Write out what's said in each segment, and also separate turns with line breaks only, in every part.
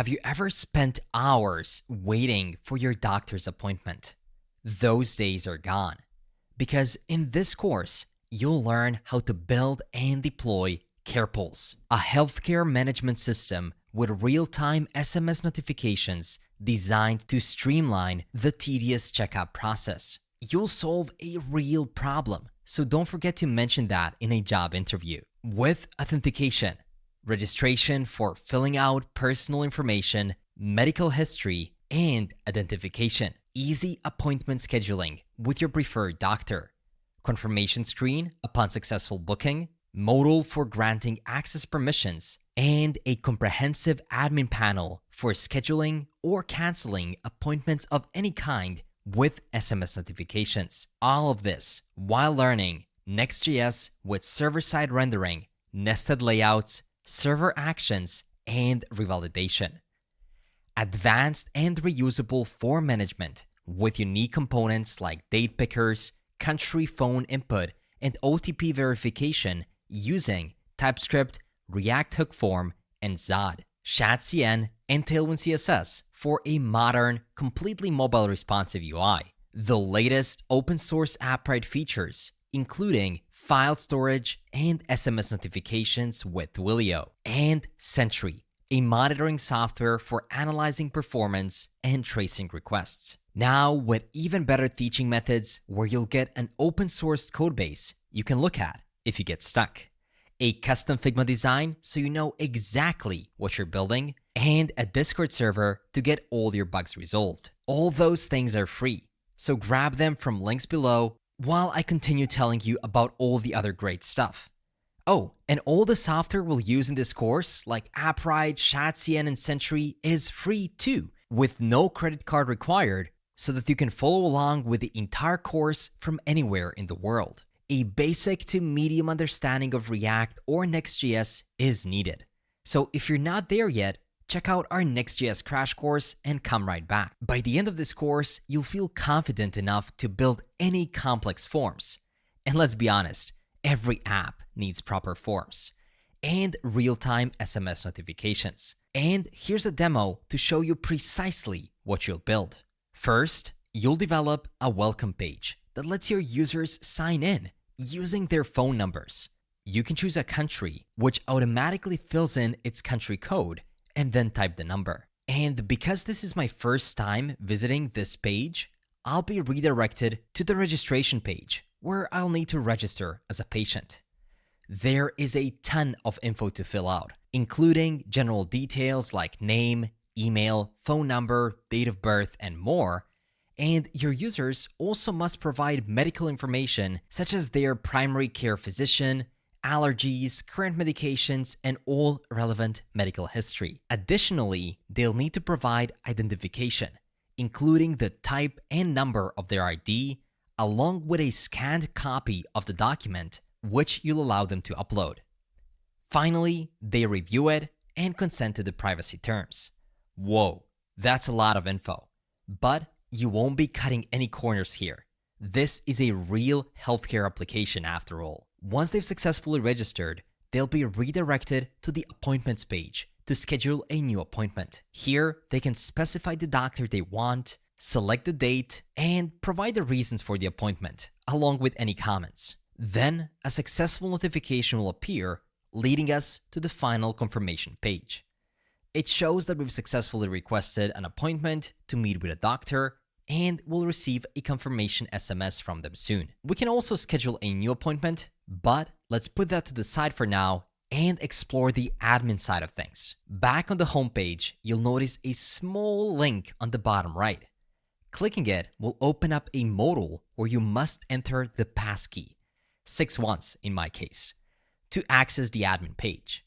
Have you ever spent hours waiting for your doctor's appointment? Those days are gone. Because in this course, you'll learn how to build and deploy CarePulse, a healthcare management system with real-time SMS notifications designed to streamline the tedious checkout process. You'll solve a real problem, so don't forget to mention that in a job interview. With authentication, registration for filling out personal information, medical history, and identification, easy appointment scheduling with your preferred doctor, confirmation screen upon successful booking, modal for granting access permissions, and a comprehensive admin panel for scheduling or canceling appointments of any kind with SMS notifications. All of this while learning Next.js with server-side rendering, nested layouts, server actions, and revalidation. Advanced and reusable form management with unique components like date pickers, country phone input, and OTP verification using TypeScript, React Hook Form, and Zod. ShadCN and TailwindCSS for a modern, completely mobile responsive UI. The latest open source Appwrite features, including file storage and SMS notifications with Twilio, and Sentry, a monitoring software for analyzing performance and tracing requests. Now with even better teaching methods where you'll get an open source codebase you can look at if you get stuck, a custom Figma design so you know exactly what you're building, and a Discord server to get all your bugs resolved. All those things are free, so grab them from links below while I continue telling you about all the other great stuff. Oh, and all the software we'll use in this course, like Appwrite, ShadCN, and Sentry, is free too, with no credit card required, so that you can follow along with the entire course from anywhere in the world. A basic to medium understanding of React or Next.js is needed. So if you're not there yet, check out our Next.js crash course and come right back. By the end of this course, you'll feel confident enough to build any complex forms. And let's be honest, every app needs proper forms and real-time SMS notifications. And here's a demo to show you precisely what you'll build. First, you'll develop a welcome page that lets your users sign in using their phone numbers. You can choose a country, which automatically fills in its country code, and then type the number. And because this is my first time visiting this page, I'll be redirected to the registration page, where I'll need to register as a patient. There is a ton of info to fill out, including general details like name, email, phone number, date of birth, and more. And your users also must provide medical information such as their primary care physician, allergies, current medications, and all relevant medical history. Additionally, they'll need to provide identification, including the type and number of their ID, along with a scanned copy of the document, which you'll allow them to upload. Finally, they review it and consent to the privacy terms. Whoa, that's a lot of info. But you won't be cutting any corners here. This is a real healthcare application after all. Once they've successfully registered, they'll be redirected to the appointments page to schedule a new appointment. Here, they can specify the doctor they want, select the date, and provide the reasons for the appointment, along with any comments. Then, a successful notification will appear, leading us to the final confirmation page. It shows that we've successfully requested an appointment to meet with a doctor, and we'll receive a confirmation SMS from them soon. We can also schedule a new appointment, but let's put that to the side for now and explore the admin side of things. Back on the homepage, you'll notice a small link on the bottom right. Clicking it will open up a modal where you must enter the passkey, 6 once in my case, to access the admin page.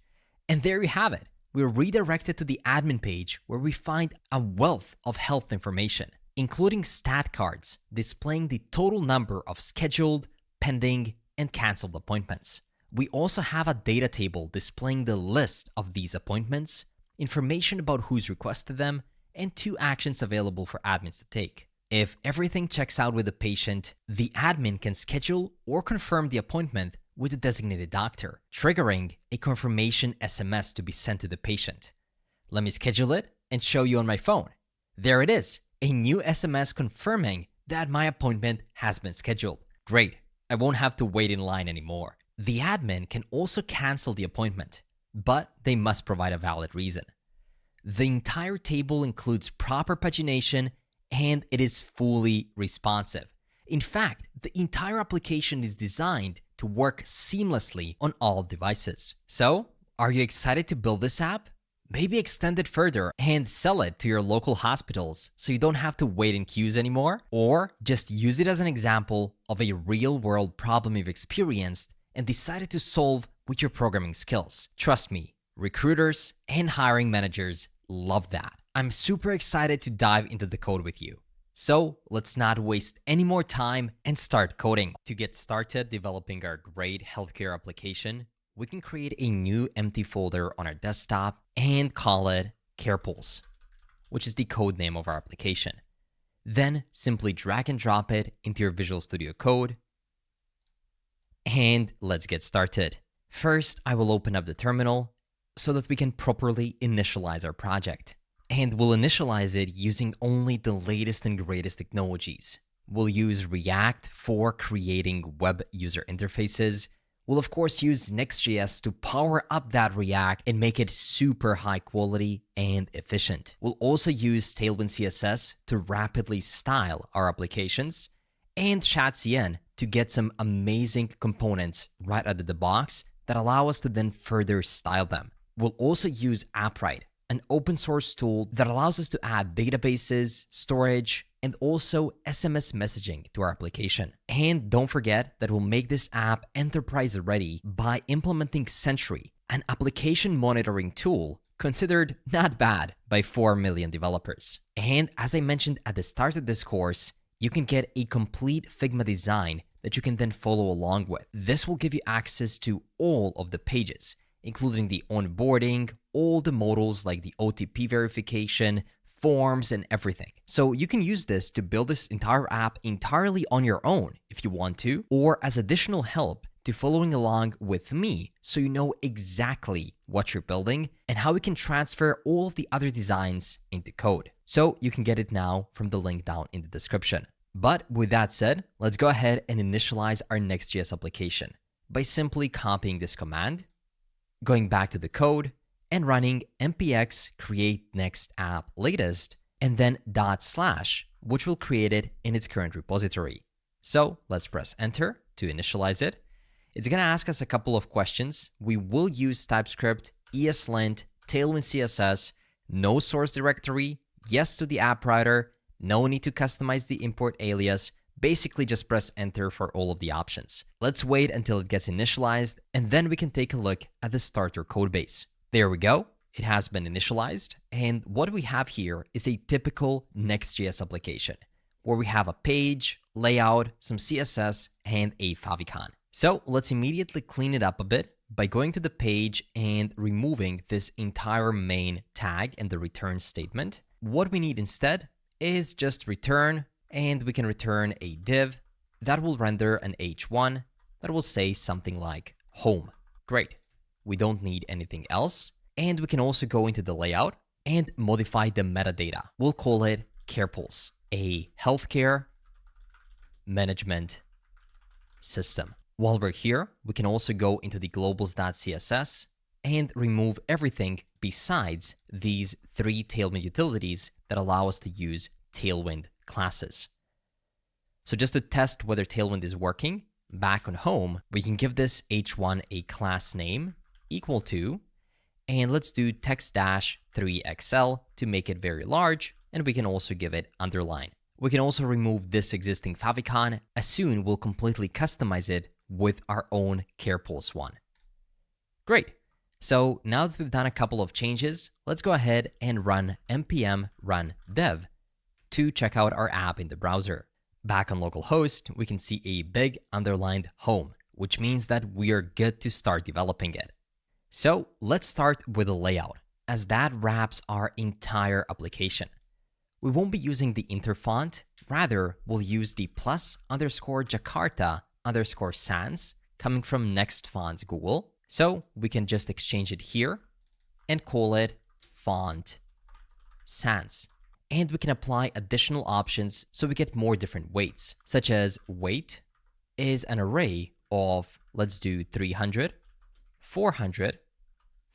And there you have it. We're redirected to the admin page where we find a wealth of health information, including stat cards displaying the total number of scheduled, pending, and canceled appointments. We also have a data table displaying the list of these appointments, information about who's requested them, and 2 actions available for admins to take. If everything checks out with the patient, the admin can schedule or confirm the appointment with the designated doctor, triggering a confirmation SMS to be sent to the patient. Let me schedule it and show you on my phone. There it is, a new SMS confirming that my appointment has been scheduled. Great, I won't have to wait in line anymore. The admin can also cancel the appointment, but they must provide a valid reason. The entire table includes proper pagination and it is fully responsive. In fact, the entire application is designed to work seamlessly on all devices. So, are you excited to build this app? Maybe extend it further and sell it to your local hospitals so you don't have to wait in queues anymore, or just use it as an example of a real-world problem you've experienced and decided to solve with your programming skills. Trust me, recruiters and hiring managers love that. I'm super excited to dive into the code with you. So let's not waste any more time and start coding. To get started developing our great healthcare application, we can create a new empty folder on our desktop and call it CarePulse, which is the code name of our application. Then simply drag and drop it into your Visual Studio Code. And let's get started. First, I will open up the terminal so that we can properly initialize our project. And we'll initialize it using only the latest and greatest technologies. We'll use React for creating web user interfaces. We'll of course use Next.js to power up that React and make it super high quality and efficient. We'll also use TailwindCSS to rapidly style our applications, and ChatCN to get some amazing components right out of the box that allow us to then further style them. We'll also use Appwrite, an open source tool that allows us to add databases, storage, and also SMS messaging to our application. And don't forget that we'll make this app enterprise ready by implementing Sentry, an application monitoring tool considered not bad by 4 million developers. And as I mentioned at the start of this course, you can get a complete Figma design that you can then follow along with. This will give you access to all of the pages, including the onboarding, all the modules like the OTP verification, forms, and everything. So you can use this to build this entire app entirely on your own if you want to, or as additional help to following along with me so you know exactly what you're building and how we can transfer all of the other designs into code. So you can get it now from the link down in the description. But with that said, let's go ahead and initialize our Next.js application by simply copying this command, going back to the code, and running npx create next app latest, and then /, which will create it in its current repository. So let's press enter to initialize it. It's going to ask us a couple of questions. We will use TypeScript, ESLint, TailwindCSS, no source directory, yes to the app writer, no need to customize the import alias. Basically just press enter for all of the options. Let's wait until it gets initialized, and then we can take a look at the starter codebase. There we go. It has been initialized, and what we have here is a typical Next.js application where we have a page, layout, some CSS, and a favicon. So let's immediately clean it up a bit by going to the page and removing this entire main tag and the return statement. What we need instead is just return, and we can return a div that will render an h1 that will say something like home. Great. We don't need anything else. And we can also go into the layout and modify the metadata. We'll call it CarePulse, a healthcare management system. While we're here, we can also go into the globals.css and remove everything besides these 3 Tailwind utilities that allow us to use Tailwind classes. So just to test whether Tailwind is working, back on home, we can give this h1 a class name equal to, and let's do text-3xl to make it very large, and we can also give it underline. We can also remove this existing favicon, as soon we'll completely customize it with our own CarePulse one. Great. So now that we've done a couple of changes, let's go ahead and run npm run dev to check out our app in the browser. Back on localhost, we can see a big underlined home, which means that we are good to start developing it. So let's start with the layout, as that wraps our entire application. We won't be using the inter font, rather we'll use the +_Jakarta_sans coming from Next Fonts Google. So we can just exchange it here and call it font sans. And we can apply additional options so we get more different weights, such as weight is an array of, let's do 300, 400,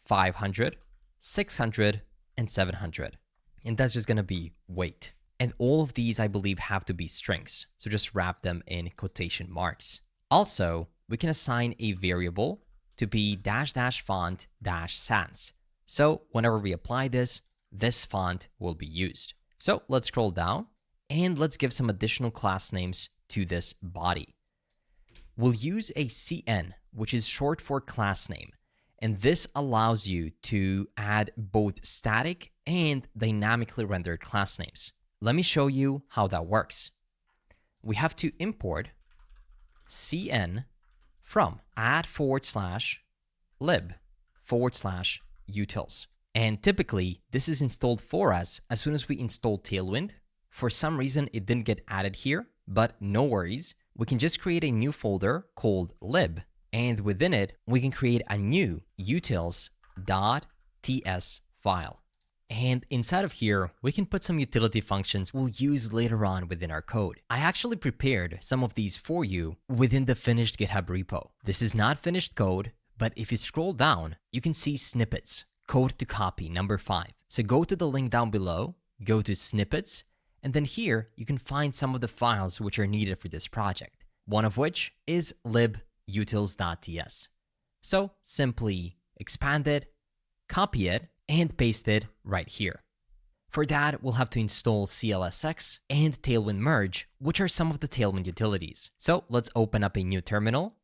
500, 600, and 700. And that's just going to be weight. And all of these, I believe, have to be strings. So just wrap them in quotation marks. Also, we can assign a variable to be --font -sans. So whenever we apply this, this font will be used. So let's scroll down and let's give some additional class names to this body. We'll use a CN, which is short for class name. And this allows you to add both static and dynamically rendered class names. Let me show you how that works. We have to import CN from /lib/utils. And typically, this is installed for us as soon as we install Tailwind. For some reason, it didn't get added here, but no worries. We can just create a new folder called lib, and within it, we can create a new utils.ts file. And inside of here, we can put some utility functions we'll use later on within our code. I actually prepared some of these for you within the finished GitHub repo. This is not finished code, but if you scroll down, you can see snippets, code to copy, number 5. So go to the link down below, go to snippets, and then here you can find some of the files which are needed for this project, one of which is libutils.ts. So simply expand it, copy it, and paste it right here. For that, we'll have to install CLSX and Tailwind Merge, which are some of the Tailwind utilities. So let's open up a new terminal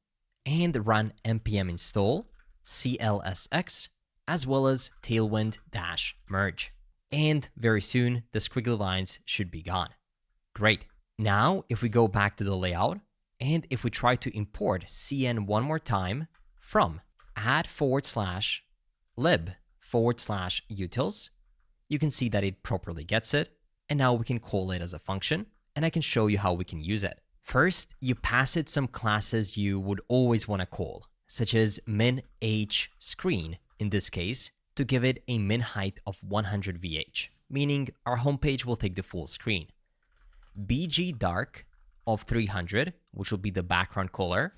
and run npm install CLSX as well as Tailwind-merge. And very soon, the squiggly lines should be gone. Great. Now, if we go back to the layout, and if we try to import CN one more time from /lib/utils, you can see that it properly gets it, and now we can call it as a function, and I can show you how we can use it. First, you pass it some classes you would always want to call, such as min_h_screen, in this case, to give it a min height of 100 VH, meaning our homepage will take the full screen. bgdark of 300, which will be the background color.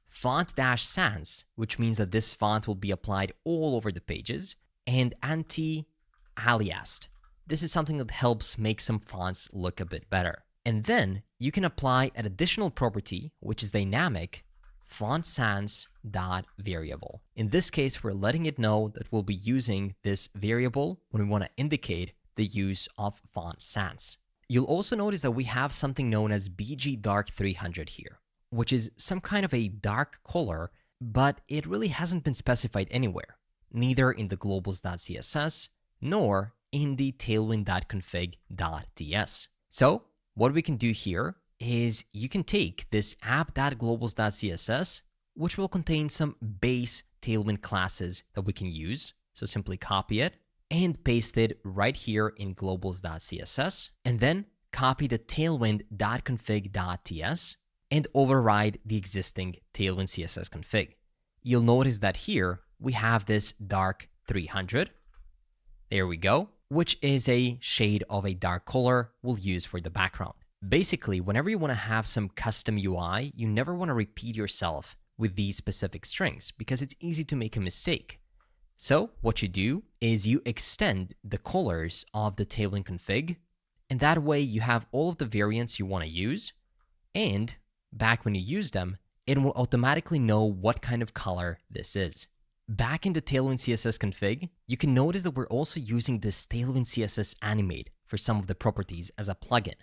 Font-sans, which means that this font will be applied all over the pages. And anti-aliased. This is something that helps make some fonts look a bit better. And then you can apply an additional property, which is dynamic, font_sans.variable. In this case, we're letting it know that we'll be using this variable when we want to indicate the use of font sans. You'll also notice that we have something known as bgdark300 here, which is some kind of a dark color, but it really hasn't been specified anywhere, neither in the globals.css nor in the tailwind.config.ts. So what we can do here is you can take this app.globals.css, which will contain some base Tailwind classes that we can use. So simply copy it and paste it right here in globals.css, and then copy the tailwind.config.ts and override the existing Tailwind CSS config. You'll notice that here we have this dark 300. There we go, which is a shade of a dark color we'll use for the background. Basically, whenever you want to have some custom UI, you never want to repeat yourself with these specific strings because it's easy to make a mistake. So what you do is you extend the colors of the Tailwind config, and that way you have all of the variants you want to use, and back when you use them, it will automatically know what kind of color this is. Back in the Tailwind CSS config, you can notice that we're also using this Tailwind CSS animate for some of the properties as a plugin.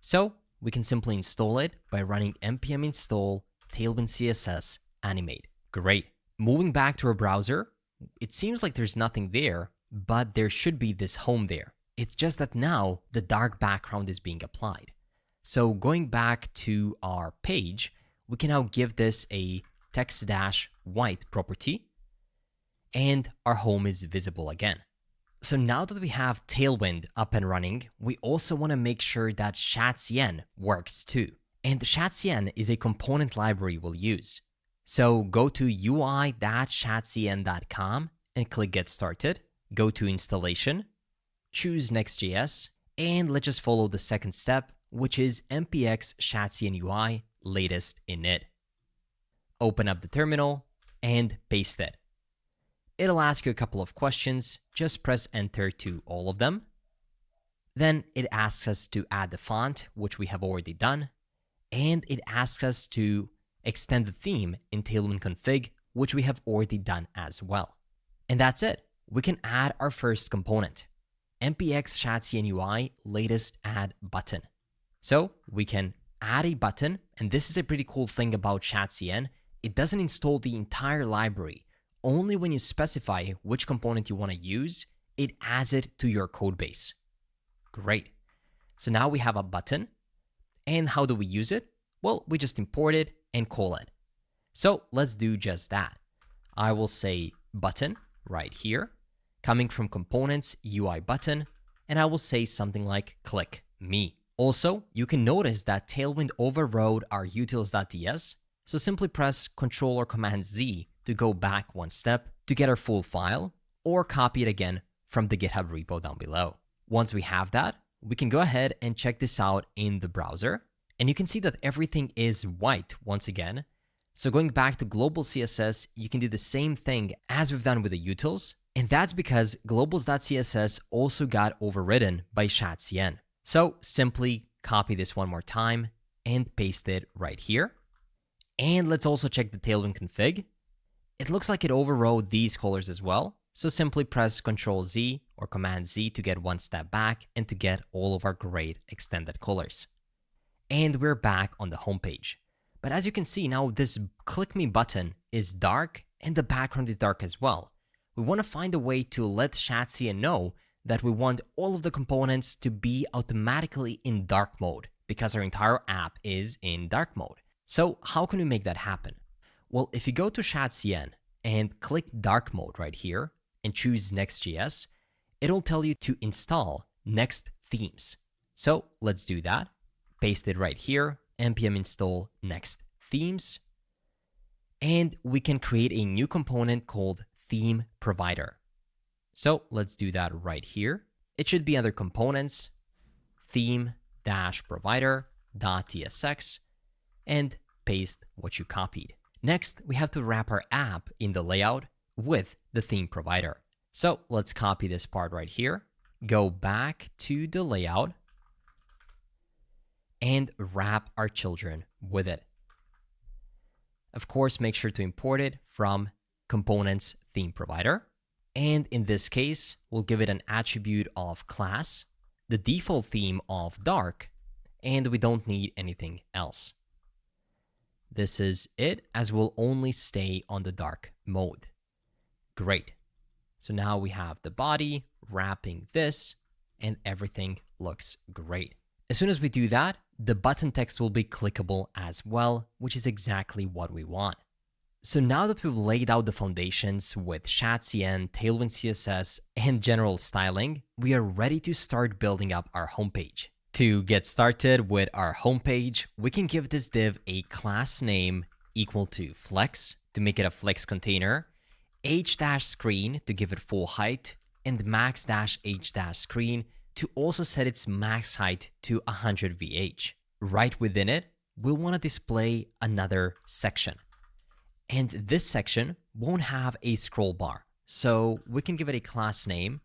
So we can simply install it by running npm install Tailwind CSS animate. Great. Moving back to our browser, it seems like there's nothing there, but there should be this home there. It's just that now the dark background is being applied. So going back to our page, we can now give this a text-white property, and our home is visible again. So now that we have Tailwind up and running, we also want to make sure that Chatcn works too. And Chatcn is a component library we'll use. So go to ui.chatcn.com and click Get Started. Go to Installation, choose Next.js, and let's just follow the second step, which is npx chatcn UI latest init. Open up the terminal and paste it. It'll ask you a couple of questions. Just press enter to all of them. Then it asks us to add the font, which we have already done. And it asks us to extend the theme in Tailwind config, which we have already done as well. And that's it. We can add our first component, npx chatcn UI latest add button. So we can add a button, and this is a pretty cool thing about chatcn. It doesn't install the entire library. Only when you specify which component you want to use, it adds it to your code base. Great. So now we have a button. And how do we use it? Well, we just import it and call it. So let's do just that. I will say button right here, coming from components UI button, and I will say something like click me. Also, you can notice that Tailwind overrode our utils.ts, so simply press Ctrl or Command Z to go back one step to get our full file, or copy it again from the GitHub repo down below. Once we have that, we can go ahead and check this out in the browser, and you can see that everything is white once again. So going back to global CSS, you can do the same thing as we've done with the utils, and that's because globals.css also got overridden by chatcn. So simply copy this one more time and paste it right here. And let's also check the Tailwind config. It looks like it overrode these colors as well. So simply press Ctrl Z or Command Z to get one step back and to get all of our great extended colors. And we're back on the homepage. But as you can see now, this click me button is dark and the background is dark as well. We want to find a way to let chatcn know that we want all of the components to be automatically in dark mode because our entire app is in dark mode. So how can we make that happen? Well, if you go to chatcn and click dark mode right here and choose Next.js, it'll tell you to install Next themes. So let's do that. Paste it right here, npm install Next themes, and we can create a new component called theme provider. So let's do that right here. It should be under components, theme-provider.tsx, and paste what you copied. Next, we have to wrap our app in the layout with the theme provider. So let's copy this part right here, go back to the layout, and wrap our children with it. Of course, make sure to import it from components theme provider. And in this case, we'll give it an attribute of class, the default theme of dark, and we don't need anything else. This is it, as we'll only stay on the dark mode. Great. So now we have the body wrapping this, and everything looks great. As soon as we do that, the button text will be clickable as well, which is exactly what we want. So now that we've laid out the foundations with chatcn, TailwindCSS, and general styling, we are ready to start building up our homepage. To get started with our homepage, we can give this div a class name equal to flex to make it a flex container, h-screen to give it full height, and max-h-screen to also set its max height to 100 VH. Right within it, we'll want to display another section. And this section won't have a scroll bar. So we can give it a class name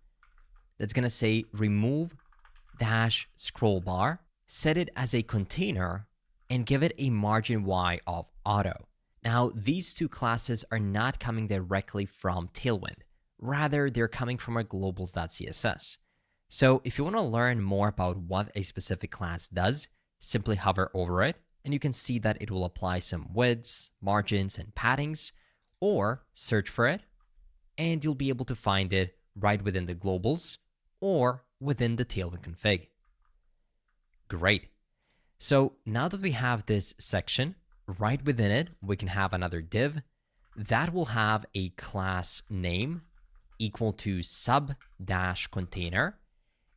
that's going to say remove-scroll bar, set it as a container, and give it a margin Y of auto. Now, these two classes are not coming directly from Tailwind. Rather, they're coming from our globals.css. So if you want to learn more about what a specific class does, simply hover over it, and you can see that it will apply some widths, margins, and paddings, or search for it, and you'll be able to find it right within the globals or within the Tailwind config. Great. So now that we have this section, right within it, we can have another div that will have a class name equal to sub-container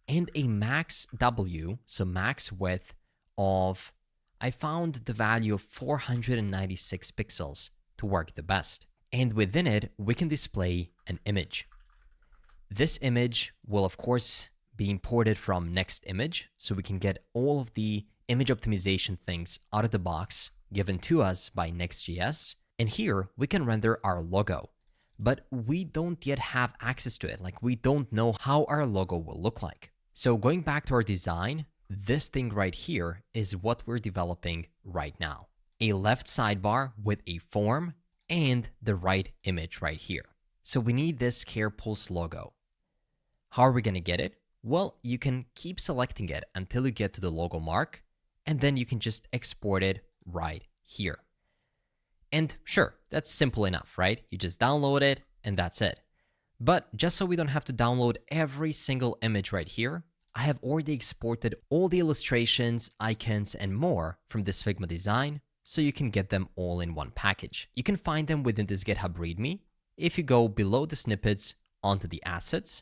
and a max W, so max width of, I found the value of 496 pixels to work the best. And within it, we can display an image. This image will, of course, be imported from Next image, so we can get all of the image optimization things out of the box given to us by Next.js. And here we can render our logo, but we don't yet have access to it. Like, we don't know how our logo will look like. So going back to our design, this thing right here is what we're developing right now. A left sidebar with a form and the right image right here. So we need this care pulse logo. How are we going to get it? Well, you can keep selecting it until you get to the logo mark, and then you can just export it right here. And sure, that's simple enough, right? You just download it and that's it. But just so we don't have to download every single image right here, I have already exported all the illustrations, icons, and more from this Figma design, so you can get them all in one package. You can find them within this GitHub README. If you go below the snippets onto the assets,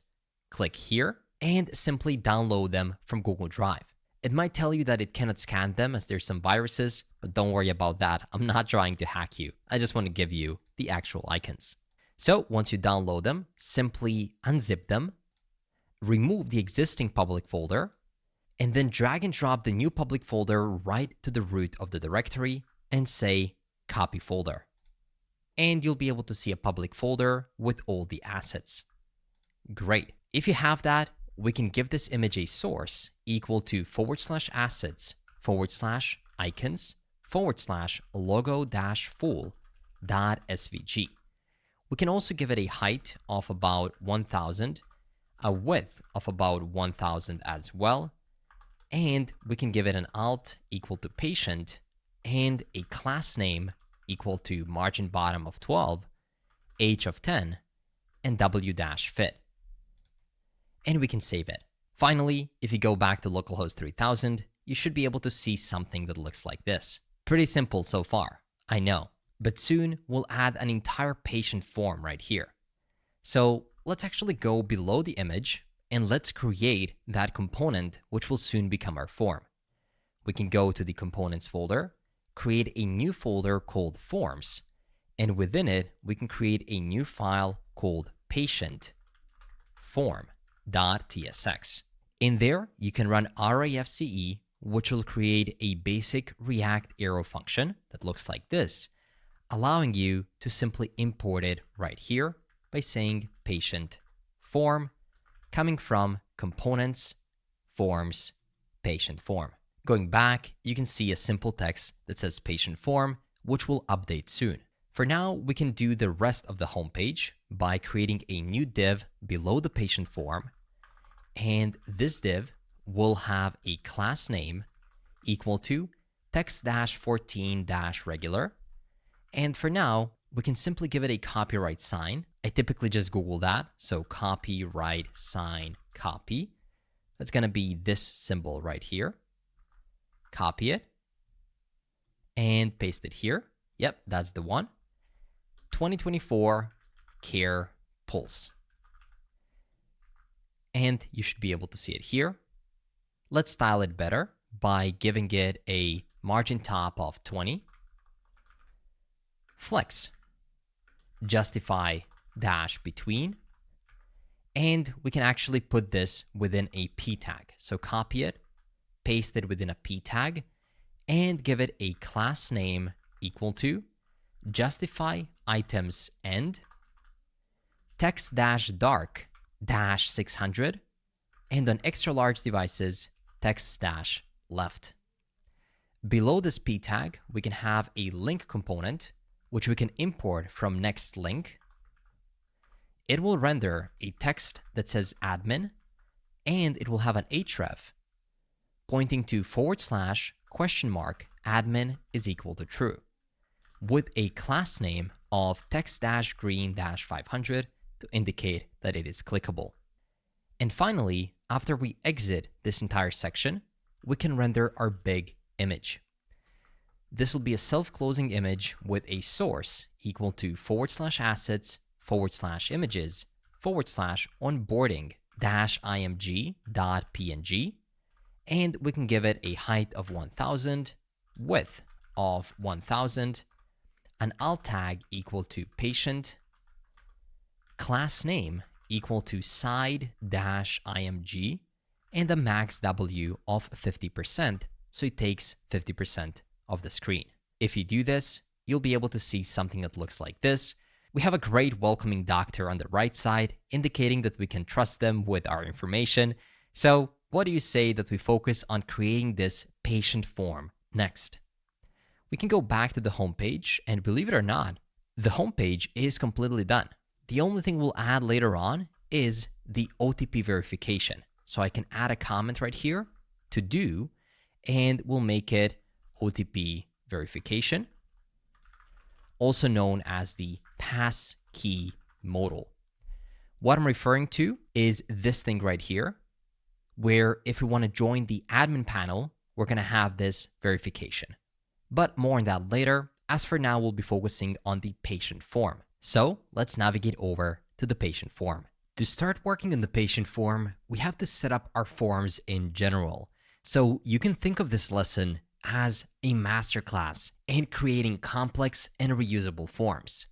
click here, and simply download them from Google Drive. It might tell you that it cannot scan them as there's some viruses, but don't worry about that. I'm not trying to hack you. I just want to give you the actual icons. So once you download them, simply unzip them, remove the existing public folder, and then drag and drop the new public folder right to the root of the directory and say copy folder. And you'll be able to see a public folder with all the assets. Great. If you have that, we can give this image a source equal to /assets/icons/logo-full.svg. We can also give it a height of about 1000, a width of about 1000 as well, and we can give it an alt equal to patient and a class name equal to margin bottom of 12, h of 10, and w-fit. And we can save it. Finally, if you go back to localhost 3000, you should be able to see something that looks like this. Pretty simple so far, I know, but soon we'll add an entire patient form right here. So let's actually go below the image and let's create that component, which will soon become our form. We can go to the components folder, create a new folder called forms, and within it, we can create a new file called patient form.tsx. In there, you can run RAFCE, which will create a basic React arrow function that looks like this, allowing you to simply import it right here by saying patient form, coming from components, forms, patient form. Going back, you can see a simple text that says patient form, which will update soon. For now, we can do the rest of the homepage by creating a new div below the patient form, and this div will have a class name equal to text-14-regular, and for now, we can simply give it a copyright sign. I typically just Google that, so copyright sign copy. That's going to be this symbol right here. Copy it and paste it here. Yep, that's the one. 2024 Care Pulse. And you should be able to see it here. Let's style it better by giving it a margin top of 20. Flex. Justify dash between. And we can actually put this within a p tag. So copy it, paste it within a p tag, and give it a class name equal to justify items end text-dark -600, and on extra large devices, text-left. Below this p tag, we can have a link component, which we can import from next link. It will render a text that says admin, and it will have an href pointing to /admin is equal to true, with a class name of text-green-500 to indicate that it is clickable. And finally, after we exit this entire section, we can render our big image. This will be a self-closing image with a source equal to /assets/onboarding-img.png, and we can give it a height of 1000, width of 1000, an alt tag equal to patient, class name equal to side-img, and a max W of 50%, so it takes 50% of the screen. If you do this, you'll be able to see something that looks like this. We have a great welcoming doctor on the right side, indicating that we can trust them with our information. So what do you say that we focus on creating this patient form next? We can go back to the homepage, and believe it or not, the homepage is completely done. The only thing we'll add later on is the OTP verification. So I can add a comment right here to do, and we'll make it OTP verification, also known as the pass key modal. What I'm referring to is this thing right here, where if we want to join the admin panel, we're going to have this verification. But more on that later. As for now, we'll be focusing on the patient form. So let's navigate over to the patient form. To start working on the patient form, we have to set up our forms in general. So you can think of this lesson as a masterclass in creating complex and reusable forms.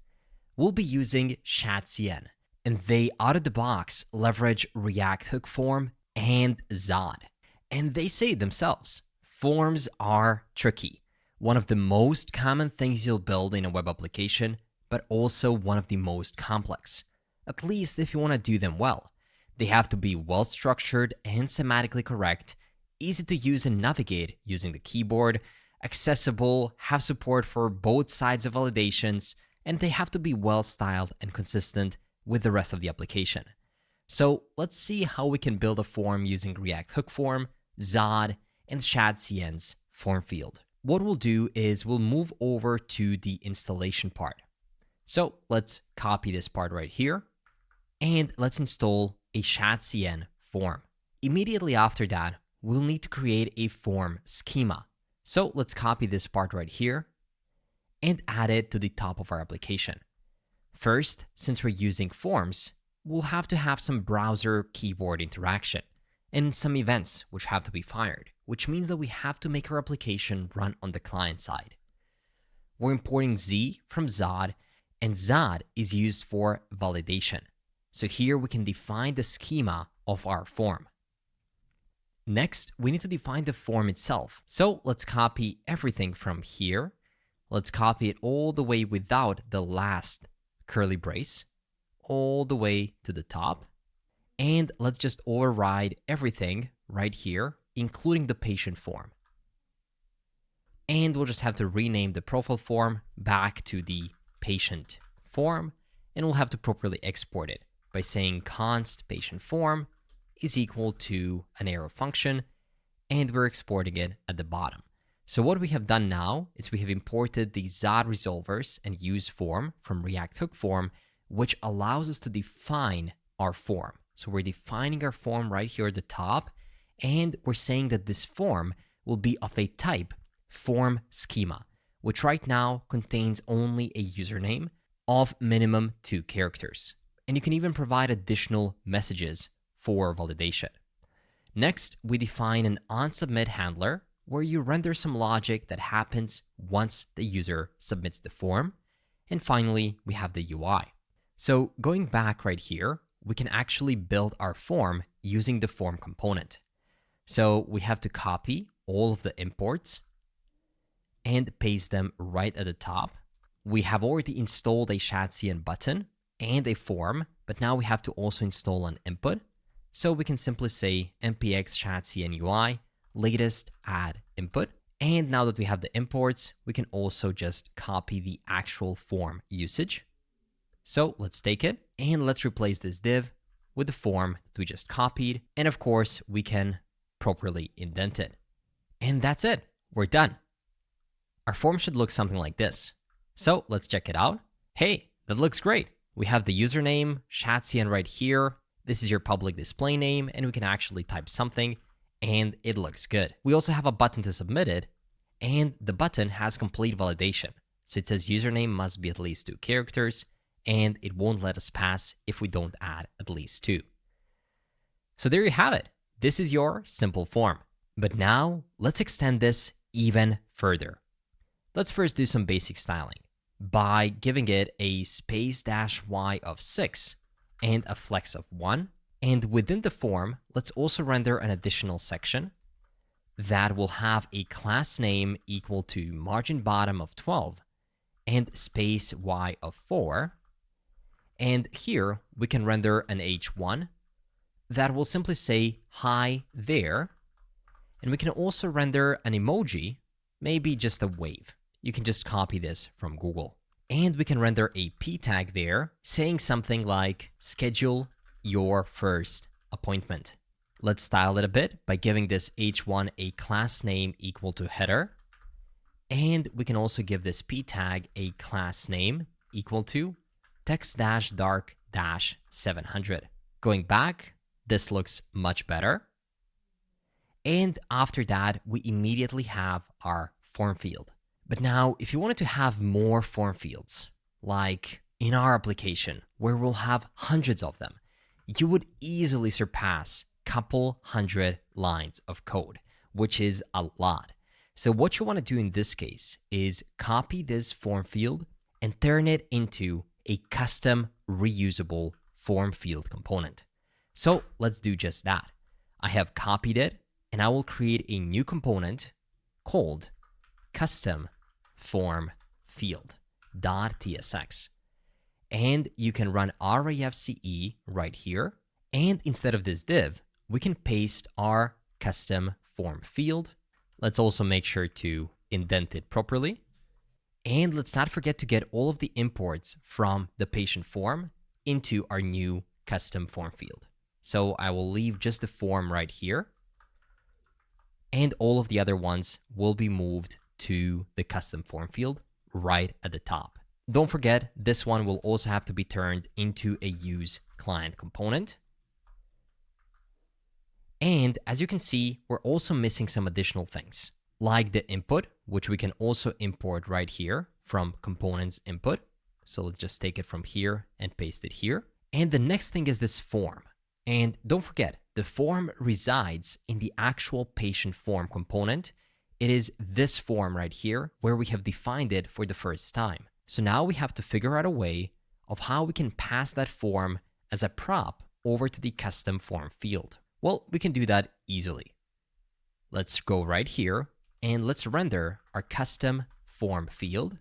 We'll be using ShadCN, and they out of the box leverage React Hook Form and Zod. And they say it themselves, forms are tricky. One of the most common things you'll build in a web application, but also one of the most complex, at least if you want to do them well. They have to be well structured and semantically correct, easy to use and navigate using the keyboard, accessible, have support for both sides of validations, and they have to be well styled and consistent with the rest of the application. So let's see how we can build a form using React Hook Form, Zod, and ShadCN's form field. What we'll do is we'll move over to the installation part. So let's copy this part right here, and let's install a ShadCN form. Immediately after that, we'll need to create a form schema. So let's copy this part right here and add it to the top of our application. First, since we're using forms, we'll have to have some browser keyboard interaction and some events which have to be fired, which means that we have to make our application run on the client side. We're importing Z from Zod, and Zod is used for validation. So here we can define the schema of our form. Next, we need to define the form itself. So let's copy everything from here. Let's copy it all the way without the last curly brace, all the way to the top. And let's just override everything right here, including the patient form. And we'll just have to rename the profile form back to the patient form, and we'll have to properly export it by saying const patient form is equal to an arrow function, and we're exporting it at the bottom. So what we have done now is we have imported the Zod resolvers and use form from React Hook Form, which allows us to define our form. So we're defining our form right here at the top, and we're saying that this form will be of a type form schema, which right now contains only a username of minimum 2 characters. And you can even provide additional messages for validation. Next, we define an onSubmit handler where you render some logic that happens once the user submits the form. And finally, we have the UI. So going back right here, we can actually build our form using the form component. So we have to copy all of the imports and paste them right at the top. We have already installed a ShadCN button and a form, but now we have to also install an input. So we can simply say npx ShadCN UI latest add input. And now that we have the imports, we can also just copy the actual form usage. So let's take it and let's replace this div with the form that we just copied. And of course, we can properly indent it. And that's it. We're done. Our form should look something like this. So let's check it out. Hey, that looks great. We have the username, ShadCN right here. This is your public display name, and we can actually type something, and it looks good. We also have a button to submit it, and the button has complete validation. So it says username must be at least 2 characters, and it won't let us pass if we don't add at least 2. So there you have it. This is your simple form. But now let's extend this even further. Let's first do some basic styling by giving it a space -y of 6 and a flex of 1. And within the form, let's also render an additional section that will have a class name equal to margin bottom of 12 and space y of 4. And here we can render an h1 that will simply say hi there. And we can also render an emoji, maybe just a wave. You can just copy this from Google. And we can render a p tag there saying something like schedule your first appointment. Let's style it a bit by giving this h1 a class name equal to header. And we can also give this p tag a class name equal to text-dark-700. Going back, this looks much better. And after that, we immediately have our form field. But now, if you wanted to have more form fields, like in our application, where we'll have hundreds of them, you would easily surpass a couple hundred lines of code, which is a lot. So what you want to do in this case is copy this form field and turn it into a custom reusable form field component. So let's do just that. I have copied it, and I will create a new component called custom form field.tsx. And you can run rafce right here. And instead of this div, we can paste our custom form field. Let's also make sure to indent it properly. And let's not forget to get all of the imports from the patient form into our new custom form field. So I will leave just the form right here. And all of the other ones will be moved to the custom form field right at the top. Don't forget, this one will also have to be turned into a use client component. And as you can see, we're also missing some additional things, like the input, which we can also import right here from components input. So let's just take it from here and paste it here. And the next thing is this form. And don't forget, the form resides in the actual patient form component. It is this form right here where we have defined it for the first time. So now we have to figure out a way of how we can pass that form as a prop over to the custom form field. Well, we can do that easily. Let's go right here and let's render our custom form field,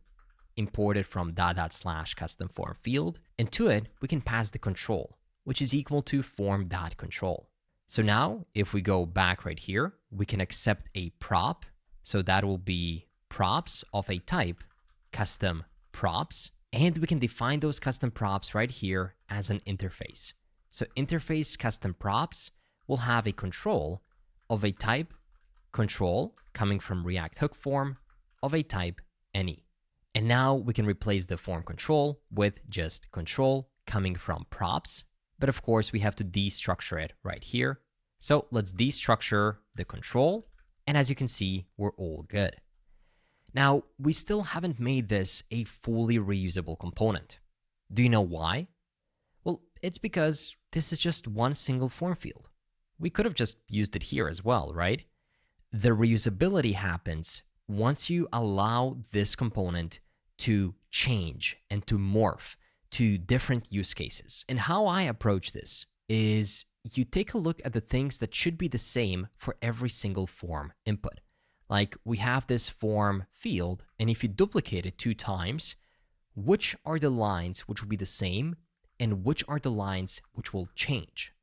import it from /custom form field, and to it, we can pass the control, which is equal to form.control. So now if we go back right here, we can accept a prop. So that will be props of a type custom props. And we can define those custom props right here as an interface. So interface custom props will have a control of a type control coming from React hook form of a type any. And now we can replace the form control with just control coming from props. But of course, we have to destructure it right here. So let's destructure the control. And as you can see, we're all good. Now, we still haven't made this a fully reusable component. Do you know why? Well, it's because this is just one single form field. We could have just used it here as well, right? The reusability happens once you allow this component to change and to morph to different use cases. And how I approach this is you take a look at the things that should be the same for every single form input. Like we have this form field, and if you duplicate it 2 times, which are the lines which will be the same and which are the lines which will change?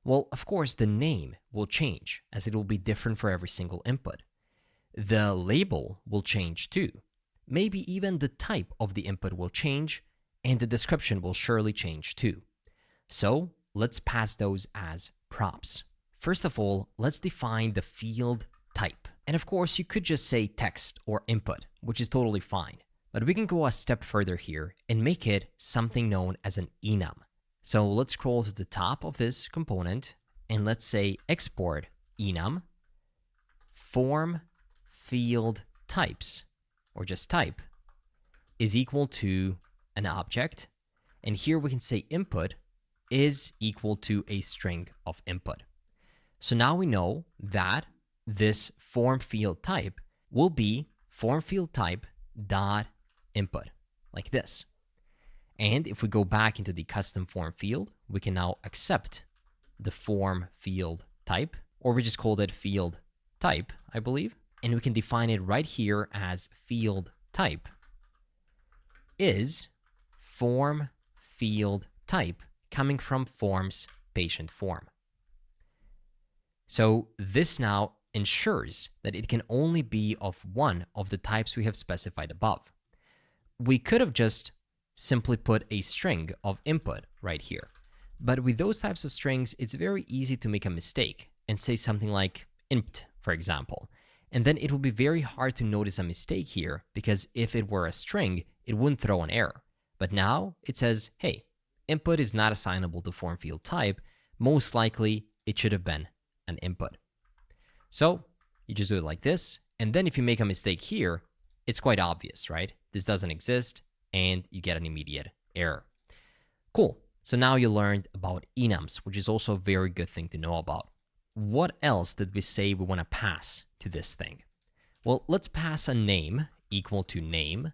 Well, of course, the name will change as it will be different for every single input. The label will change too. Maybe even the type of the input will change, and the description will surely change too. So let's pass those as props. First of all, let's define the field type. And of course, you could just say text or input, which is totally fine. But we can go a step further here and make it something known as an enum. So let's scroll to the top of this component and let's say export enum form field types, or just type, is equal to an object. And here we can say input is equal to a string of input. So now we know that this form field type will be form field type dot input, like this. And if we go back into the custom form field, we can now accept the form field type, or we just called it field type, I believe. And we can define it right here as field type is form field type coming from forms patient form. So this now ensures that it can only be of one of the types we have specified above. We could have just simply put a string of input right here. But with those types of strings, it's very easy to make a mistake and say something like int, for example. And then it will be very hard to notice a mistake here, because if it were a string, it wouldn't throw an error. But now it says, hey, input is not assignable to form field type. Most likely, it should have been an input. So you just do it like this. And then if you make a mistake here, it's quite obvious, right? This doesn't exist, and you get an immediate error. Cool. So now you learned about enums, which is also a very good thing to know about. What else did we say we want to pass to this thing? Well, let's pass a name equal to name.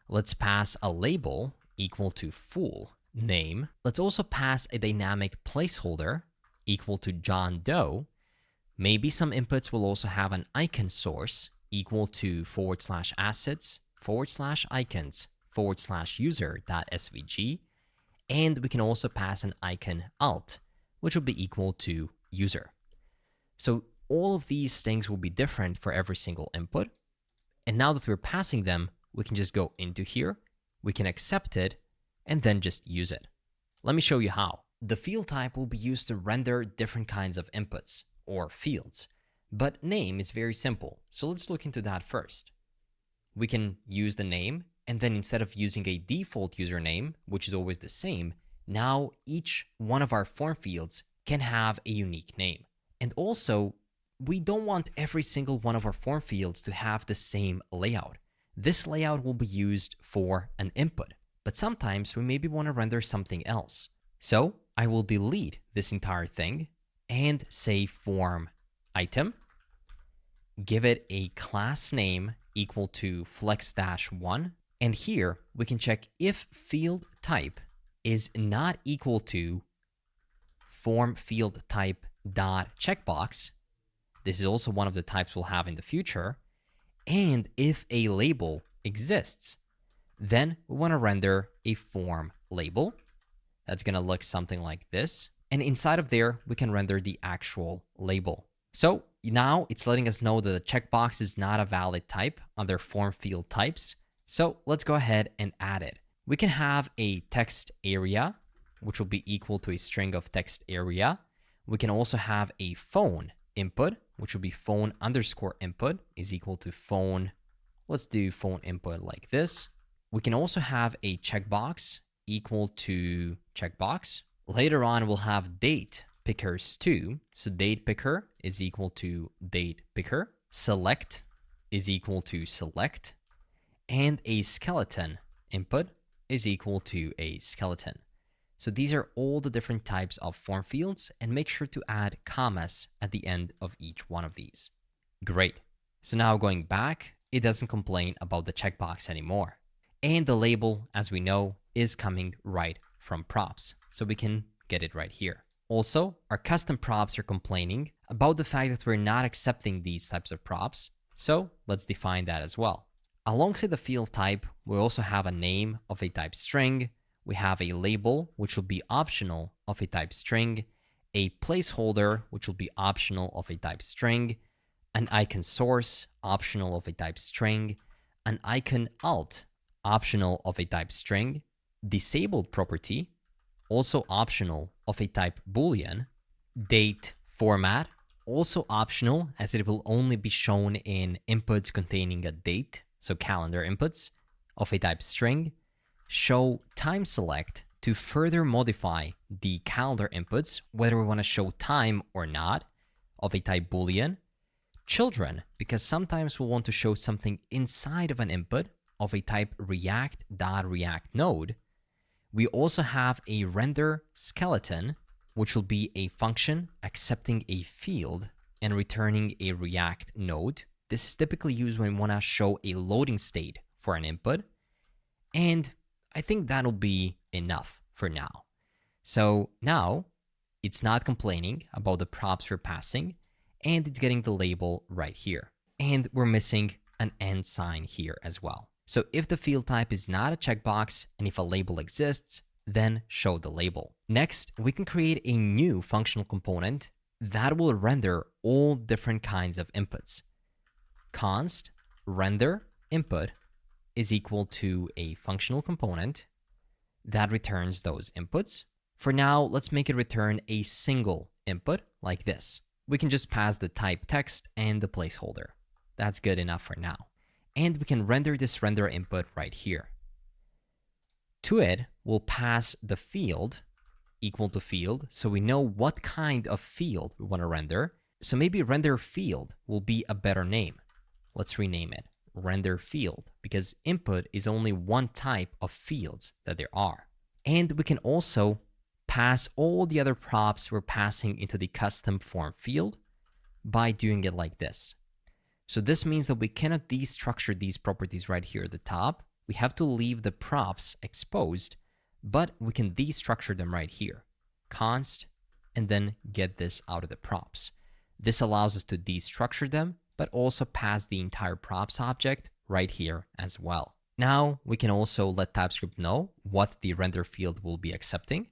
Let's pass a label equal to full name. Let's also pass a dynamic placeholder equal to John Doe. Maybe some inputs will also have an icon source equal to /assets /icons /user.svg. And we can also pass an icon alt, which will be equal to user. So all of these things will be different for every single input. And now that we're passing them, we can just go into here, we can accept it, and then just use it. Let me show you how. The field type will be used to render different kinds of inputs or fields. But name is very simple. So let's look into that first. We can use the name, and then instead of using a default username, which is always the same, now each one of our form fields can have a unique name. And also, we don't want every single one of our form fields to have the same layout. This layout will be used for an input, but sometimes we maybe want to render something else. So I will delete this entire thing and say form item, give it a class name equal to flex-1, and here we can check if field type is not equal to form field type dot checkbox. This is also one of the types we'll have in the future. And if a label exists, then we want to render a form label. That's going to look something like this. And inside of there, we can render the actual label. So now it's letting us know that the checkbox is not a valid type under form field types. So let's go ahead and add it. We can have a text area, which will be equal to a string of text area. We can also have a phone input, which will be phone underscore input is equal to phone. Let's do phone input like this. We can also have a checkbox equal to checkbox. Later on, we'll have date pickers too. So date picker is equal to date picker. Select is equal to select. And a skeleton input is equal to a skeleton. So these are all the different types of form fields, and make sure to add commas at the end of each one of these. Great. So now going back, it doesn't complain about the checkbox anymore. And the label, as we know, is coming right from props. So we can get it right here. Also, our custom props are complaining about the fact that we're not accepting these types of props. So let's define that as well. Alongside the field type, we also have a name of a type string. We have a label, which will be optional of a type string, a placeholder, which will be optional of a type string, an icon source, optional of a type string, an icon alt, optional of a type string, disabled property, also optional of a type boolean, date format, also optional as it will only be shown in inputs containing a date, so calendar inputs, of a type string, show time select to further modify the calendar inputs, whether we want to show time or not, of a type boolean, children, because sometimes we'll want to show something inside of an input of a type react.react node. We also have a render skeleton, which will be a function accepting a field and returning a React node. This is typically used when we want to show a loading state for an input. And I think that'll be enough for now. So now it's not complaining about the props we're passing, and it's getting the label right here. And we're missing an and sign here as well. So if the field type is not a checkbox and if a label exists, then show the label. Next, we can create a new functional component that will render all different kinds of inputs. Const render input is equal to a functional component that returns those inputs. For now, let's make it return a single input like this. We can just pass the type text and the placeholder. That's good enough for now. And we can render this render input right here. To it, we'll pass the field equal to field, so we know what kind of field we want to render. So maybe render field will be a better name. Let's rename it render field, because input is only one type of fields that there are. And we can also pass all the other props we're passing into the custom form field by doing it like this. So this means that we cannot destructure these properties right here at the top. We have to leave the props exposed, but we can destructure them right here. Const, and then get this out of the props. This allows us to destructure them, but also pass the entire props object right here as well. Now we can also let TypeScript know what the render field will be accepting.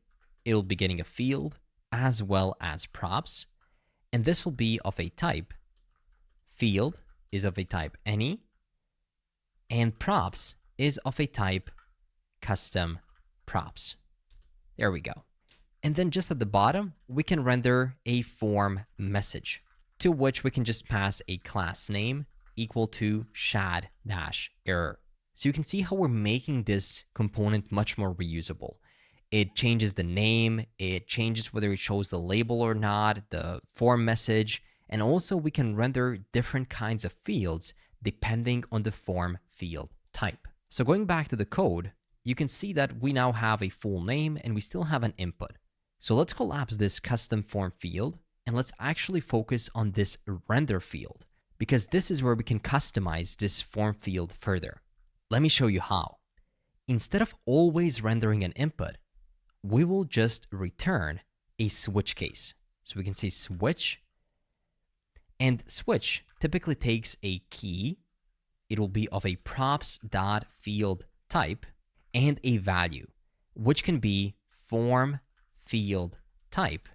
It'll be getting a field as well as props, and this will be of a type. Field is of a type any, and props is of a type custom props. There we go. And then just at the bottom, we can render a form message, to which we can just pass a class name equal to shad-error. So you can see how we're making this component much more reusable. It changes the name, it changes whether it shows the label or not, the form message, and also we can render different kinds of fields depending on the form field type. So going back to the code, you can see that we now have a full name and we still have an input. So let's collapse this custom form field and let's actually focus on this render field, because this is where we can customize this form field further. Let me show you how. Instead of always rendering an input, we will just return a switch case. So we can say switch, and switch typically takes a key. It will be of a props.field type and a value, which can be form field type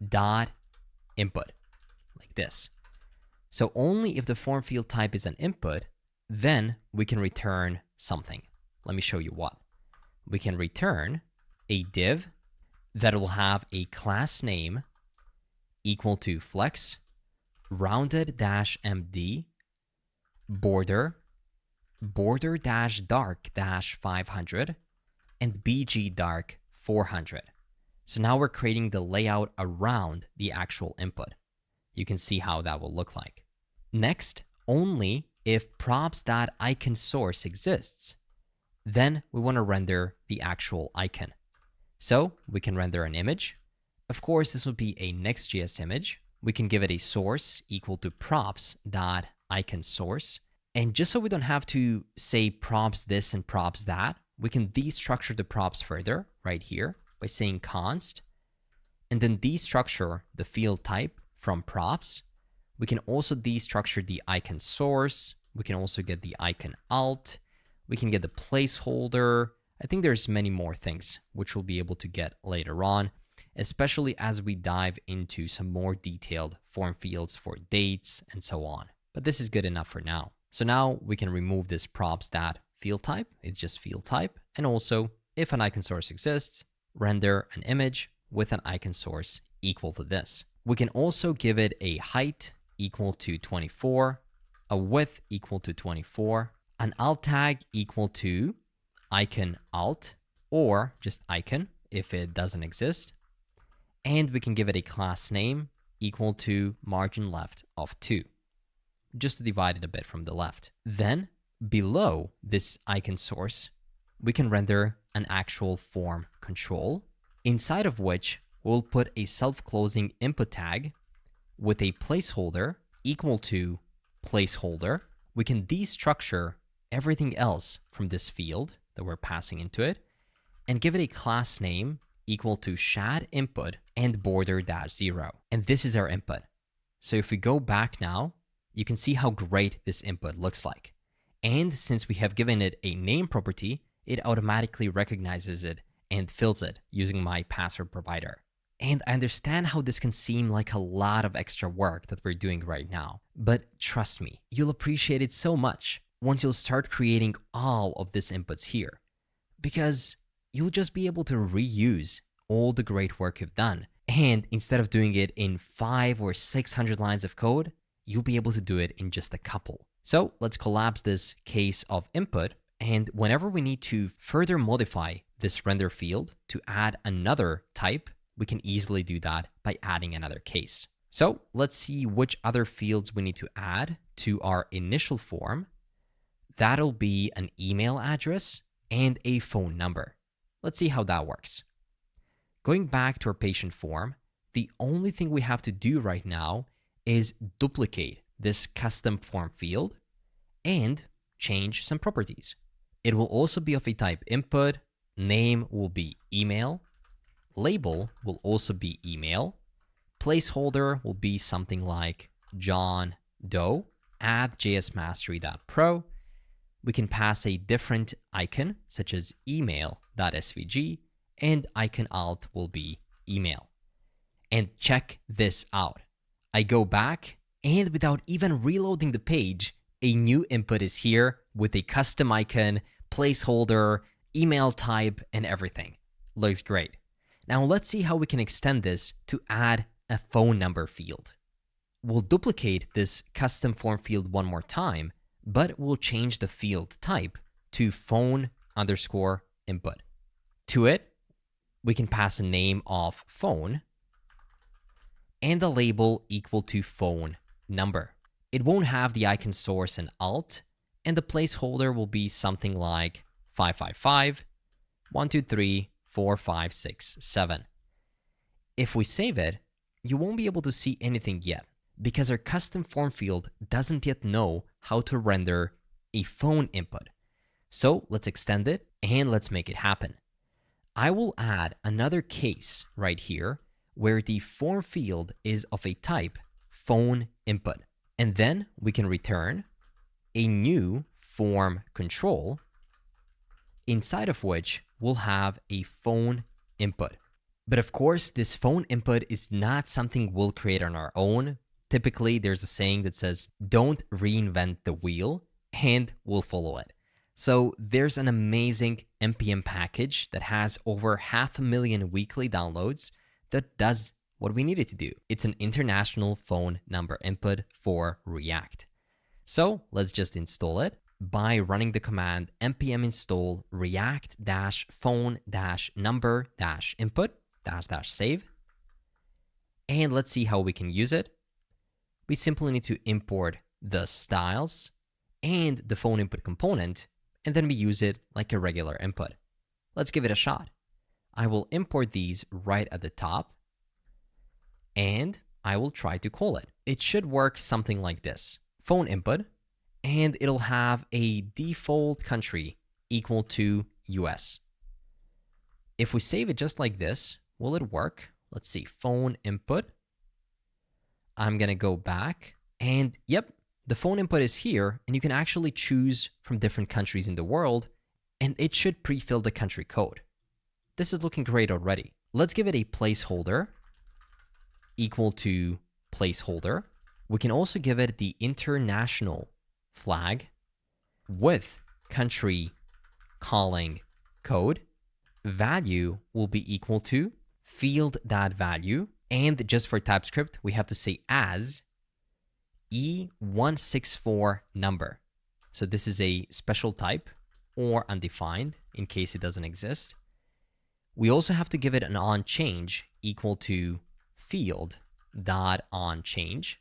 dot input, like this. So only if the form field type is an input, then we can return something. Let me show you what. We can return a div that will have a class name equal to flex, rounded-md, border, border-dark-500, and bg-dark 400. So now we're creating the layout around the actual input. You can see how that will look like. Next, only if props.iconSource exists, then we want to render the actual icon. So we can render an image. Of course, this would be a Next.js image. We can give it a source equal to props.iconSource. And just so we don't have to say props this and props that, we can destructure the props further right here by saying const, and then destructure the field type from props. We can also destructure the icon source. We can also get the icon alt. We can get the placeholder. I think there's many more things which we'll be able to get later on, especially as we dive into some more detailed form fields for dates and so on. But this is good enough for now. So now we can remove this props.field type. It's just field type. And also, if an icon source exists, render an image with an icon source equal to this. We can also give it a height equal to 24, a width equal to 24, an alt tag equal to icon alt, or just icon if it doesn't exist. And we can give it a class name equal to margin left of 2, just to divide it a bit from the left. Then below this icon source, we can render an actual form control, inside of which we'll put a self-closing input tag with a placeholder equal to placeholder. We can destructure everything else from this field that we're passing into it and give it a class name equal to shad input and border -0. And this is our input. So if we go back now, you can see how great this input looks like. And since we have given it a name property, it automatically recognizes it and fills it using my password provider. And I understand how this can seem like a lot of extra work that we're doing right now, but trust me, you'll appreciate it so much once you'll start creating all of these inputs here, because you'll just be able to reuse all the great work you've done. And instead of doing it in 500 or 600 lines of code, you'll be able to do it in just a couple. So let's collapse this case of input. And whenever we need to further modify this render field to add another type, we can easily do that by adding another case. So let's see which other fields we need to add to our initial form. That'll be an email address and a phone number. Let's see how that works. Going back to our patient form, the only thing we have to do right now is duplicate this custom form field and change some properties. It will also be of a type input, name will be email, label will also be email, placeholder will be something like John Doe, add jsmastery.pro. We can pass a different icon such as email.svg, and icon alt will be email. And check this out. I go back, and without even reloading the page, a new input is here with a custom icon, placeholder, email type, and everything. Looks great. Now let's see how we can extend this to add a phone number field. We'll duplicate this custom form field one more time, but we'll change the field type to phone_input. To it, we can pass a name of phone and a label equal to phone number. It won't have the icon source and alt, and the placeholder will be something like 555 123 4567. If we save it, you won't be able to see anything yet because our custom form field doesn't yet know how to render a phone input. So let's extend it and let's make it happen. I will add another case right here where the form field is of a type phone input. And then we can return a new form control inside of which we'll have a phone input. But of course, this phone input is not something we'll create on our own. Typically, there's a saying that says, don't reinvent the wheel, and we'll follow it. So there's an amazing NPM package that has over 500,000 weekly downloads that does what we need it to do. It's an international phone number input for React. So let's just install it by running the command npm install react-phone-number-input --save. And let's see how we can use it. We simply need to import the styles and the phone input component, and then we use it like a regular input. Let's give it a shot. I will import these right at the top, and I will try to call it. It should work something like this. Phone input, and it'll have a default country equal to US. If we save it just like this, will it work? Let's see, phone input. I'm gonna go back, and yep, the phone input is here, and you can actually choose from different countries in the world, and it should pre-fill the country code. This is looking great already. Let's give it a placeholder equal to placeholder. We can also give it the international flag with country calling code. Value will be equal to field.value. And just for TypeScript, we have to say as E164 number. So this is a special type or undefined in case it doesn't exist. We also have to give it an onChange equal to field.onChange.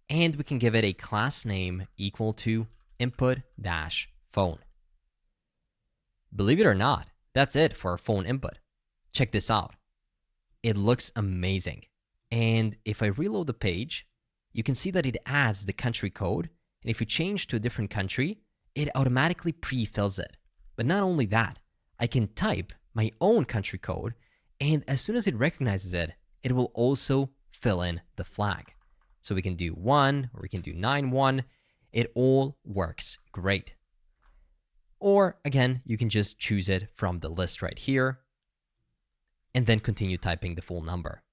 And we can give it a class name equal to input-phone. Believe it or not, that's it for our phone input. Check this out. It looks amazing. And if I reload the page, you can see that it adds the country code. And if you change to a different country, it automatically pre-fills it. But not only that, I can type my own country code And as soon as it recognizes it, it will also fill in the flag. So we can do 1 or we can do 9.1. It all works great. Or again, you can just choose it from the list right here and then continue typing the full number.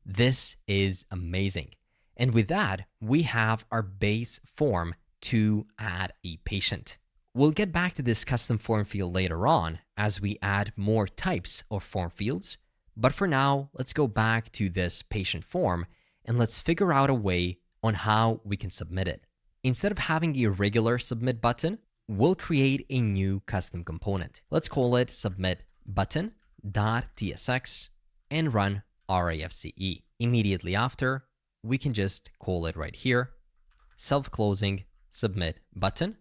This is amazing. And with that, we have our base form to add a patient. We'll get back to this custom form field later on as we add more types of form fields. But for now, let's go back to this patient form and let's figure out a way on how we can submit it. Instead of having a regular submit button, we'll create a new custom component. Let's call it submit button.tsx and run RAFCE. Immediately after, we can just call it right here, self-closing submit button,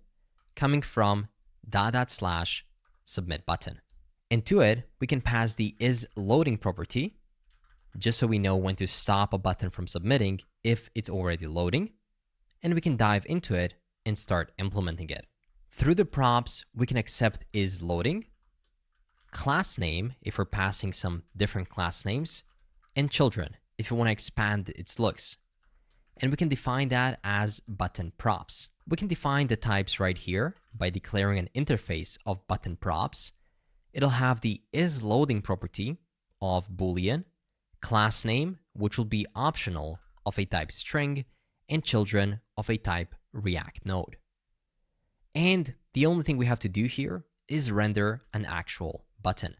coming from /submit button. And to it, we can pass the isLoading property, just so we know when to stop a button from submitting if it's already loading. And we can dive into it and start implementing it. Through the props, we can accept isLoading, class name if we're passing some different class names, and children if we want to expand its looks. And we can define that as button props. We can define the types right here by declaring an interface of button props. It'll have the isLoading property of Boolean, class name, which will be optional, of a type string, and children of a type React node. And the only thing we have to do here is render an actual button.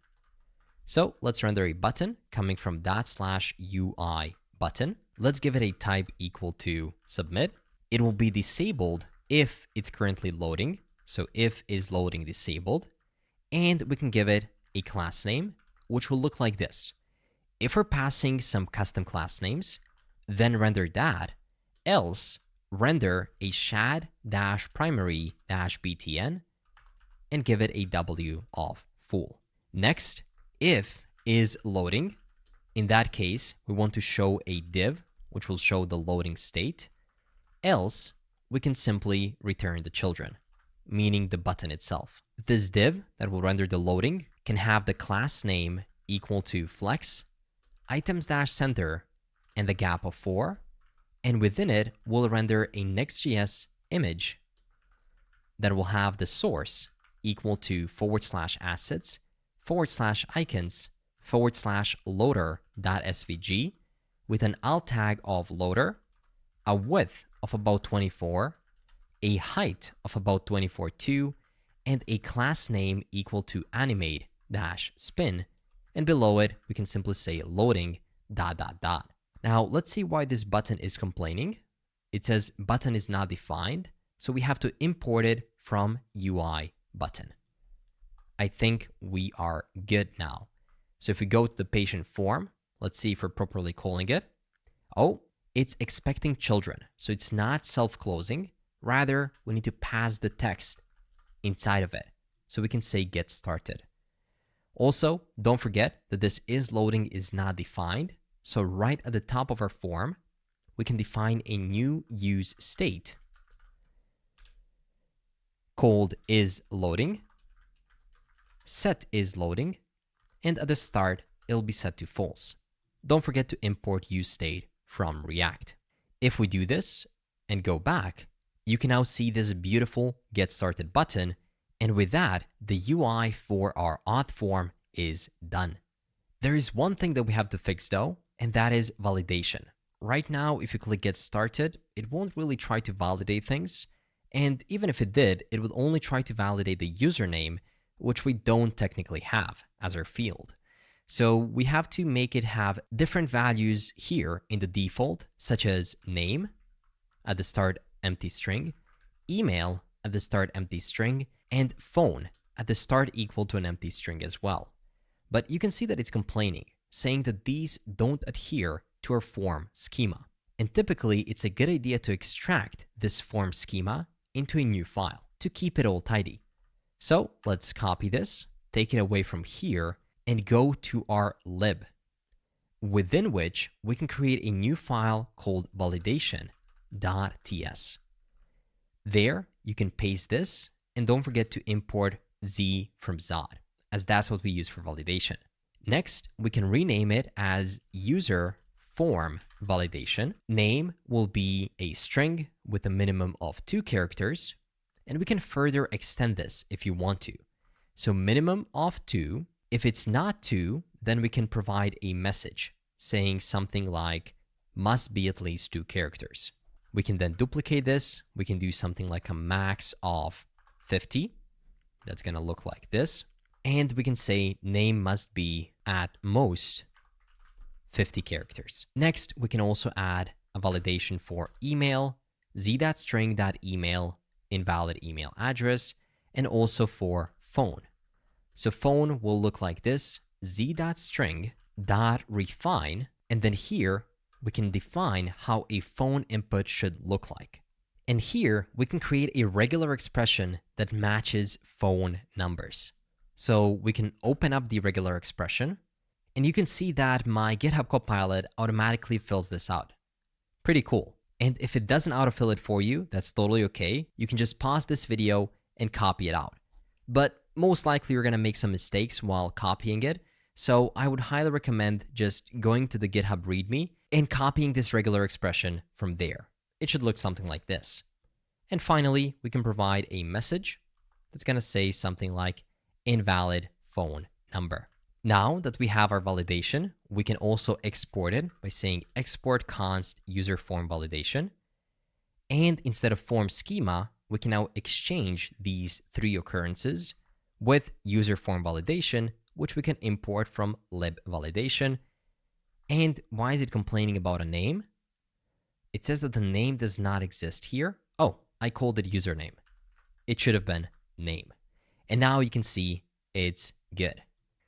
So let's render a button coming from /UI button. Let's give it a type equal to submit. It will be disabled if it's currently loading. So if is loading disabled. And we can give it a class name, which will look like this. If we're passing some custom class names, then render that, else render a shad-primary-btn and give it a W of full. Next, if is loading, in that case, we want to show a div, which will show the loading state. Else, we can simply return the children, meaning the button itself. This div that will render the loading can have the class name equal to flex, items-center, and the gap of 4. And within it, we'll render a Next.js image that will have the source equal to /assets, /icons, /loader.svg with an alt tag of loader, a width of about 24, a height of about 24.2, and a class name equal to animate-spin. And below it, we can simply say loading ... Now, let's see why this button is complaining. It says button is not defined, so we have to import it from UI button. I think we are good now. So if we go to the patient form, let's see if we're properly calling it. Oh, it's expecting children. So it's not self-closing. Rather, we need to pass the text inside of it. So we can say get started. Also, don't forget that this isLoading is not defined. So right at the top of our form, we can define a new use state called isLoading, set isLoading, and at the start, it'll be set to false. Don't forget to import use state from React. If we do this and go back, you can now see this beautiful get started button. And with that, the UI for our auth form is done. There is one thing that we have to fix though, and that is validation. Right now, if you click get started, it won't really try to validate things. And even if it did, it would only try to validate the username, which we don't technically have as our field. So we have to make it have different values here in the default, such as name at the start empty string, email at the start empty string, and phone at the start equal to an empty string as well. But you can see that it's complaining, saying that these don't adhere to our form schema. And typically, it's a good idea to extract this form schema into a new file to keep it all tidy. So let's copy this, take it away from here, and go to our lib, within which we can create a new file called validation.ts. There, you can paste this, and don't forget to import z from Zod, as that's what we use for validation. Next, we can rename it as user form validation. Name will be a string with a minimum of 2 characters, and we can further extend this if you want to. So minimum of 2. If it's not 2, then we can provide a message saying something like must be at least 2 characters. We can then duplicate this. We can do something like a max of 50. That's going to look like this. And we can say name must be at most 50 characters. Next, we can also add a validation for email, z.string.email, invalid email address, and also for phone. So phone will look like this, z.string.refine, and then here we can define how a phone input should look like. And here we can create a regular expression that matches phone numbers. So we can open up the regular expression, and you can see that my GitHub Copilot automatically fills this out. Pretty cool. And if it doesn't autofill it for you, that's totally okay. You can just pause this video and copy it out. But most likely you're going to make some mistakes while copying it. So I would highly recommend just going to the GitHub README and copying this regular expression from there. It should look something like this. And finally, we can provide a message that's going to say something like invalid phone number. Now that we have our validation, we can also export it by saying export const user form validation. And instead of form schema, we can now exchange these 3 occurrences with user form validation, which we can import from lib validation. And why is it complaining about a name? It says that the name does not exist here. Oh, I called it username. It should have been name. And now you can see it's good.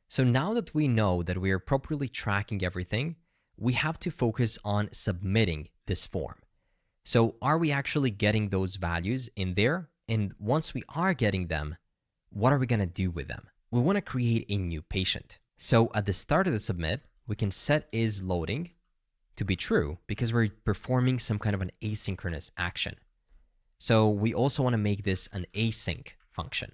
So now that we know that we are properly tracking everything, we have to focus on submitting this form. So are we actually getting those values in there? And once we are getting them, what are we going to do with them? We want to create a new patient. So at the start of the submit, we can set is loading to be true because we're performing some kind of an asynchronous action. So we also want to make this an async function.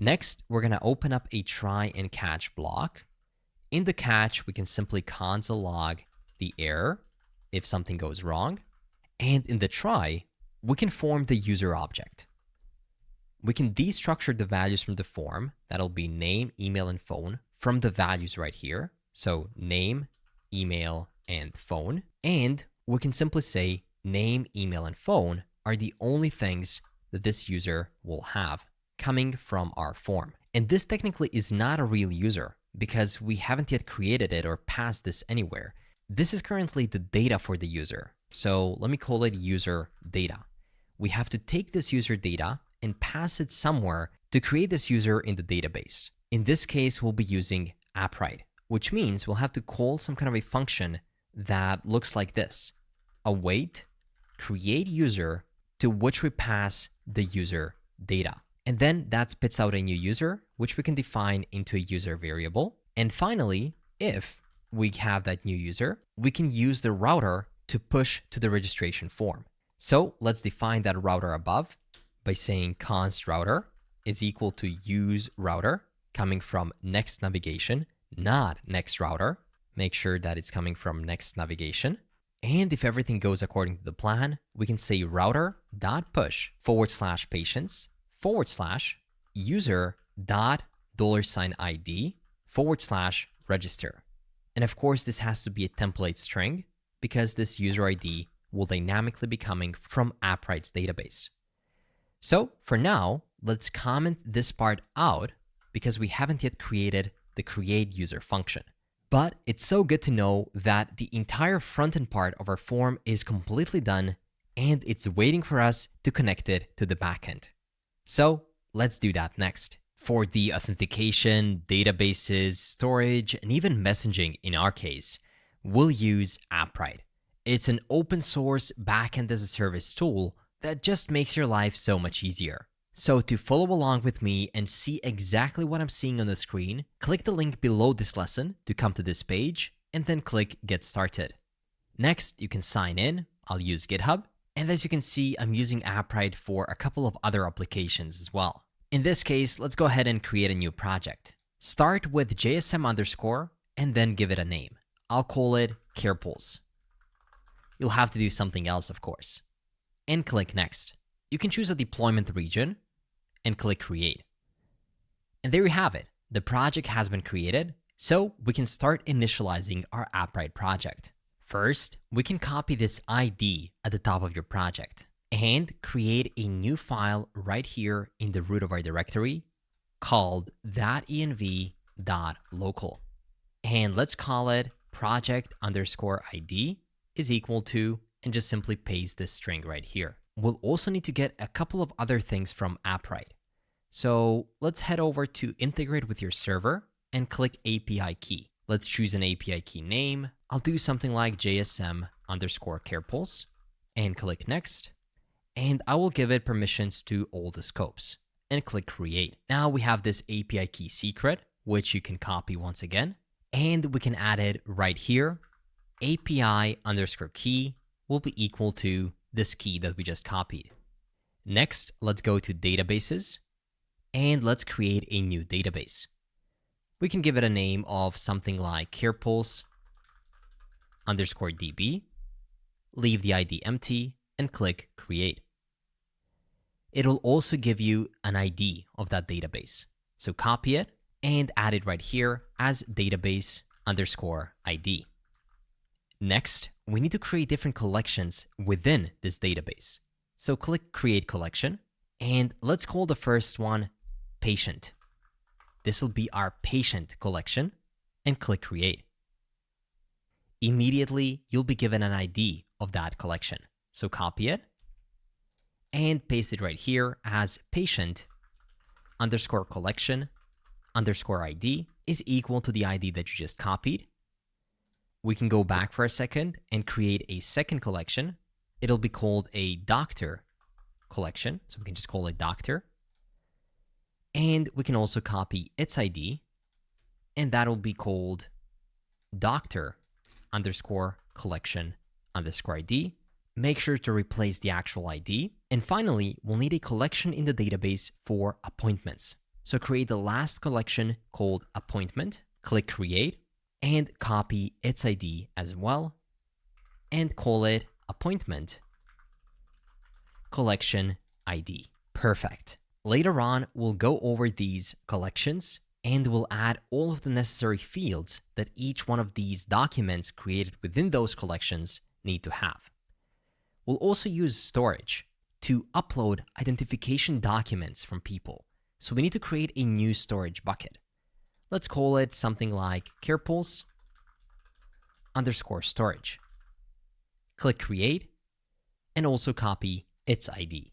Next, we're going to open up a try and catch block. In the catch, we can simply console log the error if something goes wrong. And in the try, we can form the user object. We can destructure the values from the form. That'll be name, email, and phone from the values right here. So name, email, and phone. And we can simply say name, email, and phone are the only things that this user will have coming from our form. And this technically is not a real user because we haven't yet created it or passed this anywhere. This is currently the data for the user. So let me call it user data. We have to take this user data and pass it somewhere to create this user in the database. In this case, we'll be using Appwrite, which means we'll have to call some kind of a function that looks like this: await create user to which we pass the user data. And then that spits out a new user, which we can define into a user variable. And finally, if we have that new user, we can use the router to push to the registration form. So let's define that router above by saying const router is equal to use router coming from next navigation, not next router. Make sure that it's coming from next navigation. And if everything goes according to the plan, we can say router.push /patients /user.$ID /register. And of course, this has to be a template string because this user ID will dynamically be coming from Appwrite's database. So for now, let's comment this part out because we haven't yet created the create user function. But it's so good to know that the entire front-end part of our form is completely done and it's waiting for us to connect it to the backend. So let's do that next. For the authentication, databases, storage, and even messaging in our case, we'll use Appwrite. It's an open source backend as a service tool that just makes your life so much easier. So to follow along with me and see exactly what I'm seeing on the screen, click the link below this lesson to come to this page and then click Get Started. Next, you can sign in. I'll use GitHub. And as you can see, I'm using Appwrite for a couple of other applications as well. In this case, let's go ahead and create a new project. Start with JSM underscore and then give it a name. I'll call it CarePulse. You'll have to do something else, of course. And click Next. You can choose a deployment region and click Create. And there you have it. The project has been created, so we can start initializing our Appwrite project. First, we can copy this ID at the top of your project and create a new file right here in the root of our directory called thatenv.local. And let's call it project_ID is equal to, and just simply paste this string right here. We'll also need to get a couple of other things from Appwrite. So let's head over to integrate with your server and click API key. Let's choose an API key name. I'll do something like JSM_CarePulse and click Next. And I will give it permissions to all the scopes and click Create. Now we have this API key secret, which you can copy once again, and we can add it right here. API_key will be equal to this key that we just copied. Next, let's go to databases and let's create a new database. We can give it a name of something like CarePulse_DB, leave the ID empty and click Create. It will also give you an ID of that database. So copy it and add it right here as database_ID. Next, we need to create different collections within this database. So click Create Collection, and let's call the first one Patient. This will be our patient collection, and click Create. Immediately, you'll be given an ID of that collection. So copy it and paste it right here as patient_collection_ID is equal to the ID that you just copied. We can go back for a second and create a second collection. It'll be called a doctor collection. So we can just call it doctor. And we can also copy its ID, and that'll be called doctor_collection_ID. Make sure to replace the actual ID. And finally, we'll need a collection in the database for appointments. So create the last collection called appointment, click Create, and copy its ID as well, and call it appointment collection ID. Perfect. Later on, we'll go over these collections and we'll add all of the necessary fields that each one of these documents created within those collections need to have. We'll also use storage to upload identification documents from people. So we need to create a new storage bucket. Let's call it something like CarePulse_storage. Click Create and also copy its ID.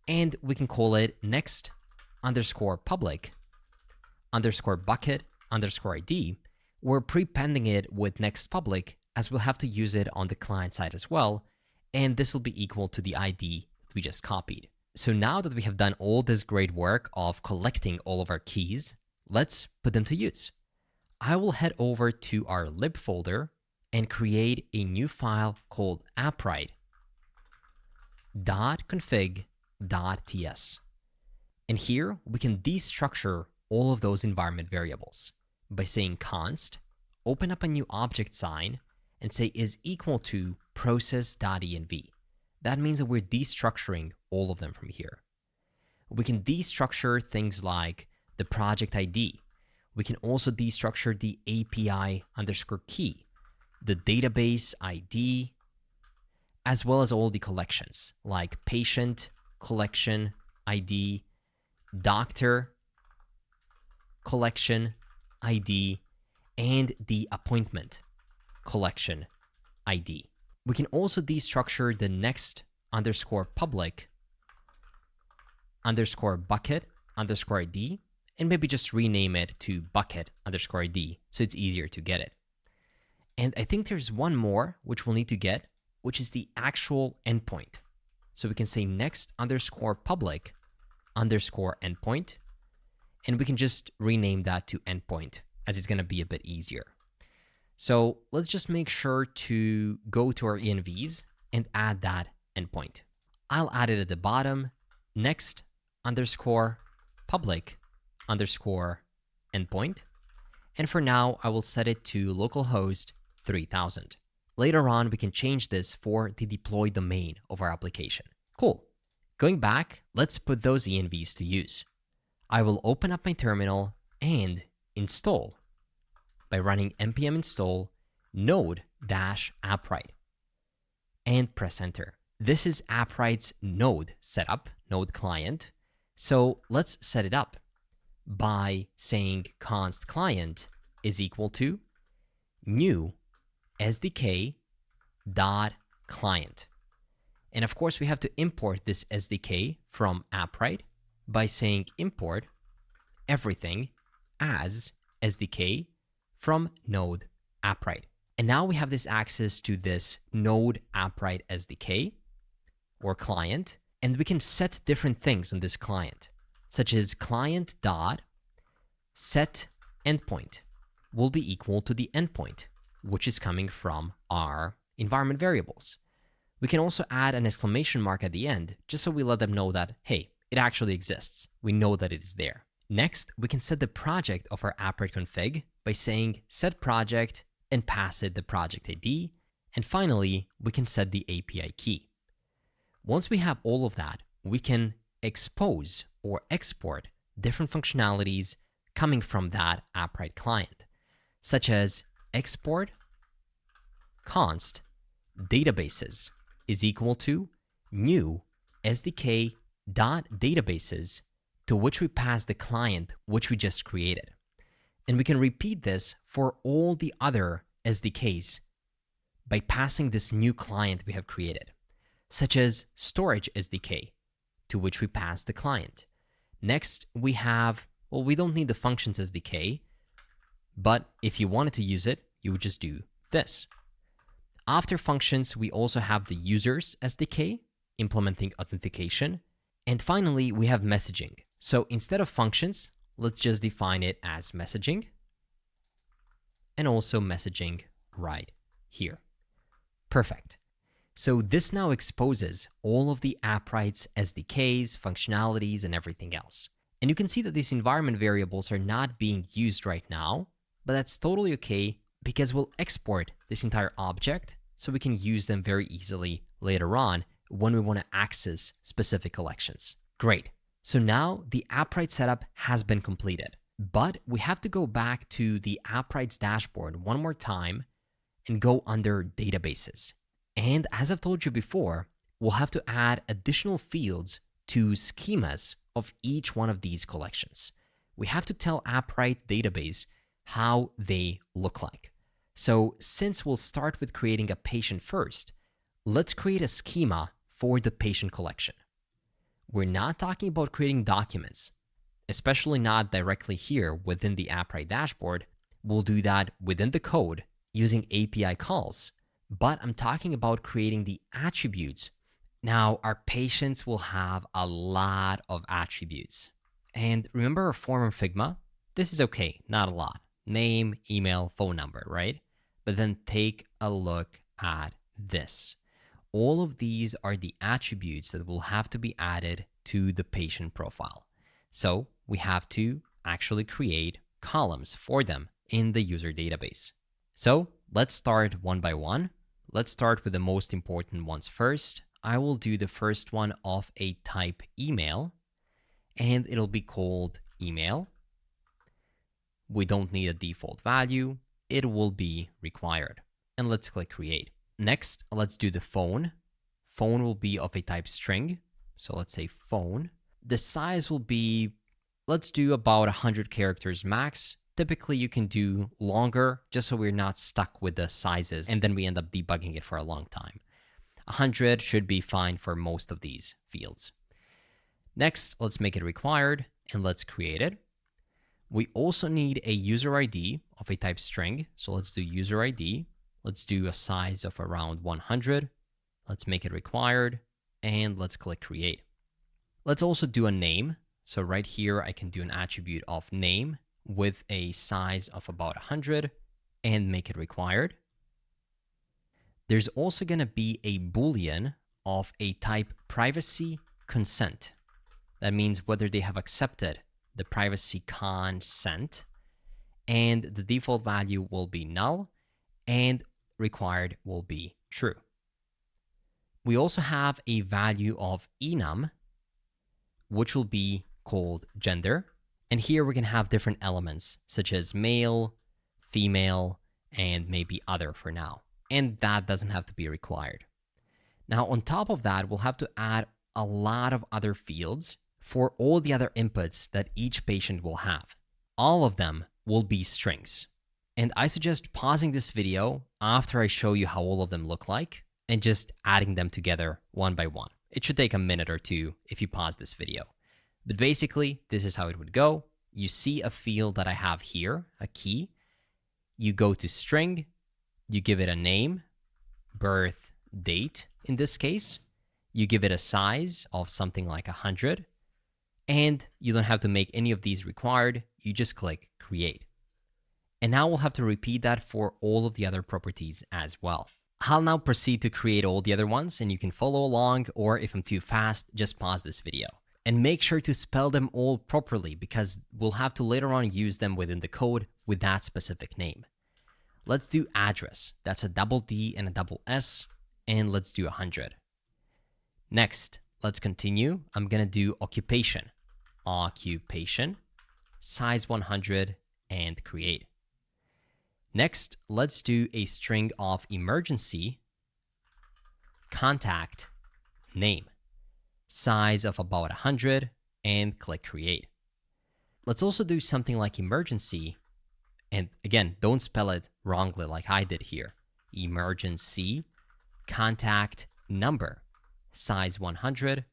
And we can call it next_public_bucket_ID. We're prepending it with next public as we'll have to use it on the client side as well. And this will be equal to the ID that we just copied. So now that we have done all this great work of collecting all of our keys, let's put them to use. I will head over to our lib folder and create a new file called appwrite.config.ts. And here we can destructure all of those environment variables by saying const, open up a new object sign, and say is equal to process.env. That means that we're destructuring all of them from here. We can destructure things like the project ID. We can also destructure the API_key, the database ID, as well as all the collections like patient collection ID, doctor collection ID, and the appointment collection ID. We can also destructure the next_public_bucket_ID and maybe just rename it to bucket_ID so it's easier to get it. And I think there's one more which we'll need to get, which is the actual endpoint. So we can say next_public_endpoint, and we can just rename that to endpoint as it's going to be a bit easier. So let's just make sure to go to our envs and add that endpoint. I'll add it at the bottom, next_public_endpoint. endpoint. And for now, I will set it to localhost 3000. Later on, we can change this for the deploy domain of our application. Cool. Going back, let's put those envs to use. I will open up my terminal and install by running npm install node-appwrite and press enter. This is Appwrite's node setup, node client. So let's set it up by saying const client is equal to new SDK dot client. And of course, we have to import this SDK from Appwrite by saying import everything as SDK from node Appwrite. And now we have this access to this node Appwrite SDK or client, and we can set different things on this client, such as client dot set endpoint will be equal to the endpoint, which is coming from our environment variables. We can also add an exclamation mark at the end, just so we let them know that, hey, it actually exists. We know that it is there. Next, we can set the project of our Appwrite config by saying set project and pass it the project ID. And finally, we can set the API key. Once we have all of that, we can expose or export different functionalities coming from that Appwrite client, such as export const databases is equal to new SDK dot databases, to which we pass the client which we just created. And we can repeat this for all the other SDKs by passing this new client we have created, such as storage SDK, to which we pass the client. Next, we have, well, we don't need the functions SDK, but if you wanted to use it, you would just do this. After functions, we also have the users SDK, implementing authentication. And finally, we have messaging. So instead of functions, let's just define it as messaging, and also messaging right here. Perfect. So this now exposes all of the Appwrite's SDKs, functionalities, and everything else. And you can see that these environment variables are not being used right now, but that's totally okay because we'll export this entire object so we can use them very easily later on when we want to access specific collections. Great. So now the Appwrite setup has been completed, but we have to go back to the Appwrite's dashboard one more time and go under databases. And as I've told you before, we'll have to add additional fields to schemas of each one of these collections. We have to tell Appwrite database how they look like. So since we'll start with creating a patient first, let's create a schema for the patient collection. We're not talking about creating documents, especially not directly here within the Appwrite dashboard. We'll do that within the code using API calls, but I'm talking about creating the attributes. Now, our patients will have a lot of attributes. And remember our form in Figma? This is okay, not a lot. Name, email, phone number, right? But then take a look at this. All of these are the attributes that will have to be added to the patient profile. So we have to actually create columns for them in the user database. So let's start one by one. Let's start with the most important ones first. I will do the first one of a type email, and it'll be called email. We don't need a default value. It will be required. And let's click create. Next, let's do the phone. Phone will be of a type string. So let's say phone. The size will be, let's do about 100 characters max. Typically, you can do longer just so we're not stuck with the sizes and then we end up debugging it for a long time. 100 should be fine for most of these fields. Next, let's make it required and let's create it. We also need a user ID of a type string. So let's do user ID. Let's do a size of around 100. Let's make it required and let's click create. Let's also do a name. So right here, I can do an attribute of name with a size of about 100 and make it required. There's also going to be a Boolean of a type privacy consent. That means whether they have accepted the privacy consent and the default value will be null, and required will be true. We also have a value of enum, which will be called gender. And here we can have different elements, such as male, female, and maybe other for now. And that doesn't have to be required. Now, on top of that, we'll have to add a lot of other fields for all the other inputs that each patient will have. All of them will be strings. And I suggest pausing this video after I show you how all of them look like and just adding them together one by one. It should take a minute or two if you pause this video. But basically, this is how it would go. You see a field that I have here, a key. You go to string, you give it a name, birth, date in this case. You give it a size of something like 100. And you don't have to make any of these required. You just click create. And now we'll have to repeat that for all of the other properties as well. I'll now proceed to create all the other ones, and you can follow along, or if I'm too fast, just pause this video. And make sure to spell them all properly, because we'll have to later on use them within the code with that specific name. Let's do address. That's a double D and a double S, and let's do 100. Next, let's continue. I'm gonna do occupation. Occupation, size 100, and create. Next, let's do a string of emergency, contact, name, size of about 100, and click create. Let's also do something like emergency, and again, don't spell it wrongly like I did here. Emergency, contact, number, size 100,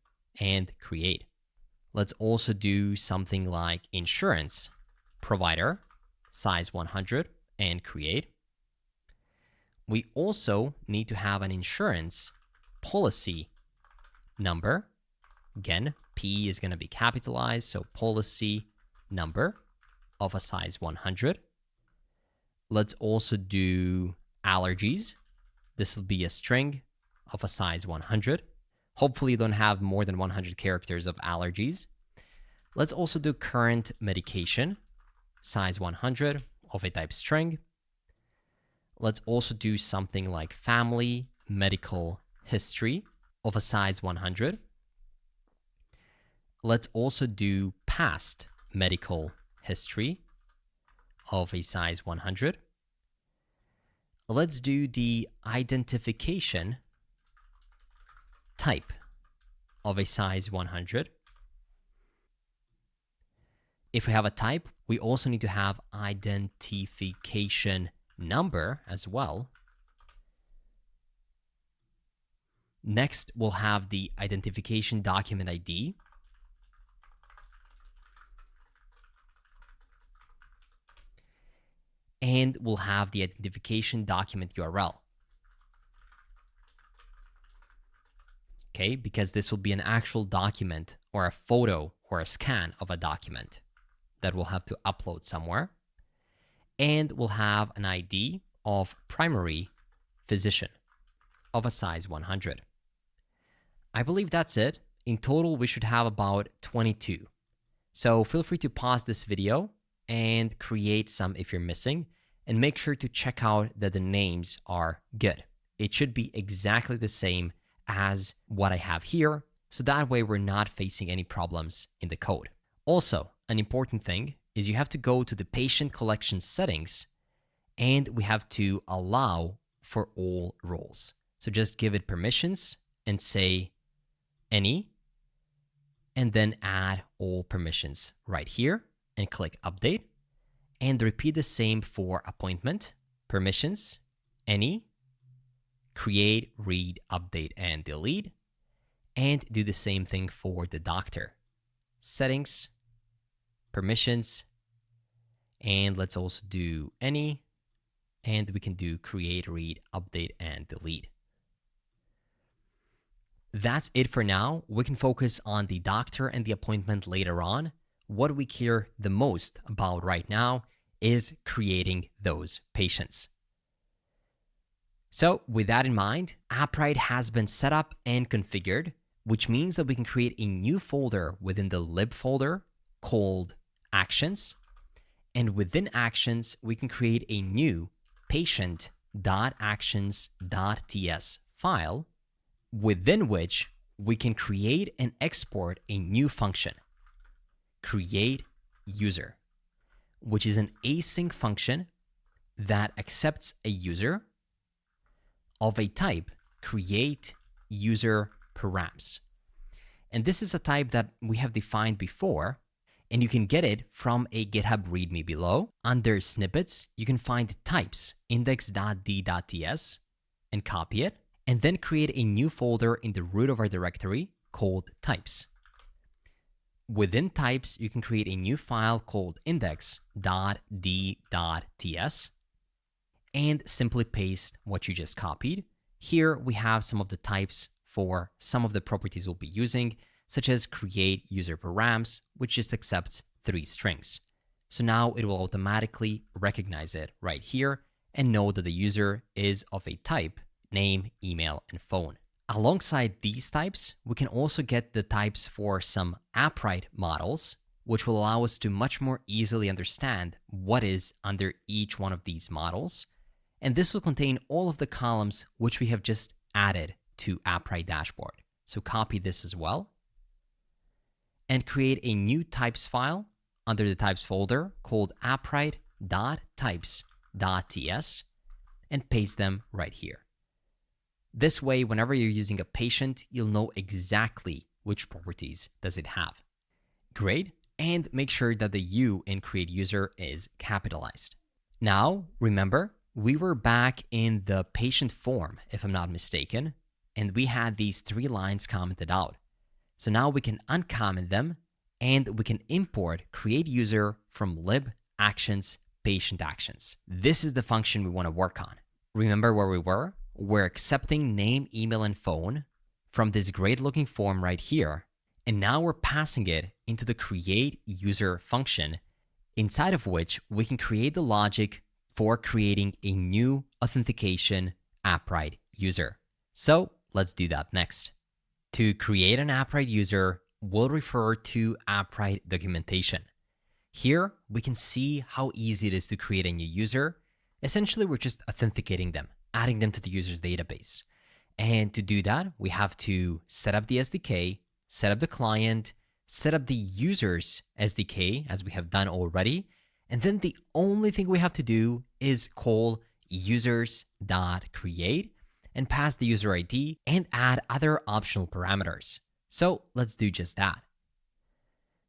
and create. Let's also do something like insurance, provider, size 100, and create. We also need to have an insurance policy number. Again, P is going to be capitalized, so policy number of a size 100. Let's also do allergies. This will be a string of a size 100. Hopefully you don't have more than 100 characters of allergies. Let's also do current medication, size 100 of a type string. Let's also do something like family medical history of a size 100. Let's also do past medical history of a size 100. Let's do the identification type of a size 100. If we have a type, we also need to have identification number as well. Next, we'll have the identification document ID. And we'll have the identification document URL. Okay, because this will be an actual document or a photo or a scan of a document that we'll have to upload somewhere. And we'll have an ID of primary physician of a size 100. I believe that's it. In total, we should have about 22. So feel free to pause this video and create some if you're missing, and make sure to check out that the names are good. It should be exactly the same as what I have here, so that way we're not facing any problems in the code. Also, an important thing is you have to go to the patient collection settings, and we have to allow for all roles. So just give it permissions and say any, and then add all permissions right here and click update. And repeat the same for appointment, permissions, any, create, read, update, and delete. And do the same thing for the doctor. Settings, permissions, and let's also do any, and we can do create, read, update, and delete. That's it for now. We can focus on the doctor and the appointment later on. What we care the most about right now is creating those patients. So with that in mind, Appwrite has been set up and configured, which means that we can create a new folder within the lib folder called actions. And within actions, we can create a new patient.actions.ts file within which we can create and export a new function, create user, which is an async function that accepts a user of a type create user params. And this is a type that we have defined before, and you can get it from a GitHub README below. Under snippets, you can find types index.d.ts and copy it, and then create a new folder in the root of our directory called types. Within types, you can create a new file called index.d.ts and simply paste what you just copied. Here we have some of the types for some of the properties we'll be using, such as create user params, which just accepts 3 strings. So now it will automatically recognize it right here and know that the user is of a type, name, email, and phone. Alongside these types, we can also get the types for some Appwrite models, which will allow us to much more easily understand what is under each one of these models. And this will contain all of the columns which we have just added to Appwrite dashboard. So copy this as well and create a new types file under the types folder called appwrite.types.ts and paste them right here. This way, whenever you're using a patient, you'll know exactly which properties does it have. Great. And make sure that the U in create user is capitalized. Now, remember, we were back in the patient form, if I'm not mistaken, and we had these 3 lines commented out. So now we can uncomment them, and we can import create user from lib actions patient actions. This is the function we want to work on. Remember where we were? We're accepting name, email, and phone from this great looking form right here. And now we're passing it into the create user function, inside of which we can create the logic for creating a new authentication Appwrite user. So let's do that next. To create an Appwrite user, we'll refer to Appwrite documentation. Here, we can see how easy it is to create a new user. Essentially, we're just authenticating them, adding them to the user's database. And to do that, we have to set up the SDK, set up the client, set up the user's SDK, as we have done already. And then the only thing we have to do is call users.create and pass the user ID and add other optional parameters. So let's do just that.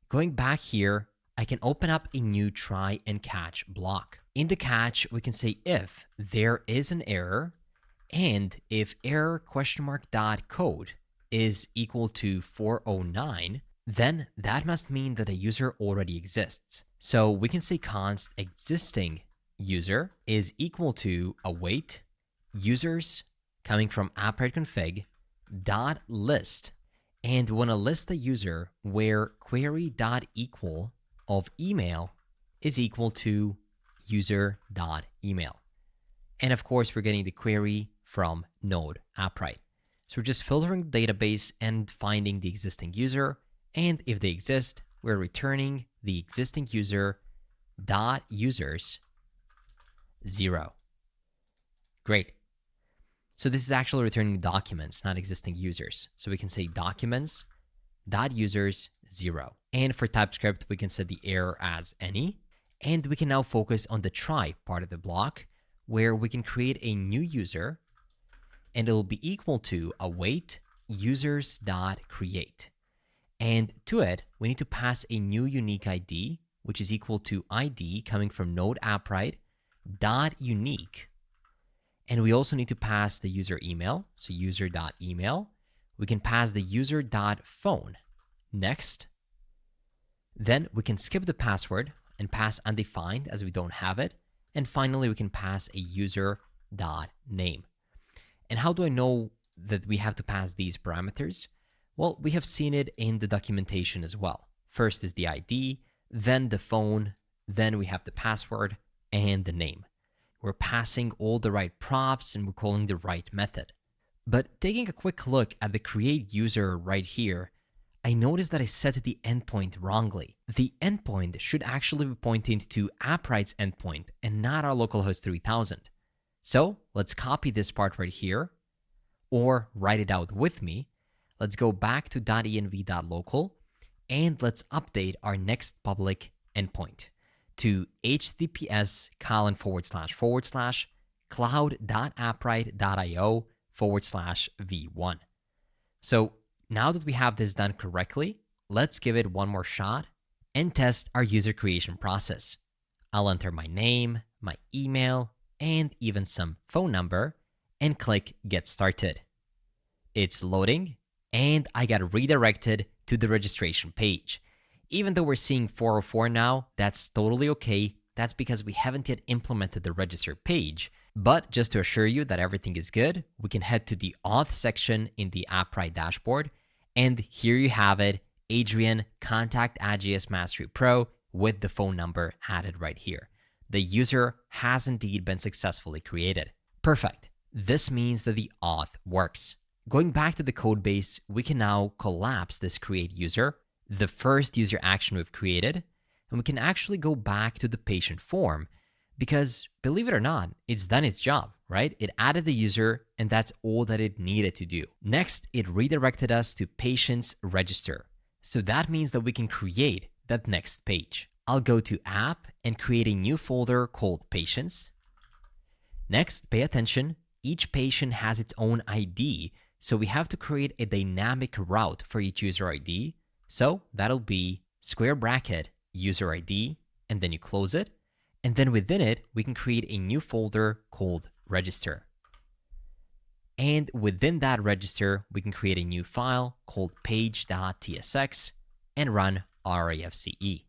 Going back here, I can open up a new try and catch block. In the catch, we can say if there is an error and if error ? Code is equal to 409, then that must mean that a user already exists. So we can say const existing user is equal to await users coming from Appwrite config dot list, and we want to list the user where query dot equal of email is equal to user dot email. And of course, we're getting the query from node Appwrite. So we're just filtering the database and finding the existing user. And if they exist, we're returning the existing user dot users 0. Great. So this is actually returning documents, not existing users. So we can say documents dot users 0. And for TypeScript, we can set the error as any. And we can now focus on the try part of the block, where we can create a new user, and it'll be equal to await users.create. And to it, we need to pass a new unique ID, which is equal to ID coming from node Appwrite dot unique. And we also need to pass the user email, so user.email. We can pass the user.phone. Next. Then we can skip the password and pass undefined as we don't have it. And finally, we can pass a user.name. And how do I know that we have to pass these parameters? Well, we have seen it in the documentation as well. First is the ID, then the phone, then we have the password and the name. We're passing all the right props and we're calling the right method. But taking a quick look at the create user right here, I noticed that I set the endpoint wrongly. The endpoint should actually be pointing to Appwrite's endpoint and not our localhost 3000. So let's copy this part right here, or write it out with me. Let's go back to .env.local, and let's update our next public endpoint to https://cloud.appwrite.io/v1. So now that we have this done correctly, let's give it one more shot and test our user creation process. I'll enter my name, my email, and even some phone number, and click Get Started. It's loading, and I got redirected to the registration page. Even though we're seeing 404 now, that's totally okay. That's because we haven't yet implemented the register page. But just to assure you that everything is good, we can head to the auth section in the Appwrite dashboard. And here you have it, Adrian, contact @JS Mastery Pro with the phone number added right here. The user has indeed been successfully created. Perfect. This means that the auth works. Going back to the code base, we can now collapse this create user, the first user action we've created, and we can actually go back to the patient form because, believe it or not, it's done its job, right? It added the user, and that's all that it needed to do. Next, it redirected us to patient's register. So that means that we can create that next page. I'll go to app and create a new folder called patients. Next, pay attention. Each patient has its own ID, so we have to create a dynamic route for each user ID. So that'll be square bracket user ID, and then you close it. And then within it, we can create a new folder called register. And within that register, we can create a new file called page.tsx and run RAFCE.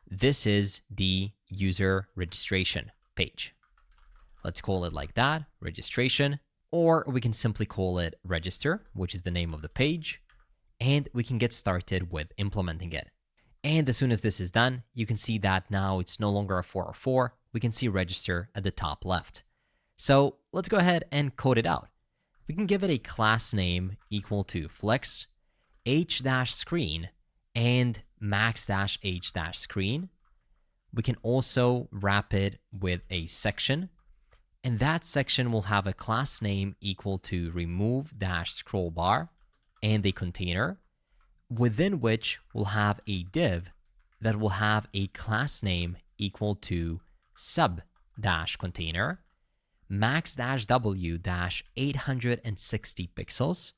This is the user registration page. Let's call it like that, registration, or we can simply call it register, which is the name of the page, and we can get started with implementing it. And as soon as this is done, you can see that now it's no longer a 404. We can see register at the top left. So let's go ahead and code it out. We can give it a class name equal to flex, h-screen, and max-h-screen. We can also wrap it with a section, and that section will have a class name equal to remove-scrollbar and a container, within which we'll have a div that will have a class name equal to sub-container, max-w-860 pixels,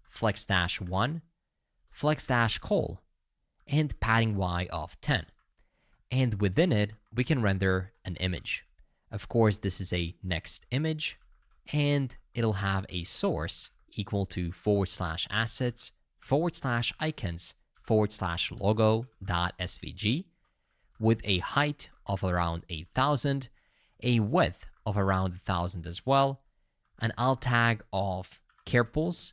flex-1, flex-col, and padding y of 10. And within it, we can render an image. Of course, this is a next image, and it'll have a source equal to /assets /icons /logo.svg with a height of around 8,000, a width of around 1,000 as well, an alt tag of carpools,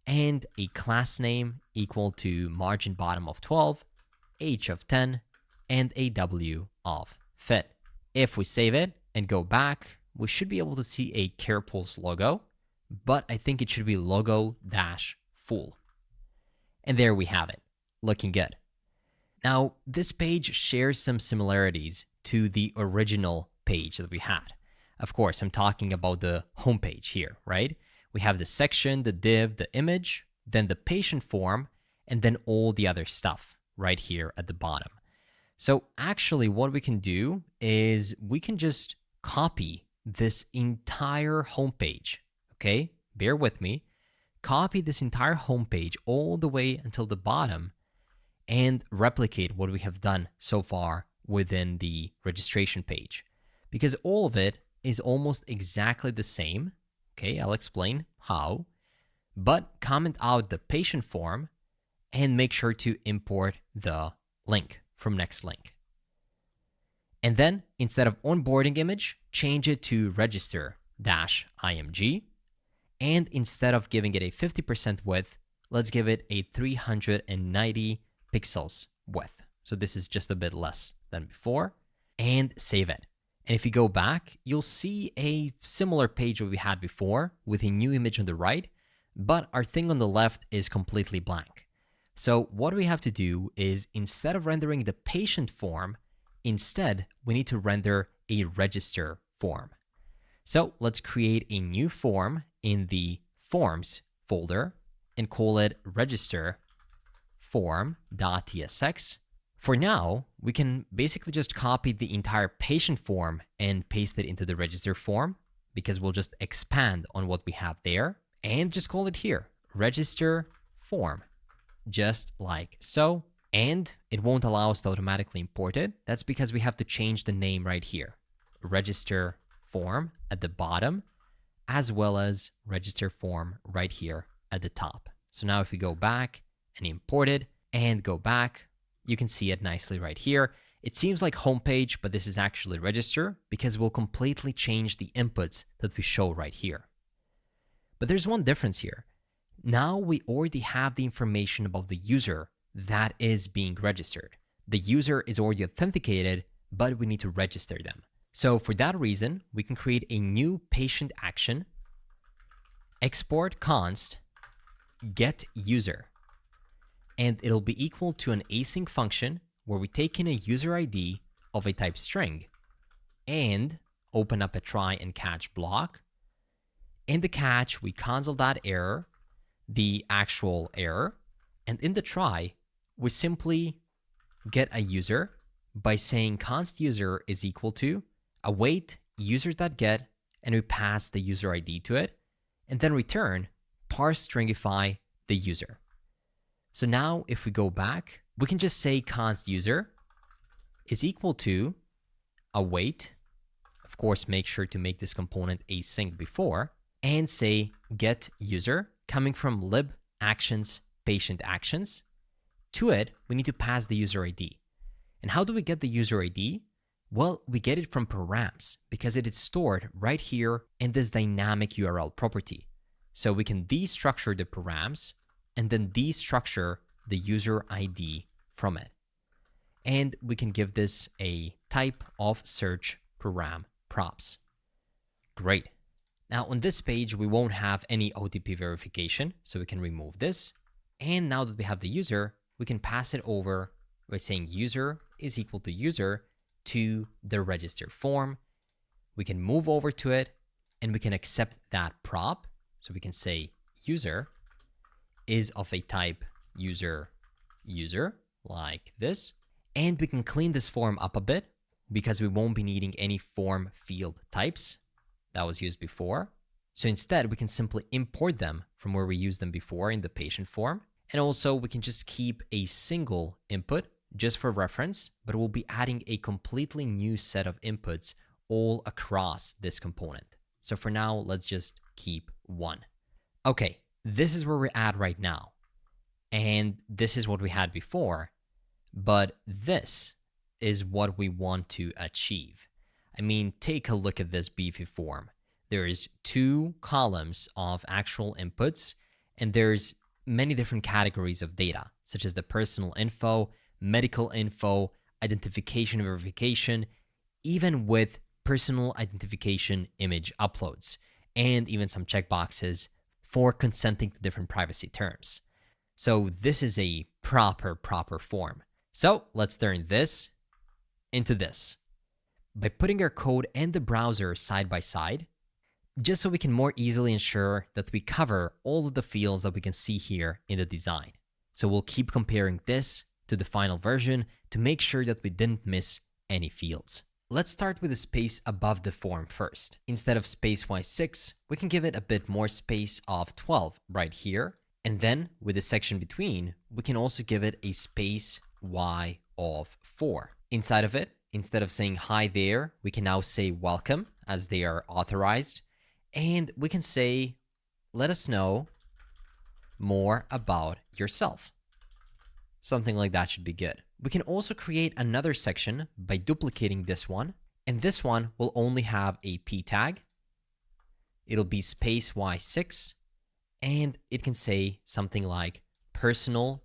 and a class name equal to margin bottom of 12, h of 10, and a w of fit. If we save it and go back, we should be able to see a carpools logo, but I think it should be logo-full. And there we have it, looking good. Now, this page shares some similarities to the original page that we had. Of course, I'm talking about the homepage here, right? We have the section, the div, the image, then the patient form, and then all the other stuff right here at the bottom. So actually what we can do is we can just copy this entire homepage, okay? Bear with me. Copy this entire homepage all the way until the bottom and replicate what we have done so far within the registration page, because all of it is almost exactly the same. Okay, I'll explain how, but comment out the patient form and make sure to import the link from Next.link. And then instead of onboarding image, change it to register-img. And instead of giving it a 50% width, let's give it a 390 pixels width. So this is just a bit less than before, and save it. And if you go back, you'll see a similar page that we had before with a new image on the right, but our thing on the left is completely blank. So what we have to do is, instead of rendering the patient form, instead we need to render a register form. So let's create a new form in the forms folder and call it register form.tsx. For now, we can basically just copy the entire patient form and paste it into the register form, because we'll just expand on what we have there and just call it here, register form, just like so. And it won't allow us to automatically import it. That's because we have to change the name right here, register form at the bottom, as well as register form right here at the top. So now if we go back and import it and go back, you can see it nicely right here. It seems like homepage, but this is actually register, because we'll completely change the inputs that we show right here. But there's one difference here. Now we already have the information about the user that is being registered. The user is already authenticated, but we need to register them. So for that reason, we can create a new patient action, export const get user, and it'll be equal to an async function where we take in a user ID of a type string and open up a try and catch block. In the catch, we console.error, the actual error, and in the try, we simply get a user by saying const user is equal to await user.get, and we pass the user ID to it, and then return parse stringify the user. So now if we go back, we can just say const user is equal to await, of course make sure to make this component async before, and say get user coming from lib actions patient actions. To it, we need to pass the user ID. And how do we get the user ID? Well, we get it from params, because it is stored right here in this dynamic URL property. So we can destructure the params and then destructure the user ID from it. And we can give this a type of search param props. Great. Now on this page, we won't have any OTP verification, so we can remove this. And now that we have the user, we can pass it over by saying user is equal to user to the register form. We can move over to it and we can accept that prop. So we can say user is of a type user, like this. And we can clean this form up a bit, because we won't be needing any form field types that was used before. So instead, we can simply import them from where we used them before in the patient form. And also we can just keep a single input just for reference, but we'll be adding a completely new set of inputs all across this component. So for now, let's just keep one. Okay, this is where we're at right now. And this is what we had before, but this is what we want to achieve. I mean, take a look at this beefy form. There's 2 columns of actual inputs, and there's many different categories of data, such as the personal info, medical info, identification verification, even with personal identification image uploads, and even some checkboxes for consenting to different privacy terms. So this is a proper form. So let's turn this into this by putting our code and the browser side by side, just so we can more easily ensure that we cover all of the fields that we can see here in the design. So we'll keep comparing this to the final version to make sure that we didn't miss any fields. Let's start with the space above the form first. Instead of space y6, we can give it a bit more space of 12 right here. And then with the section between, we can also give it a space y of 4. Inside of it, instead of saying hi there, we can now say welcome, as they are authorized. And we can say, let us know more about yourself. Something like that should be good. We can also create another section by duplicating this one, and this one will only have a p tag. It'll be space y6, and it can say something like personal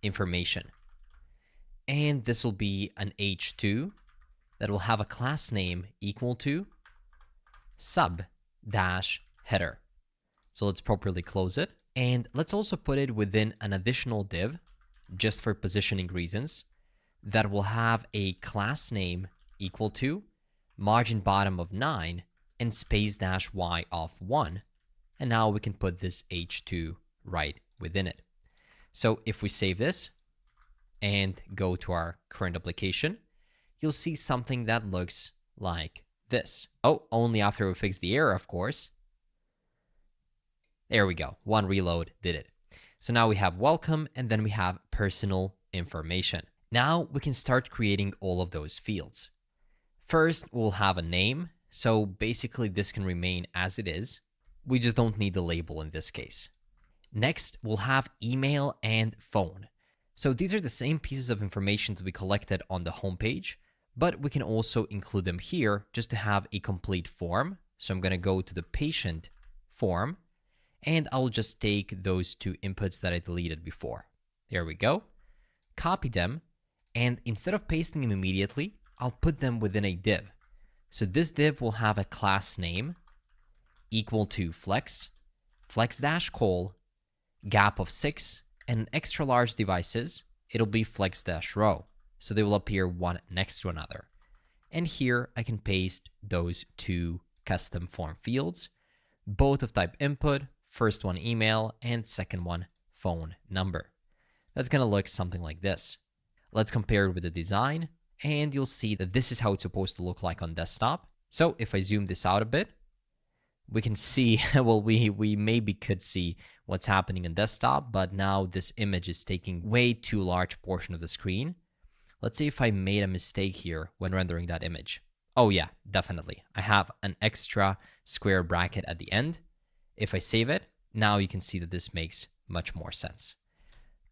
information. And this will be an h2 that will have a class name equal to sub-header. So let's properly close it. And let's also put it within an additional div, just for positioning reasons, that will have a class name equal to margin bottom of 9 and space dash y of 1. And now we can put this h2 right within it. So if we save this and go to our current application, you'll see something that looks like this. Oh, only after we fix the error, of course. There we go. One reload did it. So now we have welcome, and then we have personal information. Now we can start creating all of those fields. First, we'll have a name. So basically this can remain as it is. We just don't need the label in this case. Next, we'll have email and phone. So these are the same pieces of information to be collected on the homepage, but we can also include them here just to have a complete form. So I'm going to go to the patient form, and I'll just take those two inputs that I deleted before. There we go. Copy them, and instead of pasting them immediately, I'll put them within a div. So this div will have a class name equal to flex, flex-call, gap of 6, and extra large devices, it'll be flex-row. So they will appear one next to another. And here I can paste those two custom form fields, both of type input, first one email, and second one phone number. That's going to look something like this. Let's compare it with the design, and you'll see that this is how it's supposed to look like on desktop. So if I zoom this out a bit, we can see, well, we maybe could see what's happening on desktop, but now this image is taking way too large portion of the screen. Let's see if I made a mistake here when rendering that image. Oh yeah, definitely. I have an extra square bracket at the end. If I save it, now you can see that this makes much more sense.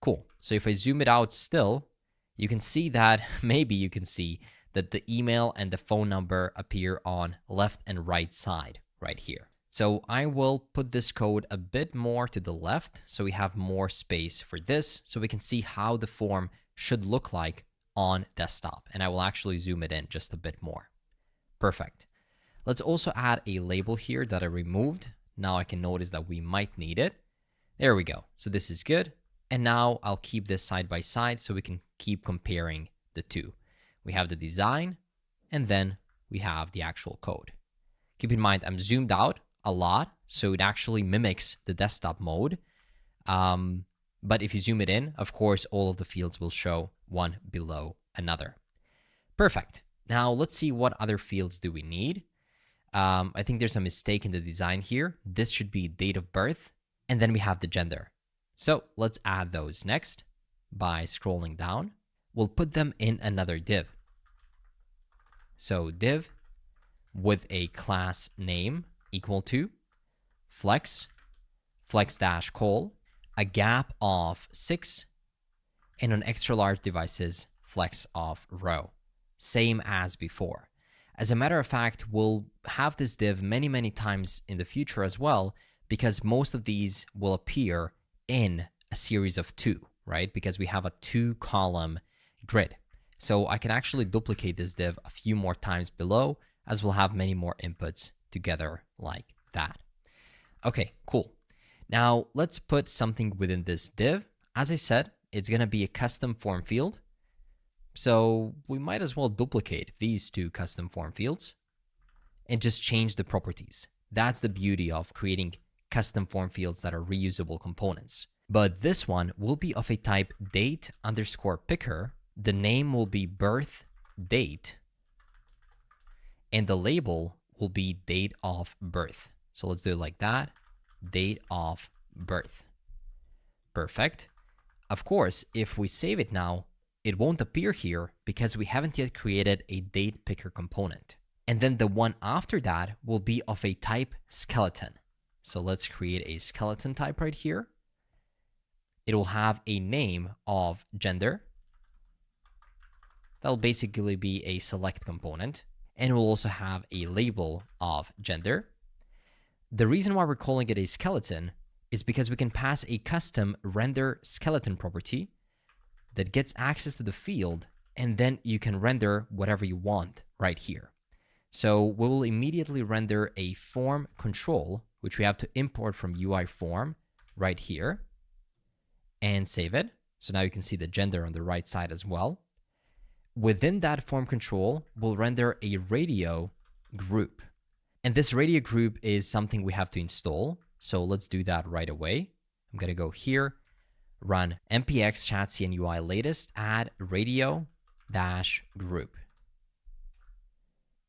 Cool. So if I zoom it out still, you can see that, maybe you can see that the email and the phone number appear on left and right side right here. So I will put this code a bit more to the left so we have more space for this, so we can see how the form should look like on desktop. And I will actually zoom it in just a bit more. Perfect. Let's also add a label here that I removed. Now I can notice that we might need it. There we go. So this is good. And now I'll keep this side by side so we can keep comparing the two. We have the design, and then we have the actual code. Keep in mind, I'm zoomed out a lot, so it actually mimics the desktop mode. But if you zoom it in, of course, all of the fields will show one below another. Perfect. Now let's see what other fields do we need. I think there's a mistake in the design here. This should be date of birth, and then we have the gender. So let's add those next by scrolling down. We'll put them in another div. So div with a class name equal to flex, flex-call, a gap of 6, and on extra large devices, flex of row. Same as before. As a matter of fact, we'll have this div many, many times in the future as well, because most of these will appear in a series of 2, right? Because we have a 2-column grid. So I can actually duplicate this div a few more times below, as we'll have many more inputs together like that. Okay, cool. Now let's put something within this div. As I said, it's going to be a custom form field. So we might as well duplicate these two custom form fields and just change the properties. That's the beauty of creating custom form fields that are reusable components. But this one will be of a type date_picker. The name will be birth date, and the label will be date of birth. So let's do it like that, date of birth. Perfect. Of course, if we save it now, it won't appear here because we haven't yet created a date picker component. And then the one after that will be of a type skeleton. So let's create a skeleton type right here. It will have a name of gender. That'll basically be a select component. And we'll also have a label of gender. The reason why we're calling it a skeleton is because we can pass a custom render skeleton property that gets access to the field, and then you can render whatever you want right here. So we will immediately render a form control, which we have to import from UI form right here and save it. So now you can see the gender on the right side as well. Within that form control, we'll render a radio group. And this radio group is something we have to install. So let's do that right away. I'm going to go here, run npx chassis and UI latest, add radio dash group.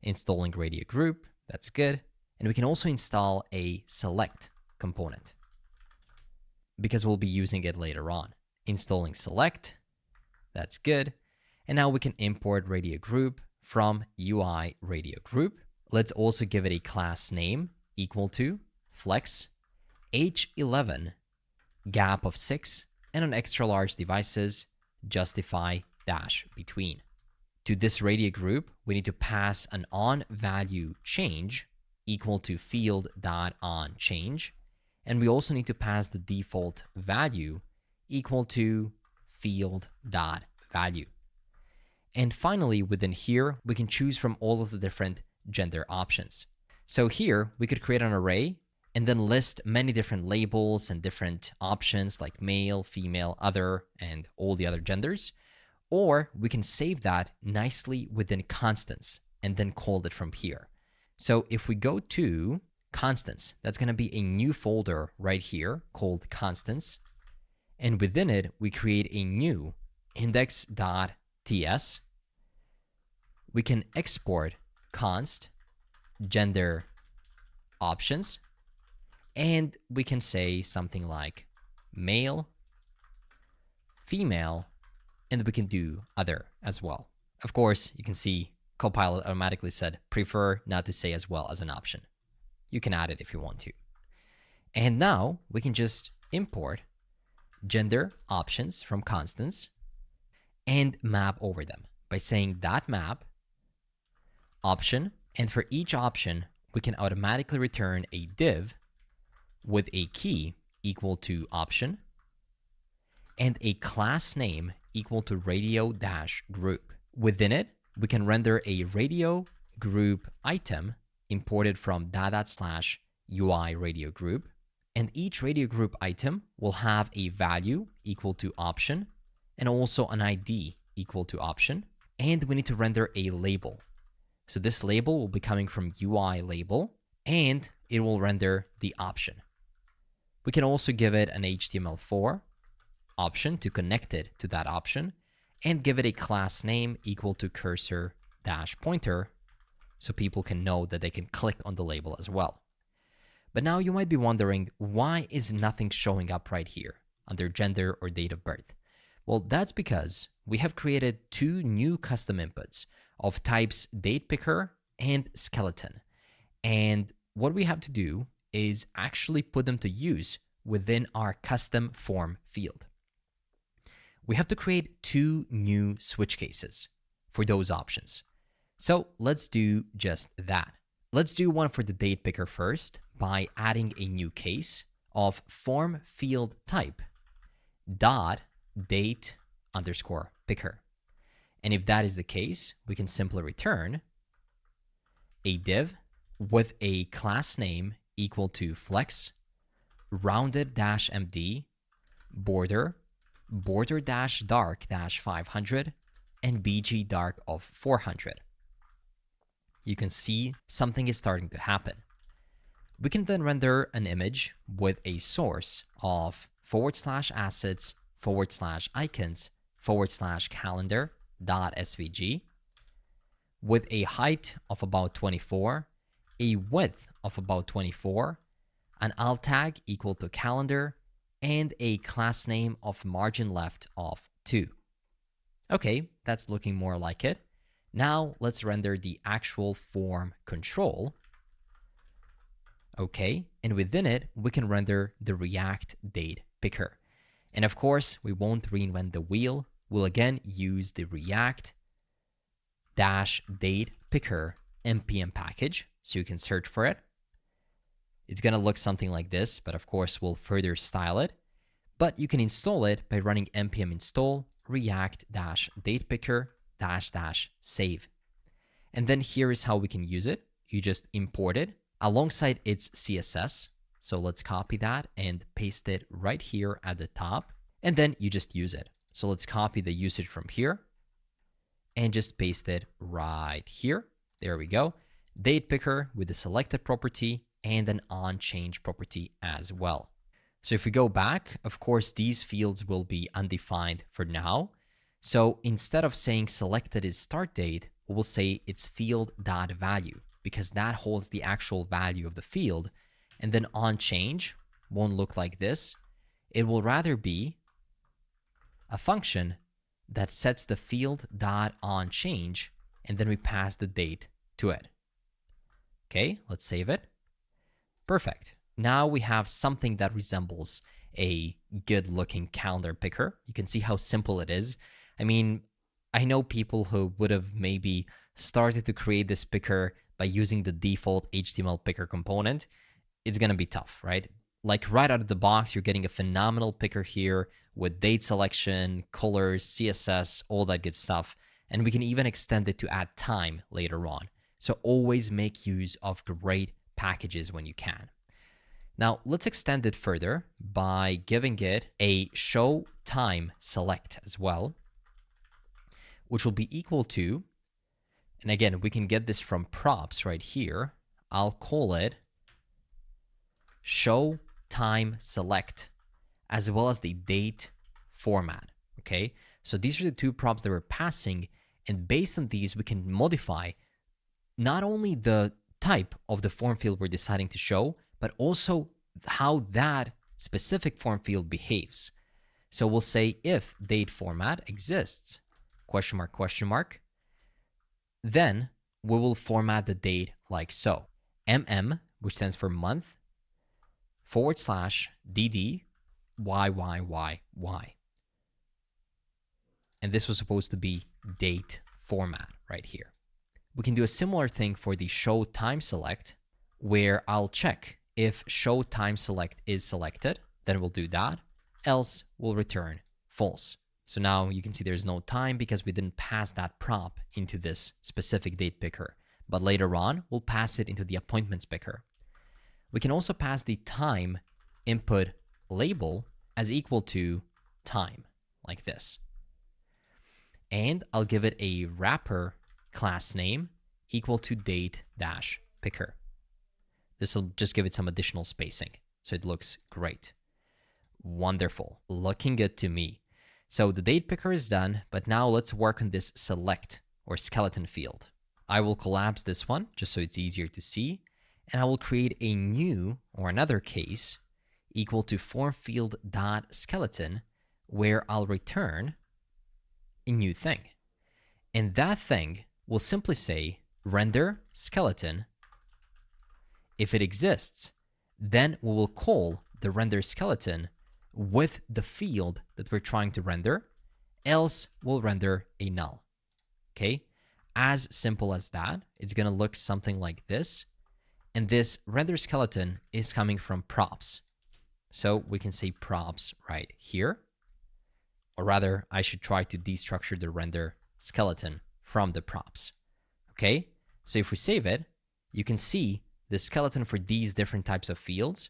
Installing radio group, that's good. And we can also install a select component because we'll be using it later on. Installing select, that's good. And now we can import radio group from UI radio group. Let's also give it a class name equal to flex h11 gap of 6, and on extra large devices, justify dash between. To this radio group, we need to pass an on value change equal to field.onChange. And we also need to pass the default value equal to field.value. And finally, within here, we can choose from all of the different gender options. So here, we could create an array and then list many different labels and different options like male, female, other, and all the other genders. Or we can save that nicely within constants and then call it from here. So if we go to constants, that's going to be a new folder right here called constants. And within it, we create a new index.ts. We can export const gender options. And we can say something like male, female, and we can do other as well. Of course, you can see Copilot automatically said prefer not to say as well as an option. You can add it if you want to. And now we can just import gender options from constants and map over them by saying .map option. And for each option, we can automatically return a div with a key equal to option and a class name equal to radio-group. Within it, we can render a radio group item imported from /UI radio group. And each radio group item will have a value equal to option and also an ID equal to option. And we need to render a label. So this label will be coming from UI label and it will render the option. We can also give it an HTML4 option to connect it to that option and give it a class name equal to cursor-pointer so people can know that they can click on the label as well. But now you might be wondering, why is nothing showing up right here under gender or date of birth? Well, that's because we have created two new custom inputs of types date picker and skeleton. And what we have to do is actually put them to use within our custom form field. We have to create two new switch cases for those options. So let's do just that. Let's do one for the date picker first by adding a new case of form field type dot date underscore picker. And if that is the case, we can simply return a div with a class name equal to flex rounded-md border border-dark-500 and bg dark of 400. You can see something is starting to happen. We can then render an image with a source of /assets /icons /calendar.svg with a height of about 24, a width of about 24, an alt tag equal to calendar, and a class name of margin left of 2. Okay, that's looking more like it. Now let's render the actual form control. Okay, and within it, we can render the React date picker. And of course, we won't reinvent the wheel. We'll again use the React -date picker npm package, so you can search for it. It's going to look something like this, but of course, we'll further style it. But you can install it by running npm install react-date picker --save. And then here is how we can use it. You just import it alongside its CSS So let's copy that and paste it right here at the top. And then you just use it. So let's copy the usage from here and just paste it right here. There we go. Date picker with the selected property and an onChange property as well. So if we go back, of course, these fields will be undefined for now. So instead of saying selected is start date, we'll say it's field.value because that holds the actual value of the field. And then onChange won't look like this. It will rather be a function that sets the field.onChange, and then we pass the date to it. Okay, let's save it. Perfect. Now we have something that resembles a good looking calendar picker. You can see how simple it is. I mean, I know people who would have maybe started to create this picker by using the default HTML picker component. It's going to be tough, right? Like right out of the box, you're getting a phenomenal picker here with date selection, colors, CSS, all that good stuff. And we can even extend it to add time later on. So always make use of great packages when you can. Now let's extend it further by giving it a show time select as well, which will be equal to, and again, we can get this from props right here. I'll call it show time select as well as the date format. Okay, so these are the two props that we're passing, and based on these, we can modify not only the type of the form field we're deciding to show, but also how that specific form field behaves. So we'll say if date format exists, question mark, then we will format the date like so. which stands for month, /DD, YYYY. And this was supposed to be date format right here. We can do a similar thing for the show time select, where I'll check if show time select is selected, then we'll do that, else we'll return false. So now you can see there's no time because we didn't pass that prop into this specific date picker, but later on we'll pass it into the appointments picker. We can also pass the time input label as equal to time, like this. And I'll give it a wrapper class name equal to date-picker. This will just give it some additional spacing, so it looks great. Wonderful, looking good to me. So the date picker is done, but now let's work on this select or skeleton field. I will collapse this one just so it's easier to see, and I will create a new or another case equal to form field.skeleton, where I'll return a new thing. And that thing will simply say render skeleton. If it exists, then we will call the render skeleton with the field that we're trying to render, else we'll render a null. Okay, as simple as that. It's gonna look something like this. And this render skeleton is coming from props. So we can say props right here. Or rather, I should try to destructure the render skeleton from the props. Okay, so if we save it, you can see the skeleton for these different types of fields,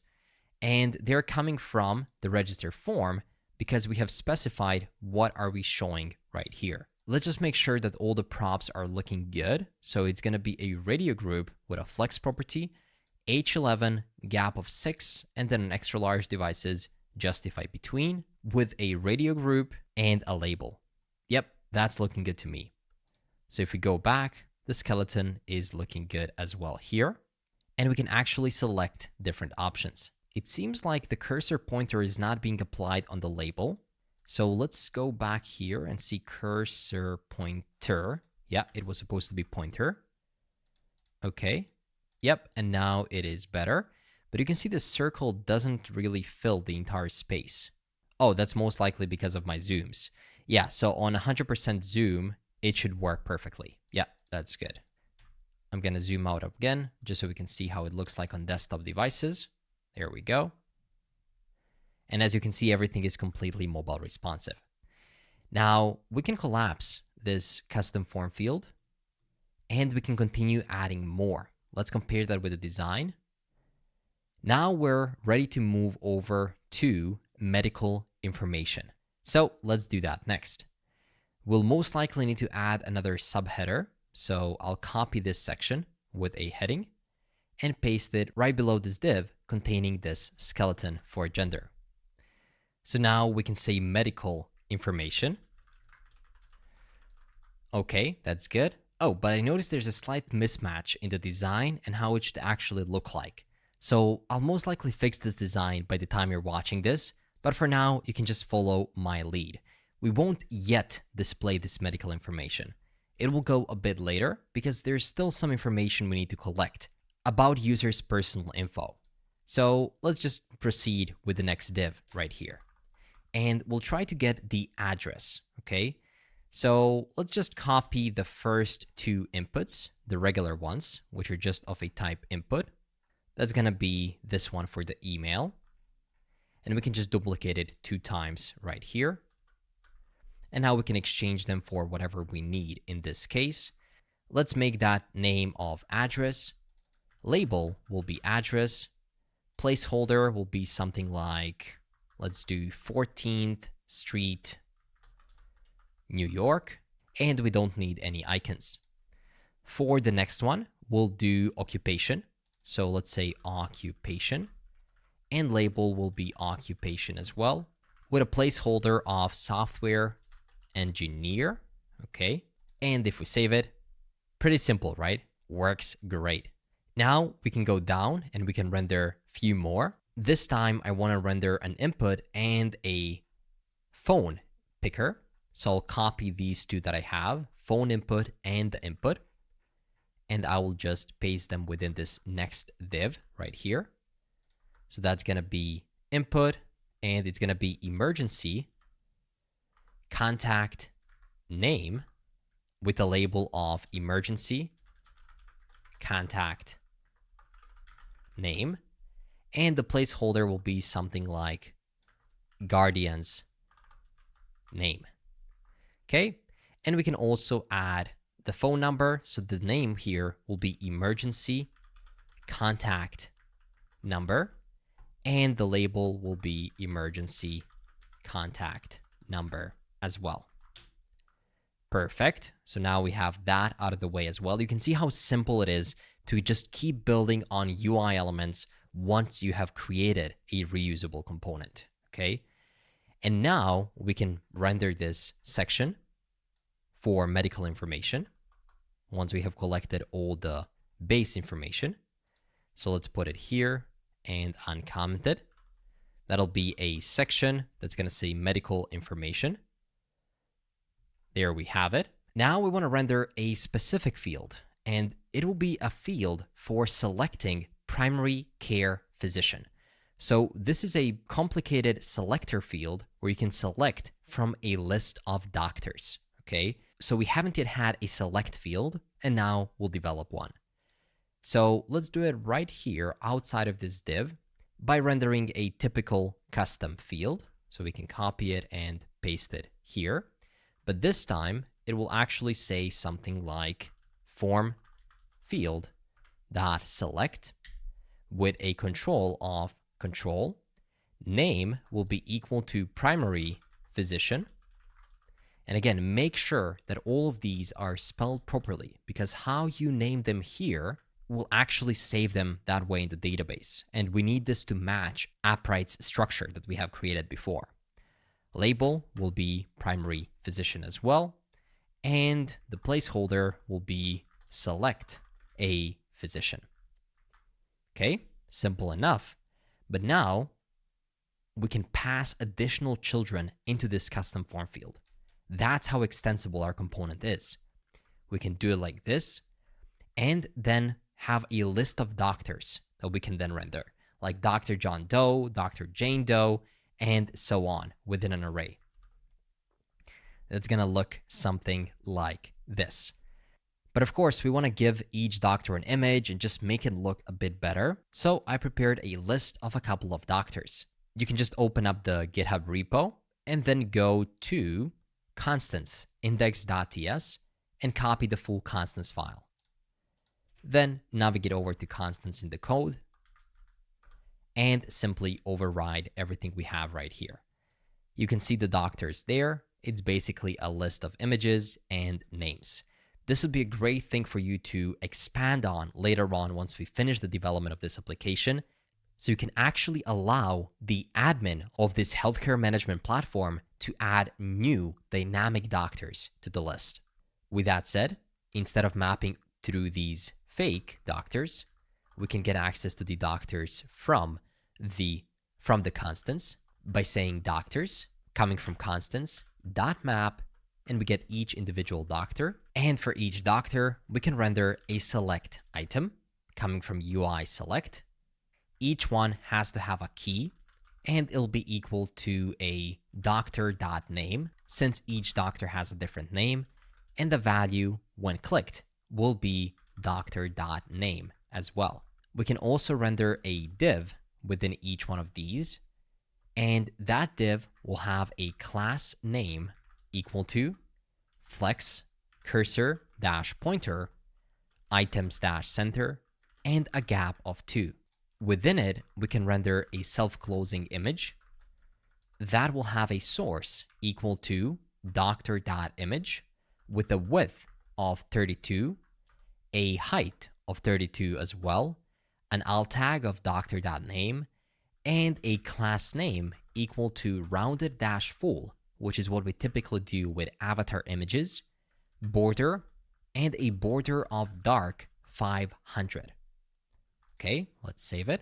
and they're coming from the register form because we have specified what are we showing right here. Let's just make sure that all the props are looking good. So it's going to be a radio group with a flex property, H11, gap of 6, and then an extra large devices justify between with a radio group and a label. Yep, that's looking good to me. So if we go back, the skeleton is looking good as well here. And we can actually select different options. It seems like the cursor pointer is not being applied on the label. So let's go back here and see cursor pointer. Yeah, it was supposed to be pointer. Okay. Yep, and now it is better. But you can see the circle doesn't really fill the entire space. Oh, that's most likely because of my zooms. Yeah, so on 100% zoom, it should work perfectly. Yeah, that's good. I'm going to zoom out again, just so we can see how it looks like on desktop devices. There we go. And as you can see, everything is completely mobile responsive. Now, we can collapse this custom form field, and we can continue adding more. Let's compare that with the design. Now we're ready to move over to medical information. So let's do that next. We'll most likely need to add another subheader. So I'll copy this section with a heading and paste it right below this div containing this skeleton for gender. So now we can say medical information. Okay, that's good. Oh, but I noticed there's a slight mismatch in the design and how it should actually look like. So I'll most likely fix this design by the time you're watching this, but for now, you can just follow my lead. We won't yet display this medical information. It will go a bit later because there's still some information we need to collect about users' personal info. So let's just proceed with the next div right here. And we'll try to get the address, okay? So let's just copy the first two inputs, the regular ones, which are just of a type input. That's gonna be this one for the email. And we can just duplicate it 2 times right here. And now we can exchange them for whatever we need in this case. Let's make that name of address. Label will be address. Placeholder will be something like, let's do 14th Street, New York, and we don't need any icons. For the next one, we'll do occupation. So let's say occupation, and label will be occupation as well, with a placeholder of software engineer, okay? And if we save it, pretty simple, right? Works great. Now we can go down and we can render a few more. This time I want to render an input and a phone picker. So I'll copy these two that I have, phone input and the input, and I will just paste them within this next div right here. So that's going to be input, and it's going to be emergency contact name with a label of emergency contact name, and the placeholder will be something like guardian's name. Okay, and we can also add the phone number. So the name here will be emergency contact number, and the label will be emergency contact number as well. Perfect. So now we have that out of the way as well. You can see how simple it is to just keep building on UI elements once you have created a reusable component. Okay. And now we can render this section for medical information once we have collected all the base information. So let's put it here and uncomment it. That'll be a section that's going to say medical information. There we have it. Now we want to render a specific field, and it will be a field for selecting primary care physician. So this is a complicated selector field where you can select from a list of doctors, okay? So we haven't yet had a select field, and now we'll develop one. So let's do it right here outside of this div by rendering a typical custom field. So we can copy it and paste it here. But this time, it will actually say something like form field dot select with a control of control. Name will be equal to primary physician. And again, make sure that all of these are spelled properly, because how you name them here will actually save them that way in the database. And we need this to match Appwrite's structure that we have created before. Label will be primary physician as well. And the placeholder will be select a physician. Okay, simple enough. But now we can pass additional children into this custom form field. That's how extensible our component is. We can do it like this, and then have a list of doctors that we can then render, like Dr. John Doe, Dr. Jane Doe, and so on within an array. It's going to look something like this. But of course, we want to give each doctor an image and just make it look a bit better. So I prepared a list of a couple of doctors. You can just open up the GitHub repo and then go to constants index.ts and copy the full constants file. Then navigate over to constants in the code and simply override everything we have right here. You can see the doctors there. It's basically a list of images and names. This would be a great thing for you to expand on later on once we finish the development of this application. So you can actually allow the admin of this healthcare management platform to add new dynamic doctors to the list. With that said, instead of mapping through these fake doctors, we can get access to the doctors from the constants by saying doctors coming from constants dot map, and we get each individual doctor. And for each doctor, we can render a select item coming from UI select. Each one has to have a key, and it'll be equal to a doctor.name, since each doctor has a different name, and the value when clicked will be doctor.name as well. We can also render a div within each one of these, and that div will have a class name equal to flex cursor dash pointer items dash center and a gap of 2. Within it, we can render a self-closing image that will have a source equal to doctor.image with a width of 32, a height of 32 as well, an alt tag of doctor.name, and a class name equal to rounded dash full, which is what we typically do with avatar images, border, and a border of dark 500. Okay, let's save it.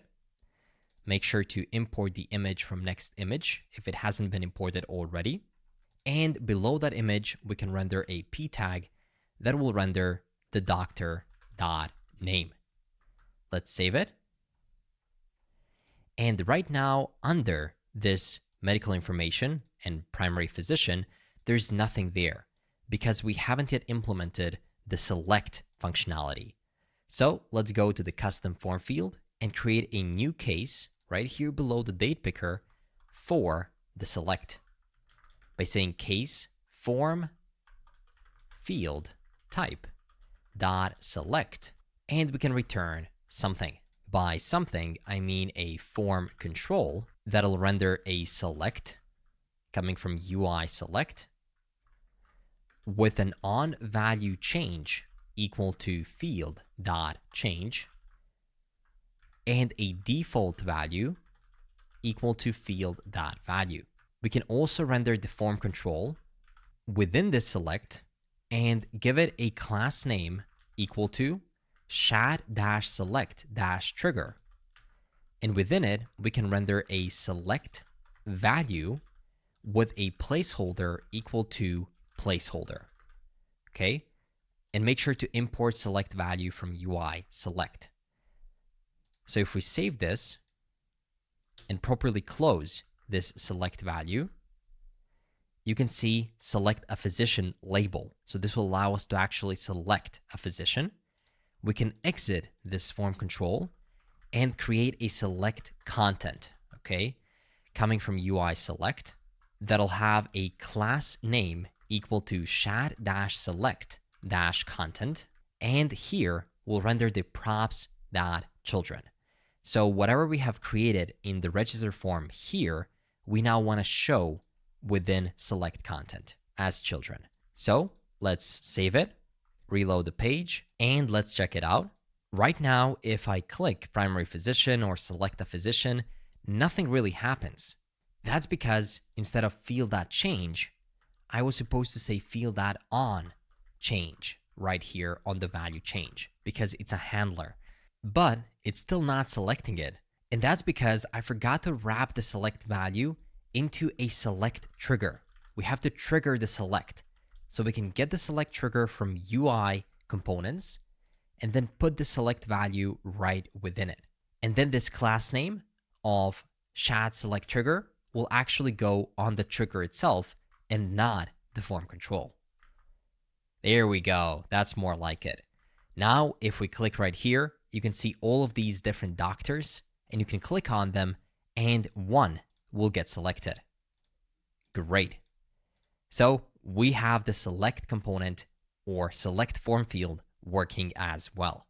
Make sure to import the image from Next.image if it hasn't been imported already. And below that image, we can render a p tag that will render the doctor.name. Let's save it. And right now, under this medical information and primary physician, there's nothing there because we haven't yet implemented the select functionality. So let's go to the custom form field and create a new case right here below the date picker for the select by saying case form field type dot select, and we can return something. By something, I mean a form control that'll render a select coming from UI select with an on value change equal to field dot change and a default value equal to field dot value. We can also render the form control within this select and give it a class name equal to shat-select-trigger. And within it, we can render a select value with a placeholder equal to placeholder. Okay? And make sure to import select value from UI select. So if we save this and properly close this select value, you can see select a physician label. So this will allow us to actually select a physician. We can exit this form control and create a select content, okay, coming from UI select that'll have a class name equal to shat-select-content, and here we'll render the props.children. So whatever we have created in the register form here, we now want to show within select content as children. So let's save it, reload the page, and let's check it out. Right now, if I click primary physician or select a physician, nothing really happens. That's because instead of field.change, I was supposed to say field.on change right here on the value change because it's a handler, but it's still not selecting it. And that's because I forgot to wrap the select value into a select trigger. We have to trigger the select. So we can get the select trigger from UI components and then put the select value right within it. And then this class name of shat-select-trigger will actually go on the trigger itself and not the form control. There we go. That's more like it. Now, if we click right here, you can see all of these different doctors, and you can click on them, and one will get selected. Great. So we have the select component or select form field working as well.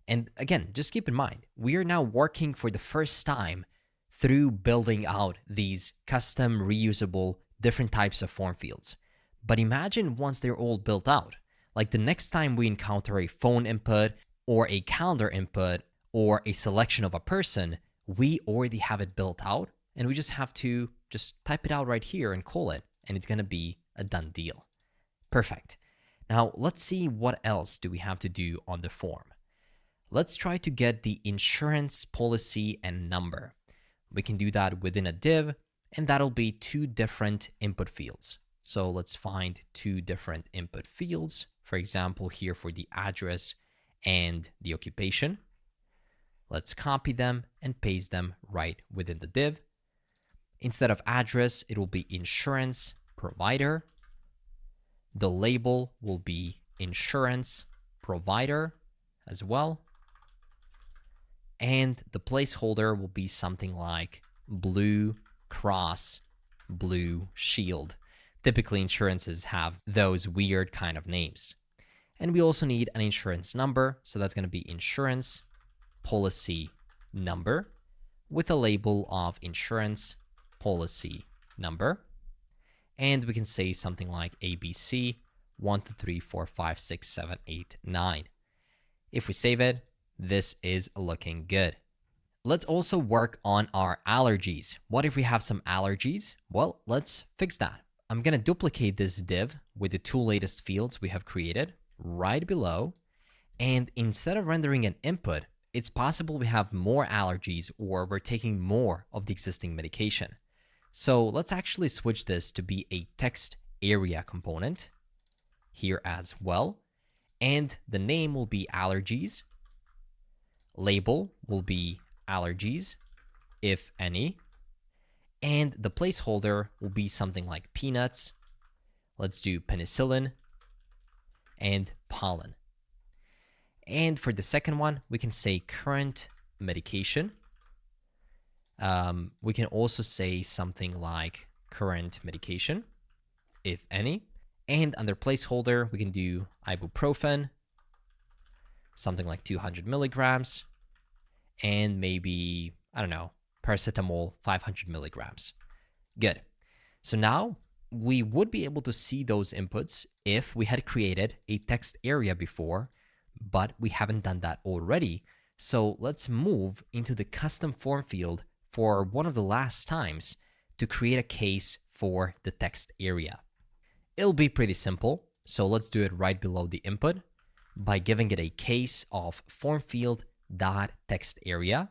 And again, just keep in mind, we are now working for the first time through building out these custom, reusable, different types of form fields. But imagine once they're all built out, like the next time we encounter a phone input or a calendar input or a selection of a person, we already have it built out and we just have to just type it out right here and call it, and it's gonna be a done deal. Perfect. Now let's see what else do we have to do on the form. Let's try to get the insurance policy and number. We can do that within a div, and that'll be two different input fields. So let's find two different input fields. For example, here for the address and the occupation. Let's copy them and paste them right within the div. Instead of address, it will be insurance provider. The label will be insurance provider as well. And the placeholder will be something like Blue Cross, Blue Shield. Typically, insurances have those weird kind of names. And we also need an insurance number. So that's going to be insurance policy number with a label of insurance policy number. And we can say something like ABC 1, 2, 3, 4, 5, 6, 7, 8, 9. If we save it, this is looking good. Let's also work on our allergies. What if we have some allergies? Well, let's fix that. I'm going to duplicate this div with the two latest fields we have created right below. And instead of rendering an input, it's possible we have more allergies or we're taking more of the existing medication. So let's actually switch this to be a text area component here as well. And the name will be allergies. Label will be allergies, if any. And the placeholder will be something like peanuts. Let's do penicillin and pollen. And for the second one, we can say current medication. We can also say something like current medication, if any. And under placeholder, we can do ibuprofen, something like 200 milligrams, and maybe, I don't know, paracetamol 500 milligrams. Good. So now we would be able to see those inputs if we had created a text area before, but we haven't done that already. So let's move into the custom form field for one of the last times to create a case for the text area. It'll be pretty simple. So let's do it right below the input by giving it a case of form field dot text area.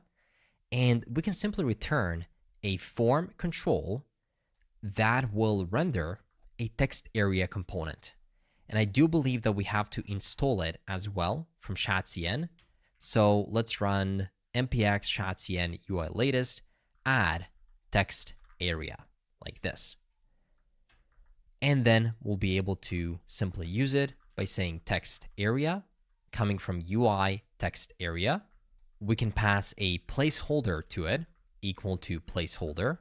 And we can simply return a form control that will render a text area component. And I do believe that we have to install it as well from chatcn. So let's run npx chatcn UI latest add text area like this. And then we'll be able to simply use it by saying text area coming from UI text area. We can pass a placeholder to it equal to placeholder.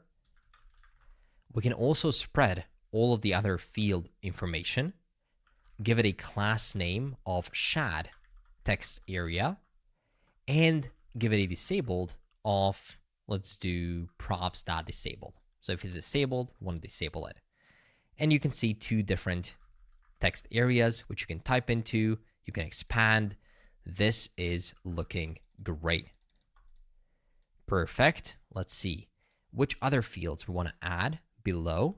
We can also spread all of the other field information, give it a class name of shad text area, and give it a disabled of, let's do props.disabled. So if it's disabled, we want to disable it. And you can see two different text areas which you can type into. You can expand. This is looking great. Perfect. Let's see which other fields we want to add below.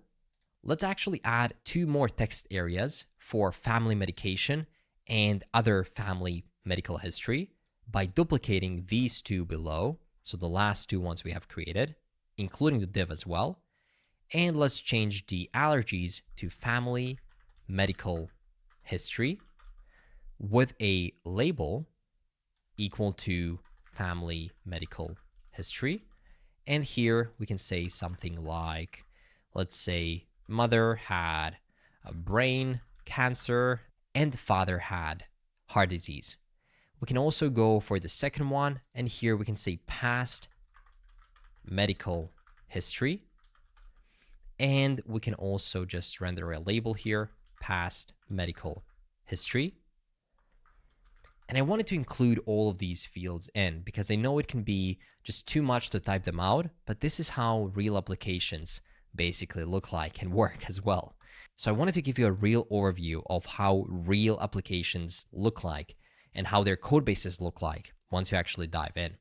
Let's actually add two more text areas for family medication and other family medical history by duplicating these two below. So the last two ones we have created, including the div as well. And let's change the allergies to family medical history with a label equal to family medical history. And here we can say something like, let's say mother had a brain cancer and father had heart disease. We can also go for the second one, and here we can say past medical history. And we can also just render a label here, past medical history. And I wanted to include all of these fields in because I know it can be just too much to type them out, but this is how real applications basically look like and work as well. So I wanted to give you a real overview of how real applications look like and how their code bases look like once you actually dive in.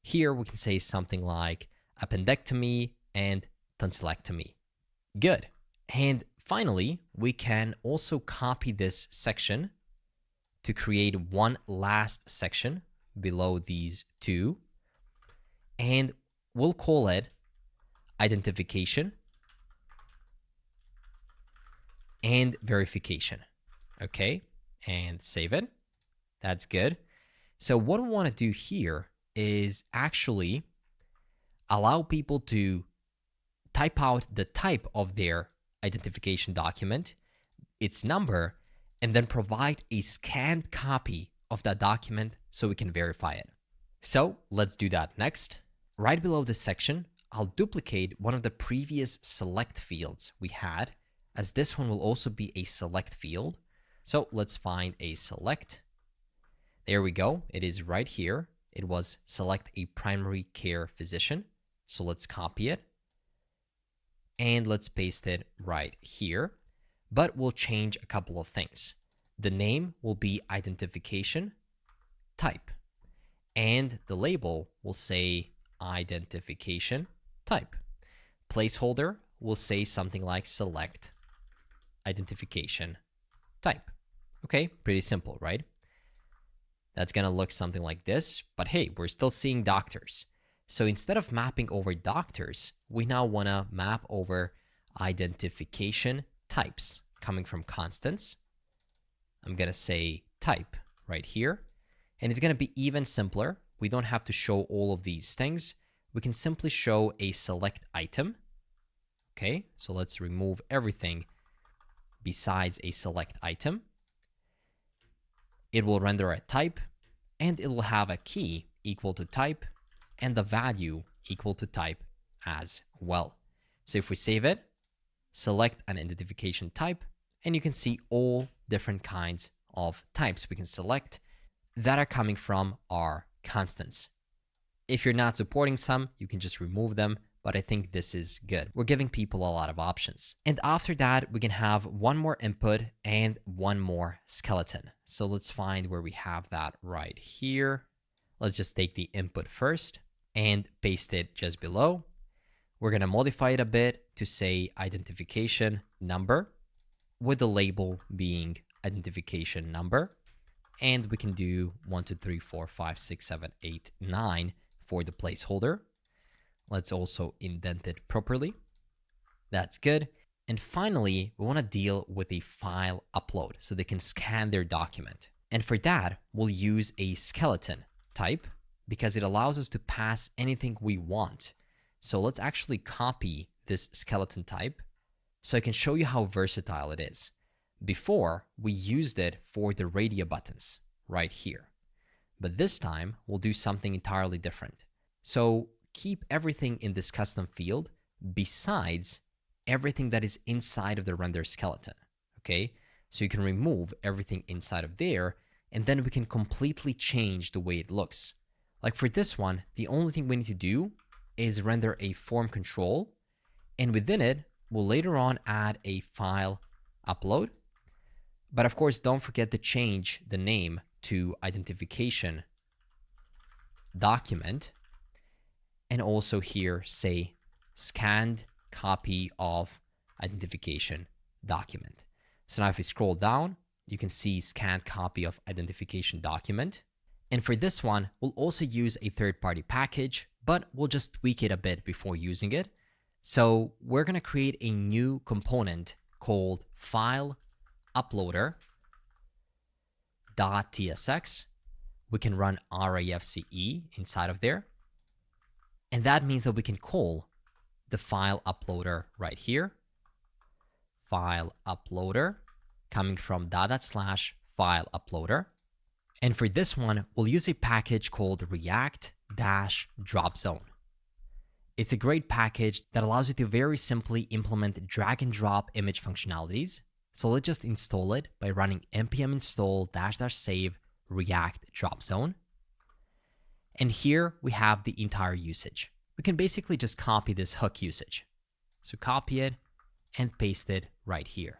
Here we can say something like appendectomy and tonsillectomy. Good. And finally, we can also copy this section to create one last section below these two. And we'll call it identification and verification. Okay, and save it. That's good. So what we want to do here is actually allow people to type out the type of their identification document, its number, and then provide a scanned copy of that document so we can verify it. So let's do that next. Right below this section, I'll duplicate one of the previous select fields we had, as this one will also be a select field. So let's find a select. There we go. It is right here. It was select a primary care physician. So let's copy it and let's paste it right here. But we'll change a couple of things. The name will be identification type, and the label will say identification type. Placeholder will say something like select identification type. Okay, pretty simple, right? That's gonna look something like this, but hey, we're still seeing doctors. So instead of mapping over doctors, we now wanna map over identification types coming from constants. I'm gonna say type right here, and it's gonna be even simpler. We don't have to show all of these things. We can simply show a select item. Okay, so let's remove everything besides a select item. It will render a type, and it will have a key equal to type and the value equal to type as well. So if we save it, select an identification type, and you can see all different kinds of types we can select that are coming from our constants. If you're not supporting some, you can just remove them, but I think this is good. We're giving people a lot of options. And after that, we can have one more input and one more skeleton. So let's find where we have that right here. Let's just take the input first and paste it just below. We're gonna modify it a bit to say identification number, with the label being identification number. And we can do 1, 2, 3, 4, 5, 6, 7, 8, 9 for the placeholder. Let's also indent it properly. That's good. And finally, we want to deal with a file upload so they can scan their document. And for that, we'll use a skeleton type because it allows us to pass anything we want. So let's actually copy this skeleton type so I can show you how versatile it is. Before, we used it for the radio buttons right here. But this time, we'll do something entirely different. So keep everything in this custom field besides everything that is inside of the render skeleton, okay? So you can remove everything inside of there, and then we can completely change the way it looks. Like for this one, the only thing we need to do is render a form control, and within it, we'll later on add a file upload. But of course, don't forget to change the name to identification document, and also here say scanned copy of identification document. So now if we scroll down, you can see scanned copy of identification document. And for this one, we'll also use a third-party package, but we'll just tweak it a bit before using it. So we're gonna create a new component called file uploader.tsx. We can run RAFCE inside of there. And that means that we can call the file uploader right here. File uploader coming from /file uploader. And for this one, we'll use a package called React-Dropzone. It's a great package that allows you to very simply implement drag and drop image functionalities. So let's just install it by running npm install --save React drop zone. And here we have the entire usage. We can basically just copy this hook usage. So copy it and paste it right here.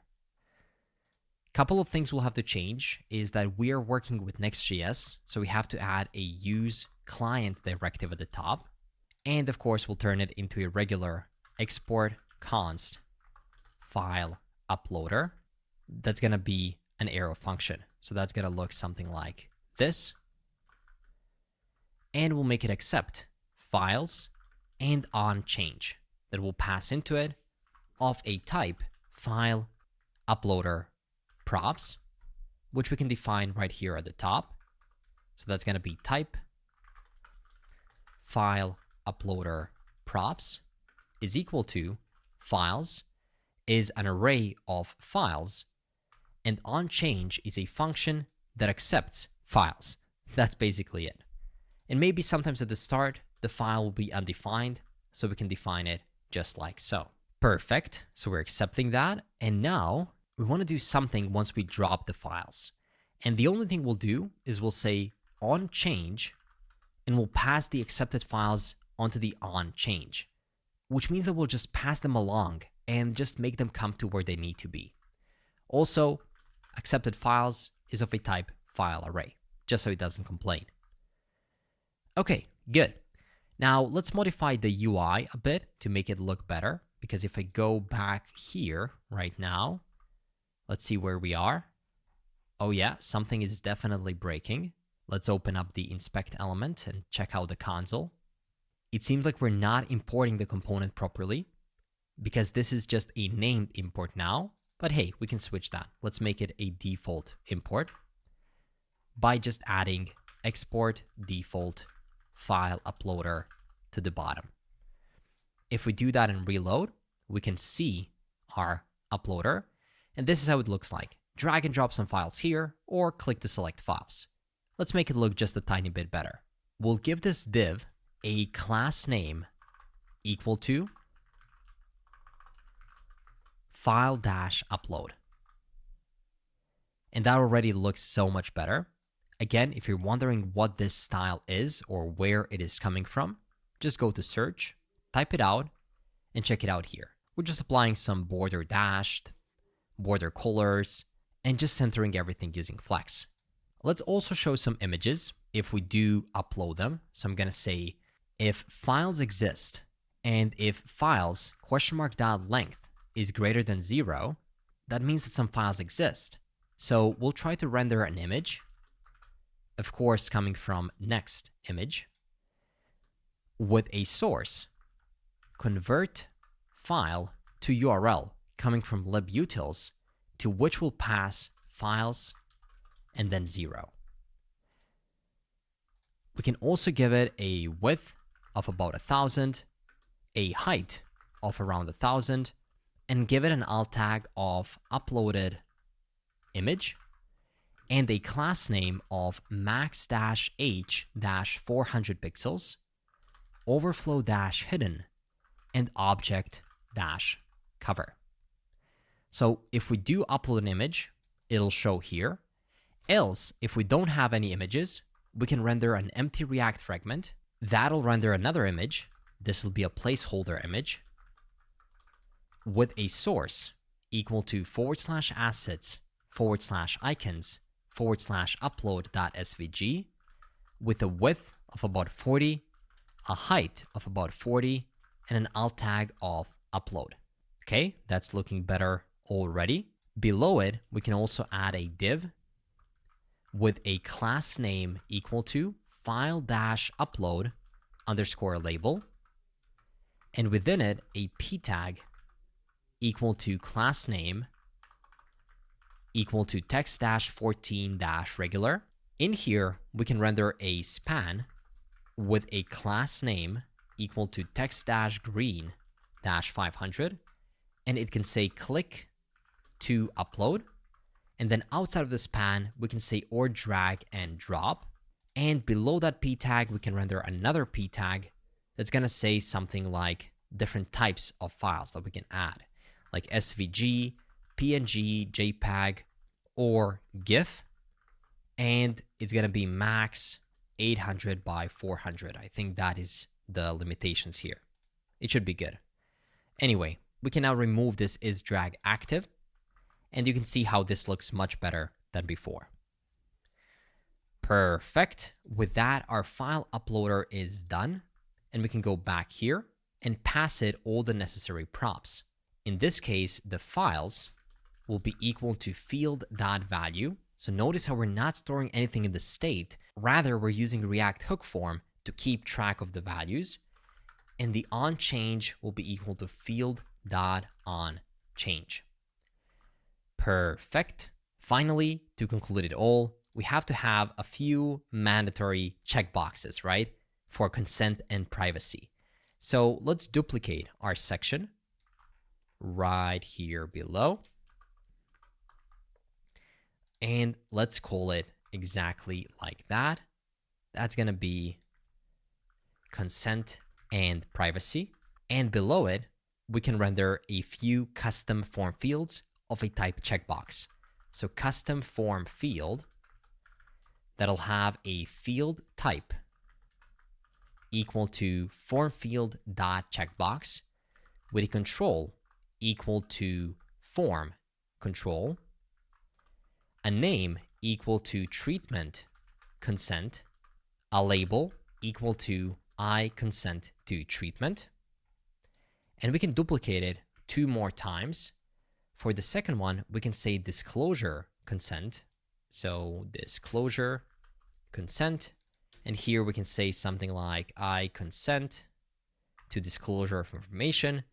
Couple of things we'll have to change is that we are working with Next.js, so we have to add a use client directive at the top. And of course, we'll turn it into a regular export const file uploader. That's going to be an arrow function. So that's going to look something like this. And we'll make it accept files and on change that will pass into it of a type file uploader props, which we can define right here at the top. So that's going to be type file uploader props is equal to files is an array of files, and onChange is a function that accepts files. That's basically it. And maybe sometimes at the start, the file will be undefined, so we can define it just like so. Perfect. So we're accepting that. And now we want to do something once we drop the files. And the only thing we'll do is we'll say onChange, and we'll pass the accepted files onto the onChange, which means that we'll just pass them along and just make them come to where they need to be. Also, accepted files is of a type file array, just so it doesn't complain. Okay, good. Now let's modify the UI a bit to make it look better, because if I go back here right now, let's see where we are. Oh yeah, something is definitely breaking. Let's open up the inspect element and check out the console. It seems like we're not importing the component properly because this is just a named import now, but hey, we can switch that. Let's make it a default import by just adding export default file uploader to the bottom. If we do that and reload, we can see our uploader, and this is how it looks like. Drag and drop some files here, or click to select files. Let's make it look just a tiny bit better. We'll give this div a class name equal to file-upload. And that already looks so much better. Again, if you're wondering what this style is or where it is coming from, just go to search, type it out, and check it out here. We're just applying some border dashed, border colors, and just centering everything using flex. Let's also show some images if we do upload them. So I'm going to say if files exist and if files $.length is greater than 0, that means that some files exist. So we'll try to render an image, of course, coming from next image, with a source, convert file to URL coming from libutils, to which will pass files and then 0. We can also give it a width of about 1,000, a height of around 1,000, and give it an alt tag of uploaded image and a class name of max-h-400 pixels, overflow-hidden, and object-cover. So if we do upload an image, it'll show here. Else, if we don't have any images, we can render an empty React fragment. That'll render another image. This will be a placeholder image with a source equal to /assets/icons/upload.svg with a width of about 40, a height of about 40, and an alt tag of upload. Okay, that's looking better already. Below it, we can also add a div with a class name equal to file-upload_label, and within it, a p tag equal to class name equal to text-14-regular. In here, we can render a span with a class name equal to text-green-500, and it can say click to upload. And then outside of the span, we can say or drag and drop. And below that p tag, we can render another p tag that's going to say something like different types of files that we can add, like SVG, PNG, JPEG, or GIF. And it's going to be max 800 by 400. I think that is the limitations here. It should be good. Anyway, we can now remove this isDrag active, and you can see how this looks much better than before. Perfect. With that, our file uploader is done, and we can go back here and pass it all the necessary props. In this case, the files will be equal to field.value. So notice how we're not storing anything in the state. Rather, we're using React hook form to keep track of the values. And the onChange will be equal to field.onChange. Perfect. Finally, to conclude it all, we have to have a few mandatory checkboxes, right? For consent and privacy. So let's duplicate our section right here below. And let's call it exactly like that. That's going to be consent and privacy. And below it, we can render a few custom form fields of a type checkbox. So custom form field that'll have a field type equal to form field dot checkbox with a control equal to form control, a name equal to treatment consent, a label equal to I consent to treatment, and we can duplicate it 2 more times. For the second one, we can say disclosure consent. So disclosure consent, and here we can say something like I consent to disclosure of information.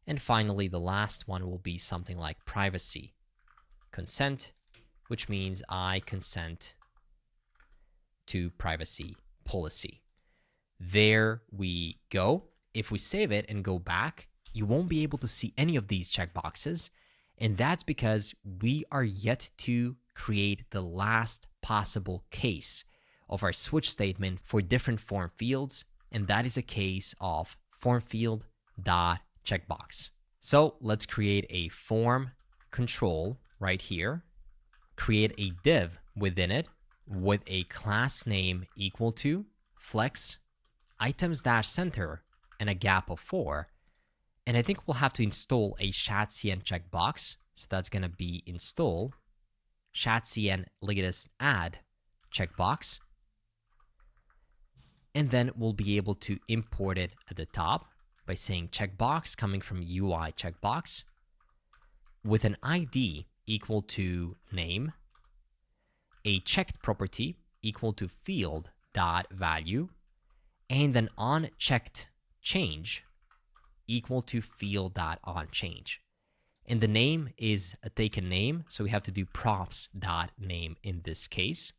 And finally, the last one will be something like privacy consent, which means I consent to privacy policy. There we go. If we save it and go back, you won't be able to see any of these checkboxes. And that's because we are yet to create the last possible case of our switch statement for different form fields. And that is a case of form field dot checkbox. So let's create a form control right here, create a div within it with a class name equal to flex items-center and a gap of 4. And I think we'll have to install a chat-cn checkbox. So that's going to be install chat-cn latest add checkbox. And then we'll be able to import it at the top by saying checkbox coming from UI checkbox with an ID equal to name, a checked property equal to field.value, and an onChecked change equal to field.onChange. And the name is a taken name, so we have to do props.name in this case.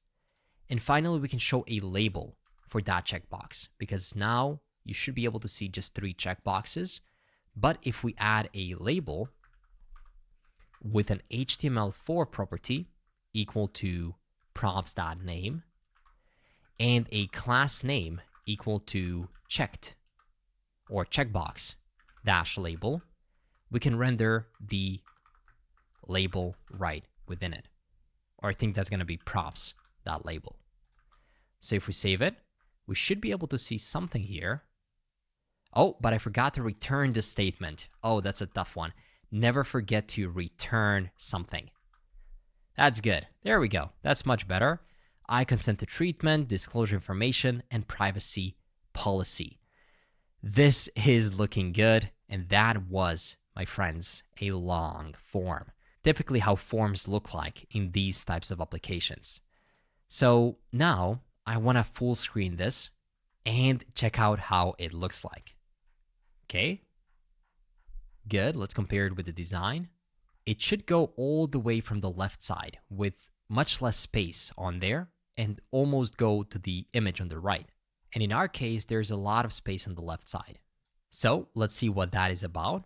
And finally, we can show a label for that checkbox, because now you should be able to see just 3 checkboxes. But if we add a label with an HTML4 property equal to props.name and a class name equal to checked or checkbox dash label, we can render the label right within it. Or I think that's going to be props.label. So if we save it, we should be able to see something here. Oh, but I forgot to return the statement. Oh, that's a tough one. Never forget to return something. That's good. There we go. That's much better. I consent to treatment, disclosure information, and privacy policy. This is looking good, and that was, my friends, a long form. Typically how forms look like in these types of applications. So now I want to full screen this and check out how it looks like. Okay, good. Let's compare it with the design. It should go all the way from the left side with much less space on there and almost go to the image on the right. And in our case, there's a lot of space on the left side. So let's see what that is about.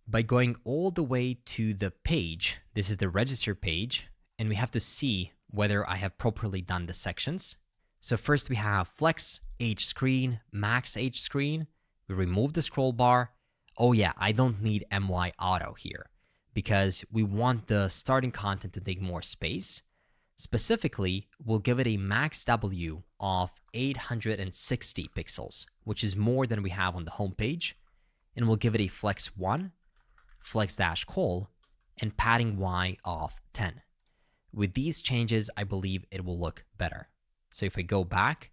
By going all the way to the page, this is the register page, and we have to see whether I have properly done the sections. So first we have flex H screen, max H screen. We remove the scroll bar. Oh yeah, I don't need MY auto here because we want the starting content to take more space. Specifically, we'll give it a max W of 860 pixels, which is more than we have on the home page, and we'll give it a flex 1, flex-col, and padding Y of 10. With these changes, I believe it will look better. So if I go back,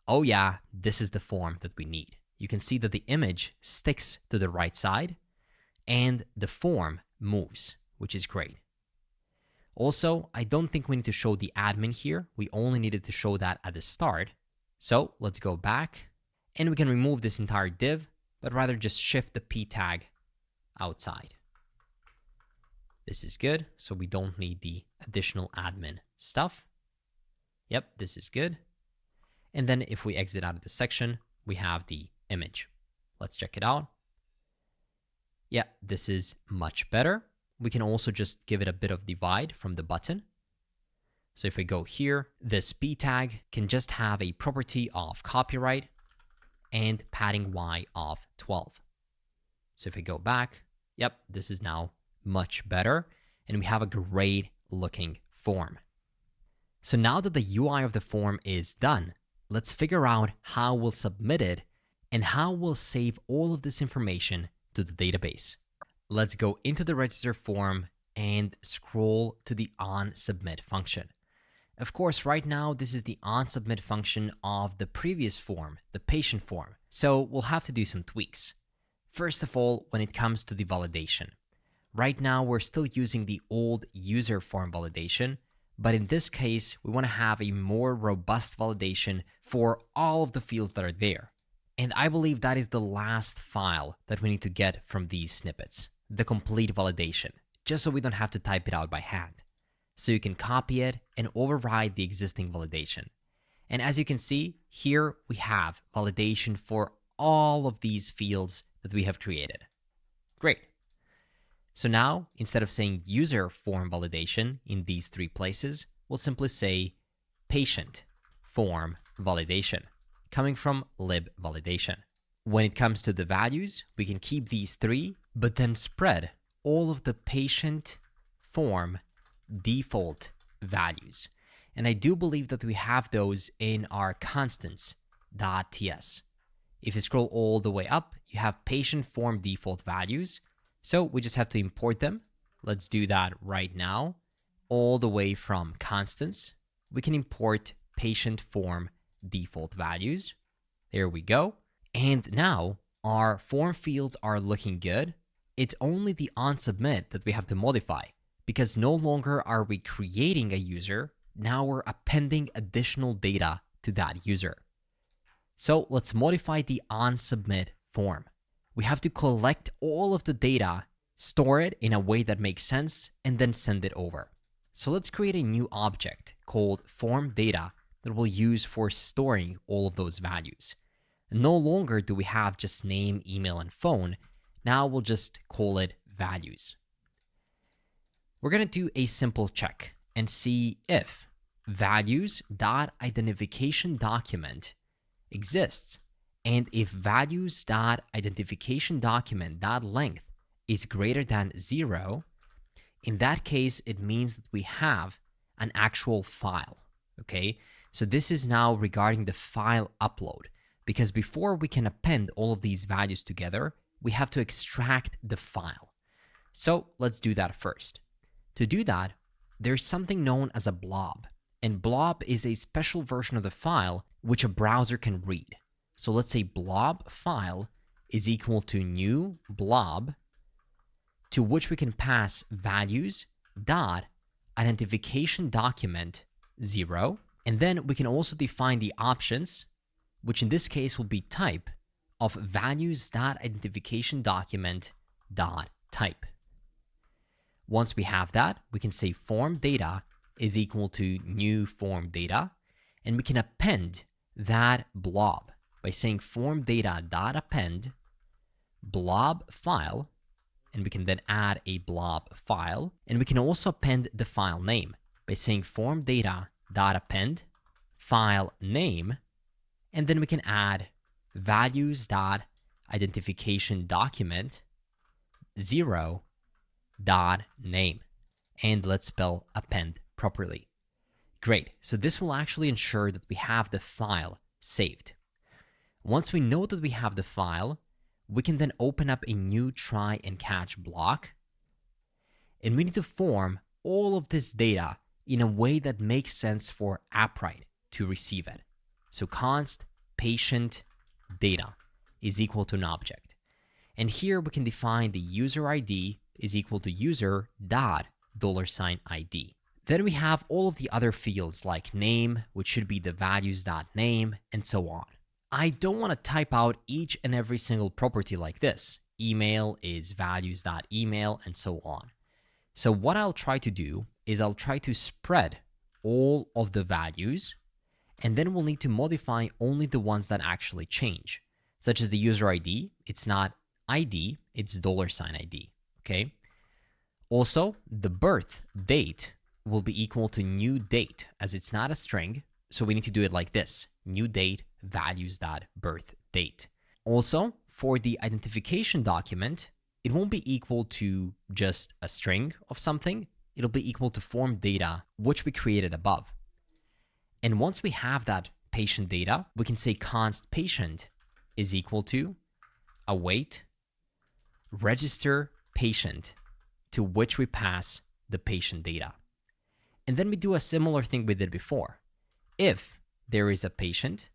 oh yeah, this is the form that we need. You can see that the image sticks to the right side and the form moves, which is great. Also, I don't think we need to show the admin here. We only needed to show that at the start. So let's go back and we can remove this entire div, but rather just shift the p tag outside. This is good, so we don't need the additional admin stuff. Yep, this is good. And then if we exit out of the section, we have the image. Let's check it out. Yeah, this is much better. We can also just give it a bit of divide from the button. So if we go here, this p tag can just have a property of copyright and padding Y of 12. So if I go back, yep, this is now much better, and we have a great looking form. So now that the UI of the form is done, let's figure out how we'll submit it and how we'll save all of this information to the database. Let's go into the register form and scroll to the onSubmit function. Of course, right now, this is the onSubmit function of the previous form, the patient form. So we'll have to do some tweaks. First of all, when it comes to the validation. Right now, we're still using the old user form validation, but in this case, we want to have a more robust validation for all of the fields that are there. And I believe that is the last file that we need to get from these snippets, the complete validation, just so we don't have to type it out by hand. So you can copy it and override the existing validation. And as you can see, here we have validation for all of these fields that we have created. Great. So now, instead of saying user form validation in these three places, we'll simply say patient form validation, coming from lib validation. When it comes to the values, we can keep these three, but then spread all of the patient form default values. And I do believe that we have those in our constants.ts. If you scroll all the way up, you have patient form default values. So we just have to import them. Let's do that right now. All the way from constants, we can import patient form default values. There we go. And now our form fields are looking good. It's only the onSubmit that we have to modify, because no longer are we creating a user. Now we're appending additional data to that user. So let's modify the onSubmit form. We have to collect all of the data, store it in a way that makes sense, and then send it over. So let's create a new object called form data that we'll use for storing all of those values. No longer do we have just name, email, and phone. Now we'll just call it values. We're going to do a simple check and see if values.identification_document exists. And if values.identification_document.length is greater than 0, in that case, it means that we have an actual file, okay? So this is now regarding the file upload, because before we can append all of these values together, we have to extract the file. So let's do that first. To do that, there's something known as a blob, and blob is a special version of the file which a browser can read. So let's say blob file is equal to new blob, to which we can pass values.identification_document0, and then we can also define the options, which in this case will be type of values.identification_document.type. Once we have that, we can say form data is equal to new form data, and we can append that blob by saying form data.append blob file, and we can then add a blob file, and we can also append the file name by saying form data.append file name, and then we can add values.identification_document0.name, and let's spell append properly. Great. So this will actually ensure that we have the file saved. Once we know that we have the file, we can then open up a new try and catch block. And we need to form all of this data in a way that makes sense for Appwrite to receive it. So const patient data is equal to an object. And here we can define the user ID is equal to user dot $ID. Then we have all of the other fields like name, which should be the values.name, and so on. I don't want to type out each and every single property like this. Email is values.email, and so on. So what I'll try to do is I'll try to spread all of the values, and then we'll need to modify only the ones that actually change, such as the user ID. It's not ID, it's $ID, okay? Also, the birth date will be equal to new date, as it's not a string, so we need to do it like this, new date values.birth date. Also, for the identification document, it won't be equal to just a string of something, it'll be equal to form data, which we created above. And once we have that patient data, we can say const patient is equal to await register patient, to which we pass the patient data. And then we do a similar thing we did before. If there is a patient,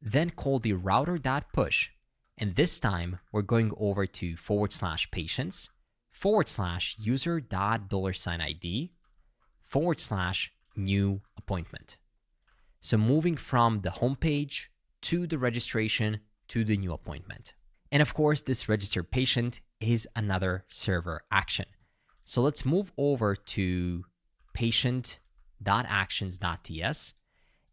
then call the router.push, and this time we're going over to /patients /user.$ID /new appointment. So moving from the home page to the registration to the new appointment. And of course, this register patient is another server action. So let's move over to patient.actions.ts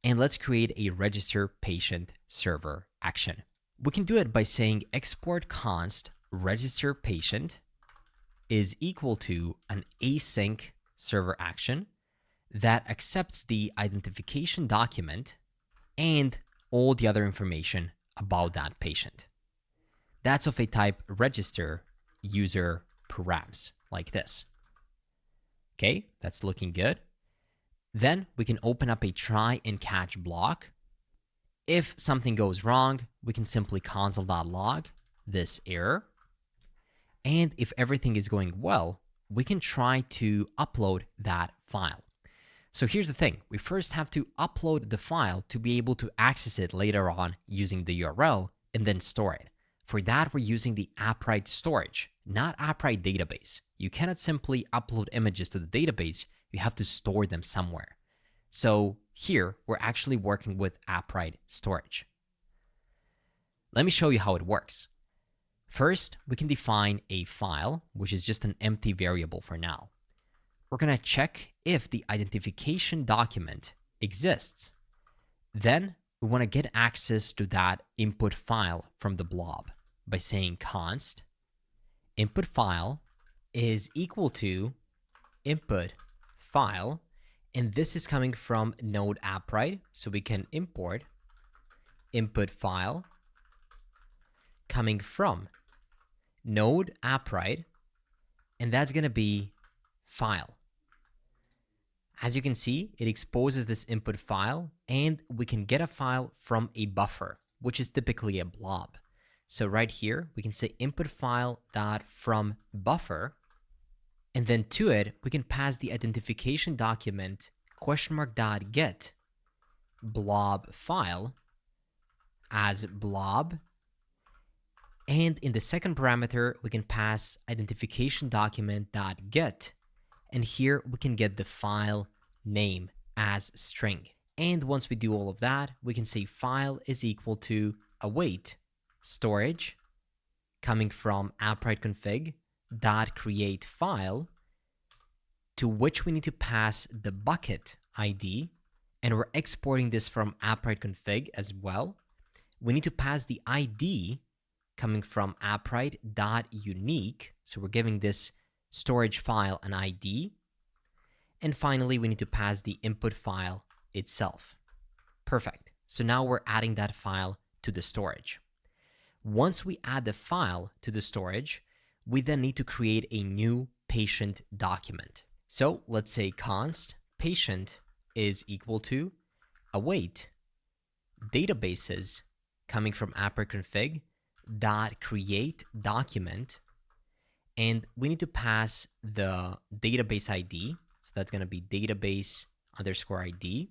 and let's create a register patient server action. We can do it by saying export const register patient is equal to an async server action that accepts the identification document and all the other information about that patient. That's of a type register user params, like this. Okay, that's looking good. Then we can open up a try and catch block. If something goes wrong, we can simply console.log this error. And if everything is going well, we can try to upload that file. So here's the thing. We first have to upload the file to be able to access it later on using the URL and then store it. For that, we're using the Appwrite storage, not Appwrite database. You cannot simply upload images to the database. You have to store them somewhere. So here, we're actually working with Appwrite storage. Let me show you how it works. First, we can define a file, which is just an empty variable for now. We're going to check if the identification document exists. Then we want to get access to that input file from the blob by saying const input file is equal to input file, and this is coming from Node Appwrite, so we can import input file coming from Node Appwrite, and that's going to be file. As you can see, it exposes this input file, and we can get a file from a buffer, which is typically a blob. So right here, we can say input file dot from buffer, and then to it, we can pass the identification document $.get blob file as blob. And in the second parameter, we can pass identification document.get, and here we can get the file name as string. And once we do all of that, we can say file is equal to await storage coming from Appwrite config dot create file, to which we need to pass the bucket ID, and we're exporting this from Appwrite config as well. We need to pass the ID coming from Appwrite.unique, so we're giving this storage file an ID. And finally, we need to pass the input file itself. Perfect. So now we're adding that file to the storage. Once we add the file to the storage, we then need to create a new patient document. So let's say const patient is equal to await databases coming from Appwrite config dot create document, and we need to pass the database ID. So that's going to be database underscore ID.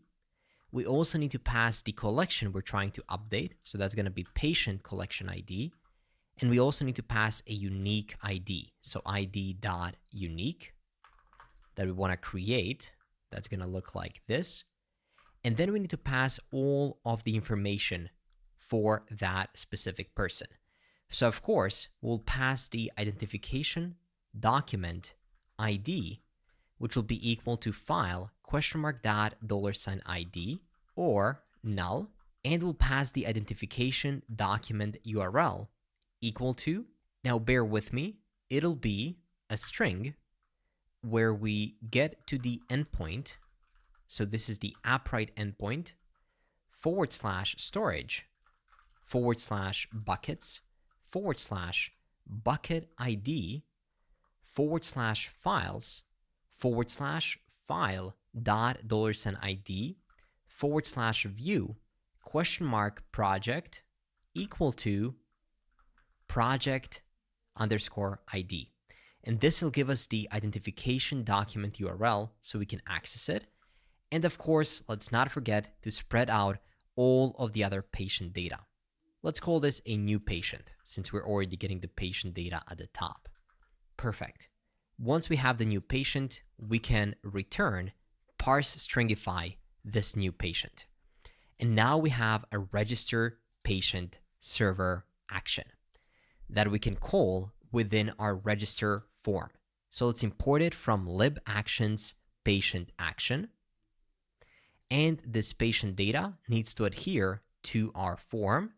We also need to pass the collection we're trying to update. So that's going to be patient collection ID. And we also need to pass a unique ID. So ID.unique that we want to create. That's going to look like this. And then we need to pass all of the information for that specific person. So of course, we'll pass the identification document ID, which will be equal to file $$ID or null, and we'll pass the identification document URL equal to, now bear with me, it'll be a string where we get to the endpoint. So this is the Appwrite endpoint /storage /buckets /bucket ID /files /file $ID /view $project equal to project underscore ID. And this will give us the identification document URL so we can access it. And of course, let's not forget to spread out all of the other patient data. Let's call this a new patient since we're already getting the patient data at the top. Perfect. Once we have the new patient, we can return parse stringify this new patient. And now we have a register patient server action that we can call within our register form. So let's import it from libactions patient action. And this patient data needs to adhere to our form.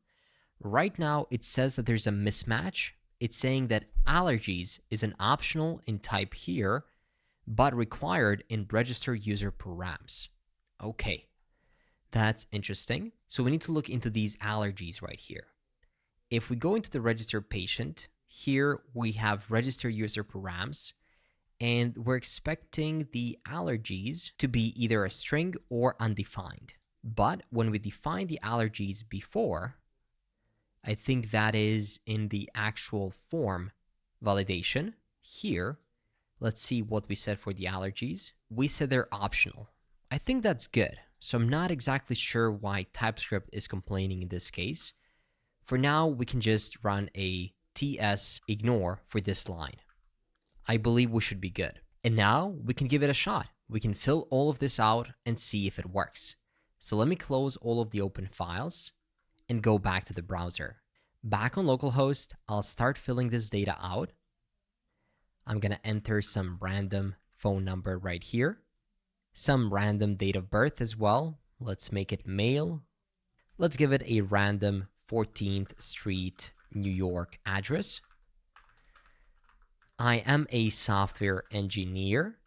Right now, it says that there's a mismatch. It's saying that allergies is an optional in type here, but required in register user params. Okay, that's interesting. So we need to look into these allergies right here. If we go into the register patient, here we have register user params, and we're expecting the allergies to be either a string or undefined. But when we define the allergies before, I think that is in the actual form validation. Here, let's see what we said for the allergies. We said they're optional. I think that's good. So I'm not exactly sure why TypeScript is complaining in this case. For now, we can just run a ts ignore for this line. I believe we should be good. And now we can give it a shot. We can fill all of this out and see if it works. So let me close all of the open files and go back to the browser. Back on localhost, I'll start filling this data out. I'm going to enter some random phone number right here, some random date of birth as well. Let's make it male. Let's give it a random 14th Street, New York address. I am a software engineer.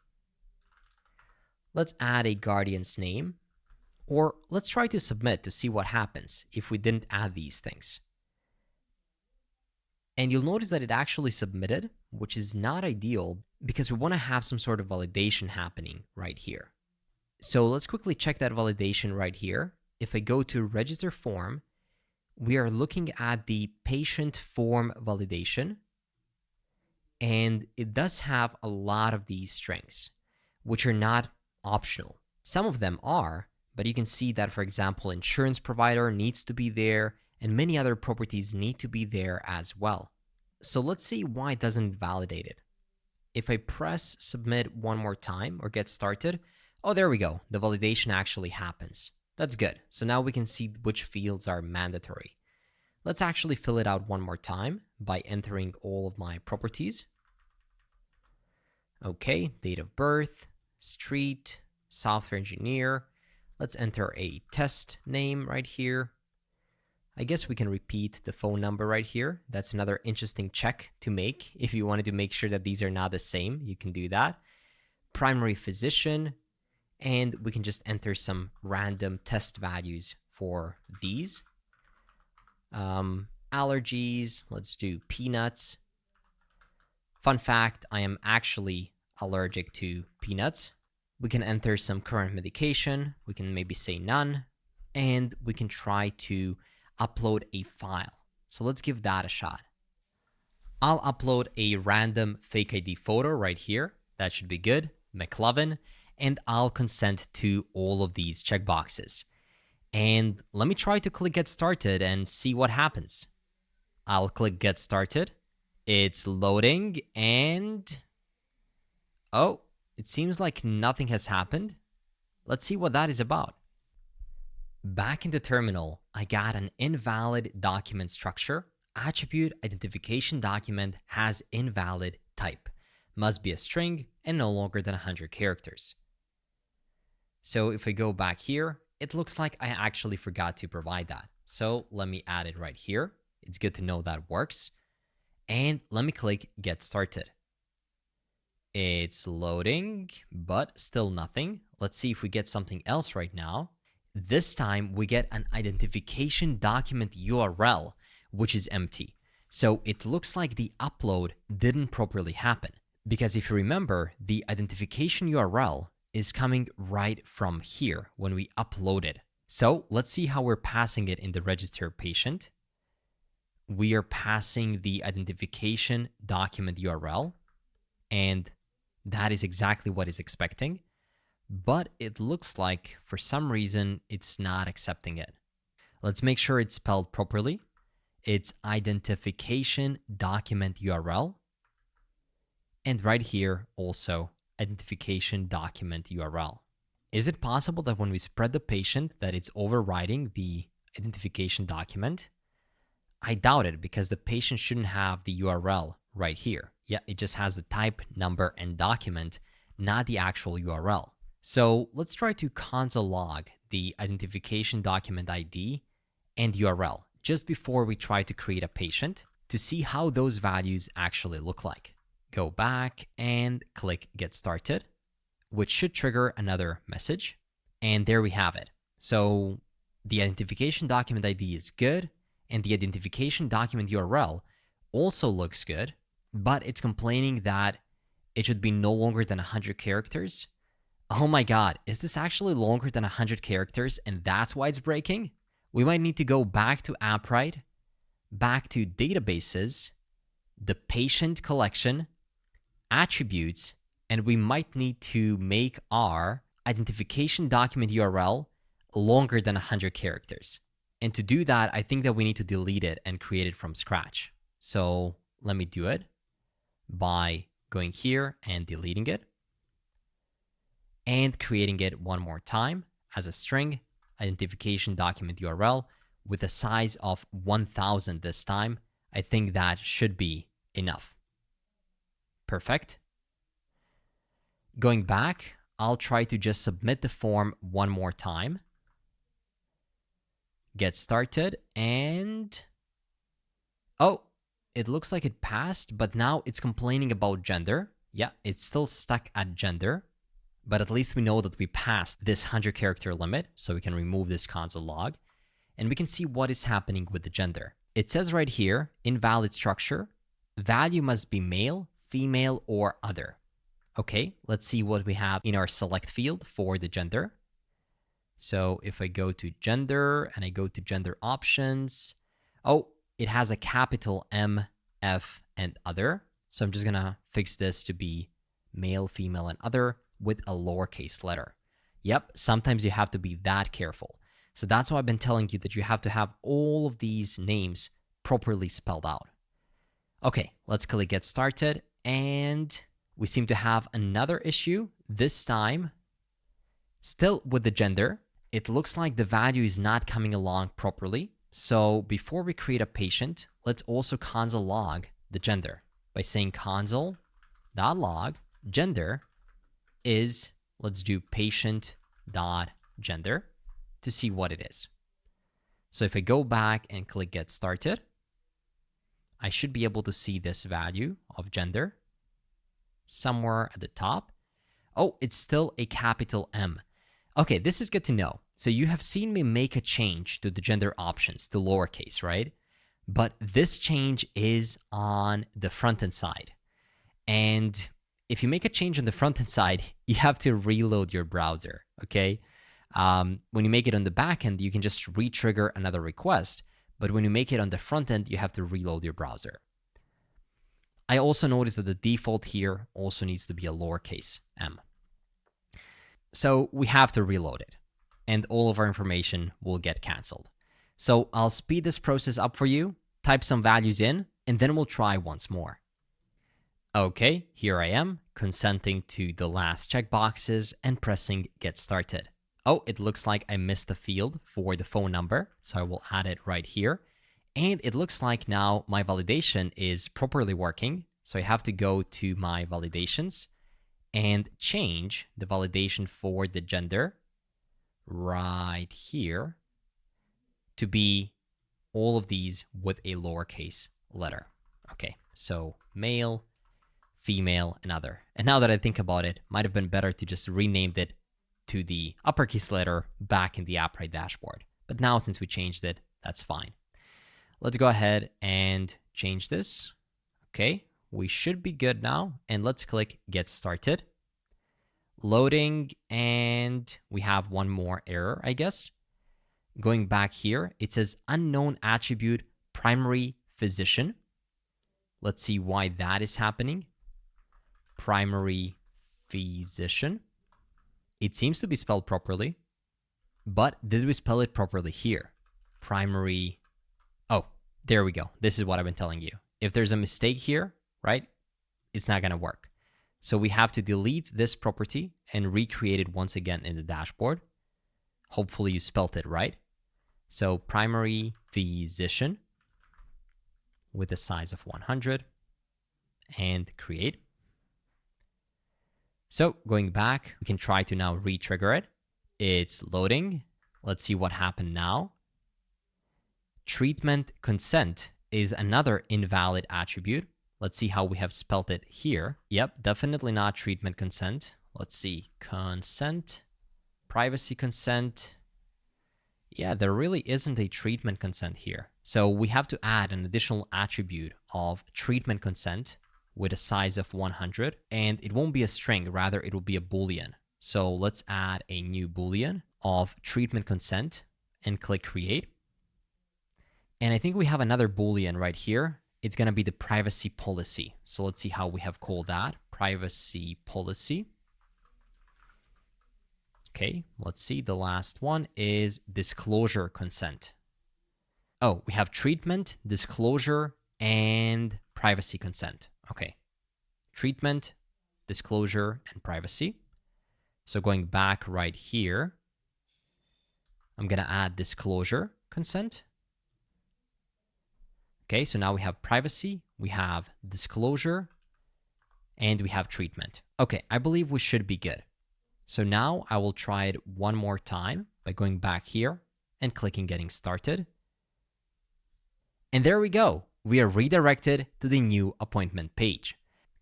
Let's add a guardian's name, or let's try to submit to see what happens if we didn't add these things. And you'll notice that it actually submitted, which is not ideal because we want to have some sort of validation happening right here. So let's quickly check that validation right here. If I go to register form, we are looking at the patient form validation. And it does have a lot of these strings, which are not optional. Some of them are, but you can see that, for example, insurance provider needs to be there, and many other properties need to be there as well. So let's see why it doesn't validate it. If I press submit one more time or get started, oh, there we go. The validation actually happens. That's good. So now we can see which fields are mandatory. Let's actually fill it out one more time by entering all of my properties. Okay, date of birth, street, software engineer. Let's enter a test name right here. I guess we can repeat the phone number right here. That's another interesting check to make. If you wanted to make sure that these are not the same, you can do that. Primary physician, and we can just enter some random test values for these. Allergies, let's do peanuts. Fun fact, I am actually allergic to peanuts. We can enter some current medication. We can maybe say none, and we can try to upload a file. So let's give that a shot. I'll upload a random fake ID photo right here. That should be good. McLovin. And I'll consent to all of these checkboxes. And let me try to click Get Started and see what happens. I'll click Get Started. It's loading and... oh, it seems like nothing has happened. Let's see what that is about. Back in the terminal, I got an invalid document structure. Attribute identification document has invalid type. Must be a string and no longer than 100 characters. So if I go back here, it looks like I actually forgot to provide that. So let me add it right here. It's good to know that works. And let me click Get Started. It's loading, but still nothing. Let's see if we get something else right now. This time we get an identification document URL, which is empty. So it looks like the upload didn't properly happen. Because if you remember, the identification URL is coming right from here when we upload it. So let's see how we're passing it in the register patient. We are passing the identification document URL, and that is exactly what it's expecting. But it looks like for some reason it's not accepting it. Let's make sure it's spelled properly. It's identification document URL. And right here also identification document URL. Is it possible that when we spread the patient that it's overriding the identification document? I doubt it, because the patient shouldn't have the URL right here. Yeah, it just has the type, number, and document, not the actual URL. So let's try to console log the identification document ID and URL just before we try to create a patient to see how those values actually look like. Go back and click Get Started, which should trigger another message. And there we have it. So the identification document ID is good, and the identification document URL also looks good, but it's complaining that it should be no longer than 100 characters. Oh my God, is this actually longer than 100 characters and that's why it's breaking? We might need to go back to Appwrite, back to databases, the patient collection, attributes, and we might need to make our identification document URL longer than 100 characters. And to do that, I think that we need to delete it and create it from scratch. So let me do it by going here and deleting it and creating it one more time as a string, identification document URL with a size of 1000 this time. I think that should be enough. Perfect. Going back, I'll try to just submit the form one more time. Get started, and oh, it looks like it passed, but now it's complaining about gender. Yeah, it's still stuck at gender, but at least we know that we passed this 100 character limit, so we can remove this console log, and we can see what is happening with the gender. It says right here, invalid structure, value must be male, female, or other. Okay, let's see what we have in our select field for the gender. So if I go to gender and I go to gender options, oh, it has a capital M, F, and other. So I'm just gonna fix this to be male, female, and other with a lowercase letter. Yep, sometimes you have to be that careful. So that's why I've been telling you that you have to have all of these names properly spelled out. Okay, let's click Get Started, and we seem to have another issue, this time still with the gender. It looks like the value is not coming along properly. So before we create a patient, let's also console log the gender by saying console.log gender is, let's do patient.gender to see what it is. So if I go back and click Get Started, I should be able to see this value of gender somewhere at the top. Oh, it's still a capital M. Okay, this is good to know. So you have seen me make a change to the gender options to lowercase, right? But this change is on the front-end side. And if you make a change on the front-end side, you have to reload your browser, okay? When you make it on the backend, you can just re-trigger another request. But when you make it on the front end, you have to reload your browser. I also noticed that the default here also needs to be a lowercase m. So we have to reload it, and all of our information will get canceled. So I'll speed this process up for you, type some values in, and then we'll try once more. Okay, here I am, consenting to the last checkboxes and pressing Get Started. Oh, it looks like I missed the field for the phone number, so I will add it right here. And it looks like now my validation is properly working, so I have to go to my validations and change the validation for the gender right here to be all of these with a lowercase letter. Okay, so male, female, and other. And now that I think about it, might have been better to just rename it to the uppercase letter back in the Appwrite dashboard. But now since we changed it, that's fine. Let's go ahead and change this. Okay, we should be good now. And let's click Get Started. Loading, and we have one more error, I guess. Going back here, it says unknown attribute primary physician. Let's see why that is happening. Primary physician. It seems to be spelled properly, but did we spell it properly here? Primary, oh, there we go. This is what I've been telling you. If there's a mistake here, right, it's not gonna work. So we have to delete this property and recreate it once again in the dashboard. Hopefully you spelled it right. So primary physician with a size of 100 and create. So going back, we can try to now re-trigger it. It's loading. Let's see what happened now. Treatment consent is another invalid attribute. Let's see how we have spelled it here. Yep, definitely not treatment consent. Let's see, consent, privacy consent. Yeah, there really isn't a treatment consent here. So we have to add an additional attribute of treatment consent with a size of 100, and it won't be a string, rather it will be a Boolean. So let's add a new Boolean of treatment consent and click create. And I think we have another Boolean right here. It's gonna be the privacy policy. So let's see how we have called that, privacy policy. Okay, let's see, the last one is disclosure consent. Oh, we have treatment, disclosure, and privacy consent. Okay, treatment, disclosure, and privacy. So going back right here, I'm gonna add disclosure consent. Okay, so now we have privacy, we have disclosure, and we have treatment. Okay, I believe we should be good. So now I will try it one more time by going back here and clicking Getting Started. And there we go. We are redirected to the new appointment page.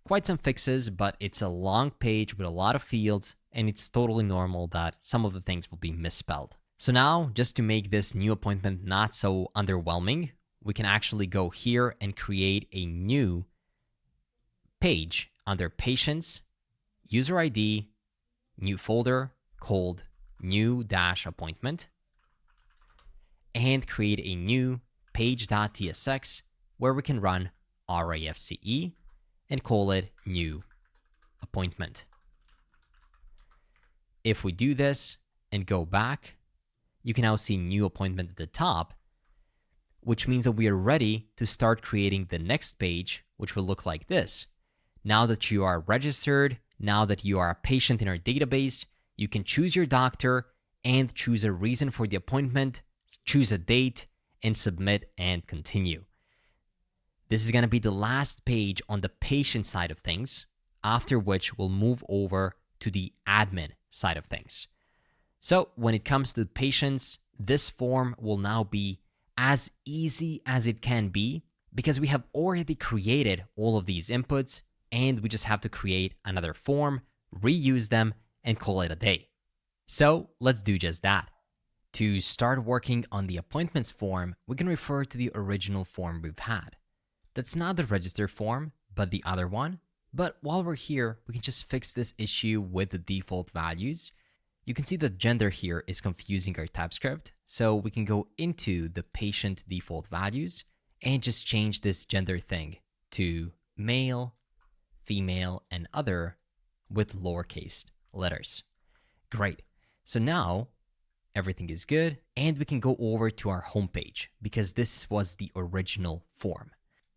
Quite some fixes, but it's a long page with a lot of fields, and it's totally normal that some of the things will be misspelled. So now, just to make this new appointment not so underwhelming, we can actually go here and create a new page under Patients, User ID, new folder called new-appointment, and create a new page.tsx where we can run RAFCE and call it new appointment. If we do this and go back, you can now see new appointment at the top, which means that we are ready to start creating the next page, which will look like this. Now that you are registered, now that you are a patient in our database, you can choose your doctor and choose a reason for the appointment, choose a date, and submit and continue. This is going to be the last page on the patient side of things, after which we'll move over to the admin side of things. So when it comes to patients, this form will now be as easy as it can be because we have already created all of these inputs and we just have to create another form, reuse them, and call it a day. So let's do just that. To start working on the appointments form, we can refer to the original form we've had. That's not the register form, but the other one, But while we're here, we can just fix this issue with the default values. You can see the gender here is confusing our TypeScript, so we can go into the patient default values and just change this gender thing to male, female, and other with lowercase letters. Great. So now everything is good, and we can go over to our homepage because this was the original form.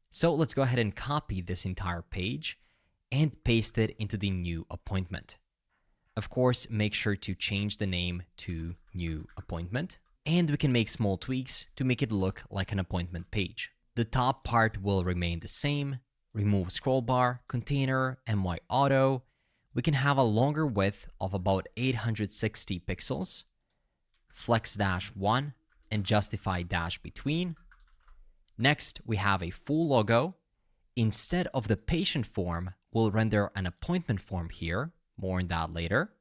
So let's go ahead and copy this entire page and paste it into the new appointment. Of course, make sure to change the name to new appointment, and we can make small tweaks to make it look like an appointment page. The top part will remain the same. Remove scroll bar, container, my auto. We can have a longer width of about 860 pixels, flex -1, and justify dash between. Next, we have a full logo. Instead of the patient form, we'll render an appointment form here. More on that later.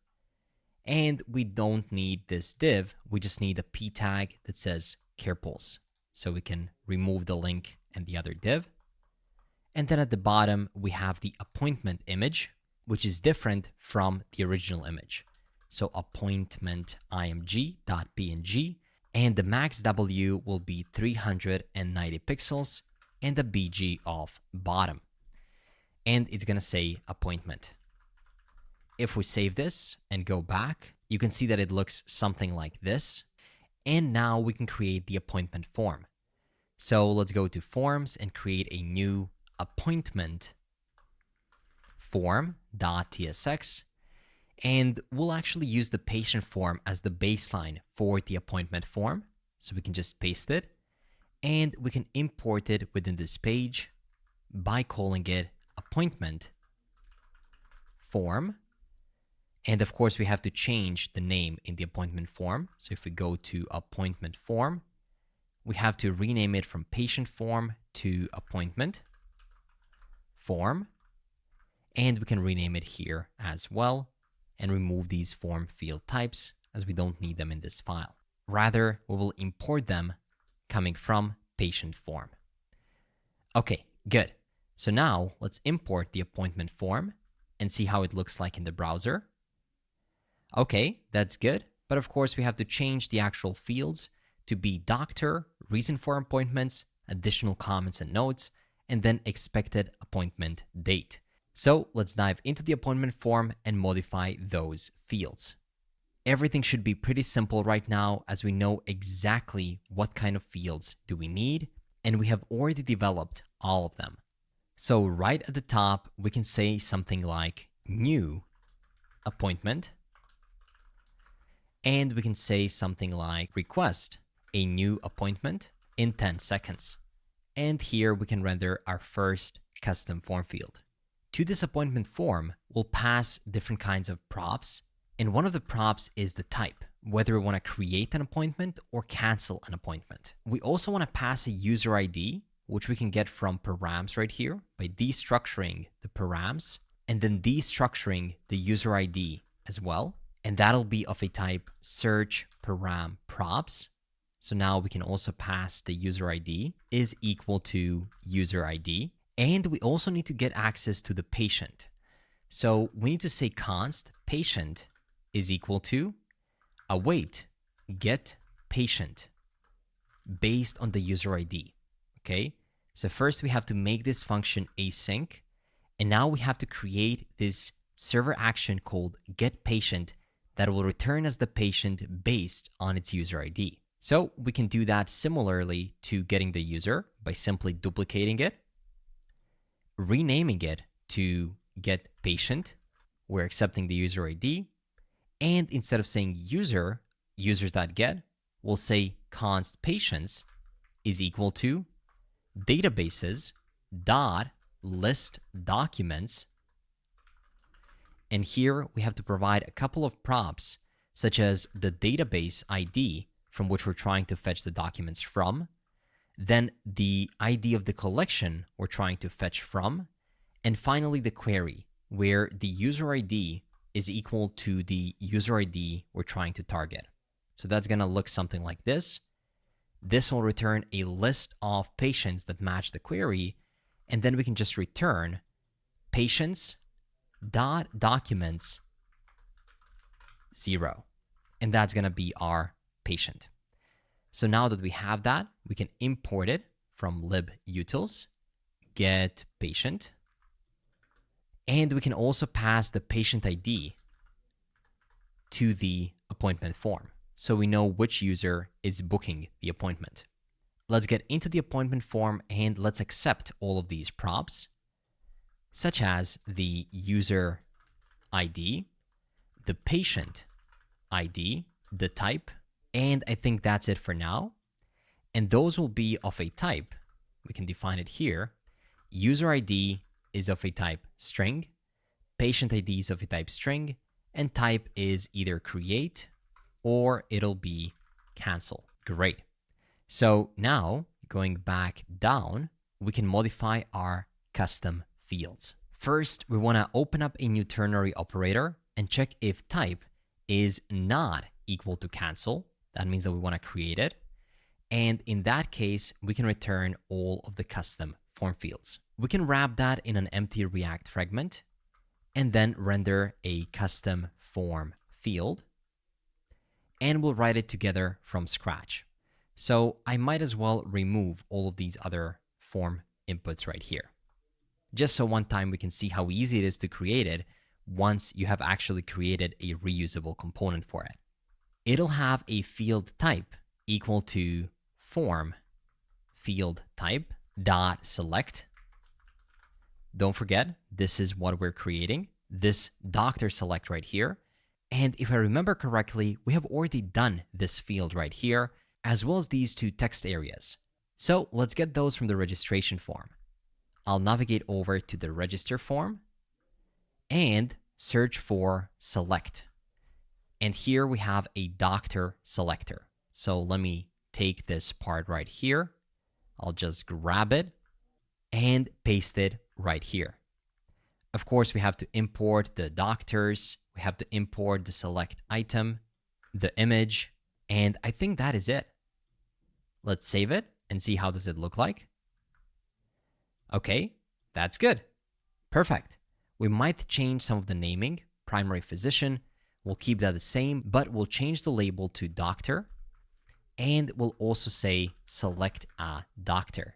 And we don't need this div. We just need a p tag that says CarePulse. So we can remove the link and the other div. And then at the bottom, we have the appointment image, which is different from the original image. So appointment img.png, and the max W will be 390 pixels and a BG of bottom. And it's gonna say appointment. If we save this and go back, you can see that it looks something like this. And now we can create the appointment form. So let's go to forms and create a new appointment form.tsx. And we'll actually use the patient form as the baseline for the appointment form. So we can just paste it. And we can import it within this page by calling it appointment form. And of course, we have to change the name in the appointment form. So if we go to appointment form, we have to rename it from patient form to appointment form. And we can rename it here as well and remove these form field types as we don't need them in this file. Rather, we will import them coming from patient form. Okay, good. So now let's import the appointment form and see how it looks like in the browser. Okay, that's good. But of course, we have to change the actual fields to be doctor, reason for appointments, additional comments and notes, and then expected appointment date. So let's dive into the appointment form and modify those fields. Everything should be pretty simple right now as we know exactly what kind of fields do we need, and we have already developed all of them. So right at the top, we can say something like new appointment, and we can say something like request a new appointment in 10 seconds. And here we can render our first custom form field. To this appointment form, we'll pass different kinds of props. And one of the props is the type, whether we want to create an appointment or cancel an appointment. We also want to pass a user ID, which we can get from params right here by destructuring the params and then destructuring the user ID as well. And that'll be of a type search param props. So now we can also pass the user ID is equal to user ID. And we also need to get access to the patient. So we need to say const patient is equal to await get patient based on the user ID. Okay, so first we have to make this function async, and now we have to create this server action called get patient that will return as the patient based on its user ID. So we can do that similarly to getting the user by simply duplicating it, renaming it to get patient. We're accepting the user ID. And instead of saying user, users.get, we'll say const patients is equal to databases dot list documents. And here we have to provide a couple of props, such as the database ID from which we're trying to fetch the documents from, then the ID of the collection we're trying to fetch from, and finally the query, where the user ID is equal to the user ID we're trying to target. So that's going to look something like this. This will return a list of patients that match the query, and then we can just return patients dot documents 0. And that's going to be our patient. So now that we have that, we can import it from libutils, get patient. And we can also pass the patient ID to the appointment form, so we know which user is booking the appointment. Let's get into the appointment form and let's accept all of these props, such as the user ID, the patient ID, the type, and I think that's it for now. And those will be of a type, we can define it here. User ID is of a type string, patient ID is of a type string, and type is either create or it'll be cancel. Great. So now going back down, we can modify our custom fields. First, we want to open up a new ternary operator and check if type is not equal to cancel. That means that we want to create it. And in that case, we can return all of the custom form fields. We can wrap that in an empty React fragment and then render a custom form field. And we'll write it together from scratch. So I might as well remove all of these other form inputs right here, just so one time we can see how easy it is to create it once you have actually created a reusable component for it. It'll have a field type equal to form field type dot select. Don't forget, this is what we're creating, this doctor select right here. And if I remember correctly, we have already done this field right here, as well as these two text areas. So let's get those from the registration form. I'll navigate over to the register form and search for select. And here we have a doctor selector. So let me take this part right here. I'll just grab it and paste it right here. Of course, we have to import the doctors. We have to import the select item, the image, and I think that is it. Let's save it and see how does it look like. Okay, that's good. Perfect. We might change some of the naming. Primary physician, we'll keep that the same, but we'll change the label to doctor, and we'll also say select a doctor.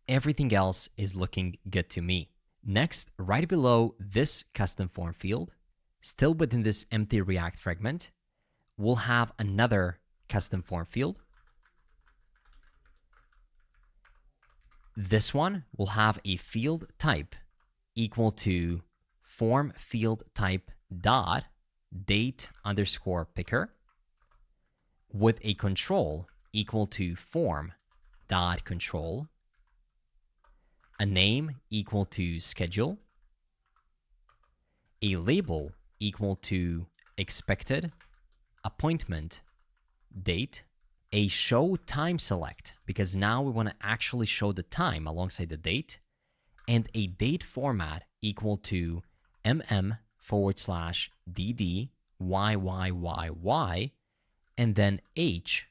Everything else is looking good to me. Next, right below this custom form field, still within this empty React fragment, we'll have another custom form field. This one will have a field type equal to form field type dot date underscore picker with a control equal to form dot control, a name equal to schedule, a label equal to expected appointment date, a show time select, because now we want to actually show the time alongside the date, and a date format equal to mm/dd YYYY, and then H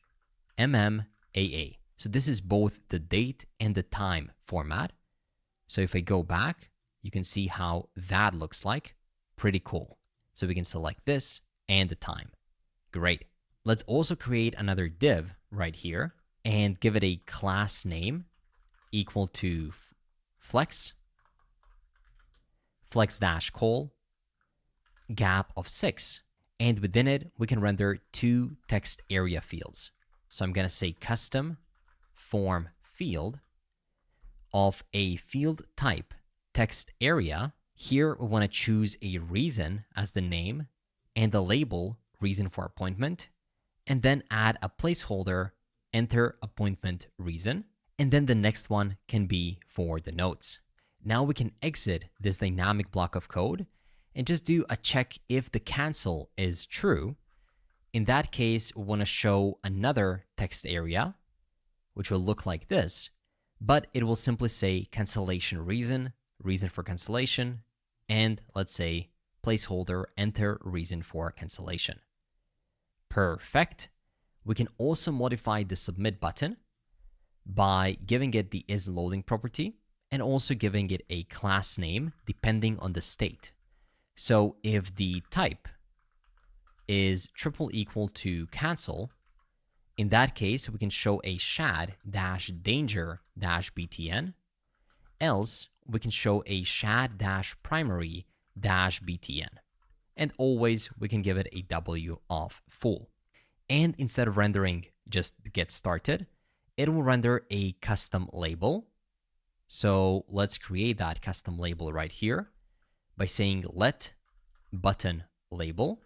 MMAA. So this is both the date and the time format. So if I go back, you can see how that looks like. Pretty cool. So we can select this and the time. Great. Let's also create another div right here and give it a class name equal to flex dash col gap of 6. And within it, we can render 2 text area fields. So I'm going to say custom form field of a field type text area. Here, we want to choose a reason as the name and the label reason for appointment, and then add a placeholder, enter appointment reason, and then the next one can be for the notes. Now we can exit this dynamic block of code and just do a check if the cancel is true. In that case, we want to show another text area, which will look like this, but it will simply say cancellation reason, reason for cancellation, and let's say placeholder, enter reason for cancellation. Perfect. We can also modify the submit button by giving it the isLoading property and also giving it a class name depending on the state. So if the type is triple equal to cancel, in that case, we can show a shad-danger-btn, else we can show a shad-primary-btn. And always we can give it a W of full. And instead of rendering just get started, it will render a custom label. So let's create that custom label right here by saying let button label.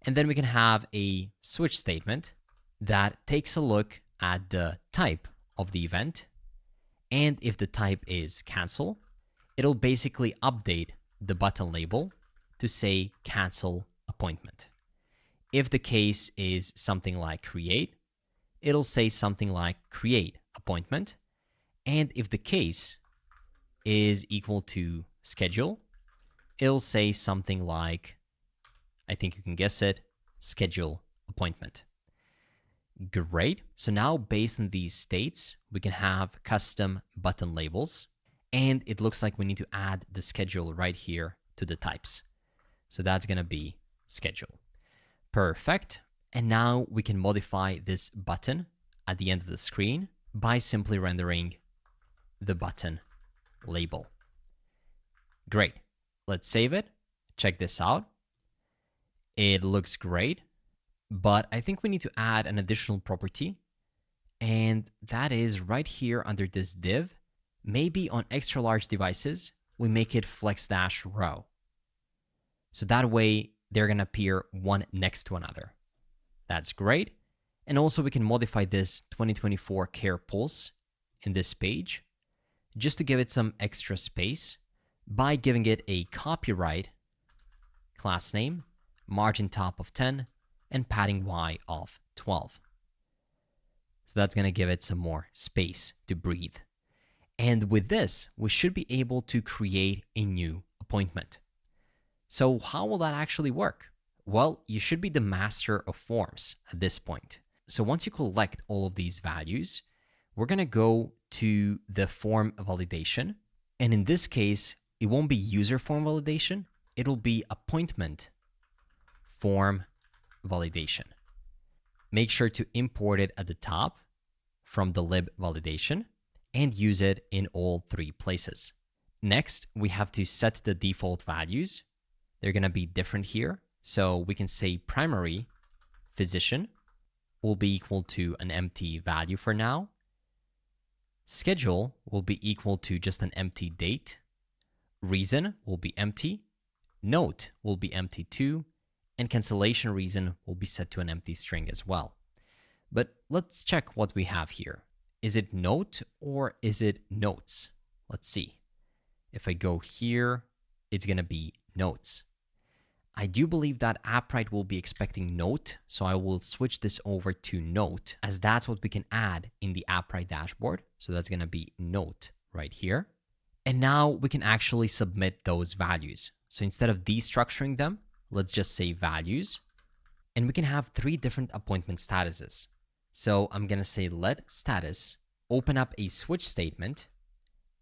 And then we can have a switch statement that takes a look at the type of the event. And if the type is cancel, it'll basically update the button label to say cancel appointment. If the case is something like create, it'll say something like create appointment. And if the case is equal to schedule, it'll say something like, I think you can guess it, schedule appointment. Great. So now based on these states, we can have custom button labels. And it looks like we need to add the schedule right here to the types. So that's going to be schedule. Perfect. And now we can modify this button at the end of the screen by simply rendering the button label. Great. Let's save it. Check this out. It looks great, but I think we need to add an additional property, and that is right here under this div. Maybe on extra large devices, we make it flex-row. So that way they're going to appear one next to another. That's great. And also we can modify this 2024 care pulse in this page just to give it some extra space by giving it a copyright class name, margin top of 10, and padding Y of 12. So that's going to give it some more space to breathe. And with this, we should be able to create a new appointment. So how will that actually work? Well, you should be the master of forms at this point. So once you collect all of these values, we're going to go to the form validation. And in this case, it won't be user form validation. It'll be appointment form validation. Make sure to import it at the top from the lib validation and use it in all three places. Next, we have to set the default values. They're going to be different here. So we can say primary physician will be equal to an empty value for now. Schedule will be equal to just an empty date. Reason will be empty. Note will be empty too. And cancellation reason will be set to an empty string as well. But let's check what we have here. Is it note or is it notes? Let's see. If I go here, it's going to be notes. I do believe that Appwrite will be expecting note, so I will switch this over to note, as that's what we can add in the Appwrite dashboard. So that's going to be note right here. And now we can actually submit those values. So instead of destructuring them, let's just say values. And we can have three different appointment statuses. So I'm going to say let status open up a switch statement.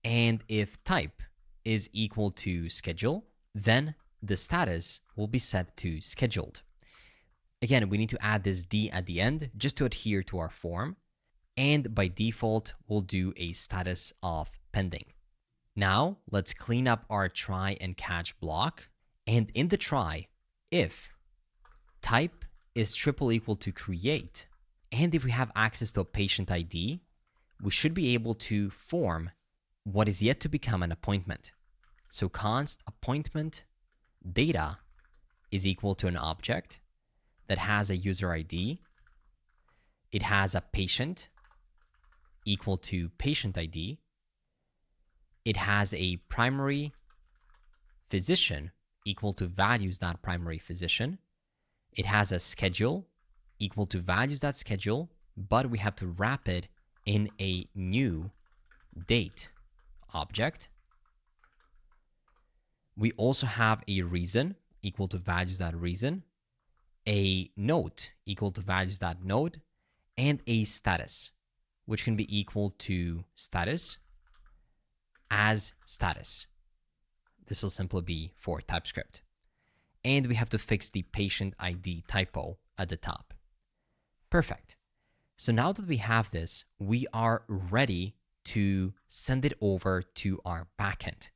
And if type is equal to schedule, then the status will be set to scheduled. Again, we need to add this D at the end just to adhere to our form. And by default, we'll do a status of pending. Now, let's clean up our try and catch block. And in the try, if type is triple equal to create, and if we have access to a patient ID, we should be able to form what is yet to become an appointment. So const appointment data is equal to an object that has a user ID. It has a patient equal to patient ID. It has a primary physician equal to values.primary physician. It has a schedule equal to values.schedule, but we have to wrap it in a new date object. We also have a reason equal to values.reason, a note equal to values.note, and a status, which can be equal to status as status. This will simply be for TypeScript. And we have to fix the patient ID typo at the top. Perfect. So now that we have this, we are ready to send it over to our backend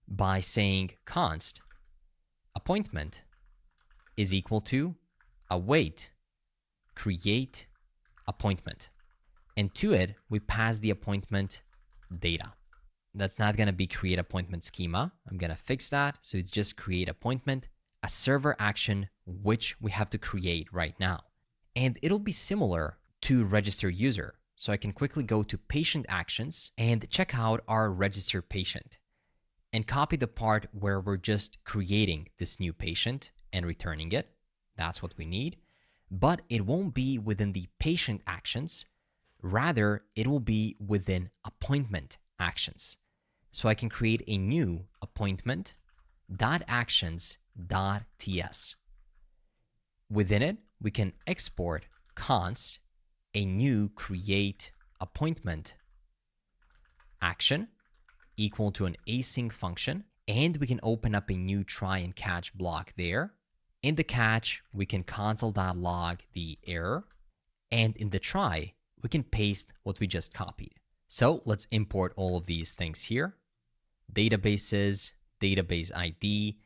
by saying const appointment is equal to await create appointment. And to it, we pass the appointment data. That's not going to be create appointment schema. I'm going to fix that. So it's just create appointment, a server action, which we have to create right now. And it'll be similar to register user. So I can quickly go to patient actions and check out our register patient and copy the part where we're just creating this new patient and returning it. That's what we need. But it won't be within the patient actions. Rather, it will be within appointment actions. So I can create a new appointment.actions.ts. Within it, we can export const a new create appointment action equal to an async function, and we can open up a new try and catch block there. In the catch, we can console.log the error, and in the try, we can paste what we just copied. So let's import all of these things here. Databases, database ID.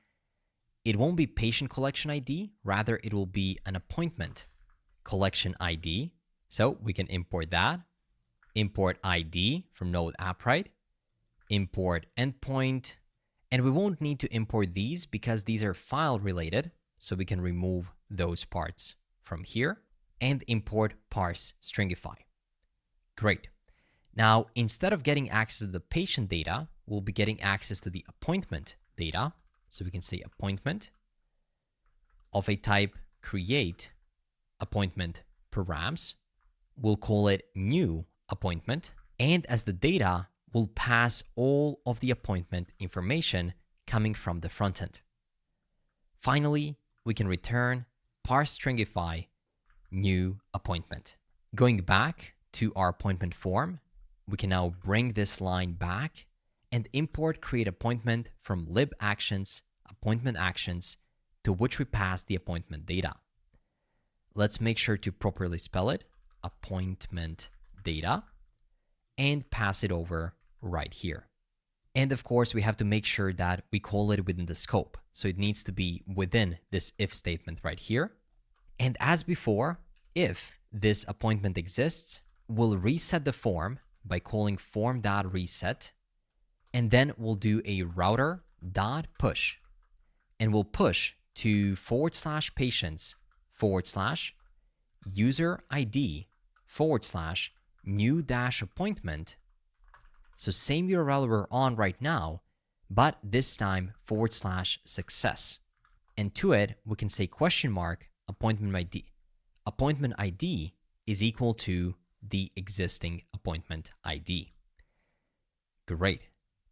It won't be patient collection ID, rather it will be an appointment collection ID. So we can import that. Import ID from node Appwrite. Import endpoint. And we won't need to import these because these are file related. So we can remove those parts from here and import parse stringify. Great. Now, instead of getting access to the patient data, we'll be getting access to the appointment data. So we can say appointment of a type create appointment params. We'll call it new appointment. And as the data, we'll pass all of the appointment information coming from the front end. Finally, we can return parse stringify new appointment. Going back to our appointment form, we can now bring this line back and import create appointment from lib actions, appointment actions, to which we pass the appointment data. Let's make sure to properly spell it, appointment data, and pass it over right here. And of course, we have to make sure that we call it within the scope. So it needs to be within this if statement right here. And as before, if this appointment exists, we'll reset the form by calling form.reset. And then we'll do a router.push. And we'll push to /patients/ user ID / new dash appointment. So same URL we're on right now, but this time / success. And to it, we can say question mark appointment ID. Appointment ID is equal to the existing appointment ID. Great.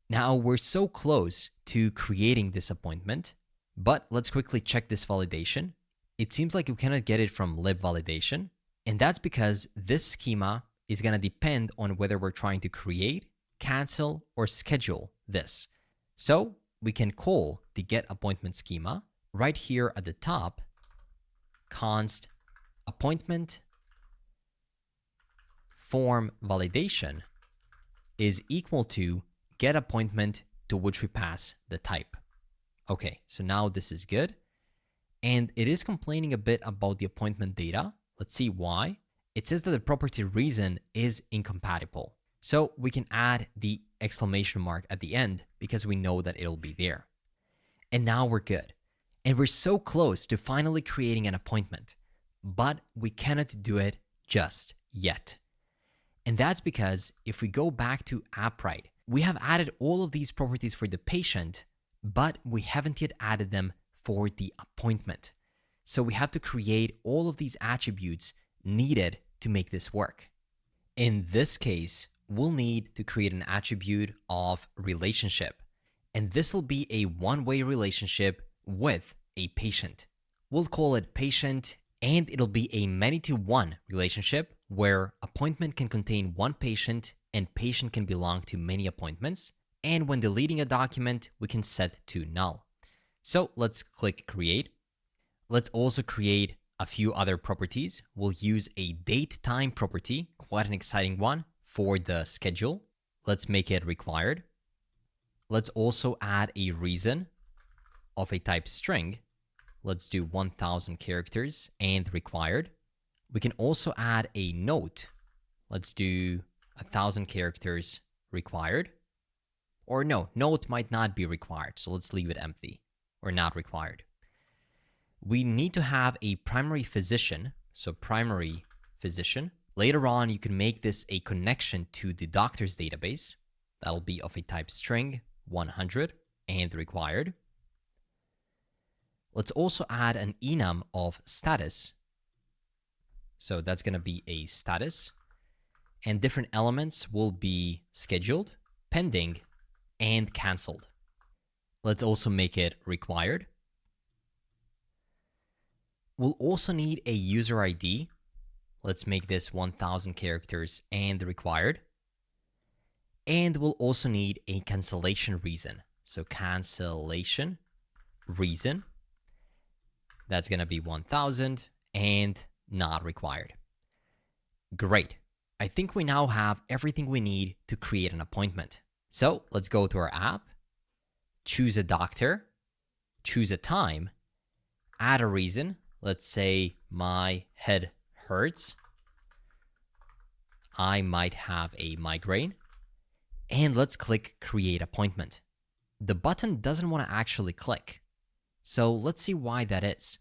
Now we're so close to creating this appointment, but let's quickly check this validation. It seems like we cannot get it from lib validation, and that's because this schema is going to depend on whether we're trying to create, cancel, or schedule this. So we can call the get appointment schema right here at the top, const appointment form validation is equal to get appointment to which we pass the type. Okay, so now this is good. And it is complaining a bit about the appointment data. Let's see why. It says that the property reason is incompatible. So we can add the exclamation mark at the end because we know that it'll be there. And now we're good. And we're so close to finally creating an appointment, but we cannot do it just yet. And that's because if we go back to Appwrite, we have added all of these properties for the patient, but we haven't yet added them for the appointment. So we have to create all of these attributes needed to make this work. In this case, we'll need to create an attribute of relationship. And this will be a one-way relationship with a patient. We'll call it patient, and it'll be a many-to-one relationship where appointment can contain one patient and patient can belong to many appointments. And when deleting a document, we can set to null. So let's click create. Let's also create a few other properties. We'll use a date time property, quite an exciting one, for the schedule. Let's make it required. Let's also add a reason of a type string. Let's do 1000 characters and required. We can also add a note. Let's do 1000 characters required. Or no, note might not be required, so let's leave it empty or not required. We need to have a primary physician, so primary physician. Later on, you can make this a connection to the doctor's database. That'll be of a type string, 100 and required. Let's also add an enum of status. So that's going to be a status. And different elements will be scheduled, pending, and canceled. Let's also make it required. We'll also need a user ID. Let's make this 1000 characters and required. And we'll also need a cancellation reason. So cancellation reason. That's going to be 1000 and not required. Great. I think we now have everything we need to create an appointment. So let's go to our app, choose a doctor, choose a time, add a reason. Let's say my head hurts. I might have a migraine. And let's click create appointment. The button doesn't want to actually click. So let's see why that is.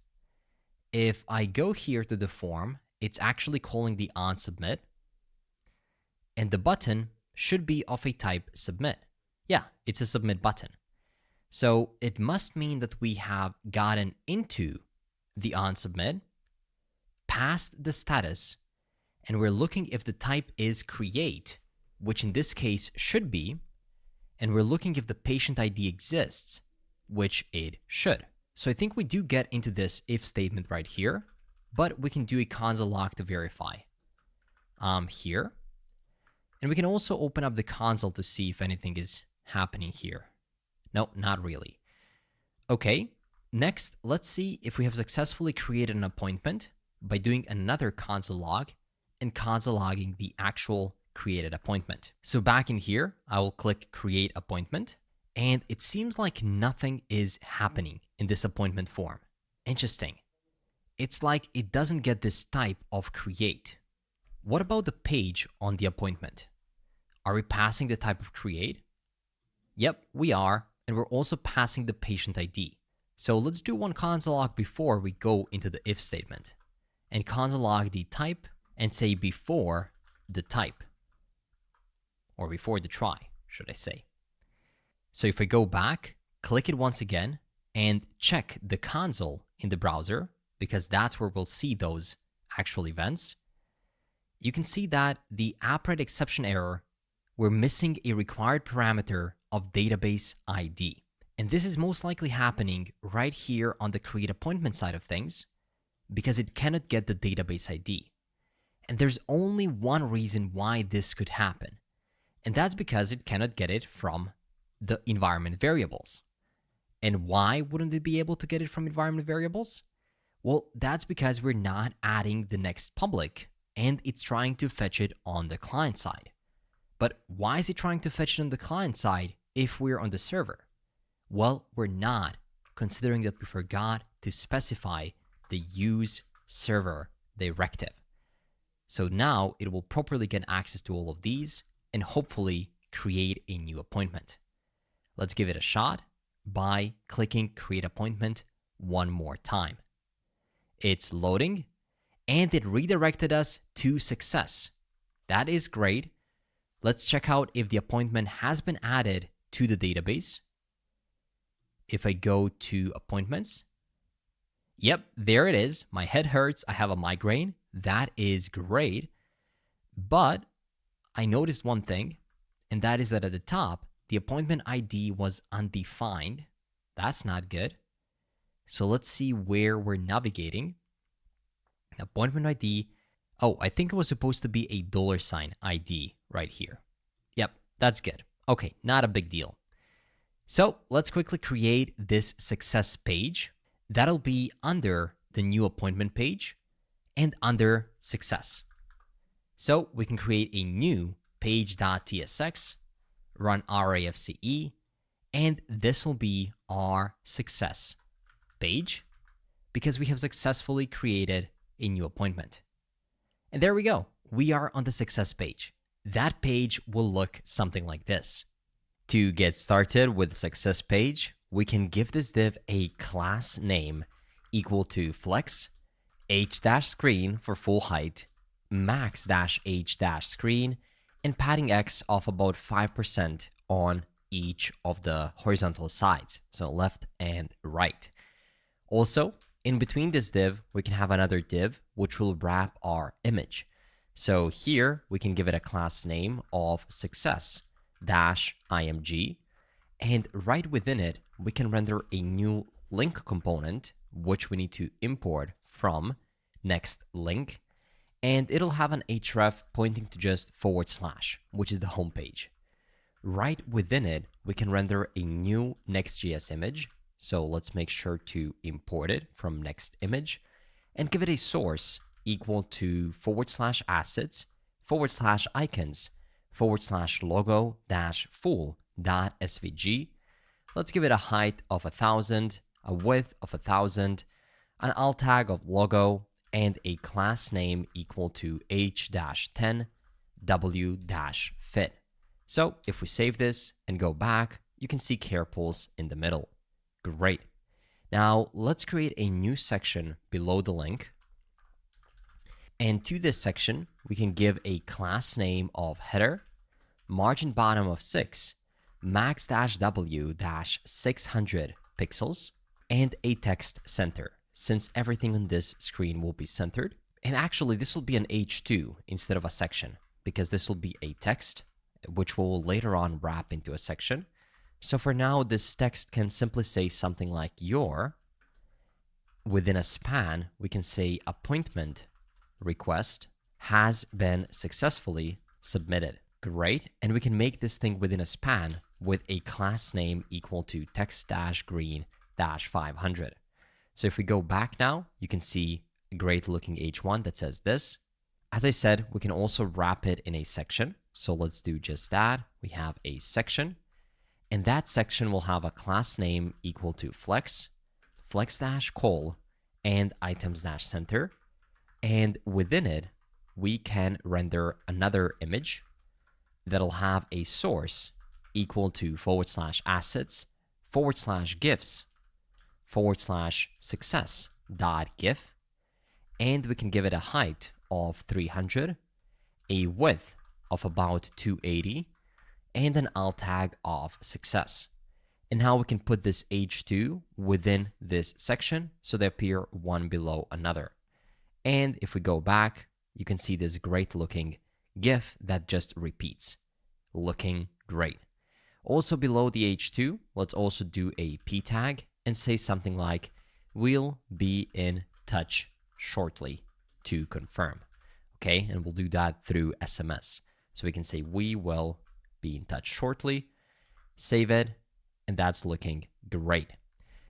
If I go here to the form, it's actually calling the onSubmit. And the button should be of a type submit. Yeah, it's a submit button. So it must mean that we have gotten into the onSubmit, passed the status, and we're looking if the type is create, which in this case should be, and we're looking if the patient ID exists, which it should. So I think we do get into this if statement right here, but we can do a console log to verify here. And we can also open up the console to see if anything is happening here. No, not really. Okay, next, let's see if we have successfully created an appointment by doing another console log and console logging the actual created appointment. So back in here, I will click create appointment, and it seems like nothing is happening in this appointment form. Interesting. It's like it doesn't get this type of create. What about the page on the appointment? Are we passing the type of create? Yep, we are, and we're also passing the patient ID. So let's do one console log before we go into the if statement. And console log the type and say before the type. Or before the try, should I say. So if I go back, click it once again, and check the console in the browser, because that's where we'll see those actual events, you can see that the Appwrite exception error, we're missing a required parameter of database ID. And this is most likely happening right here on the create appointment side of things, because it cannot get the database ID. And there's only one reason why this could happen, and that's because it cannot get it from the environment variables. And why wouldn't it be able to get it from environment variables? Well, that's because we're not adding the next public, and it's trying to fetch it on the client side. But why is it trying to fetch it on the client side if we're on the server? Well, we're not, considering that we forgot to specify the use server directive. So now it will properly get access to all of these and hopefully create a new appointment. Let's give it a shot by clicking create appointment one more time. It's loading, and it redirected us to success. That is great. Let's check out if the appointment has been added to the database. If I go to appointments, yep, there it is. My head hurts. I have a migraine. That is great. But I noticed one thing, and that is that at the top, the appointment ID was undefined. That's not good. So let's see where we're navigating. Appointment ID. Oh, I think it was supposed to be a $sign ID right here. That's good. Okay, not a big deal. So let's quickly create this success page. That'll be under the new appointment page and under success. So we can create a new page.tsx, run RAFCE, and this will be our success page because we have successfully created a new appointment. And there we go. We are on the success page. That page will look something like this. To get started with the success page, we can give this div a class name equal to flex, h-screen for full height, max-h-screen, and padding x of about 5% on each of the horizontal sides, so left and right. Also, in between this div, we can have another div which will wrap our image. So here we can give it a class name of success-img, and right within it, we can render a new link component, which we need to import from next link, and it'll have an href pointing to just /, which is the home page. Right within it, we can render a new Next.js image. So let's make sure to import it from next image and give it a source equal to /assets /icons /logo -full.svg. Let's give it a height of 1000, a width of 1000, an alt tag of logo, and a class name equal to h-10 w-fit. So if we save this and go back, you can see care pools in the middle. Great. Now let's create a new section below the link. And to this section, we can give a class name of header, margin bottom of 6, max-w-600 pixels, and a text center, since everything on this screen will be centered. And actually, this will be an H2 instead of a section, because this will be a text, which will later on wrap into a section. So for now, this text can simply say something like your. Within a span, we can say appointment request has been successfully submitted. Great. And we can make this thing within a span with a class name equal to text-green-500. So if we go back now, you can see a great looking H1 that says this. As I said, we can also wrap it in a section. So let's do just that. We have a section, and that section will have a class name equal to flex, flex-col, and items-center. And within it, we can render another image that'll have a source equal to /assets /gifs /success.gif, and we can give it a height of 300, a width of about 280, and an alt tag of success. And now we can put this H2 within this section so they appear one below another. And if we go back, you can see this great looking GIF that just repeats, looking great. Also below the H2, let's also do a P tag and say something like, we'll be in touch shortly to confirm. Okay, and we'll do that through SMS. So we can say, we will be in touch shortly, save it, and that's looking great.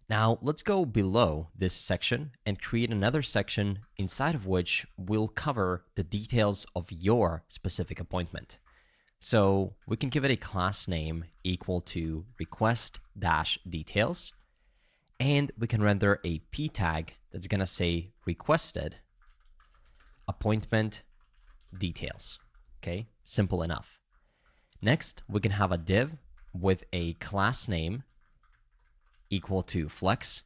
Now let's go below this section and create another section inside of which we'll cover the details of your specific appointment. So we can give it a class name equal to request-details, and we can render a P tag that's gonna say requested appointment details. Okay, simple enough. Next, we can have a div with a class name equal to flex,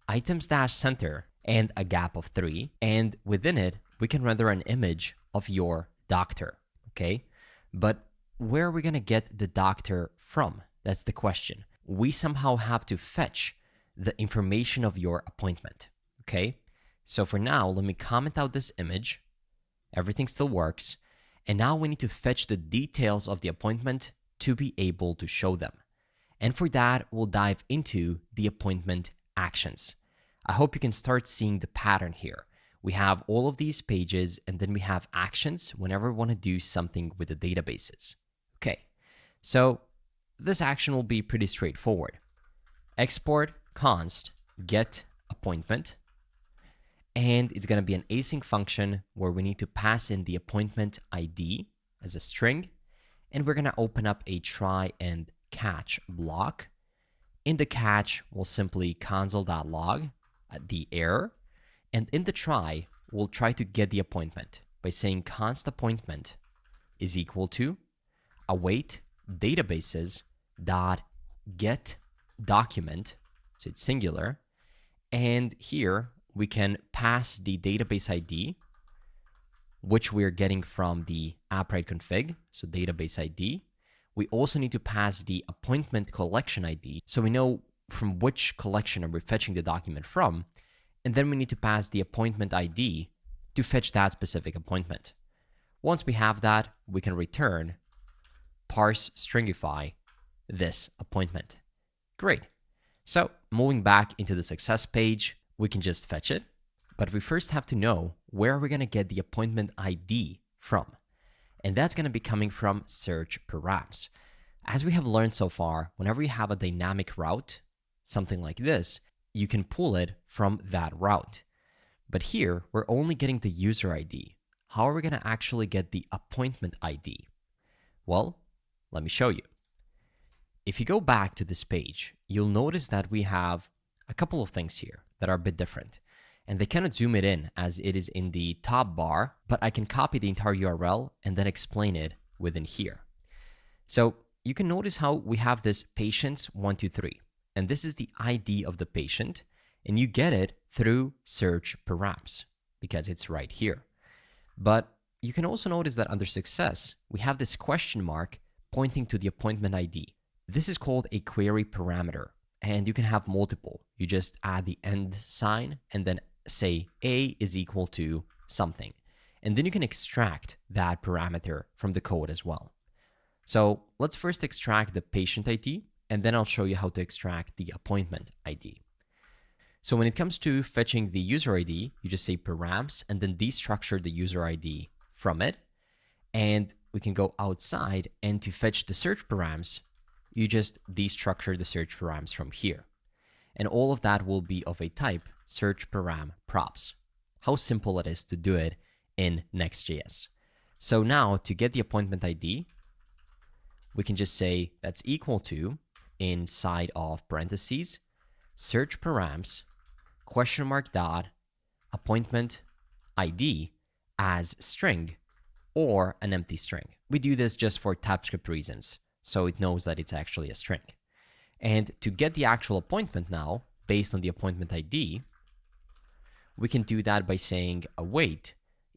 items-center, and a gap of 3. And within it, we can render an image of your doctor. Okay, but where are we gonna get the doctor from? That's the question. We somehow have to fetch the information of your appointment. Okay, so for now, let me comment out this image. Everything still works. And now we need to fetch the details of the appointment to be able to show them. And for that, we'll dive into the appointment actions. I hope you can start seeing the pattern here. We have all of these pages, and then we have actions whenever we want to do something with the databases. Okay, So this action will be pretty straightforward. Export const get appointment, and it's going to be an async function where we need to pass in the appointment ID as a string, and we're going to open up a try and catch block. In the catch, we'll simply console.log the error, and in the try, we'll try to get the appointment by saying const appointment is equal to await databases dot get document, so it's singular, and here we can pass the database ID, which we're getting from the Appwrite config, so database ID. We also need to pass the appointment collection ID, so we know from which collection are we fetching the document from, and then we need to pass the appointment ID to fetch that specific appointment. Once we have that, we can return parse stringify this appointment. Great. So moving back into the success page, we can just fetch it, but we first have to know where we're going to get the appointment ID from. And that's going to be coming from search params. As we have learned so far, whenever you have a dynamic route, something like this, you can pull it from that route. But here, we're only getting the user ID. How are we going to actually get the appointment ID? Well, let me show you. If you go back to this page, you'll notice that we have a couple of things here that are a bit different. And they cannot zoom it in as it is in the top bar, but I can copy the entire URL and then explain it within here. So you can notice how we have this patients123, and this is the ID of the patient, and you get it through search params because it's right here. But you can also notice that under success, we have this question mark pointing to the appointment ID. This is called a query parameter, and you can have multiple. You just add the end sign and then say A is equal to something. And then you can extract that parameter from the code as well. So let's first extract the patient ID, and then I'll show you how to extract the appointment ID. So when it comes to fetching the user ID, you just say params and then destructure the user ID from it. And we can go outside, and to fetch the search params, you just destructure the search params from here. And all of that will be of a type search param props. How simple it is to do it in Next.js. So now to get the appointment ID, we can just say that's equal to, inside of parentheses, search params, question mark dot, appointment ID as string or an empty string. We do this just for TypeScript reasons, so it knows that it's actually a string. And to get the actual appointment now, based on the appointment ID, we can do that by saying await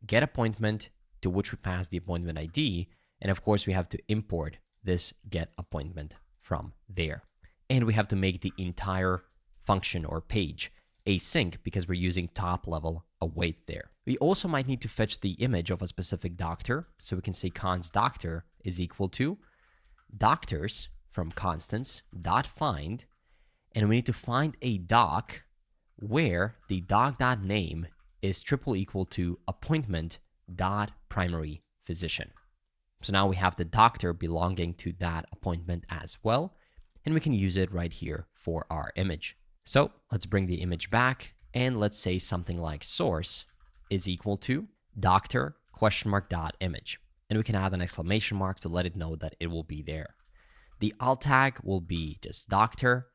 get appointment, to which we pass the appointment ID, and of course we have to import this get appointment from there. And we have to make the entire function or page async because we're using top level await there. We also might need to fetch the image of a specific doctor, so we can say const doctor is equal to doctors from constants dot find, and we need to find a doc where the doc.name is triple equal to appointment dot primary physician. So now we have the doctor belonging to that appointment as well, and we can use it right here for our image. So let's bring the image back, and let's say something like source is equal to doctor question mark dot image, and we can add an exclamation mark to let it know that it will be there. The alt tag will be just doctor.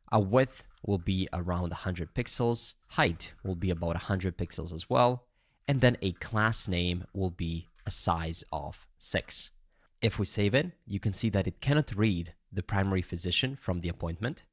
A width will be around 100 pixels. Height will be about 100 pixels as well. And then a class name will be a size of 6. If we save it, you can see that it cannot read the primary physician from the appointment.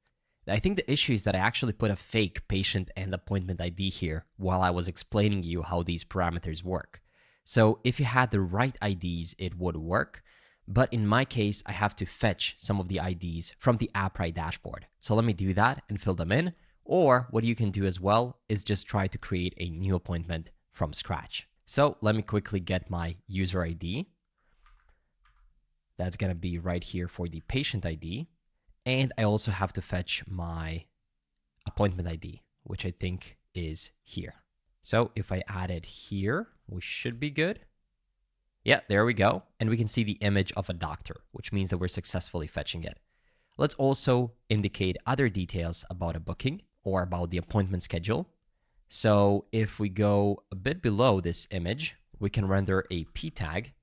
I think the issue is that I actually put a fake patient and appointment ID here while I was explaining you how these parameters work. So if you had the right IDs, it would work. But in my case, I have to fetch some of the IDs from the Appwrite dashboard. So let me do that and fill them in. Or what you can do as well is just try to create a new appointment from scratch. So let me quickly get my user ID. That's going to be right here for the patient ID. And I also have to fetch my appointment ID, which I think is here. So if I add it here, we should be good. Yeah, there we go. And we can see the image of a doctor, which means that we're successfully fetching it. Let's also indicate other details about a booking or about the appointment schedule. So if we go a bit below this image, we can render a p tag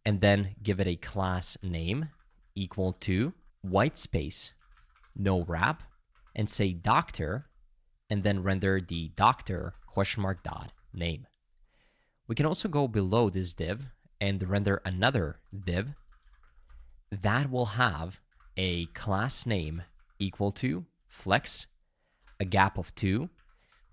and then give it a class name equal to white space, no wrap, and say doctor, and then render the doctor question mark dot name. We can also go below this div and render another div that will have a class name equal to flex, a gap of 2,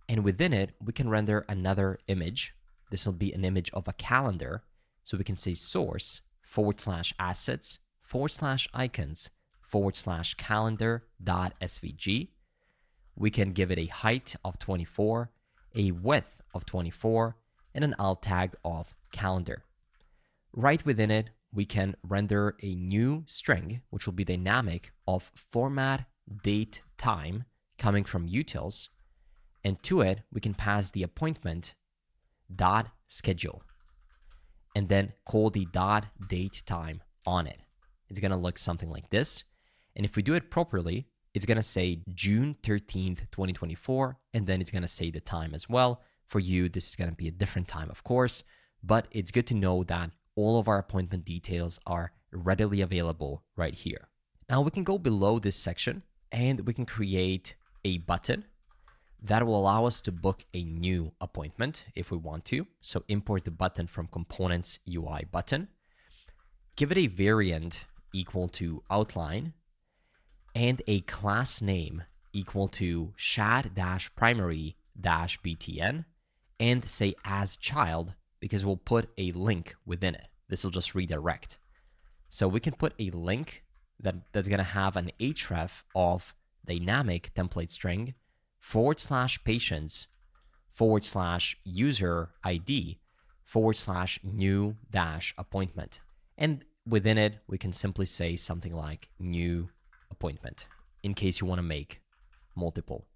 and within it, we can render another image. This will be an image of a calendar. So we can say source /assets /icons /calendar.svg. We can give it a height of 24, a width of 24, and an alt tag of calendar. Right within it, we can render a new string, which will be dynamic of format, date, time, coming from utils. And to it, we can pass the appointment dot schedule and then call the dot date time on it. It's going to look something like this. And if we do it properly, it's going to say June 13th, 2024, and then it's going to say the time as well. For you, this is going to be a different time, of course, but it's good to know that all of our appointment details are readily available right here. Now we can go below this section and we can create a button that will allow us to book a new appointment if we want to. So import the button from components UI button, give it a variant equal to outline, and a class name equal to shad-primary-btn, and say as child, because we'll put a link within it. This will just redirect. So we can put a link that's going to have an href of dynamic template string /patients /user ID /new -appointment. And within it, we can simply say something like new appointment in case you want to make multiple.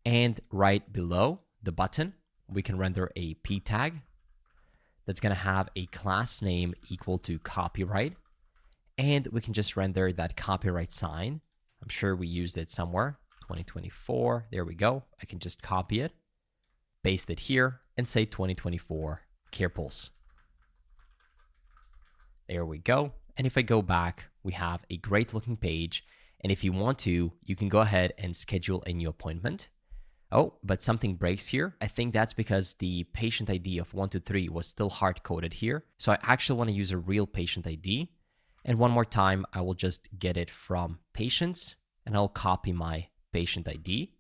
And right below the button, we can render a p tag that's going to have a class name equal to copyright. And we can just render that copyright sign. I'm sure we used it somewhere. 2024. There we go. I can just copy it, paste it here, and say 2024 CarePulse. There we go. And if I go back, we have a great looking page. And if you want to, you can go ahead and schedule a new appointment. Oh, but something breaks here. I think that's because the patient ID of 123 was still hard coded here. So I actually want to use a real patient ID. And one more time, I will just get it from patients and I'll copy my patient ID.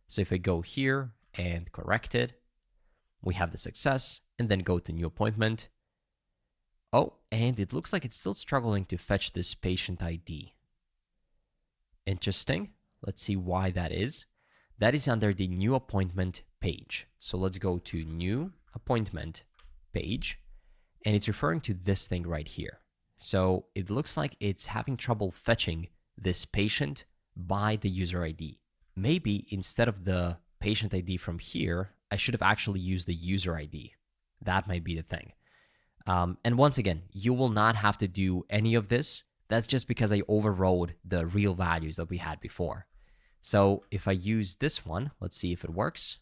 So if I go here and correct it, we have the success, and then go to new appointment. Oh, and it looks like it's still struggling to fetch this patient ID. Interesting. Let's see why that is. That is under the new appointment page. So let's go to new appointment page, and it's referring to this thing right here. So it looks like it's having trouble fetching this patient by the user ID. Maybe instead of the patient ID from here, I should have actually used the user ID. That might be the thing. And once again, you will not have to do any of this. That's just because I overrode the real values that we had before. So if I use this one, let's see if it works.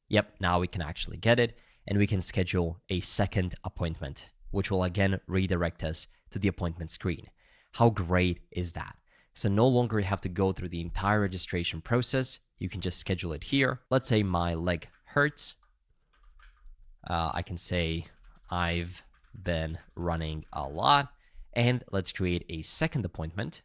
Yep, now we can actually get it, and we can schedule a second appointment, which will again redirect us to the appointment screen. How great is that? So no longer you have to go through the entire registration process. You can just schedule it here. Let's say my leg hurts. I can say I've been running a lot, and let's create a second appointment.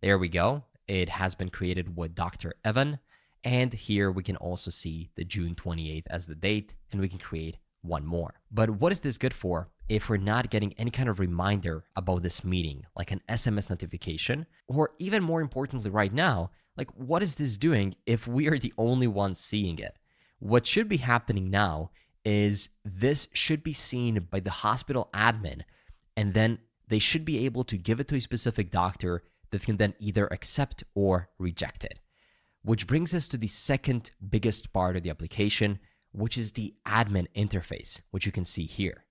There we go. It has been created with Dr. Evan. And here we can also see the June 28th as the date, and we can create one more. But what is this good for if we're not getting any kind of reminder about this meeting, like an SMS notification, or even more importantly right now, like what is this doing if we are the only ones seeing it? What should be happening now is this should be seen by the hospital admin, and then they should be able to give it to a specific doctor that can then either accept or reject it. Which brings us to the second biggest part of the application, which is the admin interface, which you can see here.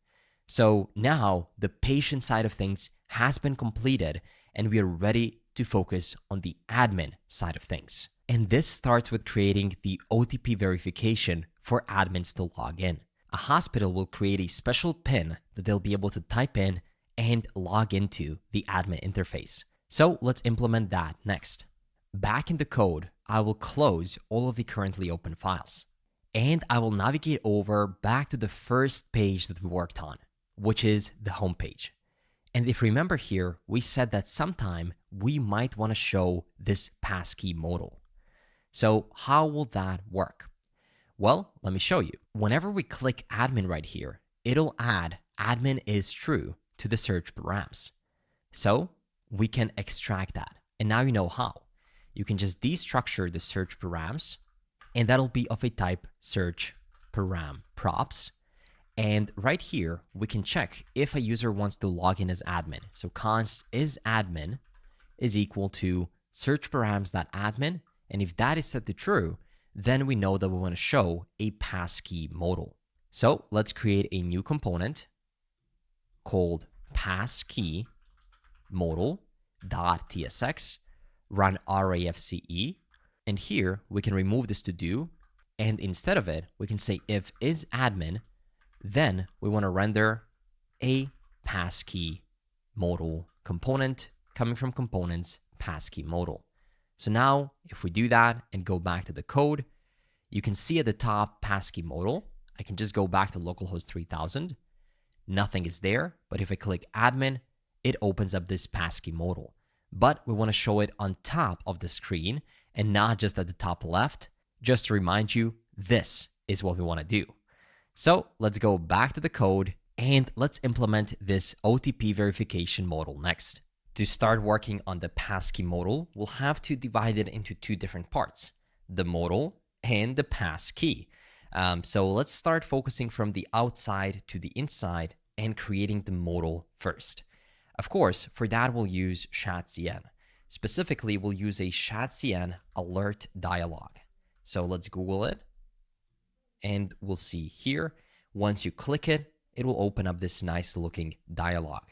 So now the patient side of things has been completed and we are ready to focus on the admin side of things. And this starts with creating the OTP verification for admins to log in. A hospital will create a special PIN that they'll be able to type in and log into the admin interface. So let's implement that next. Back in the code, I will close all of the currently open files. And I will navigate over back to the first page that we worked on, which is the home page. And if you remember here, we said that sometime we might want to show this passkey modal. So how will that work? Well, let me show you. Whenever we click admin right here, it'll add admin is true to the search params. So we can extract that. And now you know how. You can just destructure the search params, and that'll be of a type search param props. And right here, we can check if a user wants to log in as admin. So const is admin is equal to search params.admin. And if that is set to true, then we know that we want to show a passkey modal. So let's create a new component called passkey modal.tsx, run rafce. And here we can remove this to do. And instead of it, we can say if is admin, then we want to render a passkey modal component coming from components passkey modal. So now if we do that and go back to the code, you can see at the top passkey modal. I can just go back to localhost 3000. Nothing is there, but if I click admin, it opens up this passkey modal. But we want to show it on top of the screen and not just at the top left. Just to remind you, this is what we want to do. So let's go back to the code and let's implement this OTP verification modal next. To start working on the passkey modal, we'll have to divide it into two different parts, the modal and the passkey. So let's start focusing from the outside to the inside and creating the modal first. Of course, for that we'll use ShadCN. Specifically, we'll use a ShadCN alert dialog. So let's Google it. And we'll see here, once you click it, it will open up this nice looking dialog.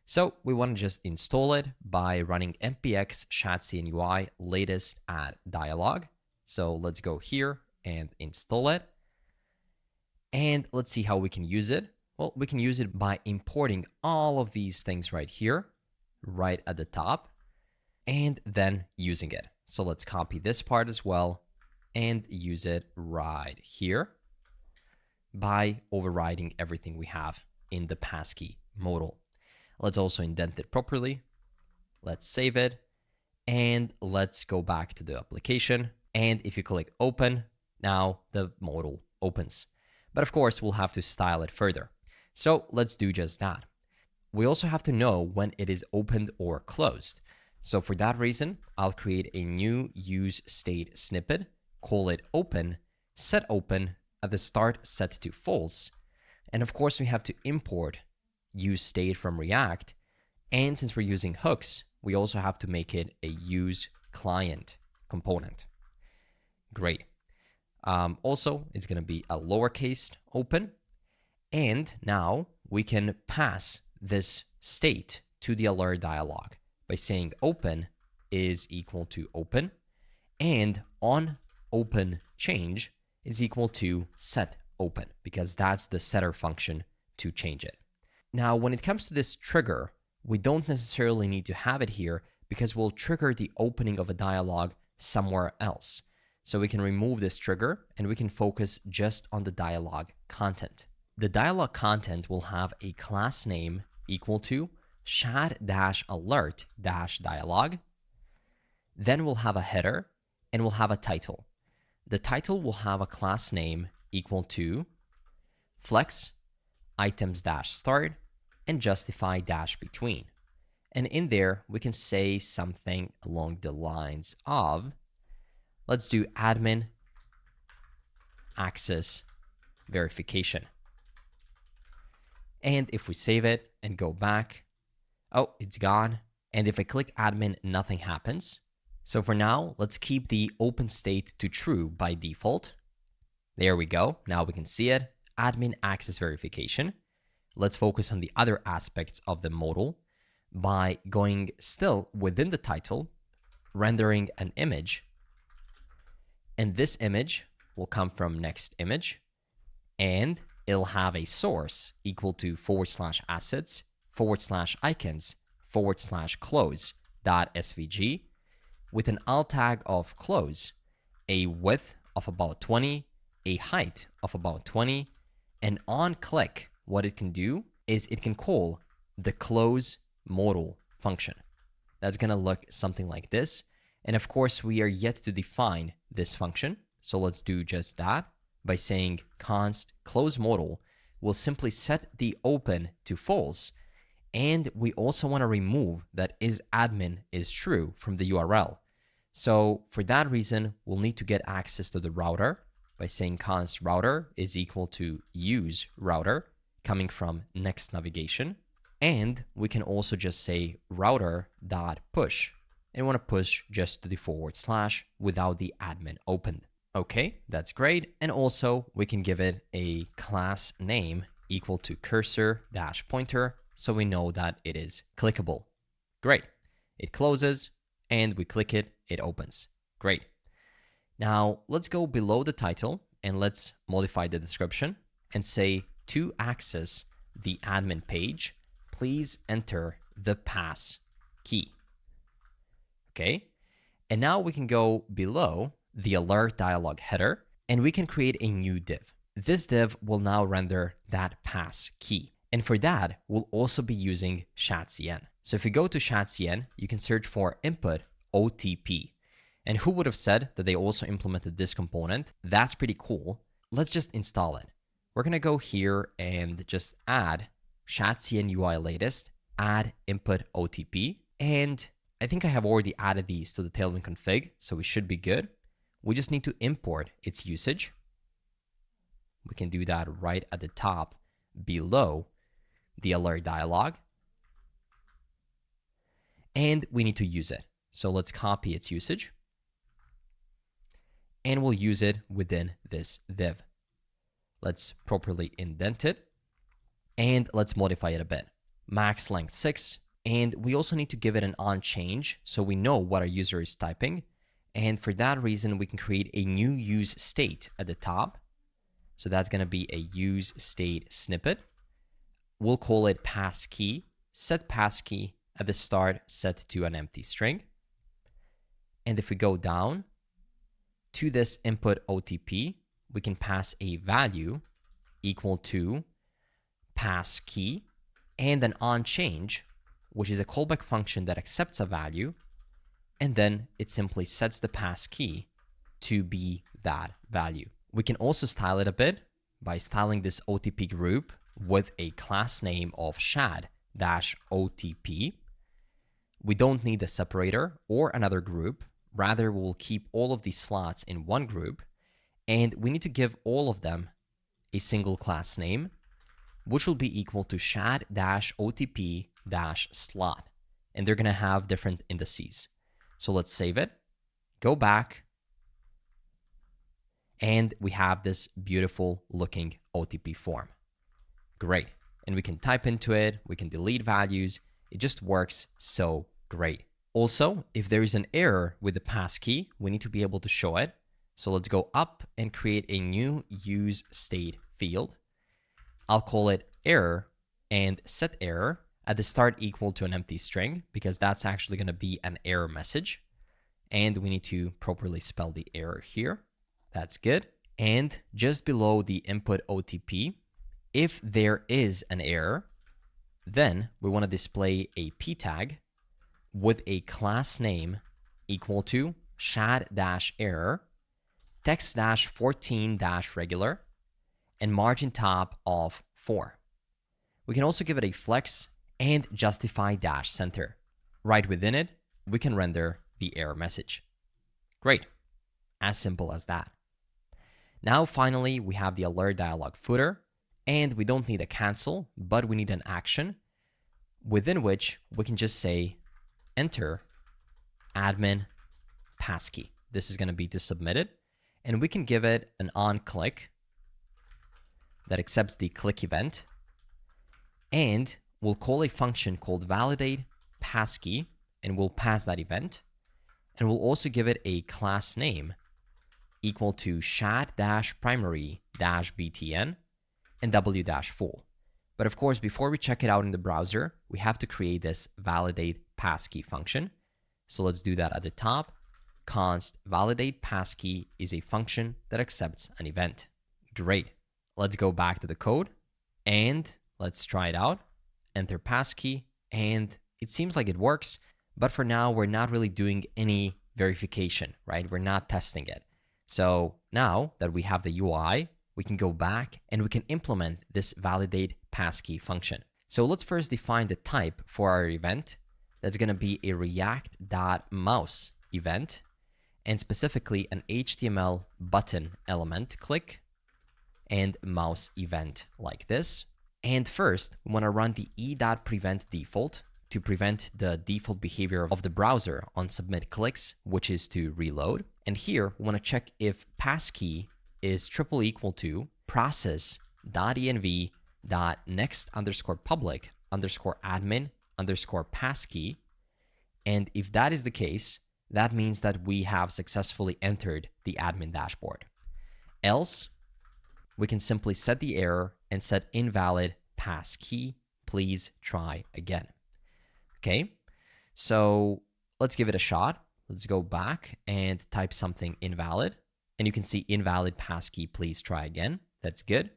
So we want to just install it by running npx ShadCN UI latest add dialog. So let's go here and install it. And let's see how we can use it. Well, we can use it by importing all of these things right here, right at the top, and then using it. So let's copy this part as well and use it right here by overriding everything we have in the passkey modal. Let's also indent it properly. Let's save it. And let's go back to the application. And if you click open, now the modal opens. But of course, we'll have to style it further. So let's do just that. We also have to know when it is opened or closed. So for that reason, I'll create a new use state snippet, call it open, set open, at the start set to false. And of course, we have to import use state from React. And since we're using hooks, we also have to make it a use client component. Great. Also, it's going to be a lowercase open. And now we can pass this state to the alert dialog by saying open is equal to open and on open change is equal to set open, because that's the setter function to change it. Now, when it comes to this trigger, we don't necessarily need to have it here because we'll trigger the opening of a dialog somewhere else. So we can remove this trigger and we can focus just on the dialog content. The dialog content will have a class name equal to shad-alert-dialog. Then we'll have a header and we'll have a title. The title will have a class name equal to flex items-start and justify-between. And in there, we can say something along the lines of, let's do admin access verification. And if we save it and go back, oh, it's gone. And if I click admin, nothing happens. So for now, let's keep the open state to true by default. There we go. Now we can see it. Admin access verification. let's focus on the other aspects of the modal by going still within the title, rendering an image. And this image will come from next image, and it'll have a source equal to /assets /icons /close.svg with an alt tag of close, a width of about 20, a height of about 20, and on click, what it can do is it can call the close modal function. That's going to look something like this. And of course, we are yet to define this function. So let's do just that by saying const close modal will simply set the open to false. And we also want to remove that isAdmin is true from the URL. So for that reason, we'll need to get access to the router by saying const router is equal to use router coming from next navigation. And we can also just say router.push. And we want to push just to the / without the admin opened. Okay, that's great. And also we can give it a class name equal to cursor-pointer so we know that it is clickable. Great. It closes and we click it, it opens. Great. Now let's go below the title and let's modify the description and say to access the admin page, please enter the pass key. Okay. And now we can go below the alert dialog header and we can create a new div. This div will now render that pass key. And for that, we'll also be using ShadCN. So if you go to ShadCN, you can search for input OTP. And who would have said that they also implemented this component? That's pretty cool. Let's just install it. We're going to go here and just add ShadCN UI latest, add input OTP. And I think I have already added these to the Tailwind config, so we should be good. We just need to import its usage. We can do that right at the top below the alert dialog. And we need to use it. So let's copy its usage. And we'll use it within this div. Let's properly indent it. And let's modify it a bit. Max length 6. And we also need to give it an on change so we know what our user is typing. And for that reason, we can create a new use state at the top. So that's going to be a use state snippet. We'll call it pass key, set pass key at the start, set to an empty string. And if we go down to this input OTP, we can pass a value equal to pass key and an on change, which is a callback function that accepts a value. And then it simply sets the pass key to be that value. We can also style it a bit by styling this OTP group with a class name of shad-OTP. We don't need a separator or another group. Rather, we'll keep all of these slots in one group. And we need to give all of them a single class name, which will be equal to shad-OTP-slot. And they're going to have different indices. So let's save it, go back, and we have this beautiful looking OTP form. Great. And we can type into it, we can delete values. It just works so great. Also, if there is an error with the pass key, we need to be able to show it. So let's go up and create a new use state field. I'll call it error and set error at the start equal to an empty string, because that's actually going to be an error message. And we need to properly spell the error here. That's good. And just below the input OTP, if there is an error, then we want to display a p tag with a class name equal to shad-error, text-14-regular, and margin top of 4. We can also give it a flex and justify-center. Right within it, we can render the error message. Great. As simple as that. Now, finally, we have the alert dialog footer, and we don't need a cancel, but we need an action within which we can just say enter admin passkey. This is going to be to submit it, and we can give it an on click that accepts the click event. And we'll call a function called validate passkey, and we'll pass that event. And we'll also give it a class name equal to chat-primary-btn and w-full. But of course, before we check it out in the browser, we have to create this validate passkey function. So let's do that at the top. Const validate passkey is a function that accepts an event. Great. Let's go back to the code and let's try it out. Enter passkey, and it seems like it works. But for now, we're not really doing any verification, right? We're not testing it. So now that we have the UI, we can go back and we can implement this validate passkey function. So let's first define the type for our event. That's going to be a react.mouse event, and specifically an HTML button element click and mouse event like this. And first, we want to run the e.prevent default to prevent the default behavior of the browser on submit clicks, which is to reload. And here, we want to check if passkey is triple equal to process.env.next_public_admin_passkey. And if that is the case, that means that we have successfully entered the admin dashboard. Else, we can simply set the error and set invalid passkey. Please try again. Okay, so let's give it a shot. Let's go back and type something invalid. And you can see invalid passkey, please try again. That's good.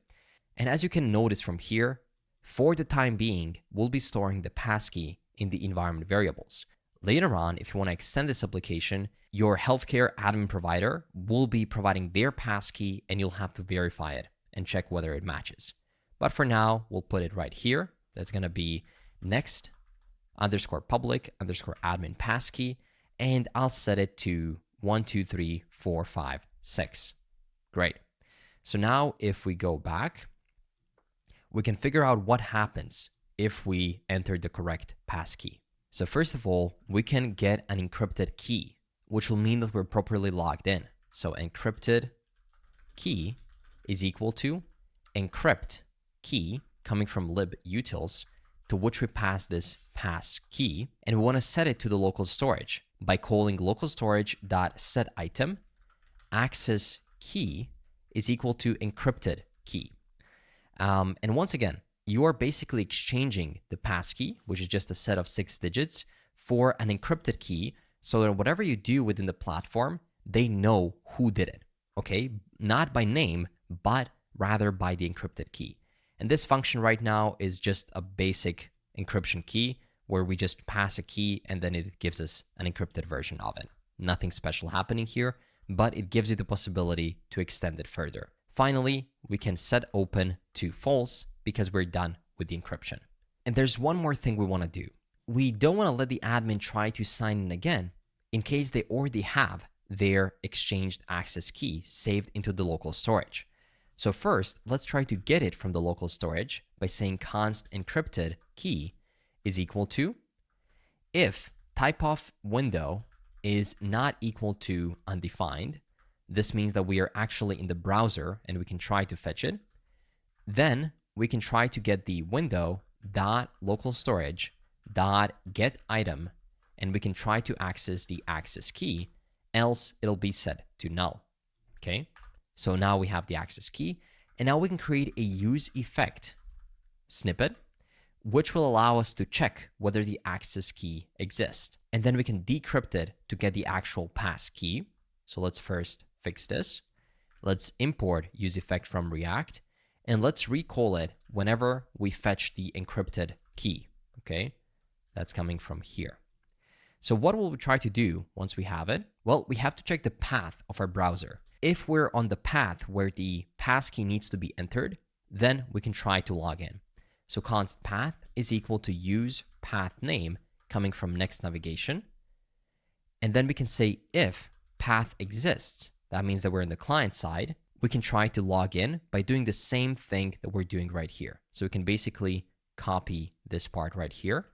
And as you can notice from here, for the time being, we'll be storing the passkey in the environment variables. Later on, if you want to extend this application, your healthcare admin provider will be providing their passkey, and you'll have to verify it and check whether it matches. But for now, we'll put it right here. That's going to be next_public_admin passkey, and I'll set it to 1, 2, 3, 4, 5, 6. Great. So now if we go back, we can figure out what happens if we enter the correct passkey. So first of all, we can get an encrypted key, which will mean that we're properly logged in. So encrypted key is equal to encrypt key coming from libutils, to which we pass this pass key, and we want to set it to the local storage by calling local storage.setItem access key is equal to encrypted key. And once again, you are basically exchanging the passkey, which is just a set of 6 digits, for an encrypted key, so that whatever you do within the platform, they know who did it, okay? Not by name, but rather by the encrypted key. And this function right now is just a basic encryption key where we just pass a key and then it gives us an encrypted version of it. Nothing special happening here, but it gives you the possibility to extend it further. Finally, we can set open to false because we're done with the encryption. And there's one more thing we want to do. We don't want to let the admin try to sign in again in case they already have their exchanged access key saved into the local storage. So first, let's try to get it from the local storage by saying const encrypted key is equal to if type of window is not equal to undefined. This means that we are actually in the browser and we can try to fetch it. Then we can try to get the window dot local storage dot get item, and we can try to access the access key, else it'll be set to null. Okay, so now we have the access key, and now we can create a use effect snippet, which will allow us to check whether the access key exists. And then we can decrypt it to get the actual pass key. So let's first fix this. Let's import use effect from React, and let's recall it whenever we fetch the encrypted key. Okay, that's coming from here. So what will we try to do once we have it? Well, we have to check the path of our browser. If we're on the path where the passkey needs to be entered, then we can try to log in. So const path is equal to use path name coming from next navigation. And then we can say if path exists, that means that we're in the client side. We can try to log in by doing the same thing that we're doing right here. So we can basically copy this part right here.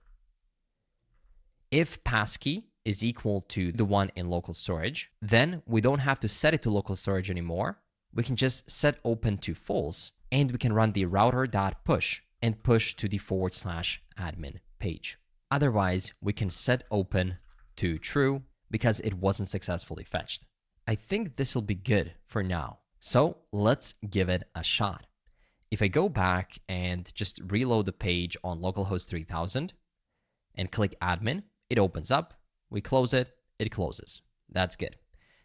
If passkey is equal to the one in local storage, then we don't have to set it to local storage anymore. We can just set open to false, and we can run the router.push and push to the /admin page. Otherwise, we can set open to true because it wasn't successfully fetched. I think this will be good for now. So let's give it a shot. If I go back and just reload the page on localhost 3000 and click admin, it opens up. We close it, it closes. That's good.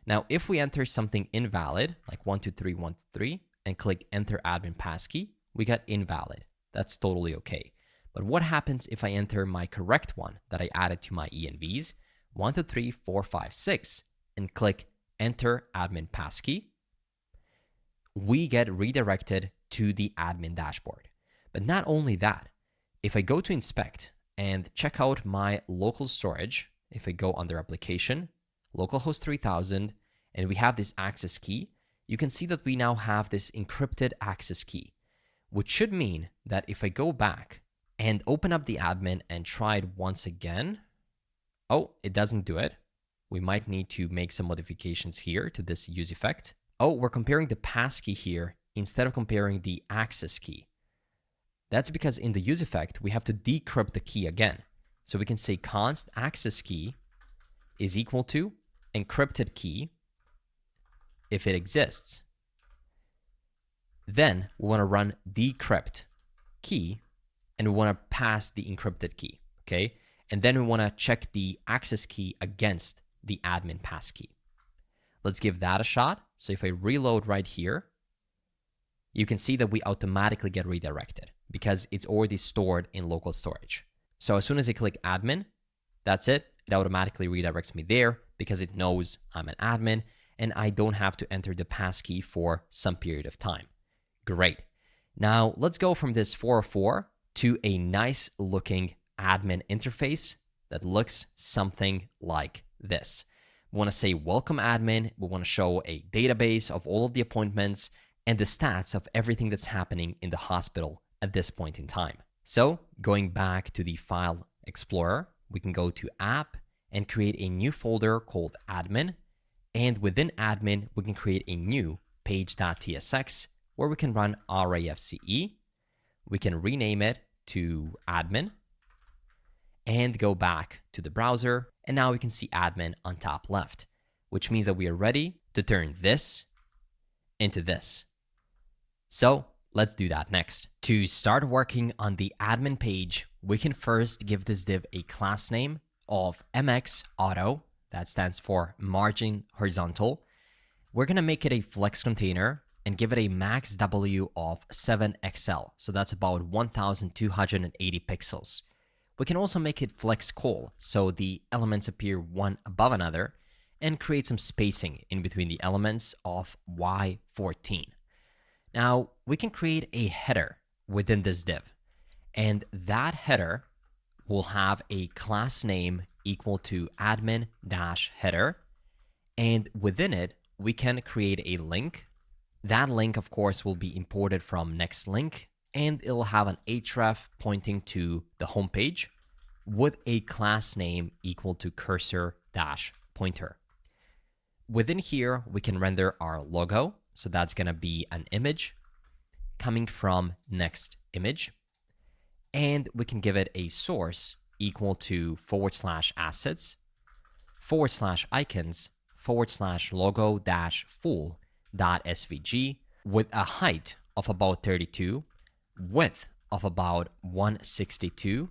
Now, if we enter something invalid, like 123, and click enter admin passkey, we got invalid. That's totally okay. But what happens if I enter my correct one that I added to my envs, 123456, and click enter admin passkey? We get redirected to the admin dashboard. But not only that, if I go to inspect and check out my local storage, if I go under application, localhost 3000, and we have this access key, you can see that we now have this encrypted access key, which should mean that if I go back and open up the admin and try it once again, oh, it doesn't do it. We might need to make some modifications here to this use effect. Oh, we're comparing the passkey here instead of comparing the access key. That's because in the use effect, we have to decrypt the key again. So we can say const access key is equal to encrypted key if it exists. Then we want to run decrypt key and we want to pass the encrypted key, okay? And then we want to check the access key against the admin passkey. Let's give that a shot. So if I reload right here, you can see that we automatically get redirected because it's already stored in local storage. So as soon as I click admin, that's it. It automatically redirects me there because it knows I'm an admin and I don't have to enter the passkey for some period of time. Great. Now let's go from this 404 to a nice looking admin interface that looks something like this. We want to say welcome admin. We want to show a database of all of the appointments and the stats of everything that's happening in the hospital at this point in time. So going back to the file explorer, we can go to app and create a new folder called admin. And within admin, we can create a new page.tsx where we can run RAFCE. We can rename it to admin and go back to the browser. And now we can see admin on top left, which means that we are ready to turn this into this. So let's do that next. To start working on the admin page, we can first give this div a class name of mxAuto. That stands for margin horizontal. We're going to make it a flex container and give it a max W of 7XL. So that's about 1280 pixels. We can also make it flex call, so the elements appear one above another, and create some spacing in between the elements of Y14. Now, we can create a header within this div, and that header will have a class name equal to admin-header, and within it, we can create a link. That link, of course, will be imported from Next.link, and it'll have an href pointing to the home page with a class name equal to cursor-pointer. Within here, we can render our logo. So that's going to be an image coming from next image. And we can give it a source equal to /assets /icons /logo-full.svg with a height of about 32, width of about 162,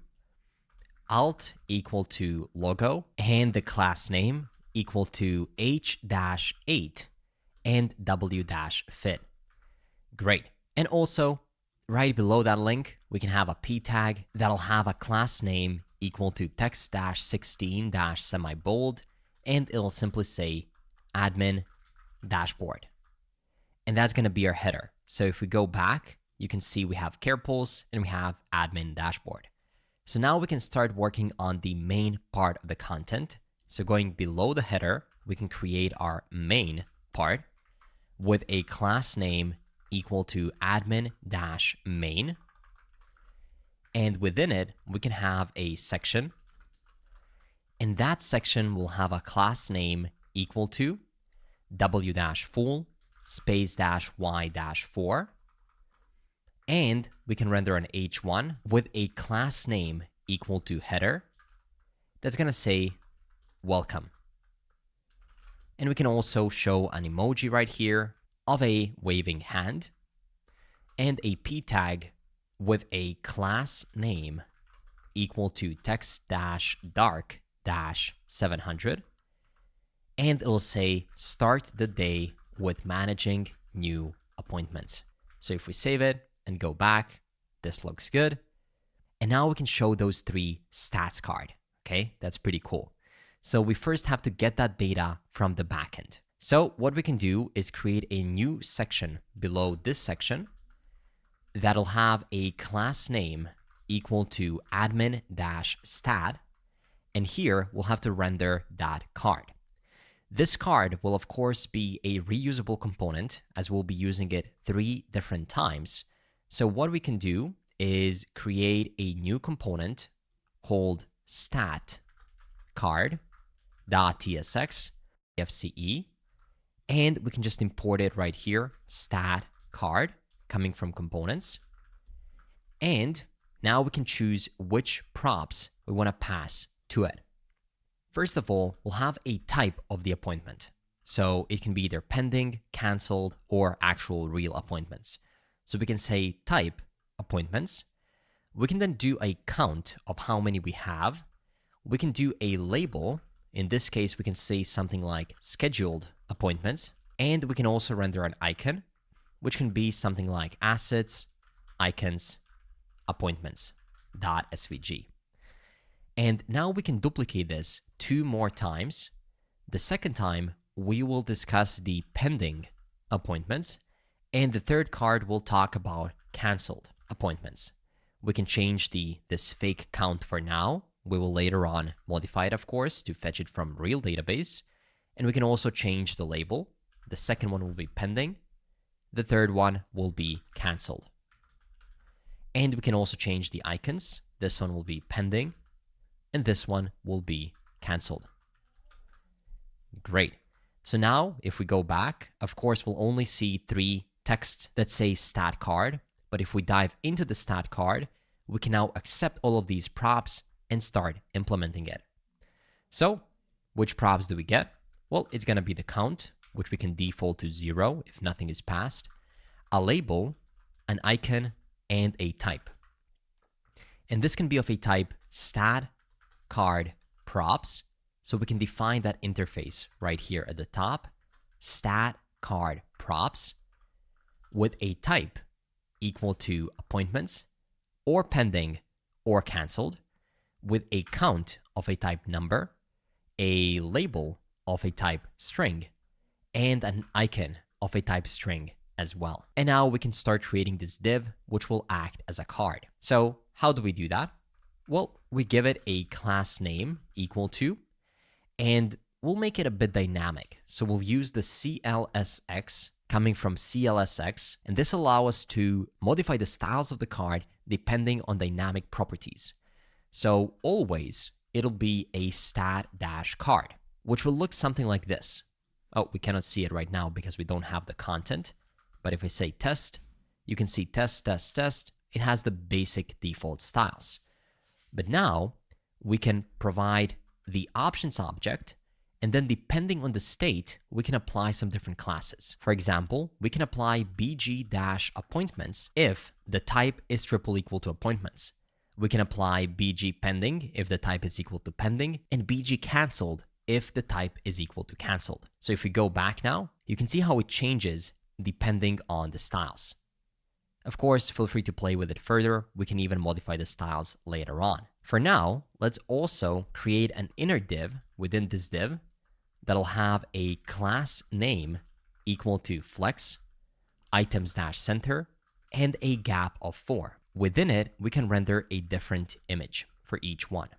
alt equal to logo, and the class name equal to h-8 and w-fit. Great. And also, right below that link, we can have a p tag that'll have a class name equal to text-16-semi-bold, and it'll simply say admin dashboard. And that's going to be our header. So if we go back, you can see we have care pulse and we have admin dashboard. So now we can start working on the main part of the content. So going below the header, we can create our main part with a class name equal to admin-main. And within it, we can have a section. And that section will have a class name equal to w-full space -y-4. And we can render an h1 with a class name equal to header that's going to say welcome. And we can also show an emoji right here of a waving hand and a p tag with a class name equal to text-dark-700. And it'll say start the day with managing new appointments. So if we save it and go back, this looks good. And now we can show those 3 stats card. Okay, that's pretty cool. So we first have to get that data from the backend. So what we can do is create a new section below this section that'll have a class name equal to admin-stat. And here we'll have to render that card. This card will of course be a reusable component as we'll be using it 3 different times. So what we can do is create a new component called stat card.tsx fce, and we can just import it right here, stat card, coming from components. And now we can choose which props we want to pass to it. First of all, we'll have a type of the appointment. So it can be either pending, canceled, or actual real appointments. So we can say type appointments. We can then do a count of how many we have. We can do a label. In this case, we can say something like scheduled appointments. And we can also render an icon, which can be something like assets, icons, appointments.svg. And now we can duplicate this 2 more times. The second time, we will discuss the pending appointments. And the third card will talk about canceled appointments. We can change this fake count for now. We will later on modify it, of course, to fetch it from real database. And we can also change the label. The second one will be pending. The third one will be canceled. And we can also change the icons. This one will be pending, and this one will be canceled. Great. So now if we go back, of course, we'll only see 3 texts that say stat card. But if we dive into the stat card, we can now accept all of these props and start implementing it. So which props do we get? Well, it's going to be the count, which we can default to 0 if nothing is passed, a label, an icon, and a type. And this can be of a type stat card props. So we can define that interface right here at the top, stat card props, with a type equal to appointments, or pending, or canceled, with a count of a type number, a label of a type string, and an icon of a type string as well. And now we can start creating this div, which will act as a card. So how do we do that? Well, we give it a class name equal to, and we'll make it a bit dynamic. So we'll use the CLSX coming from CLSX, and this allows us to modify the styles of the card depending on dynamic properties. So always it'll be a stat-card, which will look something like this. Oh, we cannot see it right now because we don't have the content. But if I say test, you can see test, test, test. It has the basic default styles. But now we can provide the options object, and then depending on the state, we can apply some different classes. For example, we can apply bg-appointments if the type is triple equal to appointments. We can apply bg pending if the type is equal to pending, and bg canceled if the type is equal to canceled. So if we go back now, you can see how it changes depending on the styles. Of course, feel free to play with it further. We can even modify the styles later on. For now, let's also create an inner div within this div that'll have a class name equal to flex, items-center, and a gap of 4. Within it, we can render a different image for each one.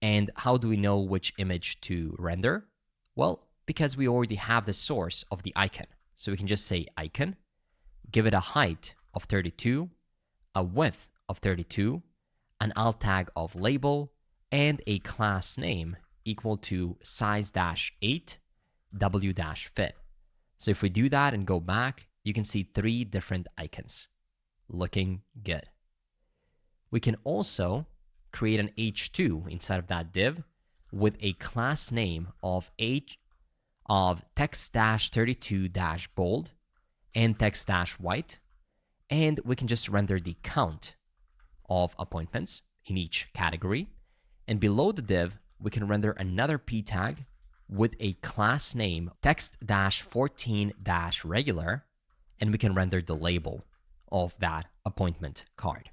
And how do we know which image to render? Well, because we already have the source of the icon. So we can just say icon, give it a height of 32, a width of 32, an alt tag of label, and a class name equal to size-8 w-fit. So if we do that and go back, you can see 3 different icons. looking good. We can also create an h2 inside of that div with a class name of text-32-bold and text-white, and we can just render the count of appointments in each category. And below the div, we can render another p tag with a class name text-14-regular, and we can render the label of that appointment card.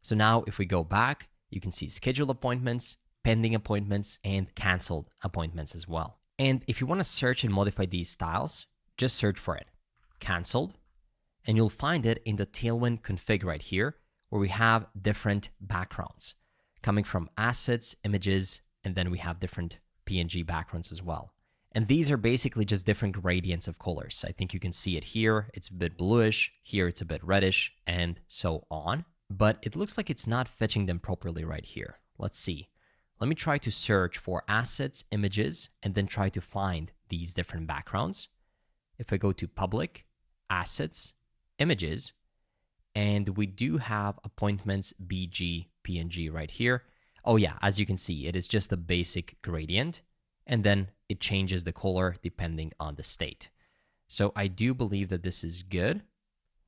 So now if we go back, you can see scheduled appointments, pending appointments, and canceled appointments as well. And if you want to search and modify these styles, just search for it, canceled, and you'll find it in the Tailwind config right here, where we have different backgrounds coming from assets, images, and then we have different PNG backgrounds as well. And these are basically just different gradients of colors. I think you can see it here. It's a bit bluish. Here it's a bit reddish, and so on. But it looks like it's not fetching them properly right here. Let's see. Let me try to search for assets, images, and then try to find these different backgrounds. If I go to public, assets, images, and we do have appointments BG PNG right here. Oh yeah, as you can see, it is just a basic gradient, and then it changes the color depending on the state. So I do believe that this is good.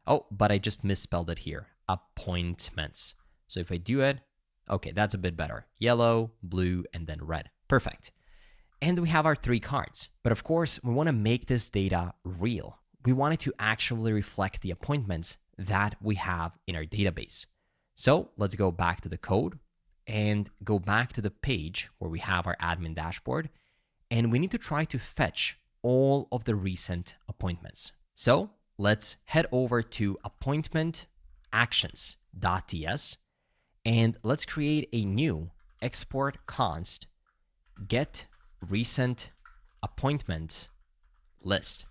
Oh, but I just misspelled it here, appointments. So if I do it, okay, that's a bit better. Yellow, blue, and then red. Perfect. And we have our 3 cards. But of course, we want to make this data real. We want it to actually reflect the appointments that we have in our database. So let's go back to the code and go back to the page where we have our admin dashboard. And we need to try to fetch all of the recent appointments. So let's head over to appointment actions.ts. And let's create a new export const get recent appointment list.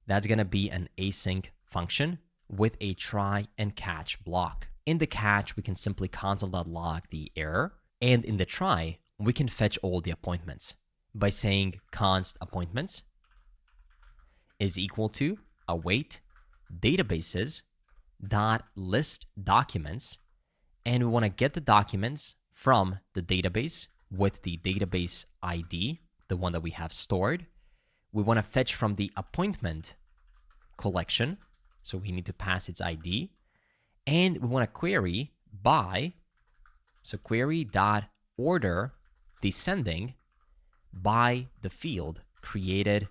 That's going to be an async function with a try and catch block. In the catch, we can simply console.log the error. And in the try, we can fetch all the appointments by saying const appointments is equal to await databases dot list documents. And we want to get the documents from the database with the database ID, the one that we have stored. We want to fetch from the appointment collection, so we need to pass its ID. And we want to query by, so query.order descending by the field created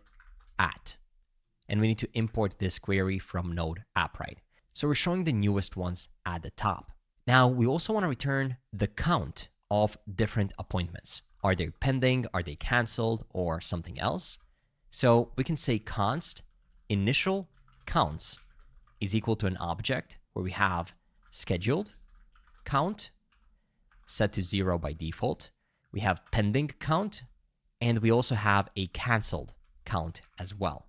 at. And we need to import this query from node Appwrite. So we're showing the newest ones at the top. Now, we also want to return the count of different appointments. Are they pending? Are they canceled? Or something else? So we can say const initial counts is equal to an object where we have scheduled count set to 0 by default. We have pending count, and we also have a canceled count as well.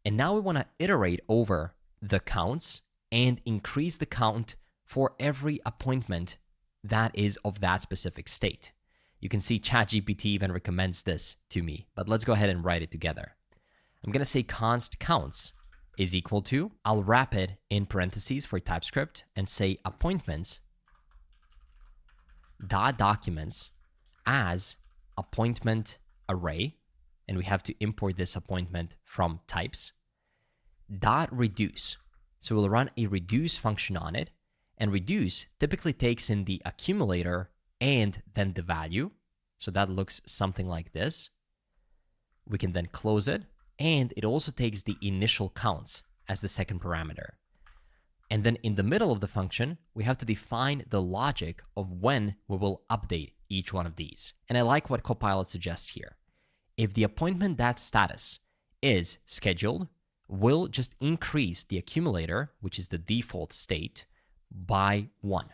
And now we want to iterate over the counts and increase the count for every appointment that is of that specific state. You can see ChatGPT even recommends this to me, but let's go ahead and write it together. I'm going to say const counts is equal to, I'll wrap it in parentheses for TypeScript and say appointments dot documents as appointment array, and we have to import this appointment from types, dot reduce. So we'll run a reduce function on it, and reduce typically takes in the accumulator and then the value. So that looks something like this. We can then close it, and it also takes the initial counts as the second parameter. And then in the middle of the function, we have to define the logic of when we will update each one of these. And I like what Copilot suggests here. If the appointment.status is scheduled, we'll just increase the accumulator, which is the default state, by 1.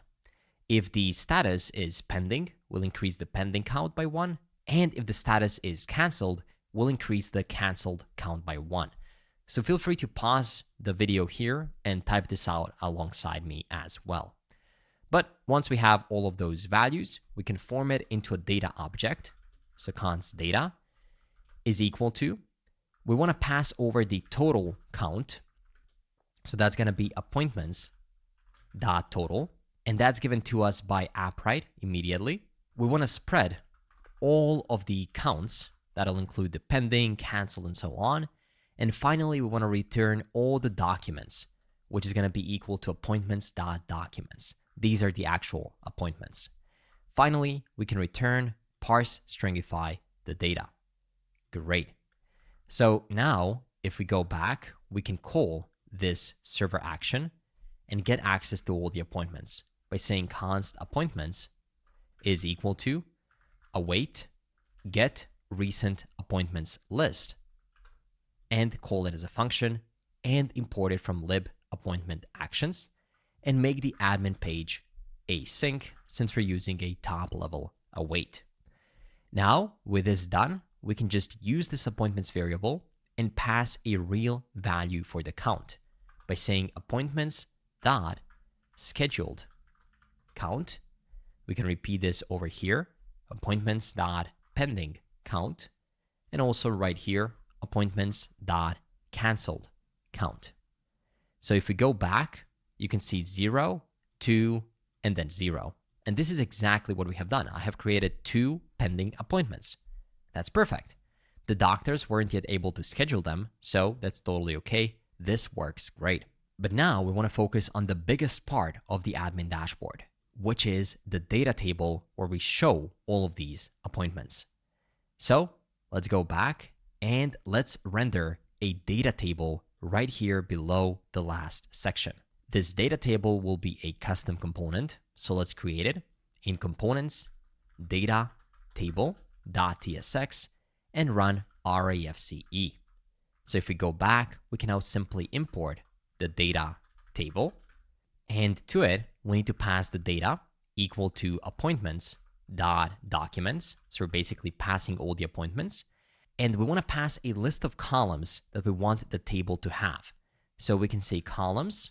If the status is pending, we'll increase the pending count by 1. And if the status is canceled, we'll increase the canceled count by 1. So feel free to pause the video here and type this out alongside me as well. But once we have all of those values, we can form it into a data object. So const data is equal to, we want to pass over the total count. So that's going to be appointments total, and that's given to us by Appwrite immediately. We want to spread all of the counts. That'll include the pending, cancel, and so on. And finally, we want to return all the documents, which is going to be equal to appointments.documents. These are the actual appointments. Finally, we can return parse stringify the data. Great. So now, if we go back, we can call this server action and get access to all the appointments by saying const appointments is equal to await get recent appointments list, and call it as a function and import it from lib appointment actions and make the admin page async since we're using a top level await. Now, with this done, we can just use this appointments variable and pass a real value for the count by saying appointments dot scheduled count. We can repeat this over here, appointments dot pending count, and also right here, appointments dot canceled count. So if we go back, you can see 0, 2, and then 0. And this is exactly what we have done. I have created 2 pending appointments. That's perfect. The doctors weren't yet able to schedule them, so that's totally okay. This works great. But now we want to focus on the biggest part of the admin dashboard, which is the data table where we show all of these appointments. So let's go back and let's render a data table right here below the last section. This data table will be a custom component. So let's create it in components, data table.tsx, and run rafce. So if we go back, we can now simply import the data table, and to it, we need to pass the data equal to appointments.documents. So we're basically passing all the appointments, and we want to pass a list of columns that we want the table to have. So we can say columns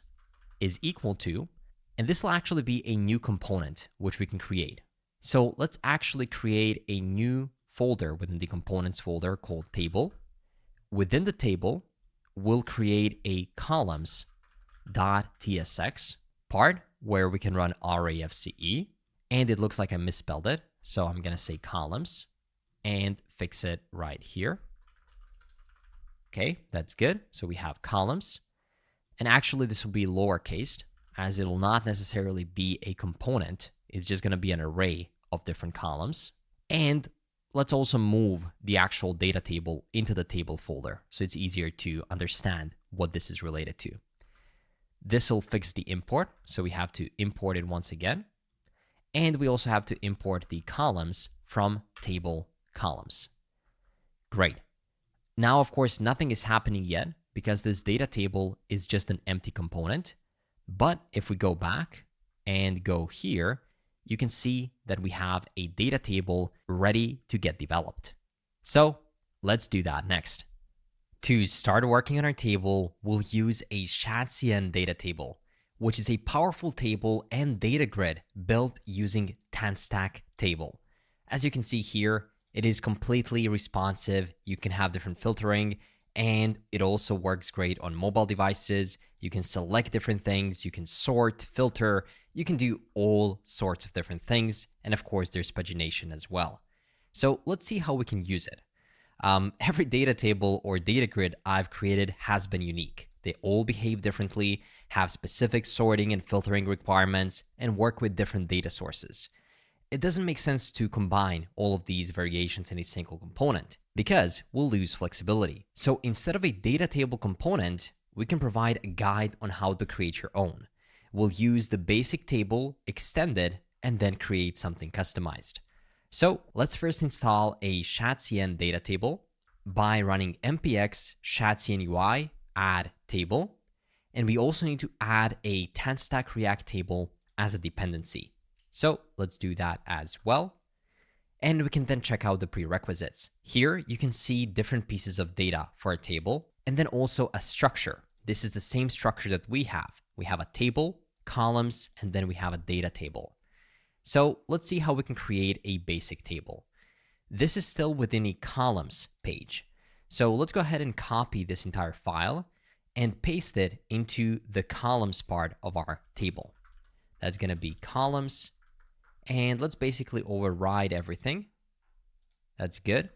is equal to, and this will actually be a new component which we can create. So let's actually create a new folder within the components folder called table. Within the table, we'll create a columns.tsx part where we can run rafce, and it looks like I misspelled it. So I'm going to say columns and fix it right here. Okay, that's good. So we have columns, and actually this will be lowercase as it will not necessarily be a component. It's just going to be an array of different columns. And let's also move the actual data table into the table folder so it's easier to understand what this is related to. This will fix the import, so we have to import it once again. And we also have to import the columns from table columns. Great. Now, of course, nothing is happening yet because this data table is just an empty component. But if we go back and go here, you can see that we have a data table ready to get developed. So let's do that next. To start working on our table, we'll use a ShadCN data table, which is a powerful table and data grid built using 10-stack table. As you can see here, it is completely responsive. You can have different filtering, and it also works great on mobile devices. You can select different things, you can sort, filter, you can do all sorts of different things. And of course, there's pagination as well. So let's see how we can use it. Every data table or data grid I've created has been unique. They all behave differently, have specific sorting and filtering requirements, and work with different data sources. It doesn't make sense to combine all of these variations in a single component because we'll lose flexibility. So instead of a data table component, we can provide a guide on how to create your own. We'll use the basic table, extend it, and then create something customized. So let's first install a ShadCN data table by running npx ShadCN UI add table. And we also need to add a 10-stack React table as a dependency. So let's do that as well. And we can then check out the prerequisites. Here you can see different pieces of data for a table, and then also a structure. This is the same structure that we have. We have a table, columns, and then we have a data table. So let's see how we can create a basic table. This is still within a columns page. So let's go ahead and copy this entire file and paste it into the columns part of our table. That's going to be columns. And let's basically override everything. That's good.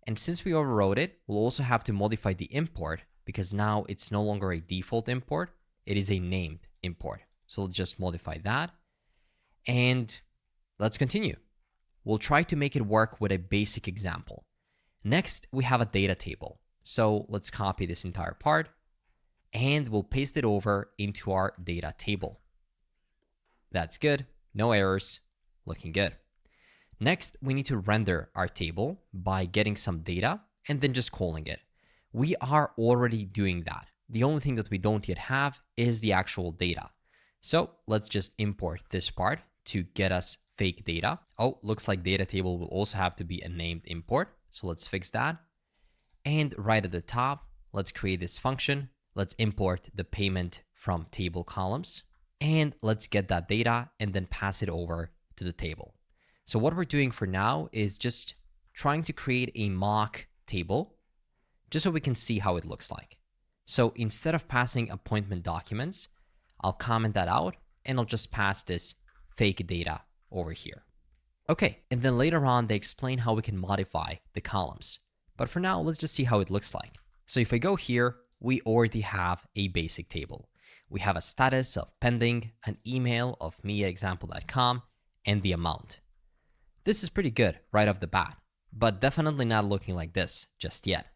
And since we overrode it, we'll also have to modify the import because now it's no longer a default import. It is a named import. So let's just modify that. And let's continue. We'll try to make it work with a basic example. Next, we have a data table. So let's copy this entire part and we'll paste it over into our data table. That's good. No errors. Looking good. Next, we need to render our table by getting some data and then just calling it. We are already doing that. The only thing that we don't yet have is the actual data. So let's just import this part to get us fake data. Oh, looks like data table will also have to be a named import. So let's fix that. And right at the top, let's create this function. Let's import the payment from table columns. And let's get that data and then pass it over to the table. So what we're doing for now is just trying to create a mock table just so we can see how it looks like. So instead of passing appointment documents, I'll comment that out and I'll just pass this fake data over here. Okay, and then later on, they explain how we can modify the columns. But for now, let's just see how it looks like. So if I go here, we already have a basic table. We have a status of pending, an email of me@example.com, and the amount. This is pretty good right off the bat, but definitely not looking like this just yet.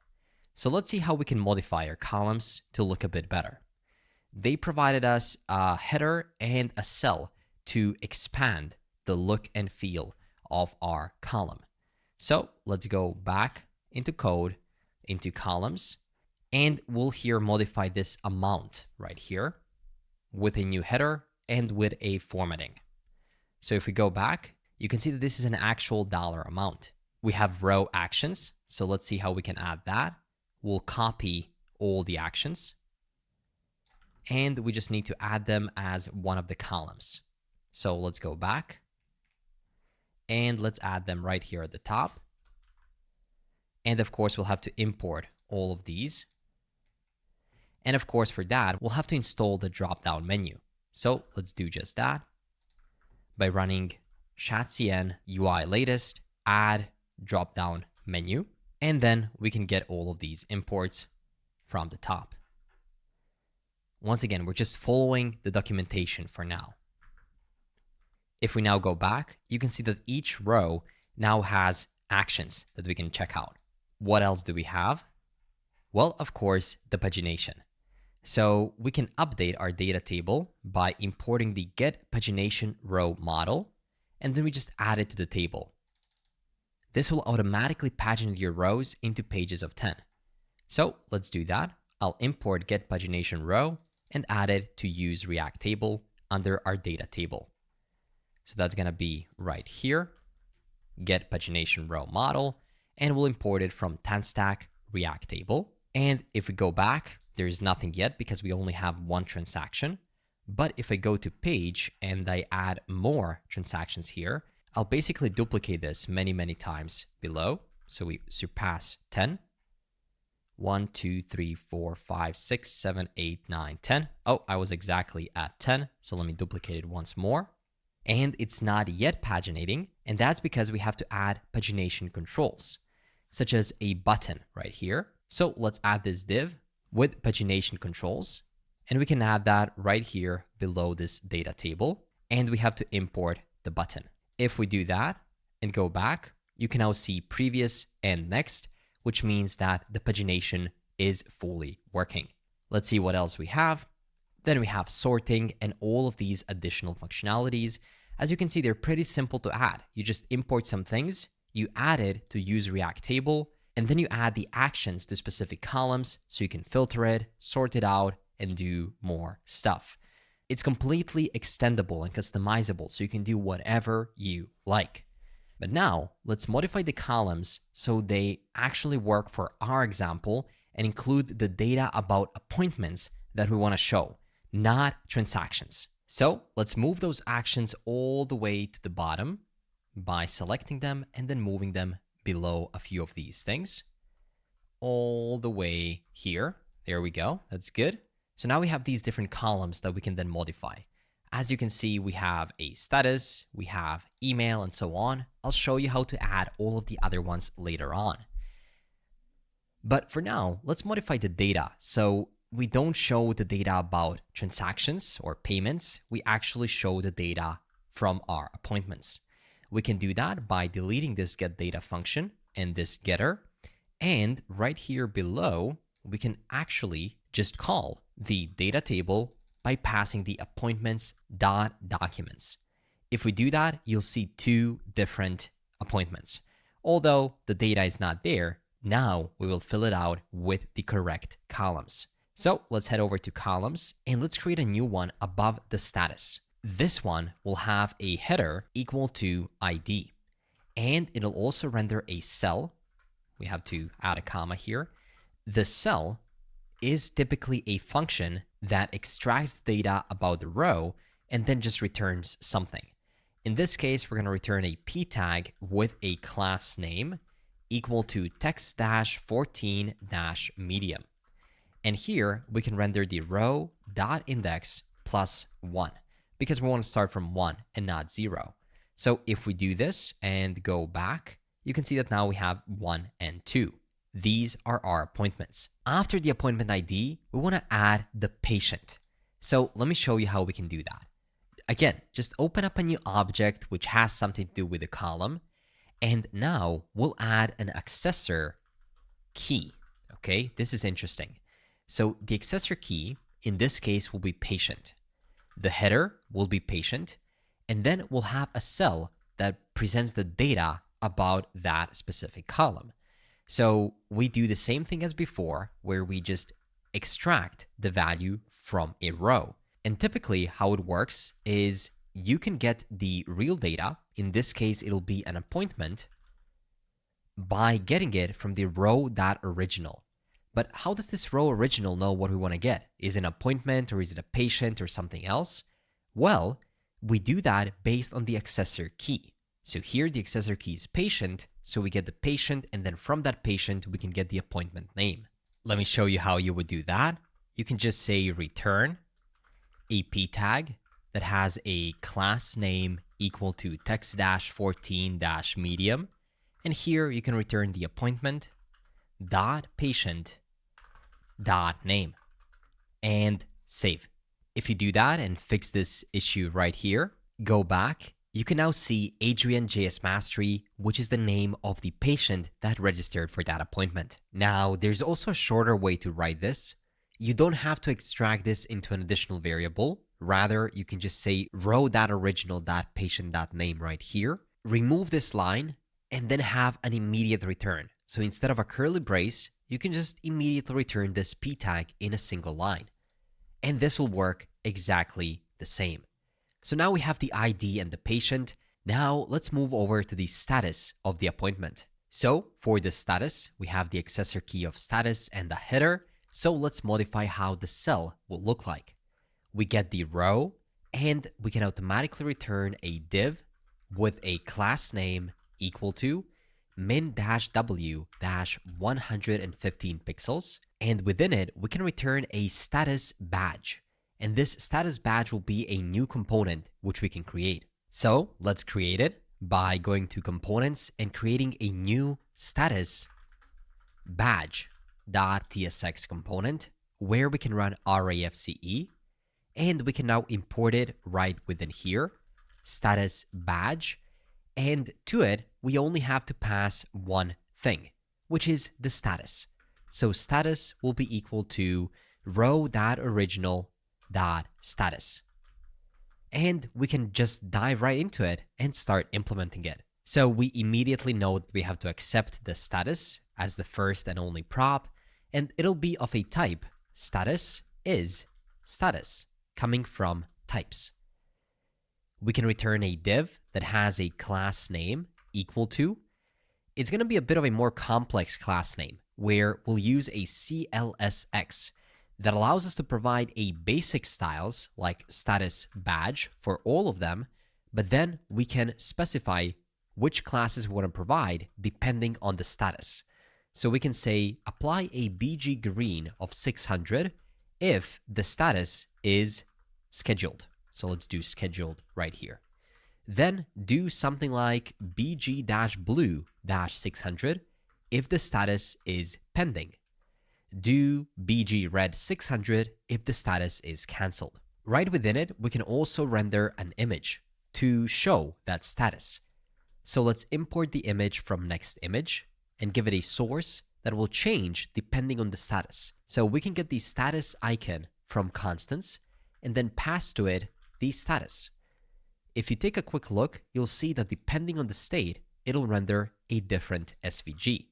So let's see how we can modify our columns to look a bit better. They provided us a header and a cell to expand the look and feel of our column. So let's go back into code, into columns, and we'll here modify this amount right here with a new header and with a formatting. So if we go back, you can see that this is an actual dollar amount. We have row actions. So let's see how we can add that. We'll copy all the actions. And we just need to add them as one of the columns. So let's go back. And let's add them right here at the top. And of course, we'll have to import all of these. And of course, for that, we'll have to install the drop-down menu. So let's do just that by running chatcn UI latest add drop-down menu. And then we can get all of these imports from the top. Once again, we're just following the documentation for now. If we now go back, you can see that each row now has actions that we can check out. What else do we have? Well, of course, the pagination. So we can update our data table by importing the get pagination row model, and then we just add it to the table. This will automatically paginate your rows into pages of 10. So let's do that. I'll import get pagination row and add it to use React table under our data table. So that's going to be right here, get pagination row model, and we'll import it from 10stack React table. And if we go back, there is nothing yet because we only have one transaction. But if I go to page and I add more transactions here, I'll basically duplicate this many times below. So we surpass 10. 1, 2, 3, 4, 5, 6, 7, 8, 9, 10. Oh, I was exactly at 10. So let me duplicate it once more. And it's not yet paginating. And that's because we have to add pagination controls, such as a button right here. So let's add this div with pagination controls. And we can add that right here below this data table. And we have to import the button. If we do that and go back, you can now see previous and next, which means that the pagination is fully working. Let's see what else we have. Then we have sorting and all of these additional functionalities. As you can see, they're pretty simple to add. You just import some things, you add it to use React table, and then you add the actions to specific columns so you can filter it, sort it out, and do more stuff. It's completely extendable and customizable, so you can do whatever you like. But now let's modify the columns so they actually work for our example and include the data about appointments that we want to show, not transactions. So let's move those actions all the way to the bottom by selecting them and then moving them below a few of these things all the way here. There we go. That's good. So now we have these different columns that we can then modify. As you can see, we have a status, we have email, and so on. I'll show you how to add all of the other ones later on. But for now, let's modify the data. So we don't show the data about transactions or payments. We actually show the data from our appointments. We can do that by deleting this getData function and this getter. And right here below, we can actually just call the data table by passing the appointments.documents. If we do that, you'll see two different appointments. Although the data is not there, now we will fill it out with the correct columns. So let's head over to columns and let's create a new one above the status. This one will have a header equal to ID, and it'll also render a cell. We have to add a comma here. The cell is typically a function that extracts data about the row and then just returns something. In this case, we're going to return a p tag with a class name equal to text-14-medium. And here we can render the row.index plus 1 because we want to start from 1 and not 0. So if we do this and go back, you can see that now we have 1 and 2. These are our appointments. After the appointment ID, we want to add the patient. So let me show you how we can do that. Again, just open up a new object which has something to do with the column. And now we'll add an accessor key. Okay, this is interesting. So the accessor key in this case will be patient. The header will be patient. And then we'll have a cell that presents the data about that specific column. So we do the same thing as before, where we just extract the value from a row. And typically how it works is you can get the real data, in this case it'll be an appointment, by getting it from the row.original. But how does this row original know what we want to get? Is it an appointment, or is it a patient, or something else? Well, we do that based on the accessor key. So here the accessor key is patient, so we get the patient, and then from that patient we can get the appointment name. Let me show you how you would do that. You can just say return a p tag that has a class name equal to text-14-medium, and here you can return the appointment dot patient dot name and save. If you do that and fix this issue right here, go back, you can now see Adrian.js Mastery, which is the name of the patient that registered for that appointment. Now, there's also a shorter way to write this. You don't have to extract this into an additional variable. Rather, you can just say row.original.patient.name right here, remove this line, and then have an immediate return. So instead of a curly brace, you can just immediately return this p tag in a single line. And this will work exactly the same. So now we have the ID and the patient. Now let's move over to the status of the appointment. So for the status, we have the accessor key of status and the header. So let's modify how the cell will look like. We get the row, and we can automatically return a div with a class name equal to min-w-115 pixels. And within it, we can return a status badge. And this status badge will be a new component which we can create. So let's create it by going to components and creating a new status badge.tsx component where we can run rafce, and we can now import it right within here, status badge. And to it, we only have to pass one thing, which is the status. So status will be equal to row.original.status. And we can just dive right into it and start implementing it. So we immediately know that we have to accept the status as the first and only prop, and it'll be of a type status is status coming from types. We can return a div that has a class name equal to. It's going to be a bit of a more complex class name where we'll use a CLSX that allows us to provide a basic styles like status badge for all of them, but then we can specify which classes we want to provide depending on the status. So we can say apply a BG green of 600 if the status is scheduled. So let's do scheduled right here. Then do something like bg-blue-600 if the status is pending. Do bg-red-600 if the status is cancelled. Right within it, we can also render an image to show that status. So let's import the image from Next.image and give it a source that will change depending on the status. So we can get the status icon from constants and then pass to it the status. If you take a quick look, you'll see that depending on the state, it'll render a different SVG.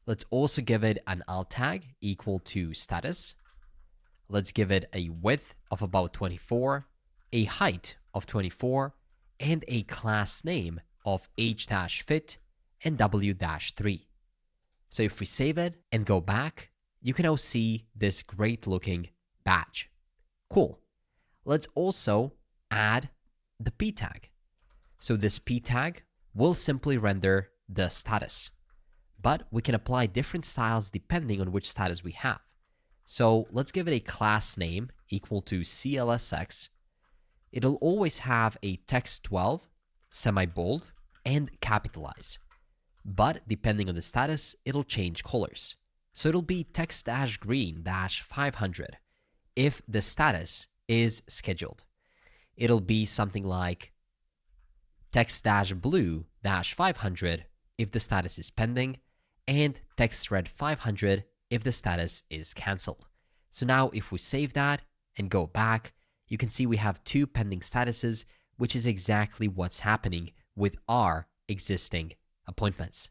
Let's also give it an alt tag equal to status. Let's give it a width of about 24, a height of 24, and a class name of h-fit and w-3. So if we save it and go back, you can now see this great looking badge. Cool. Let's also add the p tag. So this p tag will simply render the status, but we can apply different styles depending on which status we have. So let's give it a class name equal to CLSX. It'll always have a text12, semi-bold, and capitalize. But depending on the status, it'll change colors. So it'll be text-green-500 if the status is scheduled. It'll be something like text-blue-500 if the status is pending, and text-red-500 if the status is cancelled. So now if we save that and go back, you can see we have two pending statuses, which is exactly what's happening with our existing appointments.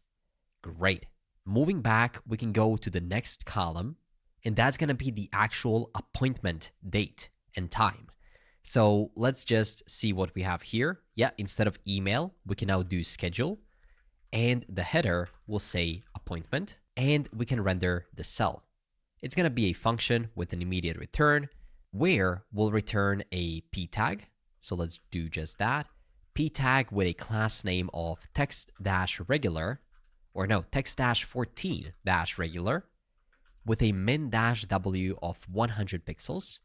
Great. Moving back, we can go to the next column, and that's going to be the actual appointment date and time. So let's just see what we have here. Yeah, instead of email, we can now do schedule, and the header will say appointment, and we can render the cell. It's going to be a function with an immediate return where we'll return a p tag. So let's do just that. P tag with a class name of text-regular, or no, text-14-regular with a min-w of 100 pixels.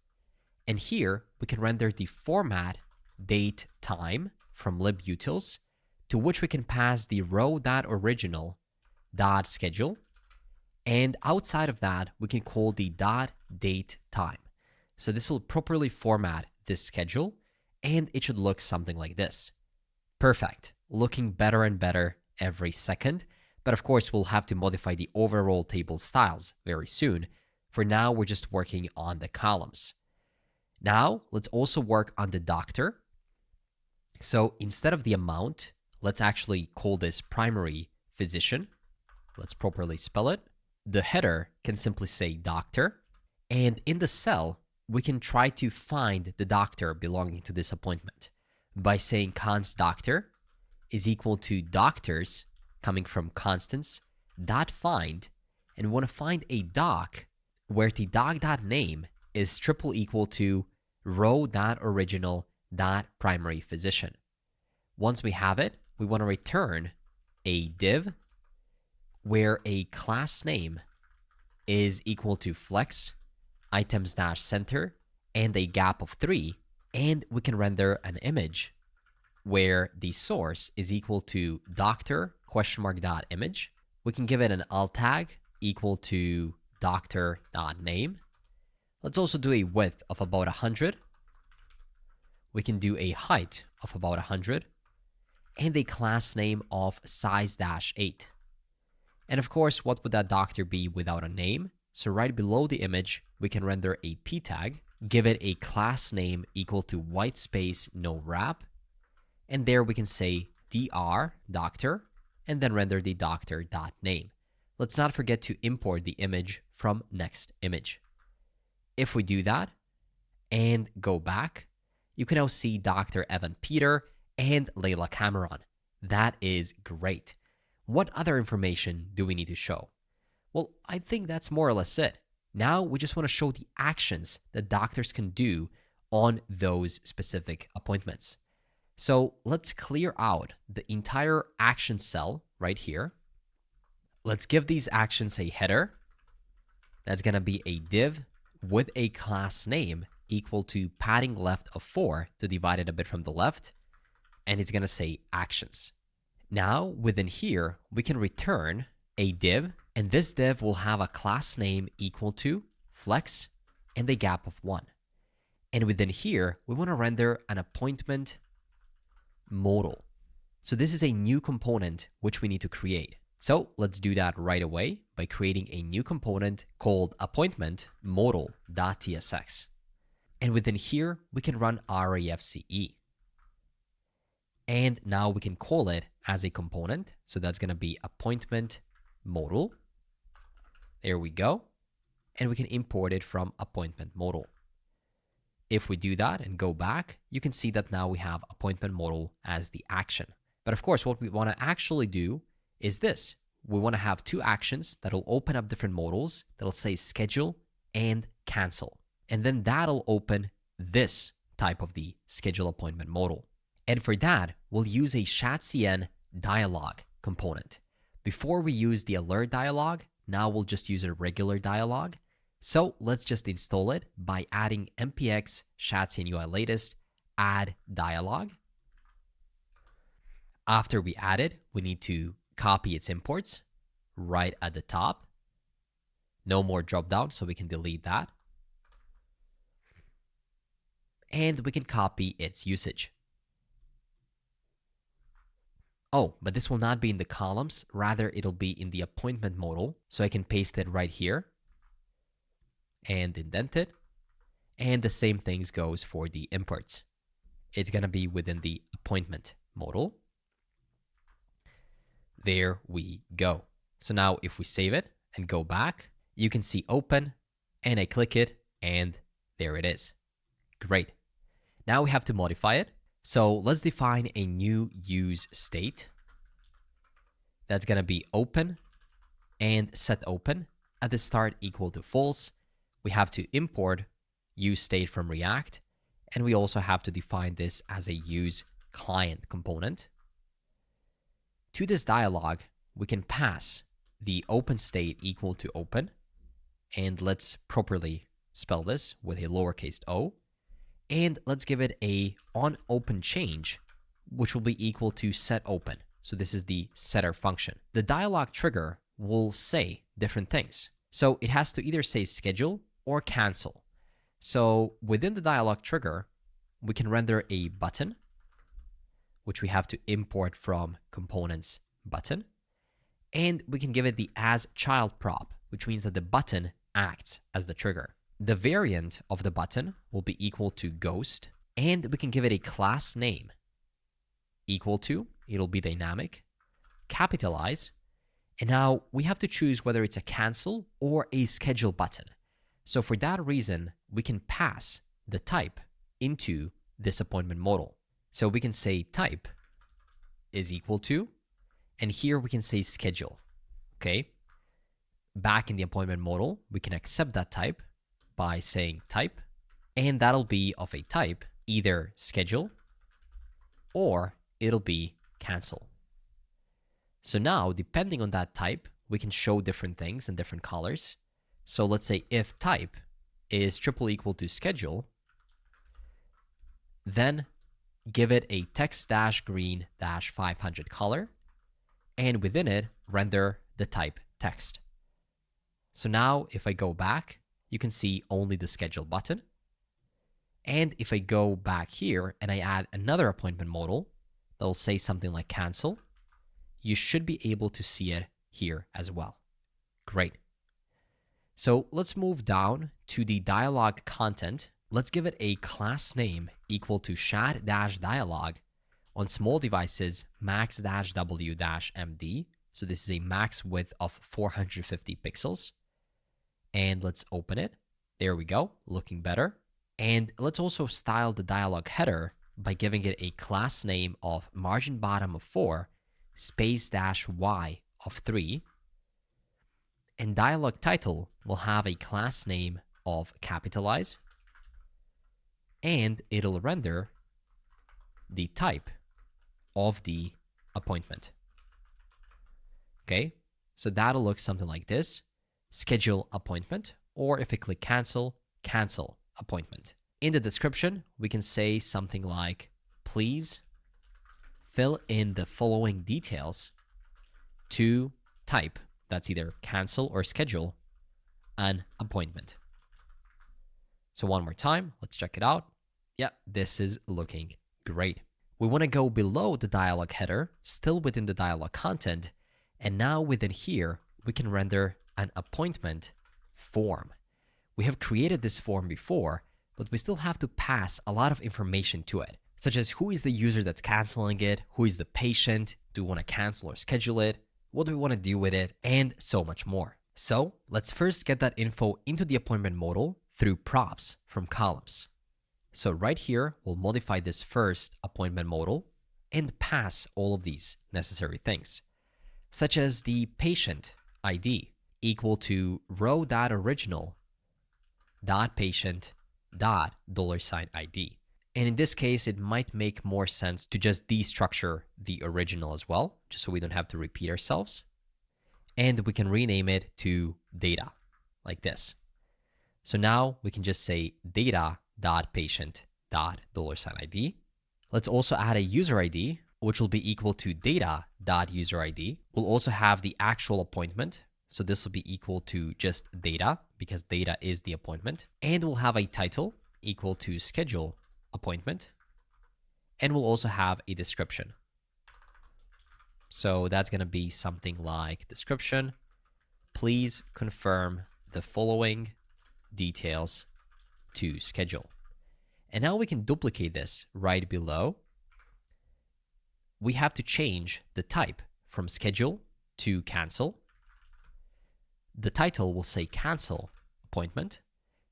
And here we can render the format date time from libutils, to which we can pass the row.original.schedule. And outside of that, we can call the .date time. So this will properly format this schedule, and it should look something like this. Perfect. Looking better and better every second. But of course, we'll have to modify the overall table styles very soon. For now, we're just working on the columns. Now, let's also work on the doctor. So instead of the amount, let's actually call this primary physician. Let's properly spell it. The header can simply say doctor. And in the cell, we can try to find the doctor belonging to this appointment by saying const doctor is equal to doctors coming from constants dot find, and we want to find a doc where the doc.name is triple equal to row.original.primary physician. Once we have it, we want to return a div where a class name is equal to flex items-center and a gap of 3, and we can render an image where the source is equal to doctor?image. We can give it an alt tag equal to doctor.name. Let's also do a width of about 100. We can do a height of about 100 and a class name of size-8. And of course, what would that doctor be without a name? So right below the image, we can render a p tag, give it a class name equal to white space no wrap, and there we can say dr doctor, and then render the doctor.name. Let's not forget to import the image from Next.image. If we do that and go back, you can now see Dr. Evan Peter and Layla Cameron. That is great. What other information do we need to show? Well, I think that's more or less it. Now we just want to show the actions that doctors can do on those specific appointments. So let's clear out the entire action cell right here. Let's give these actions a header. That's going to be a div with a class name equal to padding left of 4 to divide it a bit from the left, and it's going to say actions. Now, within here, we can return a div, and this div will have a class name equal to flex and a gap of 1. And within here, we want to render an appointment modal. So this is a new component which we need to create. So let's do that right away by creating a new component called appointment modal.tsx. And within here, we can run RAFCE. And now we can call it as a component. So that's going to be appointment modal. There we go. And we can import it from appointment modal. If we do that and go back, you can see that now we have appointment modal as the action. But of course, what we want to actually do is this. We want to have two actions that will open up different modals that'll say schedule and cancel. And then that'll open this type of the schedule appointment modal. And for that, we'll use a chatcn dialog component. Before we use the alert dialog, now we'll just use a regular dialog. So let's just install it by adding npx chatcn UI latest add dialog. After we add it, we need to copy its imports right at the top. No more dropdown, so we can delete that. And we can copy its usage. Oh, but this will not be in the columns. Rather, it'll be in the appointment modal. So I can paste it right here and indent it. And the same things goes for the imports. It's going to be within the appointment modal. There we go. So now if we save it and go back, you can see open, and I click it, and there it is. Great. Now we have to modify it. So let's define a new use state. That's going to be open and set open at the start equal to false. We have to import use state from React, and we also have to define this as a use client component. To this dialog, we can pass the open state equal to open, and let's properly spell this with a lowercase o, and let's give it a onOpenChange, which will be equal to setOpen. So this is the setter function. The dialog trigger will say different things. So it has to either say schedule or cancel. So within the dialog trigger, we can render a button, which we have to import from components button. And we can give it the asChildProp, which means that the button acts as the trigger. The variant of the button will be equal to ghost, and we can give it a class name equal to, it'll be dynamic, capitalize, and now we have to choose whether it's a cancel or a schedule button. So for that reason, we can pass the type into this appointment modal. So we can say type is equal to, and here we can say schedule, okay? Back in the appointment modal, we can accept that type by saying type, and that'll be of a type either schedule or it'll be cancel. So now, depending on that type, we can show different things in different colors. So let's say if type is triple equal to schedule, then give it a text-green-500 color, and within it, render the type text. So now, if I go back, you can see only the schedule button. And if I go back here and I add another appointment modal that will say something like cancel, you should be able to see it here as well. Great. So let's move down to the dialog content. Let's give it a class name equal to chat-dialog on small devices max-w-md. So this is a max width of 450 pixels. And let's open it. There we go, looking better. And let's also style the dialog header by giving it a class name of margin bottom of 4, space -y of 3. And dialog title will have a class name of capitalize, and it'll render the type of the appointment. Okay, so that'll look something like this: schedule appointment, or if I click cancel, cancel appointment. In the description, we can say something like, please fill in the following details to type, that's either cancel or schedule, an appointment. So one more time, let's check it out. Yeah, this is looking great. We want to go below the dialog header, still within the dialog content, and now within here, we can render an appointment form. We have created this form before, but we still have to pass a lot of information to it, such as who is the user that's canceling it, who is the patient, do we want to cancel or schedule it, what do we want to do with it, and so much more. So let's first get that info into the appointment modal through props from columns. So right here, we'll modify this first appointment modal and pass all of these necessary things, such as the patient ID equal to row.original.patient.$ID. And in this case, it might make more sense to just destructure the original as well, just so we don't have to repeat ourselves. And we can rename it to data, like this. So now we can just say data.patient.$ID. Let's also add a user ID, which will be equal to data.userID. We'll also have the actual appointment. So this will be equal to just data, because data is the appointment. And we'll have a title equal to schedule appointment. And we'll also have a description. So that's going to be something like description. Please confirm the following details to schedule. And now we can duplicate this right below. We have to change the type from schedule to cancel. The title will say cancel appointment,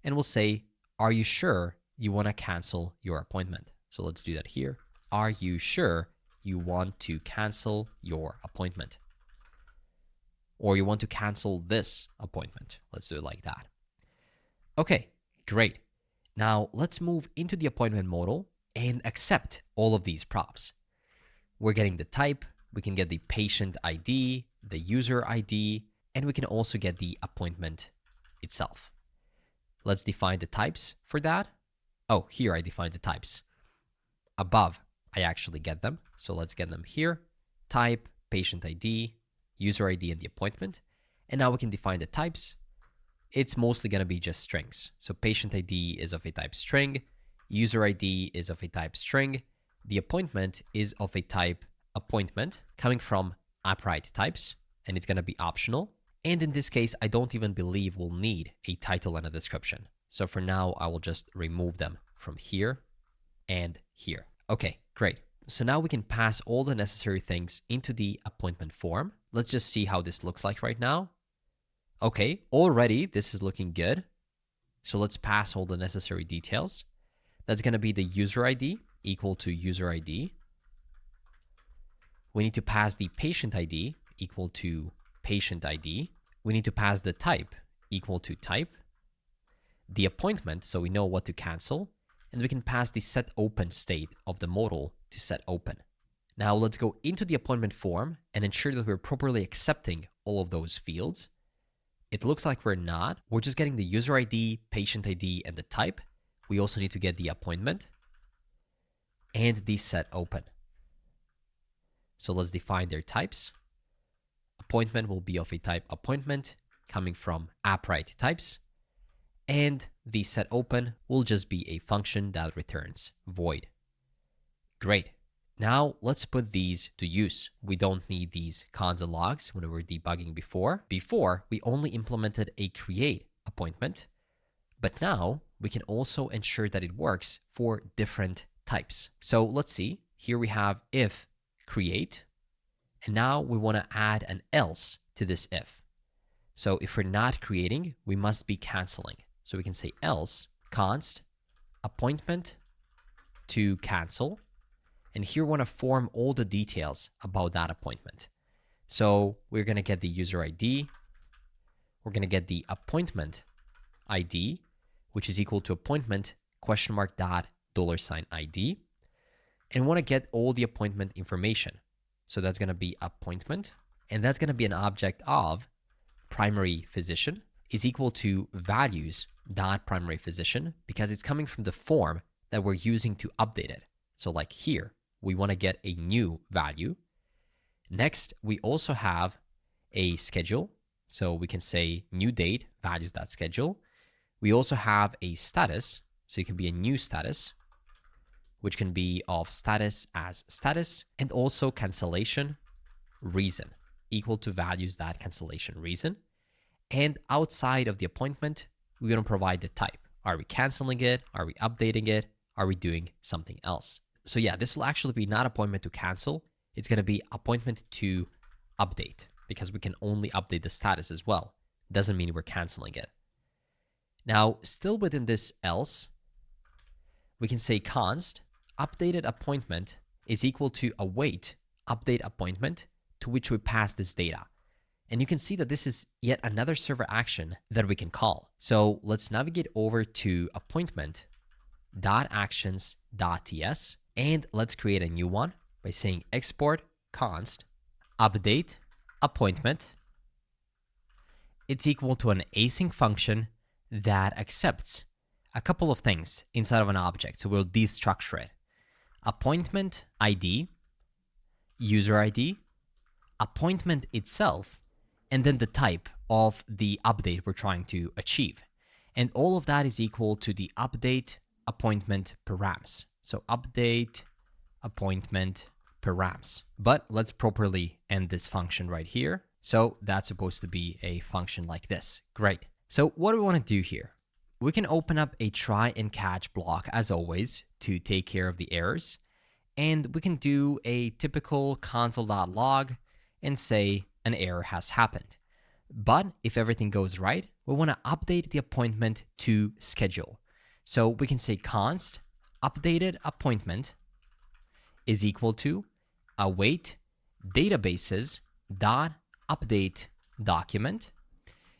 and we'll say, are you sure you want to cancel your appointment? So let's do that here. Are you sure you want to cancel your appointment? Or you want to cancel this appointment? Let's do it like that. Okay, great. Now let's move into the appointment modal and accept all of these props. We're getting the type, we can get the patient ID, the user ID, and we can also get the appointment itself. Let's define the types for that. Oh, here I defined the types. Above, I actually get them. So let's get them here. Type, patient ID, user ID, and the appointment. And now we can define the types. It's mostly going to be just strings. So patient ID is of a type string. User ID is of a type string. The appointment is of a type appointment coming from Appwrite types, and it's going to be optional. And in this case, I don't even believe we'll need a title and a description. So for now, I will just remove them from here and here. Okay, great. So now we can pass all the necessary things into the appointment form. Let's just see how this looks like right now. Okay, already this is looking good. So let's pass all the necessary details. That's going to be the user ID equal to user ID. We need to pass the patient ID equal to patient ID. We need to pass the type equal to type. The appointment, so we know what to cancel. And we can pass the set open state of the modal to set open. Now let's go into the appointment form and ensure that we're properly accepting all of those fields. It looks like we're not. We're just getting the user ID, patient ID, and the type. We also need to get the appointment and the set open. So let's define their types. Appointment will be of a type appointment coming from Appwrite types. And the set open will just be a function that returns void. Great. Now let's put these to use. We don't need these console logs when we were debugging before. Before, we only implemented a create appointment, but now we can also ensure that it works for different types. So let's see. Here we have if create, and now we want to add an else to this if. So if we're not creating, we must be canceling. So we can say else const appointment to cancel. And here we want to form all the details about that appointment. So we're going to get the user ID. We're going to get the appointment ID, which is equal to appointment $.$ID. And we want to get all the appointment information. So that's going to be appointment. And that's going to be an object of primary physician. is equal to values.primary physician because it's coming from the form that we're using to update it. So like here, we want to get a new value. Next, we also have a schedule. So we can say new date, values.schedule. We also have a status. So it can be a new status, which can be of status as status, and also cancellation reason equal to values.cancellation reason. And outside of the appointment, we're going to provide the type. Are we canceling it? Are we updating it? Are we doing something else? So yeah, this will actually be not appointment to cancel. It's going to be appointment to update because we can only update the status as well. Doesn't mean we're canceling it. Now, still within this else, we can say const updated appointment is equal to await update appointment to which we pass this data. And you can see that this is yet another server action that we can call. So let's navigate over to appointment.actions.ts and let's create a new one by saying export const update appointment. It's equal to an async function that accepts a couple of things inside of an object. So we'll destructure it. Appointment ID, user ID, appointment itself, and then the type of the update we're trying to achieve. And all of that is equal to the update appointment params. So update appointment params. But let's properly end this function right here. So that's supposed to be a function like this. Great. So what do we want to do here? We can open up a try and catch block as always to take care of the errors. And we can do a typical console.log and say an error has happened. But if everything goes right, we want to update the appointment to schedule. So we can say const updated appointment is equal to await databases dot update document.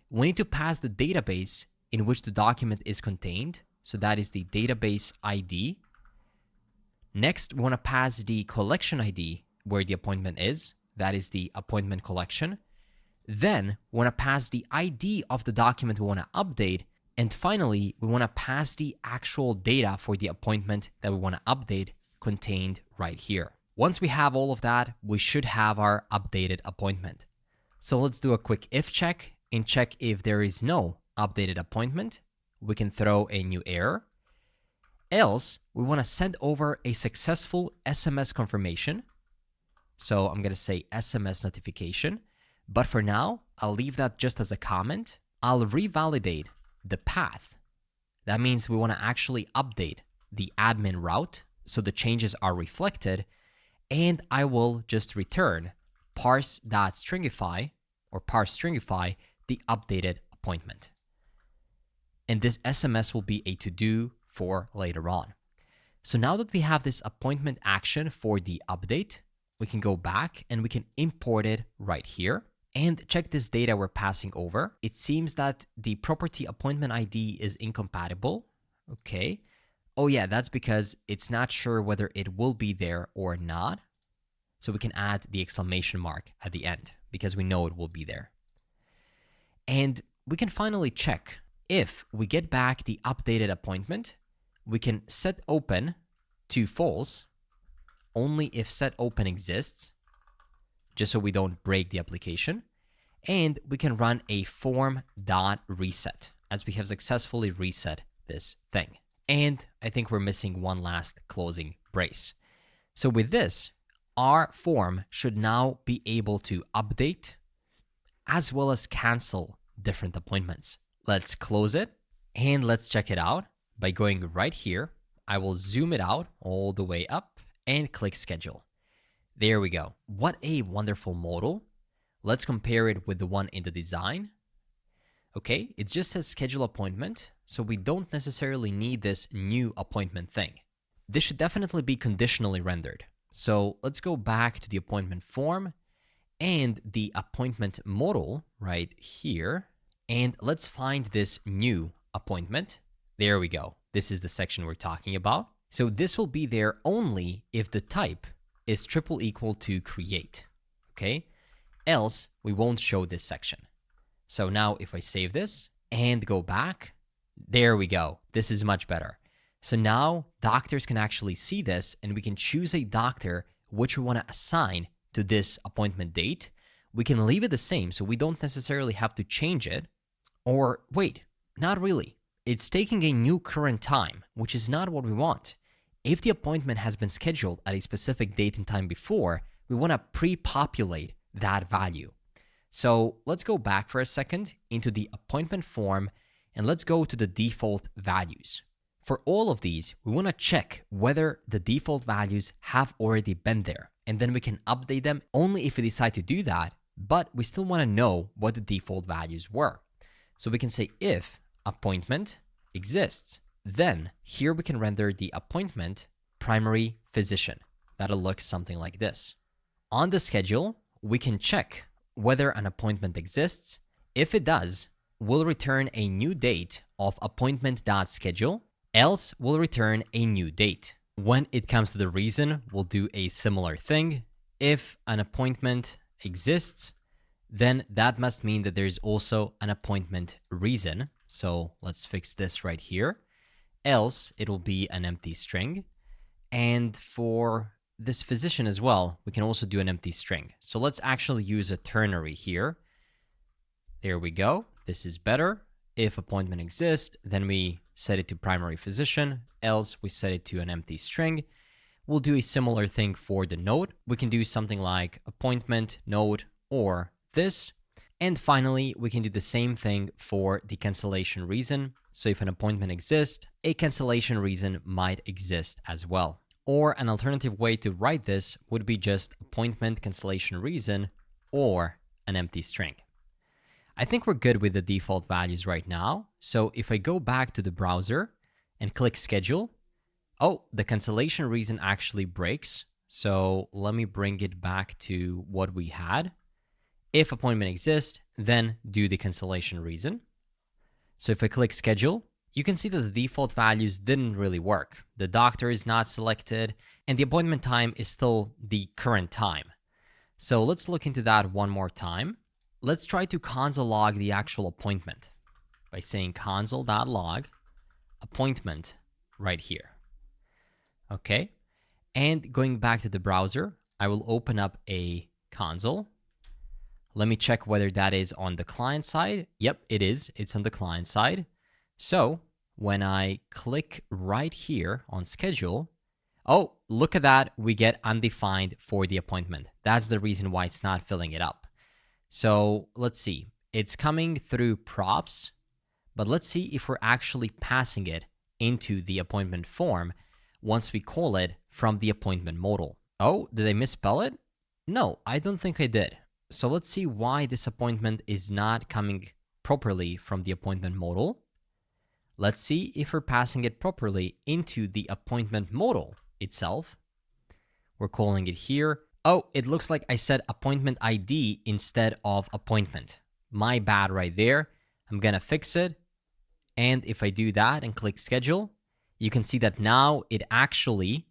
We need to pass the database in which the document is contained. So that is the database ID. Next, we want to pass the collection ID where the appointment is. That is the appointment collection. Then we want to pass the ID of the document we want to update. And finally, we want to pass the actual data for the appointment that we want to update contained right here. Once we have all of that, we should have our updated appointment. So let's do a quick if check and check if there is no updated appointment. We can throw a new error. Else, we want to send over a successful SMS confirmation. So I'm going to say SMS notification. But for now, I'll leave that just as a comment. I'll revalidate the path. That means we want to actually update the admin route so the changes are reflected. And I will just return parse.stringify or parse_stringify the updated appointment. And this SMS will be a to-do for later on. So now that we have this appointment action for the update, we can go back and we can import it right here and check this data we're passing over. It seems that the property appointment ID is incompatible. Okay. Oh yeah, that's because it's not sure whether it will be there or not. So we can add the exclamation mark at the end because we know it will be there. And we can finally check if we get back the updated appointment. We can set open to false only if set open exists, just so we don't break the application. And we can run a form.reset as we have successfully reset this thing. And I think we're missing one last closing brace. So with this, our form should now be able to update as well as cancel different appointments. Let's close it and let's check it out by going right here. I will zoom it out all the way up and click schedule. There we go. What a wonderful modal. Let's compare it with the one in the design. Okay, it just says schedule appointment, so we don't necessarily need this new appointment thing. This should definitely be conditionally rendered. So let's go back to the appointment form and the appointment modal right here. And let's find this new appointment. There we go. This is the section we're talking about. So this will be there only if the type is triple equal to create. Okay? Else, we won't show this section. So now if I save this and go back. There we go. This is much better. So now doctors can actually see this, and we can choose a doctor which we want to assign to this appointment date. We can leave it the same, so we don't necessarily have to change it. Or wait, not really. It's taking a new current time, which is not what we want. If the appointment has been scheduled at a specific date and time before, we want to pre-populate that value. So let's go back for a second into the appointment form, and let's go to the default values. For all of these, we want to check whether the default values have already been there, and then we can update them only if we decide to do that, but we still want to know what the default values were. So we can say if appointment exists, then here we can render the appointment primary physician. That'll look something like this. On the schedule, we can check whether an appointment exists. If it does, we'll return a new date of appointment.schedule, else we'll return a new date. When it comes to the reason, we'll do a similar thing. If an appointment exists, then that must mean that there's also an appointment reason. So let's fix this right here. Else it'll be an empty string. And for this physician as well, we can also do an empty string. So let's actually use a ternary here. There we go. This is better. If appointment exists, then we set it to primary physician, else we set it to an empty string. We'll do a similar thing for the node. We can do something like appointment node or this. And finally, we can do the same thing for the cancellation reason. So if an appointment exists, a cancellation reason might exist as well. Or an alternative way to write this would be just appointment cancellation reason or an empty string. I think we're good with the default values right now. So if I go back to the browser and click schedule, oh, the cancellation reason actually breaks. So let me bring it back to what we had. If appointment exists, then do the cancellation reason. So if I click schedule, you can see that the default values didn't really work. The doctor is not selected, and the appointment time is still the current time. So let's look into that one more time. Let's try to console log the actual appointment by saying console.log appointment right here. Okay, and going back to the browser, I will open up a console. Let me check whether that is on the client side. Yep, it is. It's on the client side. So when I click right here on schedule, oh, look at that. We get undefined for the appointment. That's the reason why it's not filling it up. So let's see. It's coming through props, but let's see if we're actually passing it into the appointment form once we call it from the appointment modal. Oh, did I misspell it? No, I don't think I did. So let's see why this appointment is not coming properly from the appointment modal. Let's see if we're passing it properly into the appointment modal itself. We're calling it here. Oh, it looks like I said appointment ID instead of appointment. My bad right there. I'm gonna fix it. And if I do that and click schedule, you can see that now it actually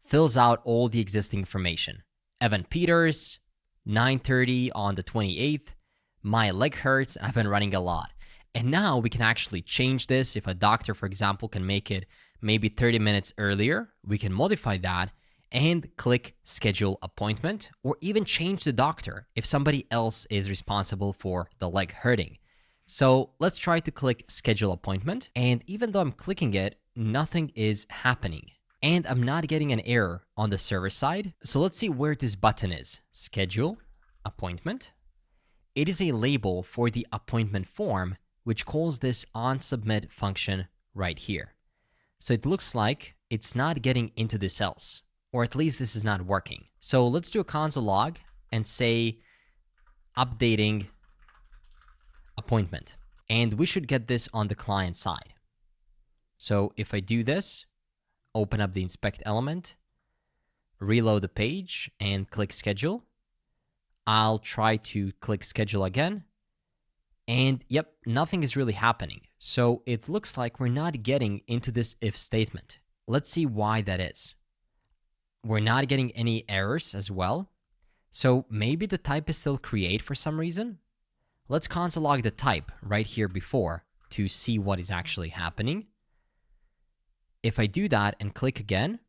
fills out all the existing information. Evan Peters, 9:30 on the 28th. My leg hurts. I've been running a lot. And now we can actually change this. If a doctor, for example, can make it maybe 30 minutes earlier, we can modify that and click schedule appointment, or even change the doctor if somebody else is responsible for the leg hurting. So let's try to click schedule appointment. And even though I'm clicking it, nothing is happening. And I'm not getting an error on the server side. So let's see where this button is. Schedule appointment. It is a label for the appointment form, which calls this onSubmit function right here. So it looks like it's not getting into this else, or at least this is not working. So let's do a console log and say updating appointment. And we should get this on the client side. So if I do this, open up the inspect element, reload the page and click schedule. I'll try to click schedule again. And yep, nothing is really happening. So it looks like we're not getting into this if statement. Let's see why that is. We're not getting any errors as well. So maybe the type is still create for some reason. Let's console log the type right here before to see what is actually happening. If I do that and click again,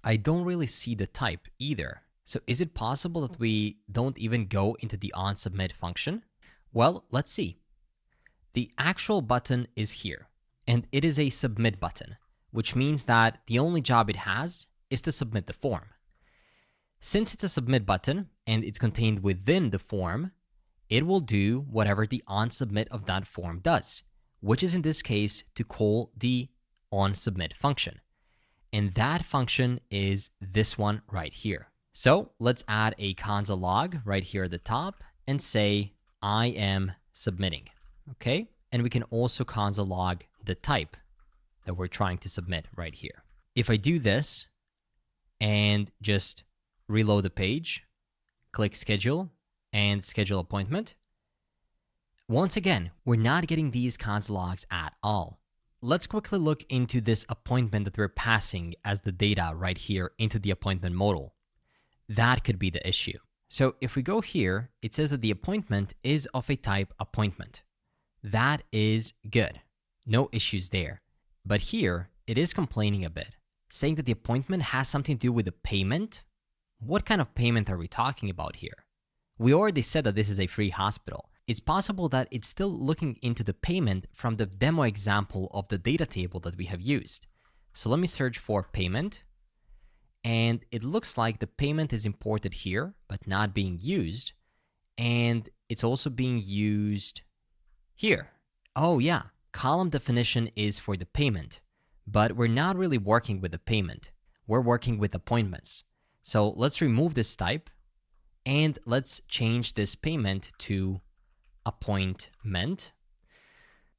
I don't really see the type either. So is it possible that we don't even go into the onSubmit function? Well, let's see. The actual button is here, and it is a submit button, which means that the only job it has is to submit the form. Since it's a submit button and it's contained within the form, it will do whatever the onSubmit of that form does, which is in this case to call the onSubmit function. And that function is this one right here. So let's add a console log right here at the top and say, I am submitting, okay? And we can also console log the type that we're trying to submit right here. If I do this and just reload the page, click schedule and schedule appointment, once again, we're not getting these console logs at all. Let's quickly look into this appointment that we're passing as the data right here into the appointment modal. That could be the issue. So if we go here, it says that the appointment is of a type appointment. That is good. No issues there. But here, it is complaining a bit, saying that the appointment has something to do with the payment. What kind of payment are we talking about here? We already said that this is a free hospital. It's possible that it's still looking into the payment from the demo example of the data table that we have used. So let me search for payment. And it looks like the payment is imported here, but not being used. And it's also being used here. Oh yeah, column definition is for the payment, but we're not really working with the payment. We're working with appointments. So let's remove this type and let's change this payment to appointment.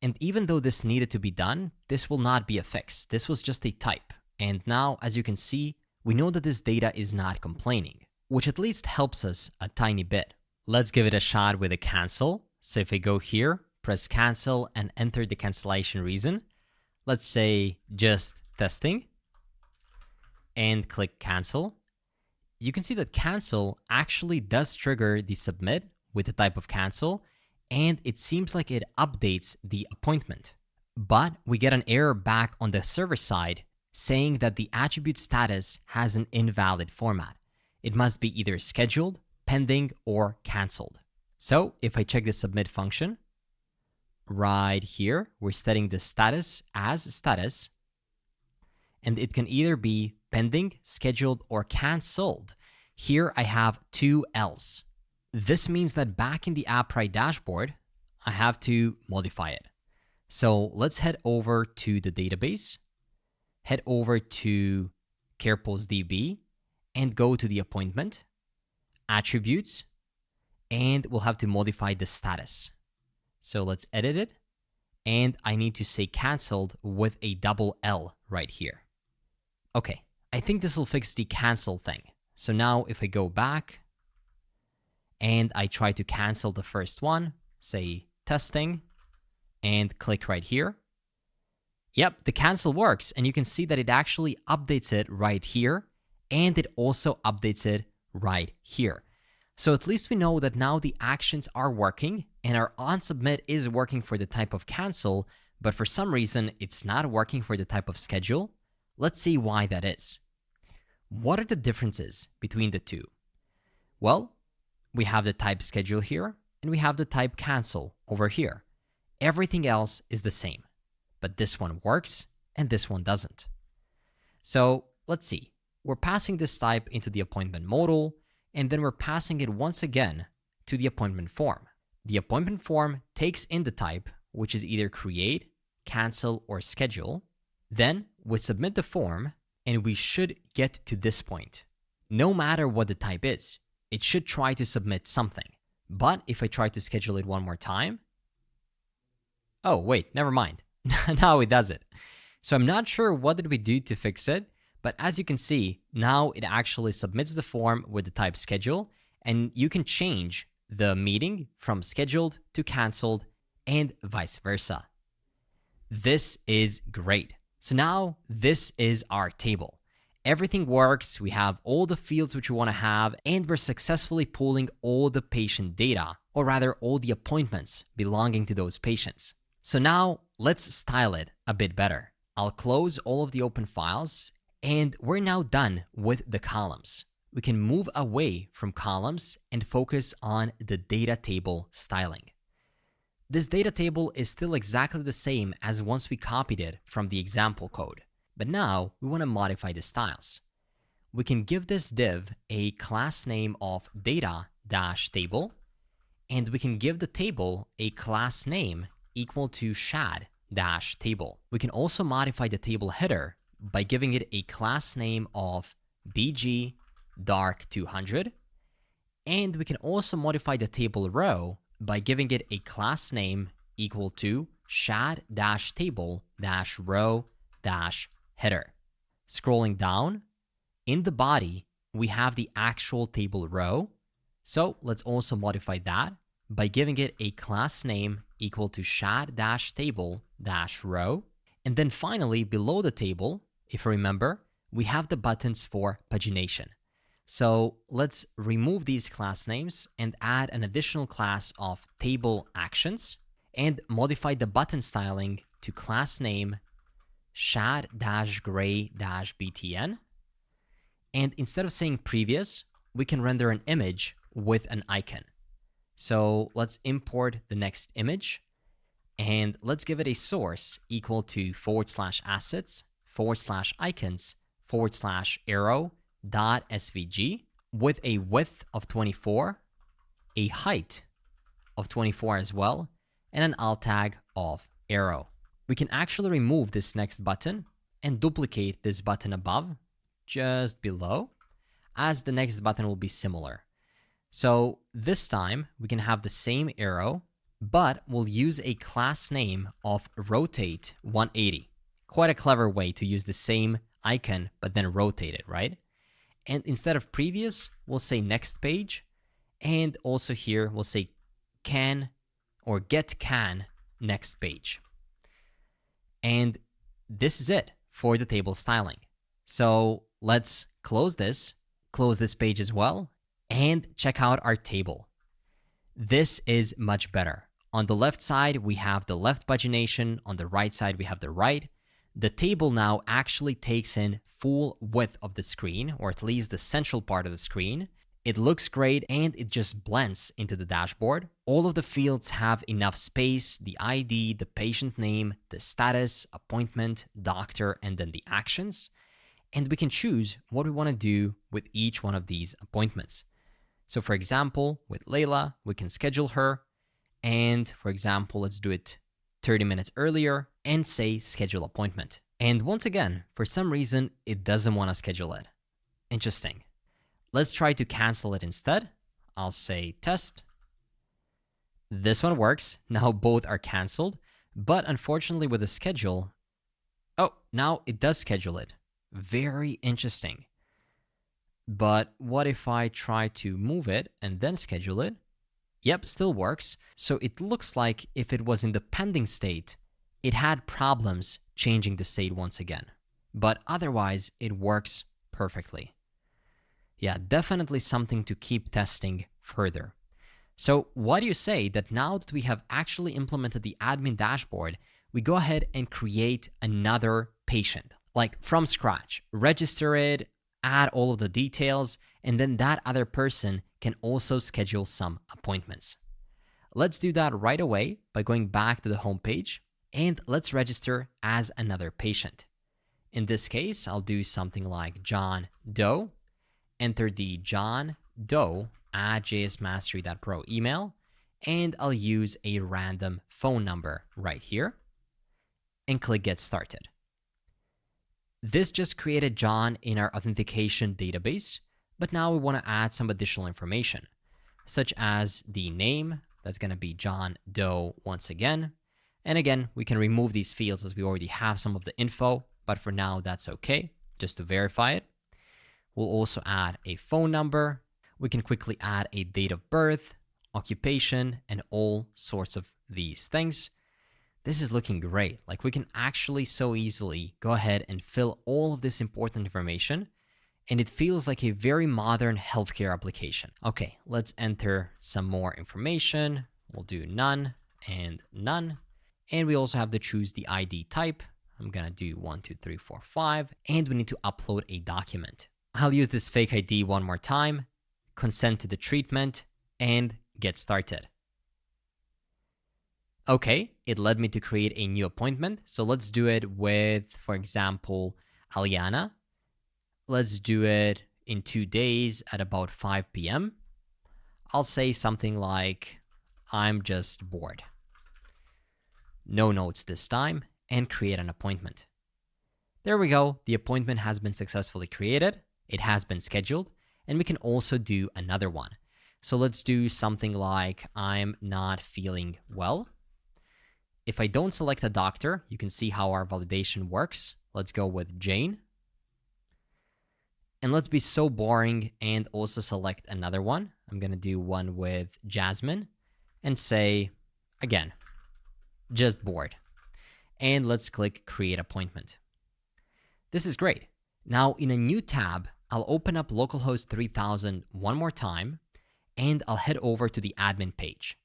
And even though this needed to be done, this will not be a fix. This was just a type. And now, as you can see, we know that this data is not complaining, which at least helps us a tiny bit. Let's give it a shot with a cancel. So if I go here, press cancel and enter the cancellation reason, let's say just testing, and click cancel, you can see that cancel actually does trigger the submit with the type of cancel, and it seems like it updates the appointment. But we get an error back on the server side saying that the attribute status has an invalid format. It must be either scheduled, pending, or canceled. So if I check the submit function, right here, we're setting the status as status, and it can either be pending, scheduled, or canceled. Here I have two else. This means that back in the Appwrite dashboard, I have to modify it. So let's head over to the database, head over to CarePostDB, and go to the appointment, attributes, and we'll have to modify the status. So let's edit it, and I need to say canceled with a double L right here. Okay, I think this will fix the cancel thing. So now if I go back and I try to cancel the first one, say testing, and click right here. Yep, the cancel works, and you can see that it actually updates it right here, and it also updates it right here. So at least we know that now the actions are working, and our onSubmit is working for the type of cancel, but for some reason it's not working for the type of schedule. Let's see why that is. What are the differences between the two? Well, we have the type schedule here, and we have the type cancel over here. Everything else is the same, but this one works and this one doesn't. So let's see. We're passing this type into the appointment modal, and then we're passing it once again to the appointment form. The appointment form takes in the type, which is either create, cancel, or schedule. Then we submit the form, and we should get to this point. No matter what the type is, it should try to submit something. But if I try to schedule it one more time, oh wait, never mind. Now it does it. So I'm not sure what did we do to fix it, but as you can see, now it actually submits the form with the type schedule, and you can change the meeting from scheduled to canceled and vice versa. This is great. So now this is our table. Everything works, we have all the fields which we want to have, and we're successfully pulling all the patient data, or rather all the appointments belonging to those patients. So now let's style it a bit better. I'll close all of the open files, and we're now done with the columns. We can move away from columns and focus on the data table styling. This data table is still exactly the same as once we copied it from the example code. But now we want to modify the styles. We can give this div a class name of data-table, and we can give the table a class name equal to shad-table. We can also modify the table header by giving it a class name of bg-dark200, and we can also modify the table row by giving it a class name equal to shad-table-row-header. Scrolling down, in the body, we have the actual table row. So let's also modify that by giving it a class name equal to shad-table-row. And then finally, below the table, if you remember, we have the buttons for pagination. So let's remove these class names and add an additional class of table actions and modify the button styling to class name shad-gray-btn. And instead of saying previous, we can render an image with an icon. So let's import the next image and let's give it a source equal to /assets/icons/arrow.svg with a width of 24, a height of 24 as well, and an alt tag of arrow. We can actually remove this next button and duplicate this button above, just below, as the next button will be similar. So this time we can have the same arrow, but we'll use a class name of rotate 180. Quite a clever way to use the same icon, but then rotate it, right? And instead of previous, we'll say next page. And also here, we'll say can or get can next page. And this is it for the table styling. So let's close this page as well, and check out our table. This is much better. On the left side, we have the left pagination. On the right side, we have the right. The table now actually takes in full width of the screen, or at least the central part of the screen. It looks great and it just blends into the dashboard. All of the fields have enough space, the ID, the patient name, the status, appointment, doctor, and then the actions. And we can choose what we want to do with each one of these appointments. So for example, with Layla, we can schedule her. And for example, let's do it 30 minutes earlier and say schedule appointment. And once again, for some reason, it doesn't want to schedule it. Interesting. Let's try to cancel it instead. I'll say test. This one works. Now both are canceled. But unfortunately with the schedule, oh, now it does schedule it. Very interesting. But what if I try to move it and then schedule it? Yep, still works. So it looks like if it was in the pending state, it had problems changing the state once again. But otherwise, it works perfectly. Yeah, definitely something to keep testing further. So what do you say that now that we have actually implemented the admin dashboard, we go ahead and create another patient, like from scratch, register it, add all of the details, and then that other person can also schedule some appointments. Let's do that right away by going back to the home page, and let's register as another patient. In this case, I'll do something like John Doe, enter the John Doe at jsmastery.pro email, and I'll use a random phone number right here, and click Get Started. This just created John in our authentication database, but now we want to add some additional information, such as the name, that's going to be John Doe once again. And again, we can remove these fields as we already have some of the info, but for now that's okay, just to verify it. We'll also add a phone number. We can quickly add a date of birth, occupation, and all sorts of these things. This is looking great. Like we can actually so easily go ahead and fill all of this important information and it feels like a very modern healthcare application. Okay, let's enter some more information. We'll do none and none. And we also have to choose the ID type. I'm gonna do 1, 2, 3, 4, 5, and we need to upload a document. I'll use this fake ID one more time, consent to the treatment, and get started. Okay, it led me to create a new appointment. So let's do it with, for example, Aliana. Let's do it in 2 days at about 5 p.m. I'll say something like, I'm just bored. No notes this time, and create an appointment. There we go. The appointment has been successfully created. It has been scheduled, and we can also do another one. So let's do something like, I'm not feeling well. If I don't select a doctor, you can see how our validation works. Let's go with Jane. And let's be so boring and also select another one. I'm going to do one with Jasmine and say, again, just bored. And let's click Create Appointment. This is great. Now in a new tab, I'll open up localhost 3000 one more time, and I'll head over to the admin page.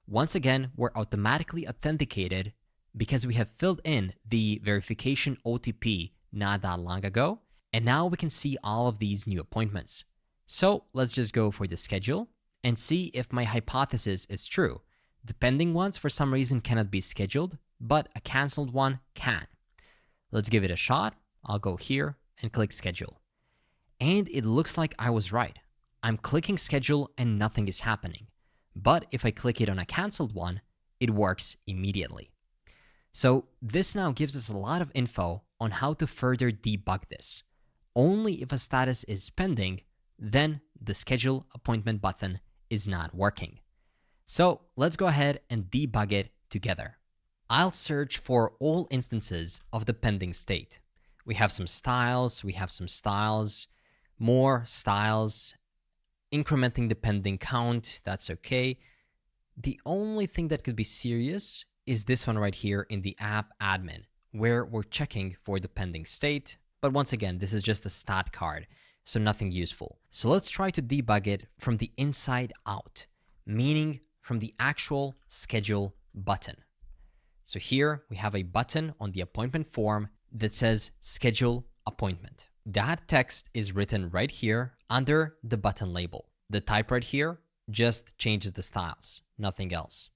Once again, we're automatically authenticated because we have filled in the verification OTP not that long ago, and now we can see all of these new appointments. So let's just go for the schedule and see if my hypothesis is true. The pending ones for some reason cannot be scheduled, but a canceled one can. Let's give it a shot. I'll go here and click schedule. And it looks like I was right. I'm clicking schedule and nothing is happening. But if I click it on a canceled one, it works immediately. So this now gives us a lot of info on how to further debug this. Only if a status is pending, then the schedule appointment button is not working. So let's go ahead and debug it together. I'll search for all instances of the pending state. We have some styles, more styles, incrementing the pending count, that's okay. The only thing that could be serious is this one right here in the app admin, where we're checking for the pending state. But once again, this is just a stat card, so nothing useful. So let's try to debug it from the inside out, meaning from the actual schedule button. So here we have a button on the appointment form that says schedule appointment. That text is written right here under the button label. The type right here just changes the styles, nothing else.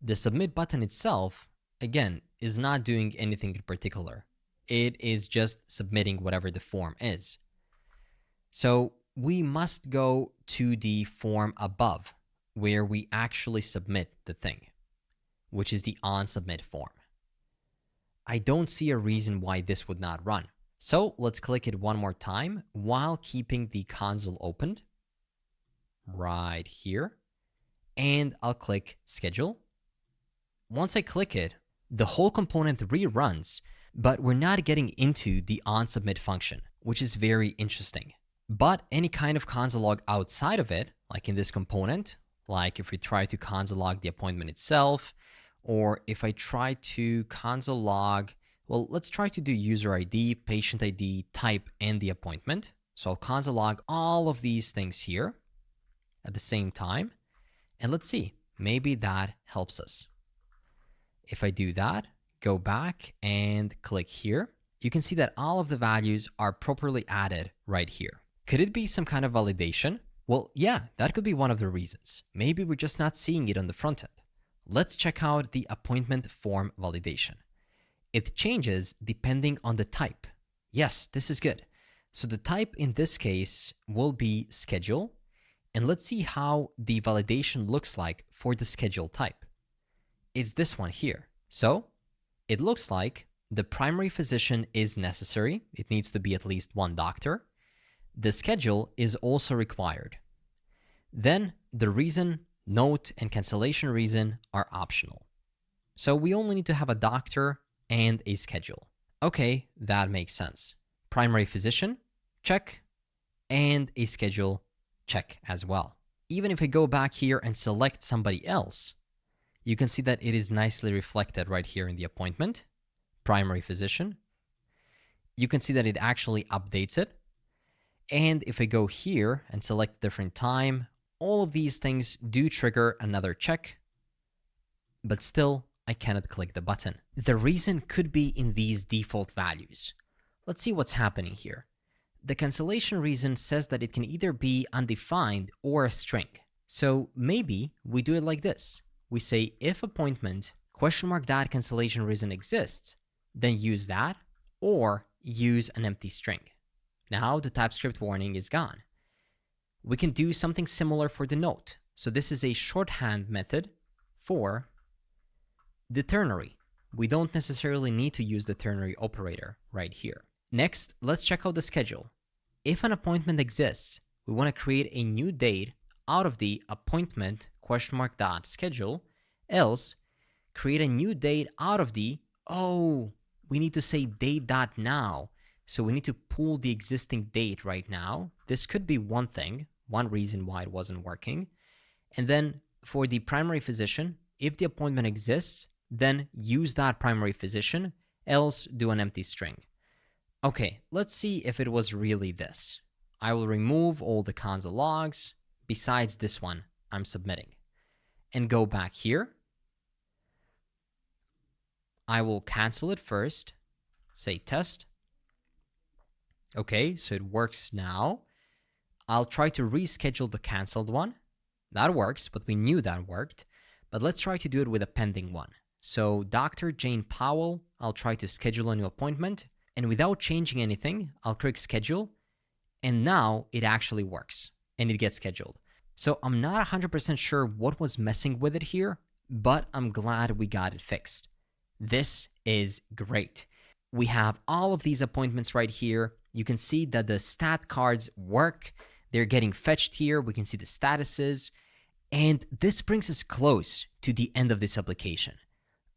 The submit button itself, again, is not doing anything in particular. It is just submitting whatever the form is. So we must go to the form above where we actually submit the thing, which is the onSubmit form. I don't see a reason why this would not run. So let's click it one more time while keeping the console opened right here. And I'll click schedule. Once I click it, the whole component reruns, but we're not getting into the onSubmit function, which is very interesting. But any kind of console log outside of it, like in this component, like if we try to console log the appointment itself, or if I try to console log, well, let's try to do user ID, patient ID, type, and the appointment. So I'll console log all of these things here at the same time. And let's see, maybe that helps us. If I do that, go back and click here, you can see that all of the values are properly added right here. Could it be some kind of validation? Well, yeah, that could be one of the reasons. Maybe we're just not seeing it on the front end. Let's check out the appointment form validation. It changes depending on the type. Yes, this is good. So the type in this case will be schedule. And let's see how the validation looks like for the schedule type. It's this one here. So it looks like the primary physician is necessary. It needs to be at least one doctor. The schedule is also required. Then the reason, note, and cancellation reason are optional. So we only need to have a doctor and a schedule. Okay, that makes sense. Primary physician, check, and a schedule, check as well. Even if I go back here and select somebody else, you can see that it is nicely reflected right here in the appointment, primary physician. You can see that it actually updates it. And if I go here and select different time, all of these things do trigger another check, but still I cannot click the button. The reason could be in these default values. Let's see what's happening here. The cancellation reason says that it can either be undefined or a string. So maybe we do it like this. We say if appointment dot cancellation reason exists, then use that or use an empty string. Now the TypeScript warning is gone. We can do something similar for the note. So this is a shorthand method for the ternary. We don't necessarily need to use the ternary operator right here. Next, let's check out the schedule. If an appointment exists, we want to create a new date out of the appointment dot schedule, else create a new date out of the, we need to say date.now. So we need to pull the existing date right now. This could be one thing, one reason why it wasn't working. And then for the primary physician, if the appointment exists, then use that primary physician, else do an empty string. Okay, let's see if it was really this. I will remove all the console logs besides this one I'm submitting and go back here. I will cancel it first, say test. Okay, so it works now. I'll try to reschedule the canceled one. That works, but we knew that worked. But let's try to do it with a pending one. So Dr. Jane Powell, I'll try to schedule a new appointment. And without changing anything, I'll click schedule. And now it actually works and it gets scheduled. So I'm not 100% sure what was messing with it here, but I'm glad we got it fixed. This is great. We have all of these appointments right here. You can see that the stat cards work. They're getting fetched here. We can see the statuses. And this brings us close to the end of this application.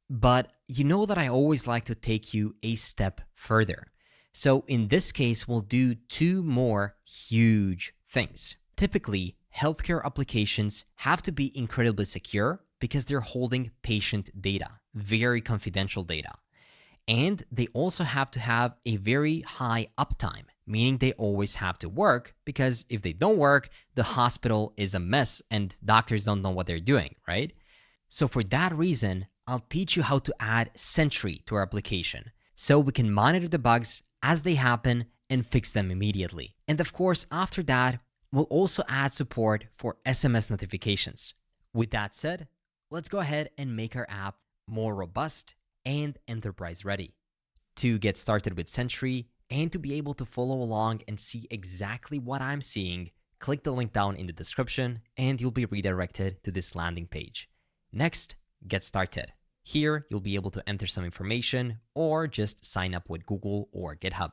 But you know that I always like to take you a step further. So in this case, we'll do two more huge things. Typically, healthcare applications have to be incredibly secure because they're holding patient data, very confidential data. And they also have to have a very high uptime, meaning they always have to work, because if they don't work, the hospital is a mess and doctors don't know what they're doing, right? So for that reason, I'll teach you how to add Sentry to our application so we can monitor the bugs as they happen and fix them immediately. And of course, after that, we'll also add support for SMS notifications. With that said, let's go ahead and make our app more robust and enterprise ready. To get started with Sentry and to be able to follow along and see exactly what I'm seeing, click the link down in the description and you'll be redirected to this landing page. Next, get started. Here, you'll be able to enter some information or just sign up with Google or GitHub.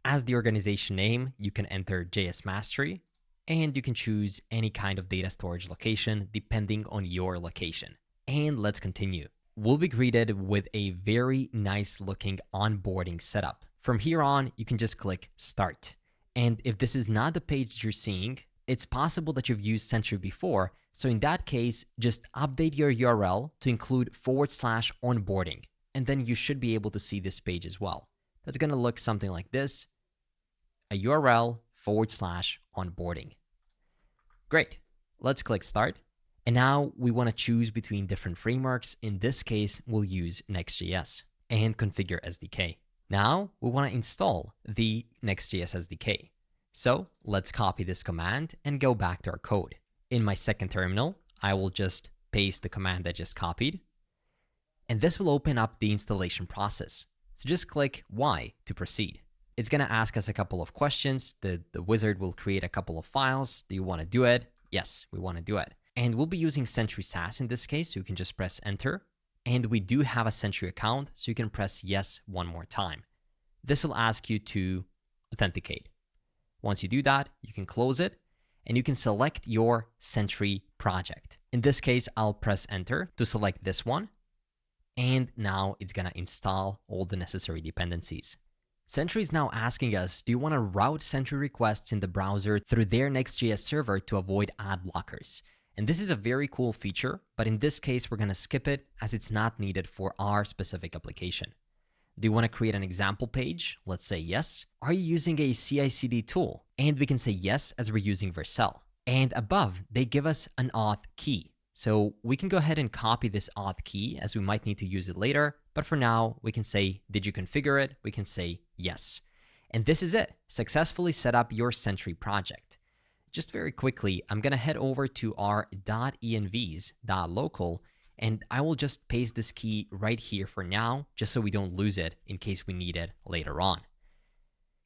As the organization name, you can enter JS Mastery and you can choose any kind of data storage location depending on your location. And let's continue. We'll be greeted with a very nice looking onboarding setup. From here on, you can just click Start. And if this is not the page that you're seeing, it's possible that you've used Sentry before. So in that case, just update your URL to include /onboarding. And then you should be able to see this page as well. That's going to look something like this, a URL /onboarding. Great. Let's click Start. And now we want to choose between different frameworks. In this case, we'll use Next.js and configure SDK. Now we want to install the Next.js SDK. So let's copy this command and go back to our code. In my second terminal, I will just paste the command I just copied. And this will open up the installation process. So just click Y to proceed. It's going to ask us a couple of questions. The wizard will create a couple of files. Do you want to do it? Yes, we want to do it. And we'll be using Sentry SAS in this case, so you can just press enter. And we do have a Sentry account, so you can press yes one more time. This will ask you to authenticate. Once you do that, you can close it and you can select your Sentry project. In this case, I'll press enter to select this one. And now it's gonna install all the necessary dependencies. Sentry is now asking us, do you want to route Sentry requests in the browser through their Next.js server to avoid ad blockers? And this is a very cool feature, but in this case, we're going to skip it as it's not needed for our specific application. Do you want to create an example page? Let's say yes. Are you using a CI/CD tool? And we can say yes as we're using Vercel. And above, they give us an auth key. So we can go ahead and copy this auth key as we might need to use it later. But for now, we can say, did you configure it? We can say yes. And this is it. Successfully set up your Sentry project. Just very quickly, I'm going to head over to our .envs.local, and I will just paste this key right here for now, just so we don't lose it in case we need it later on.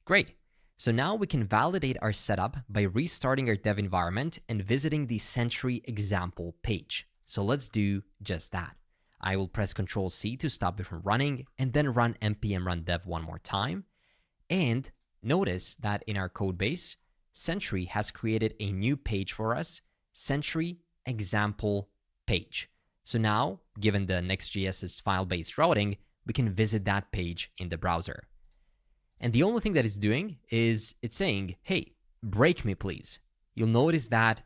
Great. So now we can validate our setup by restarting our dev environment and visiting the Sentry example page. So let's do just that. I will press Ctrl+C to stop it from running, and then run npm run dev one more time. And notice that in our code base, Sentry has created a new page for us, Sentry example page. So now, given the Next.js's file-based routing, we can visit that page in the browser. And the only thing that it's doing is it's saying, hey, break me please. You'll notice that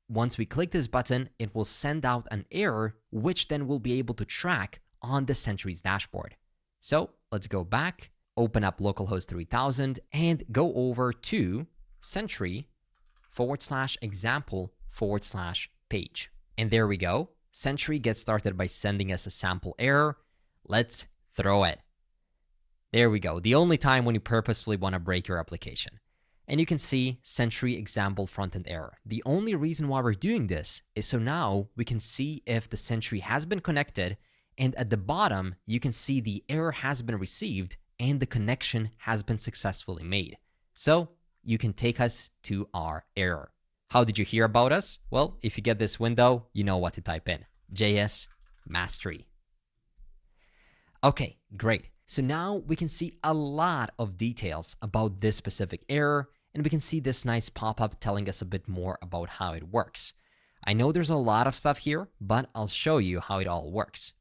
once we click this button, it will send out an error, which then we'll be able to track on the Sentry's dashboard. So let's go back, open up localhost 3000, and go over to Sentry/example/page. And there we go. Sentry gets started by sending us a sample error. Let's throw it. There we go. The only time when you purposefully want to break your application. And you can see Sentry example frontend error. The only reason why we're doing this is so now we can see if the Sentry has been connected, and at the bottom, you can see the error has been received and the connection has been successfully made. So you can take us to our error. How did you hear about us? Well, if you get this window, you know what to type in. JS Mastery. Okay, great. So now we can see a lot of details about this specific error, and we can see this nice pop-up telling us a bit more about how it works. I know there's a lot of stuff here, but I'll show you how it all works.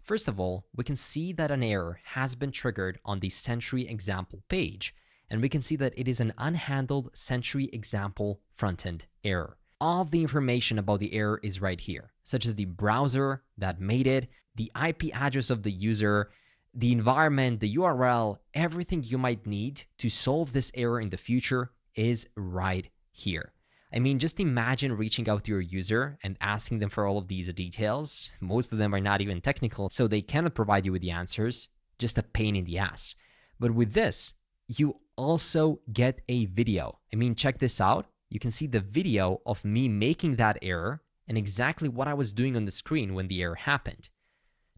First of all, we can see that an error has been triggered on the Sentry example page, and we can see that it is an unhandled Sentry example frontend error. All of the information about the error is right here, such as the browser that made it, the IP address of the user, the environment, the URL, everything you might need to solve this error in the future is right here. I mean, just imagine reaching out to your user and asking them for all of these details. Most of them are not even technical, so they cannot provide you with the answers. Just a pain in the ass. But with this, you also get a video. I mean, check this out. You can see the video of me making that error and exactly what I was doing on the screen when the error happened.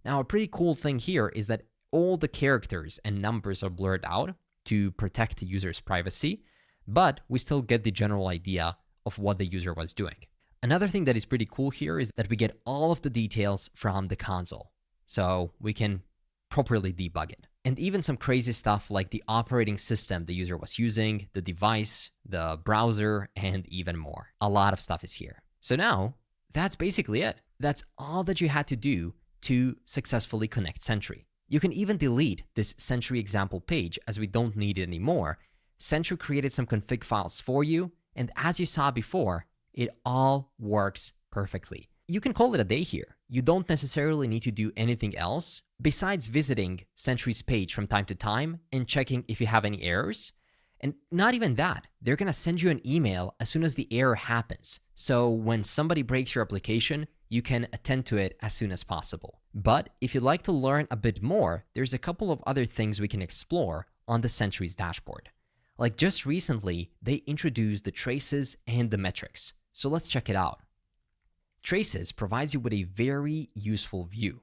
Now, a pretty cool thing here is that all the characters and numbers are blurred out to protect the user's privacy, but we still get the general idea of what the user was doing. Another thing that is pretty cool here is that we get all of the details from the console, so we can properly debug it. And even some crazy stuff like the operating system the user was using, the device, the browser, and even more. A lot of stuff is here. So now, that's basically it. That's all that you had to do to successfully connect Sentry. You can even delete this Sentry example page as we don't need it anymore. Sentry created some config files for you, and as you saw before, it all works perfectly. You can call it a day here. You don't necessarily need to do anything else besides visiting Sentry's page from time to time and checking if you have any errors. And not even that, they're gonna send you an email as soon as the error happens. So when somebody breaks your application, you can attend to it as soon as possible. But if you'd like to learn a bit more, there's a couple of other things we can explore on the Sentry's dashboard. Like just recently, they introduced the traces and the metrics. So let's check it out. Traces provides you with a very useful view.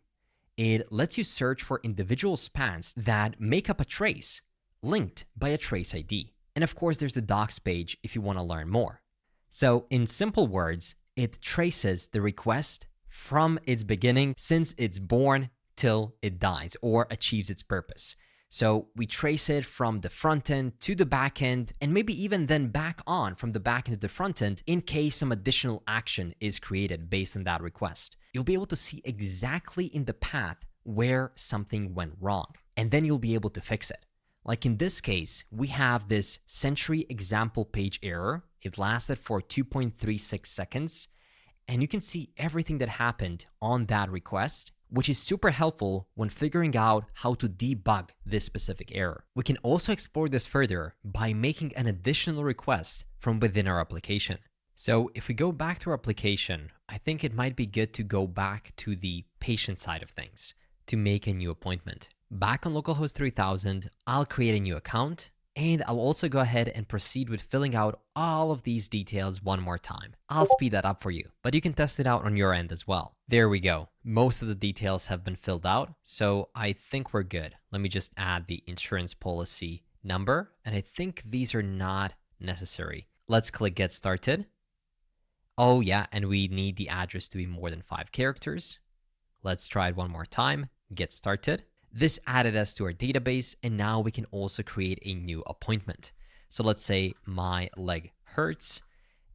It lets you search for individual spans that make up a trace, linked by a trace ID. And of course, there's the docs page if you want to learn more. So in simple words, it traces the request from its beginning since it's born till it dies or achieves its purpose. So we trace it from the front end to the back end, and maybe even then back on from the back end to the front end in case some additional action is created based on that request. You'll be able to see exactly in the path where something went wrong, and then you'll be able to fix it. Like in this case, we have this Sentry example page error. It lasted for 2.36 seconds, and you can see everything that happened on that request which is super helpful when figuring out how to debug this specific error. We can also explore this further by making an additional request from within our application. So if we go back to our application, I think it might be good to go back to the patient side of things to make a new appointment. Back on localhost 3000, I'll create a new account, and I'll also go ahead and proceed with filling out all of these details one more time. I'll speed that up for you, but you can test it out on your end as well. There we go. Most of the details have been filled out, so I think we're good. Let me just add the insurance policy number, and I think these are not necessary. Let's click Get Started. Oh yeah, and we need the address to be more than 5 characters. Let's try it one more time. Get Started. This added us to our database, and now we can also create a new appointment. So let's say my leg hurts,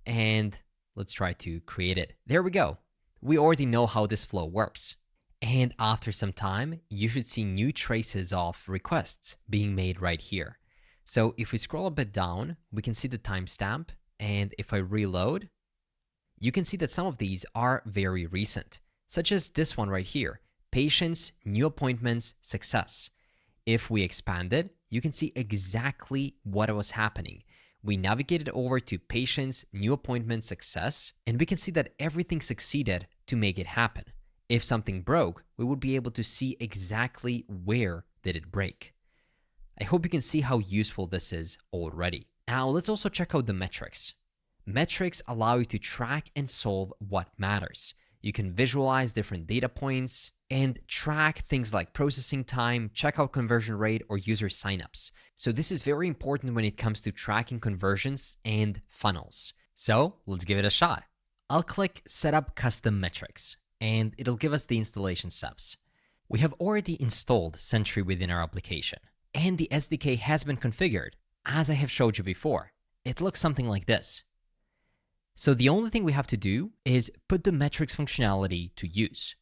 and let's try to create it. There we go. We already know how this flow works. And after some time, you should see new traces of requests being made right here. So if we scroll a bit down, we can see the timestamp, and if I reload, you can see that some of these are very recent, such as this one right here. Patients, new appointments, success. If we expand it, you can see exactly what was happening. We navigated over to patients, new appointment, success, and we can see that everything succeeded to make it happen. If something broke, we would be able to see exactly where did it break. I hope you can see how useful this is already. Now let's also check out the metrics. Metrics allow you to track and solve what matters. You can visualize different data points and track things like processing time, checkout conversion rate, or user signups. So this is very important when it comes to tracking conversions and funnels. So let's give it a shot. I'll click Set up Custom Metrics, and it'll give us the installation steps. We have already installed Sentry within our application, and the SDK has been configured, as I have showed you before. It looks something like this. So the only thing we have to do is put the metrics functionality to use.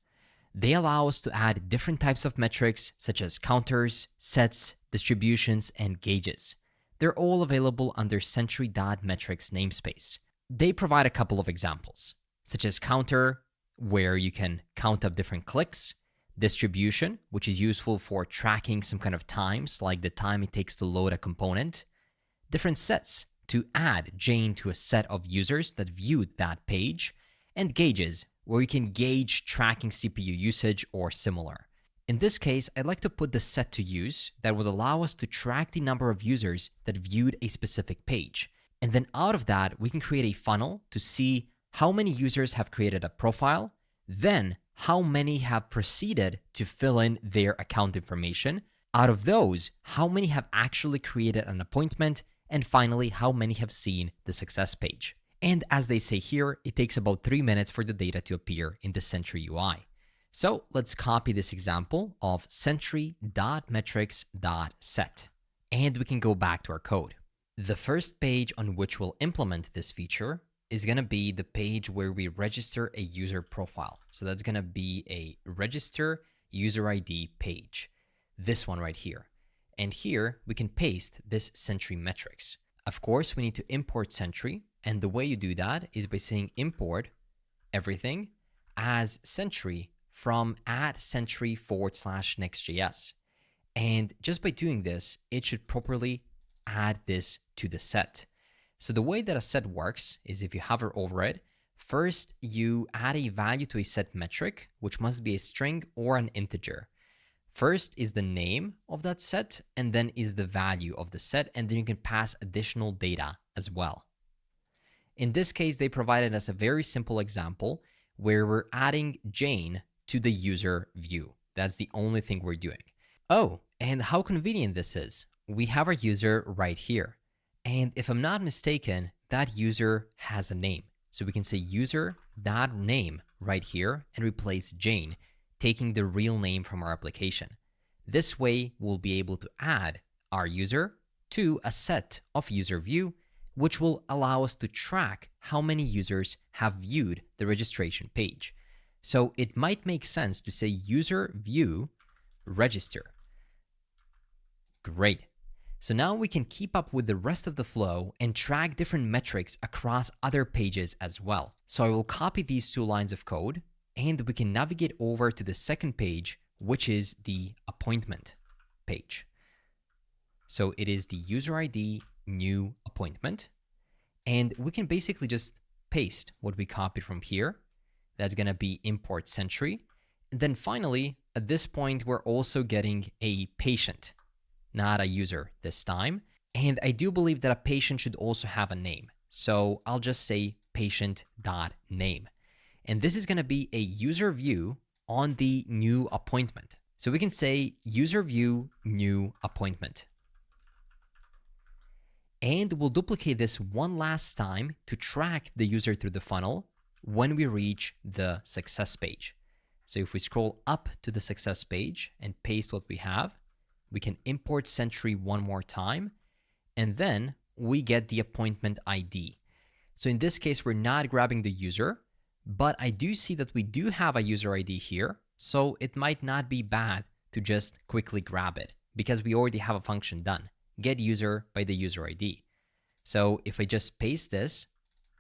They allow us to add different types of metrics such as counters, sets, distributions, and gauges. They're all available under Sentry.metrics namespace. They provide a couple of examples, such as counter, where you can count up different clicks, distribution, which is useful for tracking some kind of times, like the time it takes to load a component, different sets, to add Jane to a set of users that viewed that page, and gauges, where you can gauge tracking CPU usage or similar. In this case, I'd like to put the set to use that would allow us to track the number of users that viewed a specific page. And then out of that, we can create a funnel to see how many users have created a profile, then how many have proceeded to fill in their account information. Out of those, how many have actually created an appointment, and finally, how many have seen the success page. And as they say here, it takes about 3 minutes for the data to appear in the Sentry UI. So let's copy this example of Sentry.metrics.set, and we can go back to our code. The first page on which we'll implement this feature is going to be the page where we register a user profile. So that's going to be a register user ID page, this one right here. And here we can paste this Sentry metrics. Of course, we need to import Sentry, and the way you do that is by saying import everything as Sentry from @Sentry/Next.js. And just by doing this, it should properly add this to the set. So the way that a set works is if you hover over it, first you add a value to a set metric, which must be a string or an integer. First is the name of that set, and then is the value of the set, and then you can pass additional data as well. In this case, they provided us a very simple example where we're adding Jane to the user view. That's the only thing we're doing. Oh, and how convenient this is. We have our user right here. And if I'm not mistaken, that user has a name. So we can say user.name right here and replace Jane, taking the real name from our application. This way, we'll be able to add our user to a set of user view, which will allow us to track how many users have viewed the registration page. So it might make sense to say user view register. Great. So now we can keep up with the rest of the flow and track different metrics across other pages as well. So I will copy these 2 lines of code and we can navigate over to the second page, which is the appointment page. So it is the user ID new appointment, and we can basically just paste what we copied from here. That's going to be import Sentry. And then finally, at this point, we're also getting a patient, not a user this time. And I do believe that a patient should also have a name. So I'll just say patient.name. And this is going to be a user view on the new appointment. So we can say user view new appointment. And we'll duplicate this one last time to track the user through the funnel when we reach the success page. So if we scroll up to the success page and paste what we have, we can import Sentry one more time, and then we get the appointment ID. So in this case, we're not grabbing the user, but I do see that we do have a user ID here, so it might not be bad to just quickly grab it because we already have a function done, get user by the user ID. So if I just paste this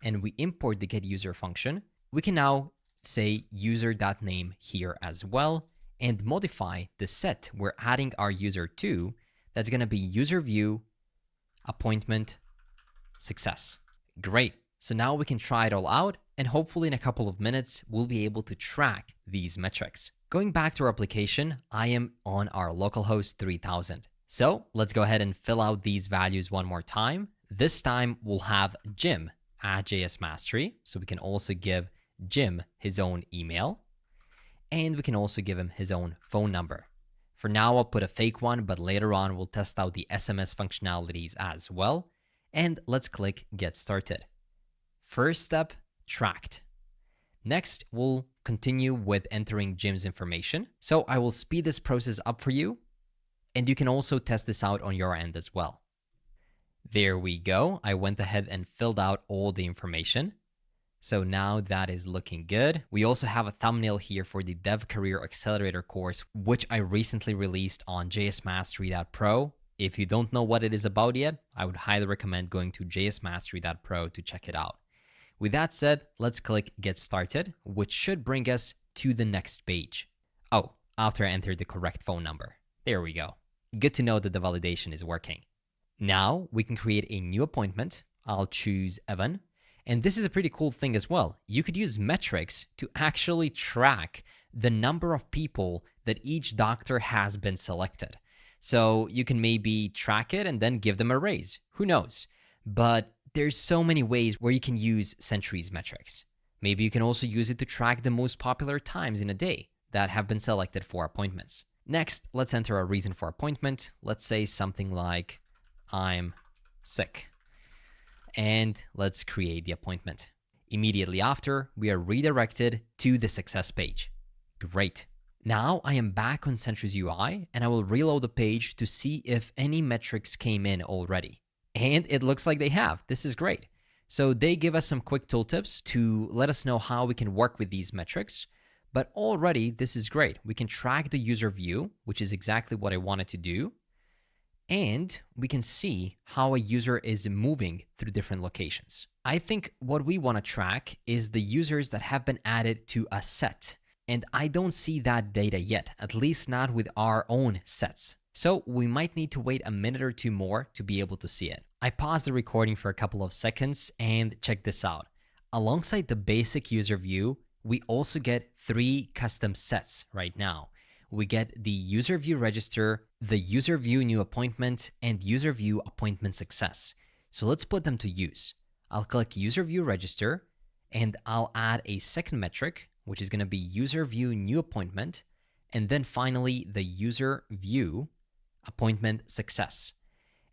and we import the get user function, we can now say user.name here as well and modify the set we're adding our user to. That's going to be user view appointment success. Great. So now we can try it all out, and hopefully in a couple of minutes, we'll be able to track these metrics. Going back to our application, I am on our localhost 3000. So let's go ahead and fill out these values one more time. This time we'll have Jim at JS Mastery. So we can also give Jim his own email, and we can also give him his own phone number. For now, I'll put a fake one, but later on we'll test out the SMS functionalities as well. And let's click Get Started. First step, tracked. Next, we'll continue with entering Jim's information. So I will speed this process up for you, and you can also test this out on your end as well. There we go. I went ahead and filled out all the information. So now that is looking good. We also have a thumbnail here for the Dev Career Accelerator course, which I recently released on jsmastery.pro. If you don't know what it is about yet, I would highly recommend going to jsmastery.pro to check it out. With that said, let's click Get Started, which should bring us to the next page. Oh, after I entered the correct phone number. There we go. Good to know that the validation is working. Now we can create a new appointment. I'll choose Evan. And this is a pretty cool thing as well. You could use metrics to actually track the number of people that each doctor has been selected. So you can maybe track it and then give them a raise. Who knows? But there's so many ways where you can use Sentry's metrics. Maybe you can also use it to track the most popular times in a day that have been selected for appointments. Next, let's enter a reason for appointment. Let's say something like, I'm sick. And let's create the appointment. Immediately after, we are redirected to the success page. Great. Now I am back on Sentry's UI, and I will reload the page to see if any metrics came in already. And it looks like they have. This is great. So they give us some quick tooltips to let us know how we can work with these metrics. But already, this is great. We can track the user view, which is exactly what I wanted to do. And we can see how a user is moving through different locations. I think what we want to track is the users that have been added to a set. And I don't see that data yet, at least not with our own sets. So we might need to wait a minute or two more to be able to see it. I paused the recording for a couple of seconds and check this out. Alongside the basic user view, we also get 3 custom sets right now. We get the user view register, the user view new appointment, and user view appointment success. So let's put them to use. I'll click user view register, and I'll add a second metric, which is going to be user view new appointment, and then finally the user view appointment success.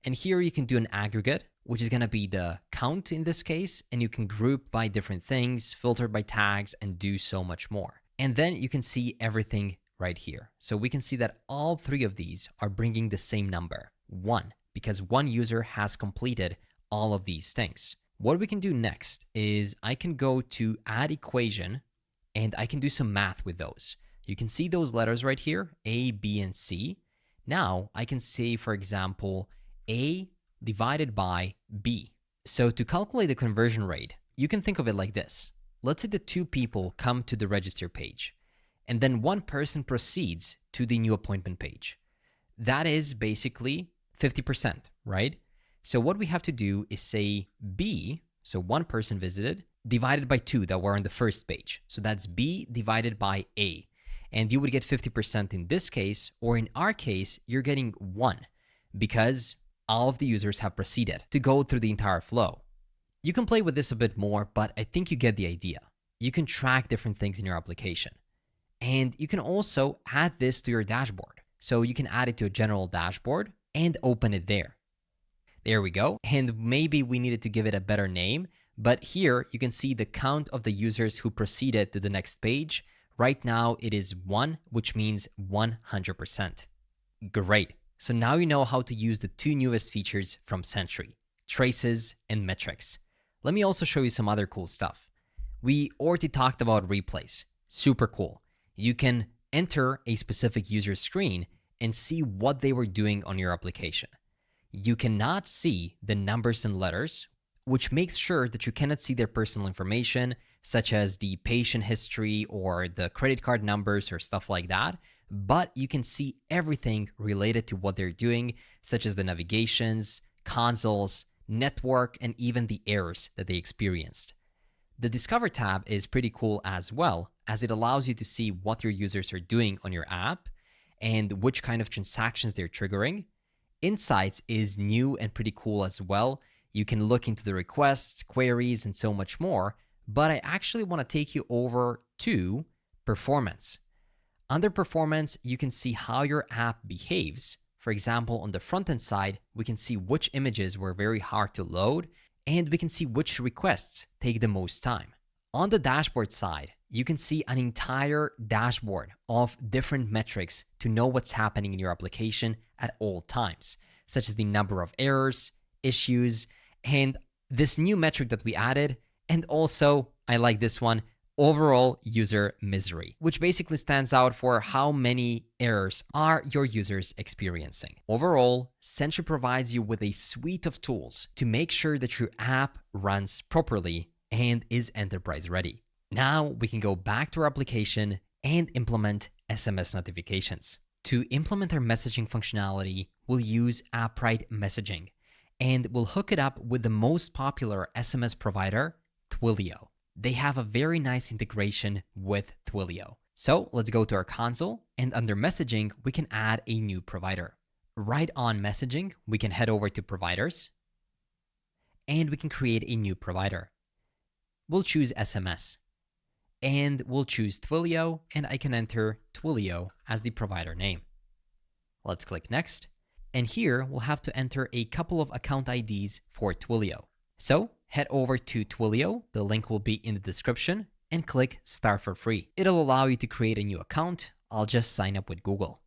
And here you can do an aggregate, which is going to be the count in this case, and you can group by different things, filter by tags, and do so much more. And then you can see everything right here. So we can see that all 3 of these are bringing the same number, 1, because one user has completed all of these things. What we can do next is I can go to add equation, and I can do some math with those. You can see those letters right here, A, B, and C. Now I can say, for example, A divided by B. So to calculate the conversion rate, you can think of it like this. let's say the two people come to the register page, and then one person proceeds to the new appointment page. That is basically 50%, right? So what we have to do is say B, so one person visited, divided by 2 that were on the first page. So that's B divided by A. And you would get 50% in this case, or in our case, you're getting 1 because all of the users have proceeded to go through the entire flow. You can play with this a bit more, but I think you get the idea. You can track different things in your application. And you can also add this to your dashboard. So you can add it to a general dashboard and open it there. There we go. And maybe we needed to give it a better name, but here you can see the count of the users who proceeded to the next page. Right now it is 1, which means 100%. Great. So now you know how to use the 2 newest features from Sentry, traces and metrics. Let me also show you some other cool stuff. We already talked about replays. Super cool. You can enter a specific user screen and see what they were doing on your application. You cannot see the numbers and letters, which makes sure that you cannot see their personal information, such as the patient history or the credit card numbers or stuff like that, but you can see everything related to what they're doing, such as the navigations, consoles, network, and even the errors that they experienced. The Discover tab is pretty cool as well, as it allows you to see what your users are doing on your app and which kind of transactions they're triggering. Insights is new and pretty cool as well. You can look into the requests, queries, and so much more, but I actually want to take you over to performance. Under performance, you can see how your app behaves. For example, on the front-end side, we can see which images were very hard to load, and we can see which requests take the most time. On the dashboard side, you can see an entire dashboard of different metrics to know what's happening in your application at all times, such as the number of errors, issues, and this new metric that we added, and also, I like this one, overall user misery, which basically stands out for how many errors are your users experiencing. Overall, Sentry provides you with a suite of tools to make sure that your app runs properly and is enterprise ready. Now we can go back to our application and implement SMS notifications. To implement our messaging functionality, we'll use Appwrite messaging, and we'll hook it up with the most popular SMS provider, Twilio. They have a very nice integration with Twilio. So let's go to our console, and under messaging, we can add a new provider. Right on messaging, we can head over to providers, and we can create a new provider. We'll choose SMS, and we'll choose Twilio, and I can enter Twilio as the provider name. Let's click next, and here we'll have to enter a couple of account IDs for Twilio. So head over to Twilio, the link will be in the description, and click Start for Free. It'll allow you to create a new account. I'll just sign up with Google.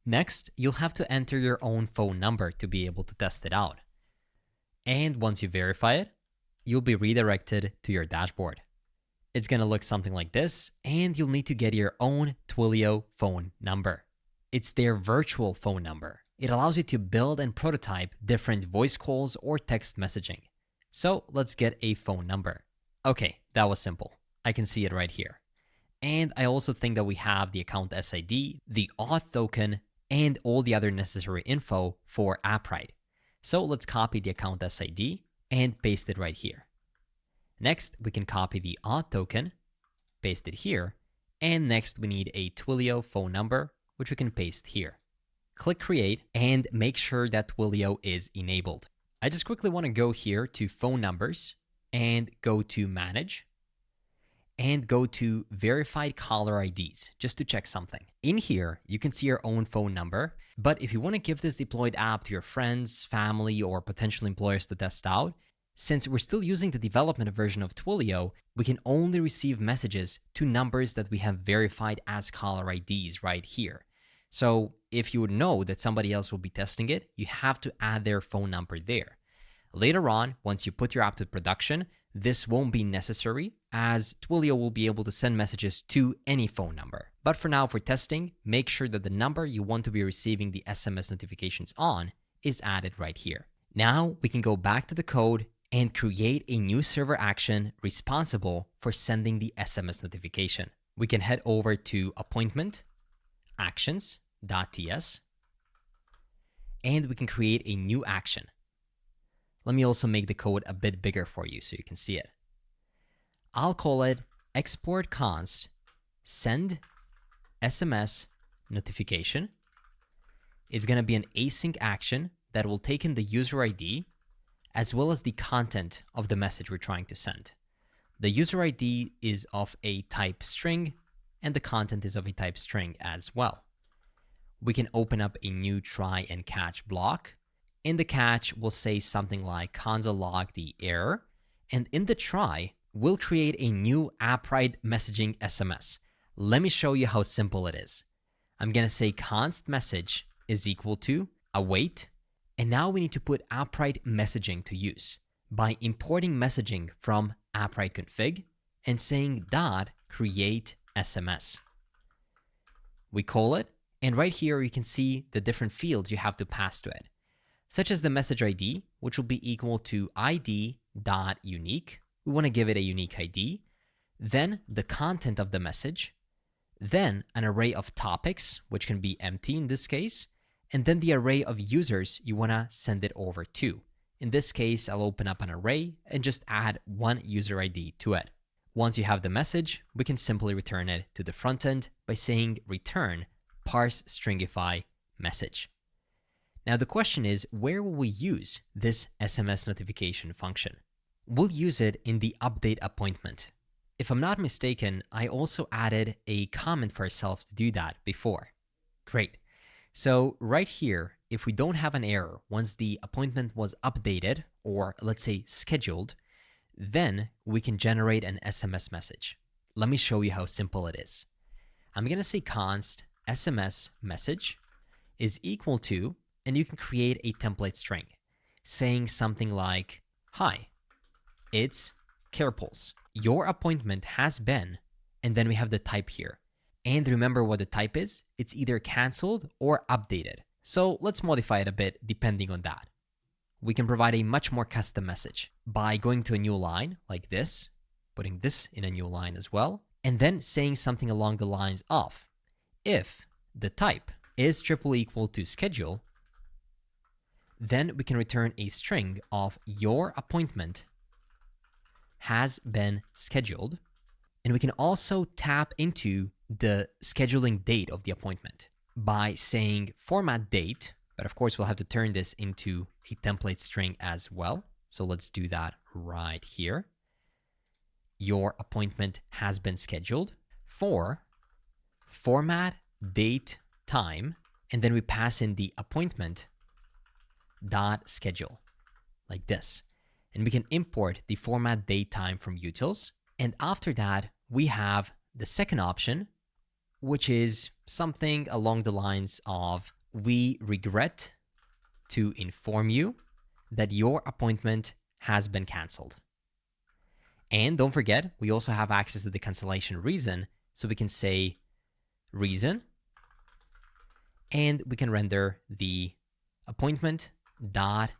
Next, you'll have to enter your own phone number to be able to test it out. And once you verify it, you'll be redirected to your dashboard. It's going to look something like this, and you'll need to get your own Twilio phone number. It's their virtual phone number. It allows you to build and prototype different voice calls or text messaging. So let's get a phone number. Okay, that was simple. I can see it right here. And I also think that we have the account SID, the auth token, and all the other necessary info for Appwrite. So let's copy the account SID and paste it right here. Next, we can copy the auth token, paste it here, and next we need a Twilio phone number, which we can paste here. Click Create and make sure that Twilio is enabled. I just quickly want to go here to Phone Numbers and go to Manage and go to Verified Caller IDs just to check something. In here, you can see your own phone number, but if you want to give this deployed app to your friends, family, or potential employers to test out, since we're still using the development version of Twilio, we can only receive messages to numbers that we have verified as caller IDs right here. So if you would know that somebody else will be testing it, you have to add their phone number there. Later on, once you put your app to production, this won't be necessary as Twilio will be able to send messages to any phone number. But for now, for testing, make sure that the number you want to be receiving the SMS notifications on is added right here. Now we can go back to the code and create a new server action responsible for sending the SMS notification. We can head over to appointment actions.ts and we can create a new action. Let me also make the code a bit bigger for you so you can see it. I'll call it export const send SMS notification. It's going to be an async action that will take in the user ID as well as the content of the message we're trying to send. The user ID is of a type string and the content is of a type string as well. We can open up a new try and catch block. In the catch, we'll say something like console log the error, and in the try, we'll create a new Appwrite messaging SMS. Let me show you how simple it is. I'm going to say const message is equal to await, and now we need to put Appwrite messaging to use by importing messaging from Appwrite config and saying dot create SMS. We call it, and right here you can see the different fields you have to pass to it, such as the message ID, which will be equal to id.unique. We want to give it a unique ID, then the content of the message, then an array of topics, which can be empty in this case, and then the array of users you want to send it over to. In this case, I'll open up an array and just add one user ID to it. Once you have the message, we can simply return it to the front end by saying return parse stringify message. Now the question is, where will we use this SMS notification function? We'll use it in the update appointment. If I'm not mistaken, I also added a comment for ourselves to do that before. Great. So right here, if we don't have an error once the appointment was updated, or let's say scheduled, then we can generate an SMS message. Let me show you how simple it is. I'm going to say const SMS message is equal to, and you can create a template string saying something like, hi, it's CarePulse. Your appointment has been, and then we have the type here. And remember what the type is? It's either canceled or updated. So let's modify it a bit depending on that. We can provide a much more custom message by going to a new line like this, putting this in a new line as well, and then saying something along the lines of, if the type is triple equal to schedule, then we can return a string of your appointment has been scheduled. And we can also tap into the scheduling date of the appointment by saying format date, but of course we'll have to turn this into a template string as well. So let's do that right here. Your appointment has been scheduled for format date time, and then we pass in the appointment dot schedule like this. And we can import the format date time from utils. And after that, we have the second option, which is something along the lines of, we regret to inform you that your appointment has been canceled. And don't forget, we also have access to the cancellation reason. So we can say reason, and we can render the appointment dot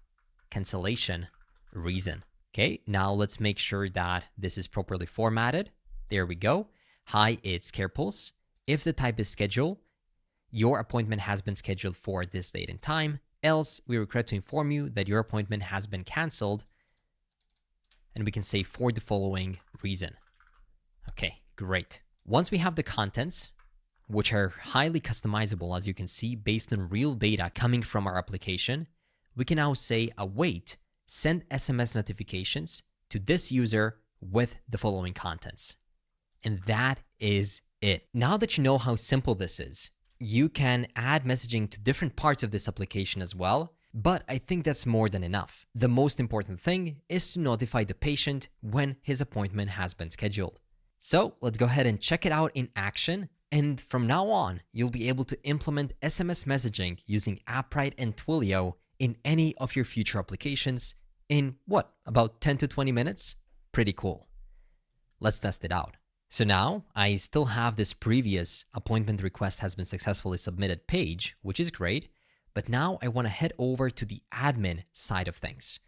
cancellation reason. Okay, now let's make sure that this is properly formatted. There we go. Hi, it's CarePulse. If the type is schedule, your appointment has been scheduled for this date and time. Else, we regret to inform you that your appointment has been canceled. And we can say for the following reason. Okay, great. Once we have the contents, which are highly customizable, as you can see, based on real data coming from our application, we can now say await send SMS notifications to this user with the following contents. And that is it. Now that you know how simple this is, you can add messaging to different parts of this application as well, but I think that's more than enough. The most important thing is to notify the patient when his appointment has been scheduled. So let's go ahead and check it out in action. And from now on, you'll be able to implement SMS messaging using Appwrite and Twilio in any of your future applications in about 10 to 20 minutes? Pretty cool. Let's test it out. So now I still have this previous appointment request has been successfully submitted page, which is great. But now I want to head over to the admin side of things.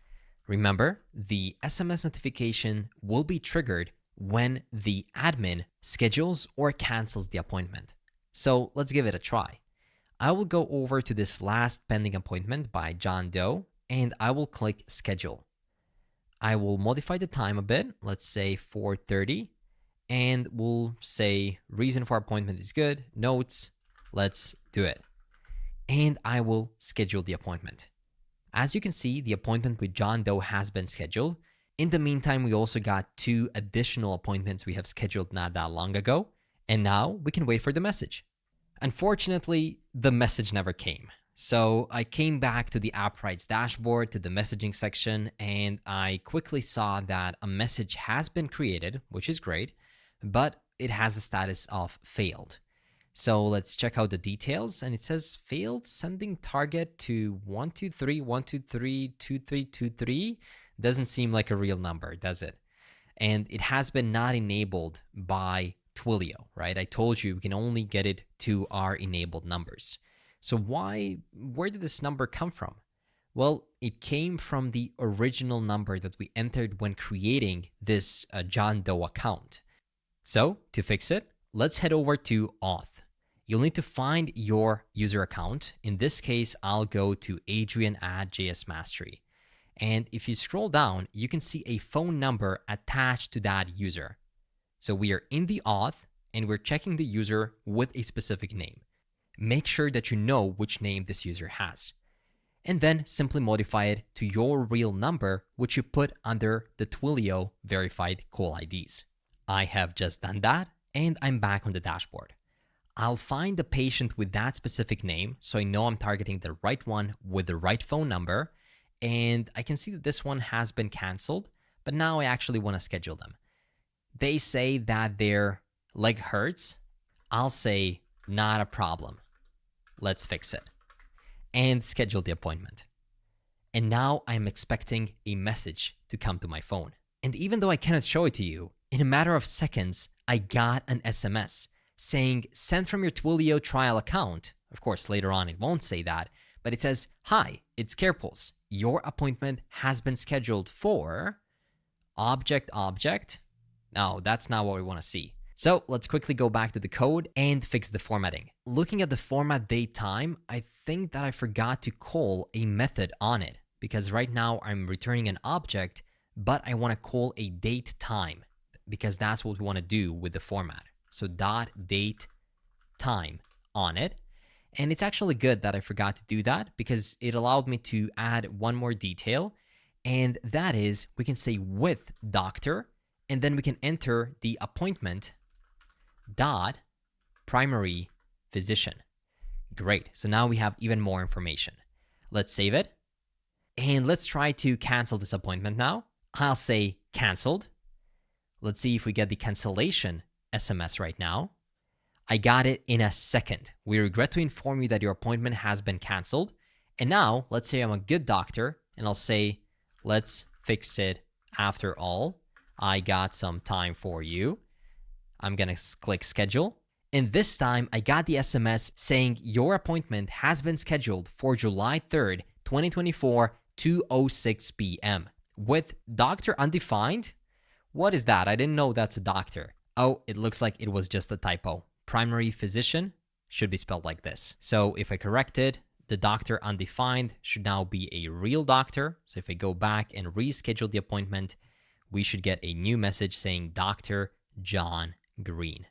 Remember, the SMS notification will be triggered when the admin schedules or cancels the appointment. So let's give it a try. I will go over to this last pending appointment by John Doe, and I will click schedule. I will modify the time a bit, let's say 4:30, and we'll say reason for appointment is good, notes, let's do it. And I will schedule the appointment. As you can see, the appointment with John Doe has been scheduled. In the meantime, we also got 2 additional appointments we have scheduled not that long ago, and now we can wait for the message. Unfortunately, the message never came. So I came back to the Appwrite's dashboard, to the messaging section, and I quickly saw that a message has been created, which is great, but it has a status of failed. So let's check out the details, and it says failed sending target to 123.123.2323. Doesn't seem like a real number, does it? And it has been not enabled by Twilio, right? I told you we can only get it to our enabled numbers. So where did this number come from? Well, it came from the original number that we entered when creating this John Doe account. So to fix it, let's head over to auth. You'll need to find your user account. In this case, I'll go to Adrian at JS Mastery. And if you scroll down, you can see a phone number attached to that user. So we are in the auth and we're checking the user with a specific name. Make sure that you know which name this user has. And then simply modify it to your real number, which you put under the Twilio verified call IDs. I have just done that and I'm back on the dashboard. I'll find the patient with that specific name so I know I'm targeting the right one with the right phone number. And I can see that this one has been canceled, but now I actually want to schedule them. They say that their leg hurts. I'll say, not a problem. Let's fix it. And schedule the appointment. And now I'm expecting a message to come to my phone. And even though I cannot show it to you, in a matter of seconds, I got an SMS saying, sent from your Twilio trial account. Of course, later on it won't say that, but it says, hi, it's CarePulse. Your appointment has been scheduled for object. No, that's not what we want to see. So let's quickly go back to the code and fix the formatting. Looking at the format date time, I think that I forgot to call a method on it because right now I'm returning an object, but I want to call a date time because that's what we want to do with the format. So .date time on it. And it's actually good that I forgot to do that because it allowed me to add one more detail. And that is we can say with doctor, and then we can enter the appointment dot primary physician. Great. So now we have even more information. Let's save it. And let's try to cancel this appointment now. I'll say canceled. Let's see if we get the cancellation SMS right now. I got it in a second. We regret to inform you that your appointment has been canceled. And now let's say I'm a good doctor and I'll say, let's fix it after all. I got some time for you. I'm going to click schedule. And this time I got the SMS saying your appointment has been scheduled for July 3rd, 2024, 2:06 p.m. with doctor undefined. What is that? I didn't know that's a doctor. Oh, it looks like it was just a typo. Primary physician should be spelled like this. So if I correct it, the doctor undefined should now be a real doctor. So if I go back and reschedule the appointment, we should get a new message saying Dr. John Green.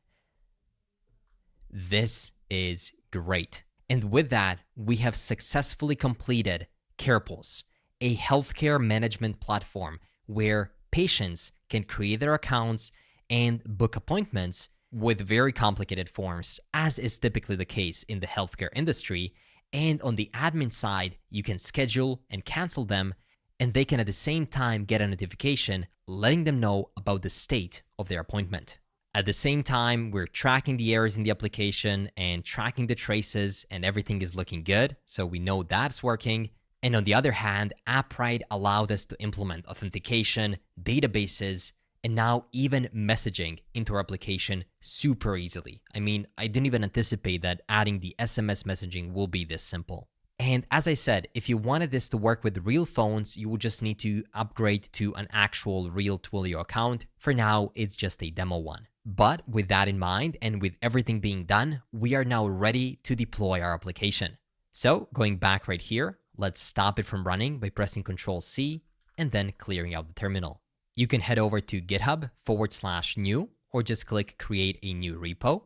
This is great. And with that, we have successfully completed CarePulse, a healthcare management platform where patients can create their accounts and book appointments with very complicated forms, as is typically the case in the healthcare industry. And on the admin side, you can schedule and cancel them, and they can at the same time get a notification letting them know about the state of their appointment. At the same time, we're tracking the errors in the application and tracking the traces, and everything is looking good, so we know that's working. And on the other hand, Appwrite allowed us to implement authentication, databases, and now even messaging into our application super easily. I mean, I didn't even anticipate that adding the SMS messaging will be this simple. And as I said, if you wanted this to work with real phones, you will just need to upgrade to an actual real Twilio account. For now, it's just a demo one. But with that in mind and with everything being done, we are now ready to deploy our application. So going back right here, let's stop it from running by pressing Ctrl+C and then clearing out the terminal. You can head over to github/new or just click create a new repo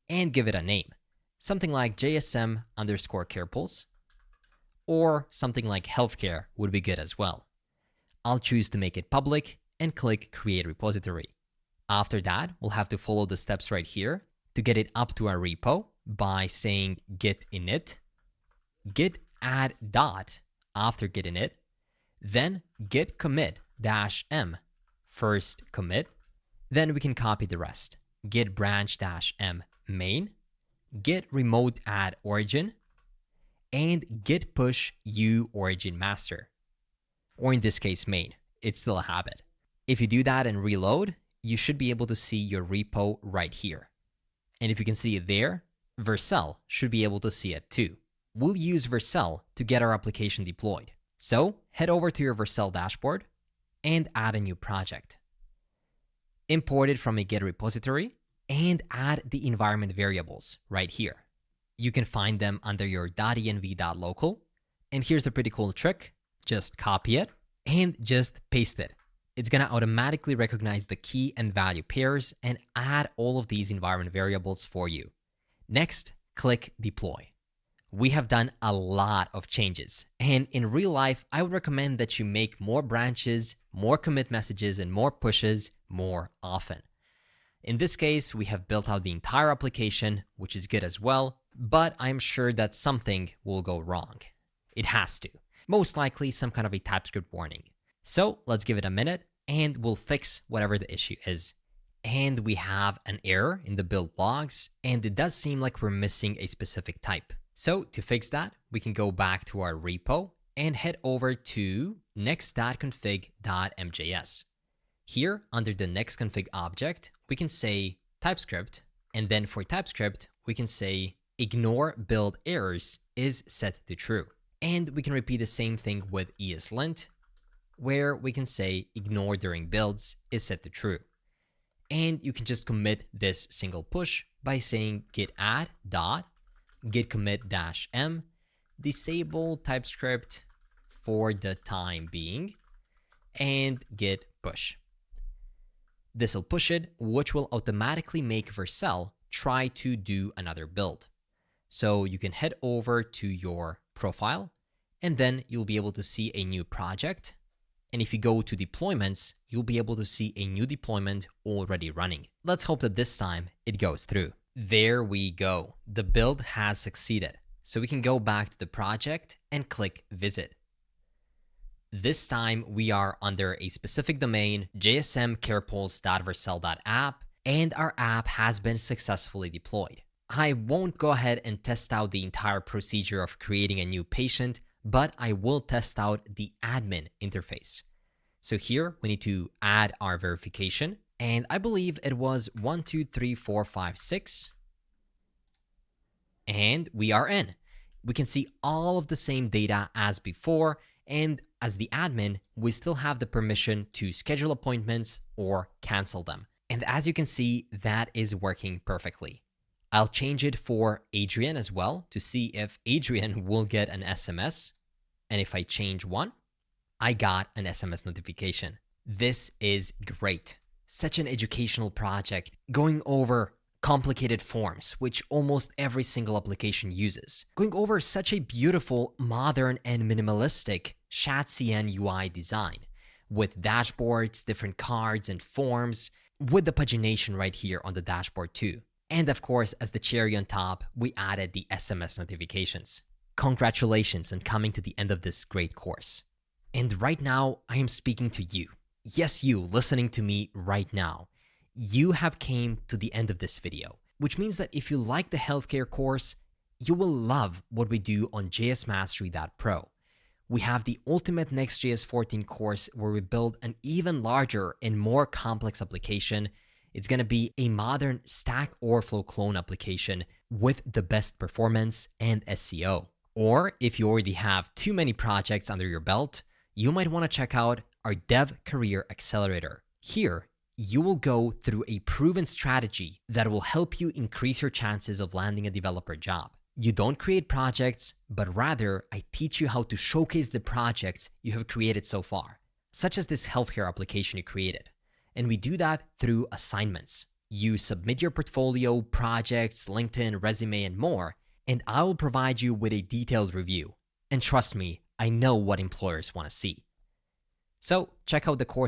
and give it a name. Something like JSM_CarePulse or something like healthcare would be good as well. I'll choose to make it public and click create repository. After that, we'll have to follow the steps right here to get it up to our repo by saying git init, git add dot after git init, then git commit -m, first commit, then we can copy the rest. Git branch -m main, git remote add origin, and git push u origin master. Or in this case, main. It's still a habit. If you do that and reload, you should be able to see your repo right here. And if you can see it there, Vercel should be able to see it too. We'll use Vercel to get our application deployed. So head over to your Vercel dashboard and add a new project. Import it from a Git repository and add the environment variables right here. You can find them under your .env.local. And here's a pretty cool trick. Just copy it and just paste it. It's going to automatically recognize the key and value pairs and add all of these environment variables for you. Next, click deploy. We have done a lot of changes. And in real life, I would recommend that you make more branches, more commit messages, and more pushes more often. In this case, we have built out the entire application, which is good as well, but I'm sure that something will go wrong. It has to. Most likely some kind of a TypeScript warning. So let's give it a minute and we'll fix whatever the issue is. And we have an error in the build logs, and it does seem like we're missing a specific type. So to fix that, we can go back to our repo and head over to next.config.mjs. Here, under the next.config object, we can say TypeScript, and then for TypeScript, we can say ignore build errors is set to true. And we can repeat the same thing with ESLint, where we can say ignore during builds is set to true. And you can just commit this single push by saying git add dot git commit -m, disable TypeScript for the time being, and git push. This will push it, which will automatically make Vercel try to do another build. So you can head over to your profile, and then you'll be able to see a new project. And if you go to deployments, you'll be able to see a new deployment already running. Let's hope that this time it goes through. There we go. The build has succeeded. So we can go back to the project and click visit. This time we are under a specific domain, jsmcarepulse.vercel.app, and our app has been successfully deployed. I won't go ahead and test out the entire procedure of creating a new patient, but I will test out the admin interface. So here we need to add our verification, and I believe it was 1, 2, 3, 4, 5, 6. And we are in. We can see all of the same data as before, and as the admin, we still have the permission to schedule appointments or cancel them. And as you can see, that is working perfectly. I'll change it for Adrian as well to see if Adrian will get an SMS. And if I change one, I got an SMS notification. This is great. Such an educational project going over complicated forms, which almost every single application uses. Going over such a beautiful, modern, and minimalistic ShadCN UI design with dashboards, different cards, and forms, with the pagination right here on the dashboard too. And of course, as the cherry on top, we added the SMS notifications. Congratulations on coming to the end of this great course. And right now, I am speaking to you. Yes, you listening to me right now. You have came to the end of this video, which means that if you like the healthcare course, you will love what we do on jsmastery.pro. We have the ultimate Next.js 14 course where we build an even larger and more complex application. It's going to be a modern Stack Overflow clone application with the best performance and SEO. Or if you already have too many projects under your belt, you might want to check out our Dev Career Accelerator. Here, you will go through a proven strategy that will help you increase your chances of landing a developer job. You don't create projects, but rather I teach you how to showcase the projects you have created so far, such as this healthcare application you created. And we do that through assignments. You submit your portfolio, projects, LinkedIn, resume, and more, and I will provide you with a detailed review. And trust me, I know what employers want to see. So check out the course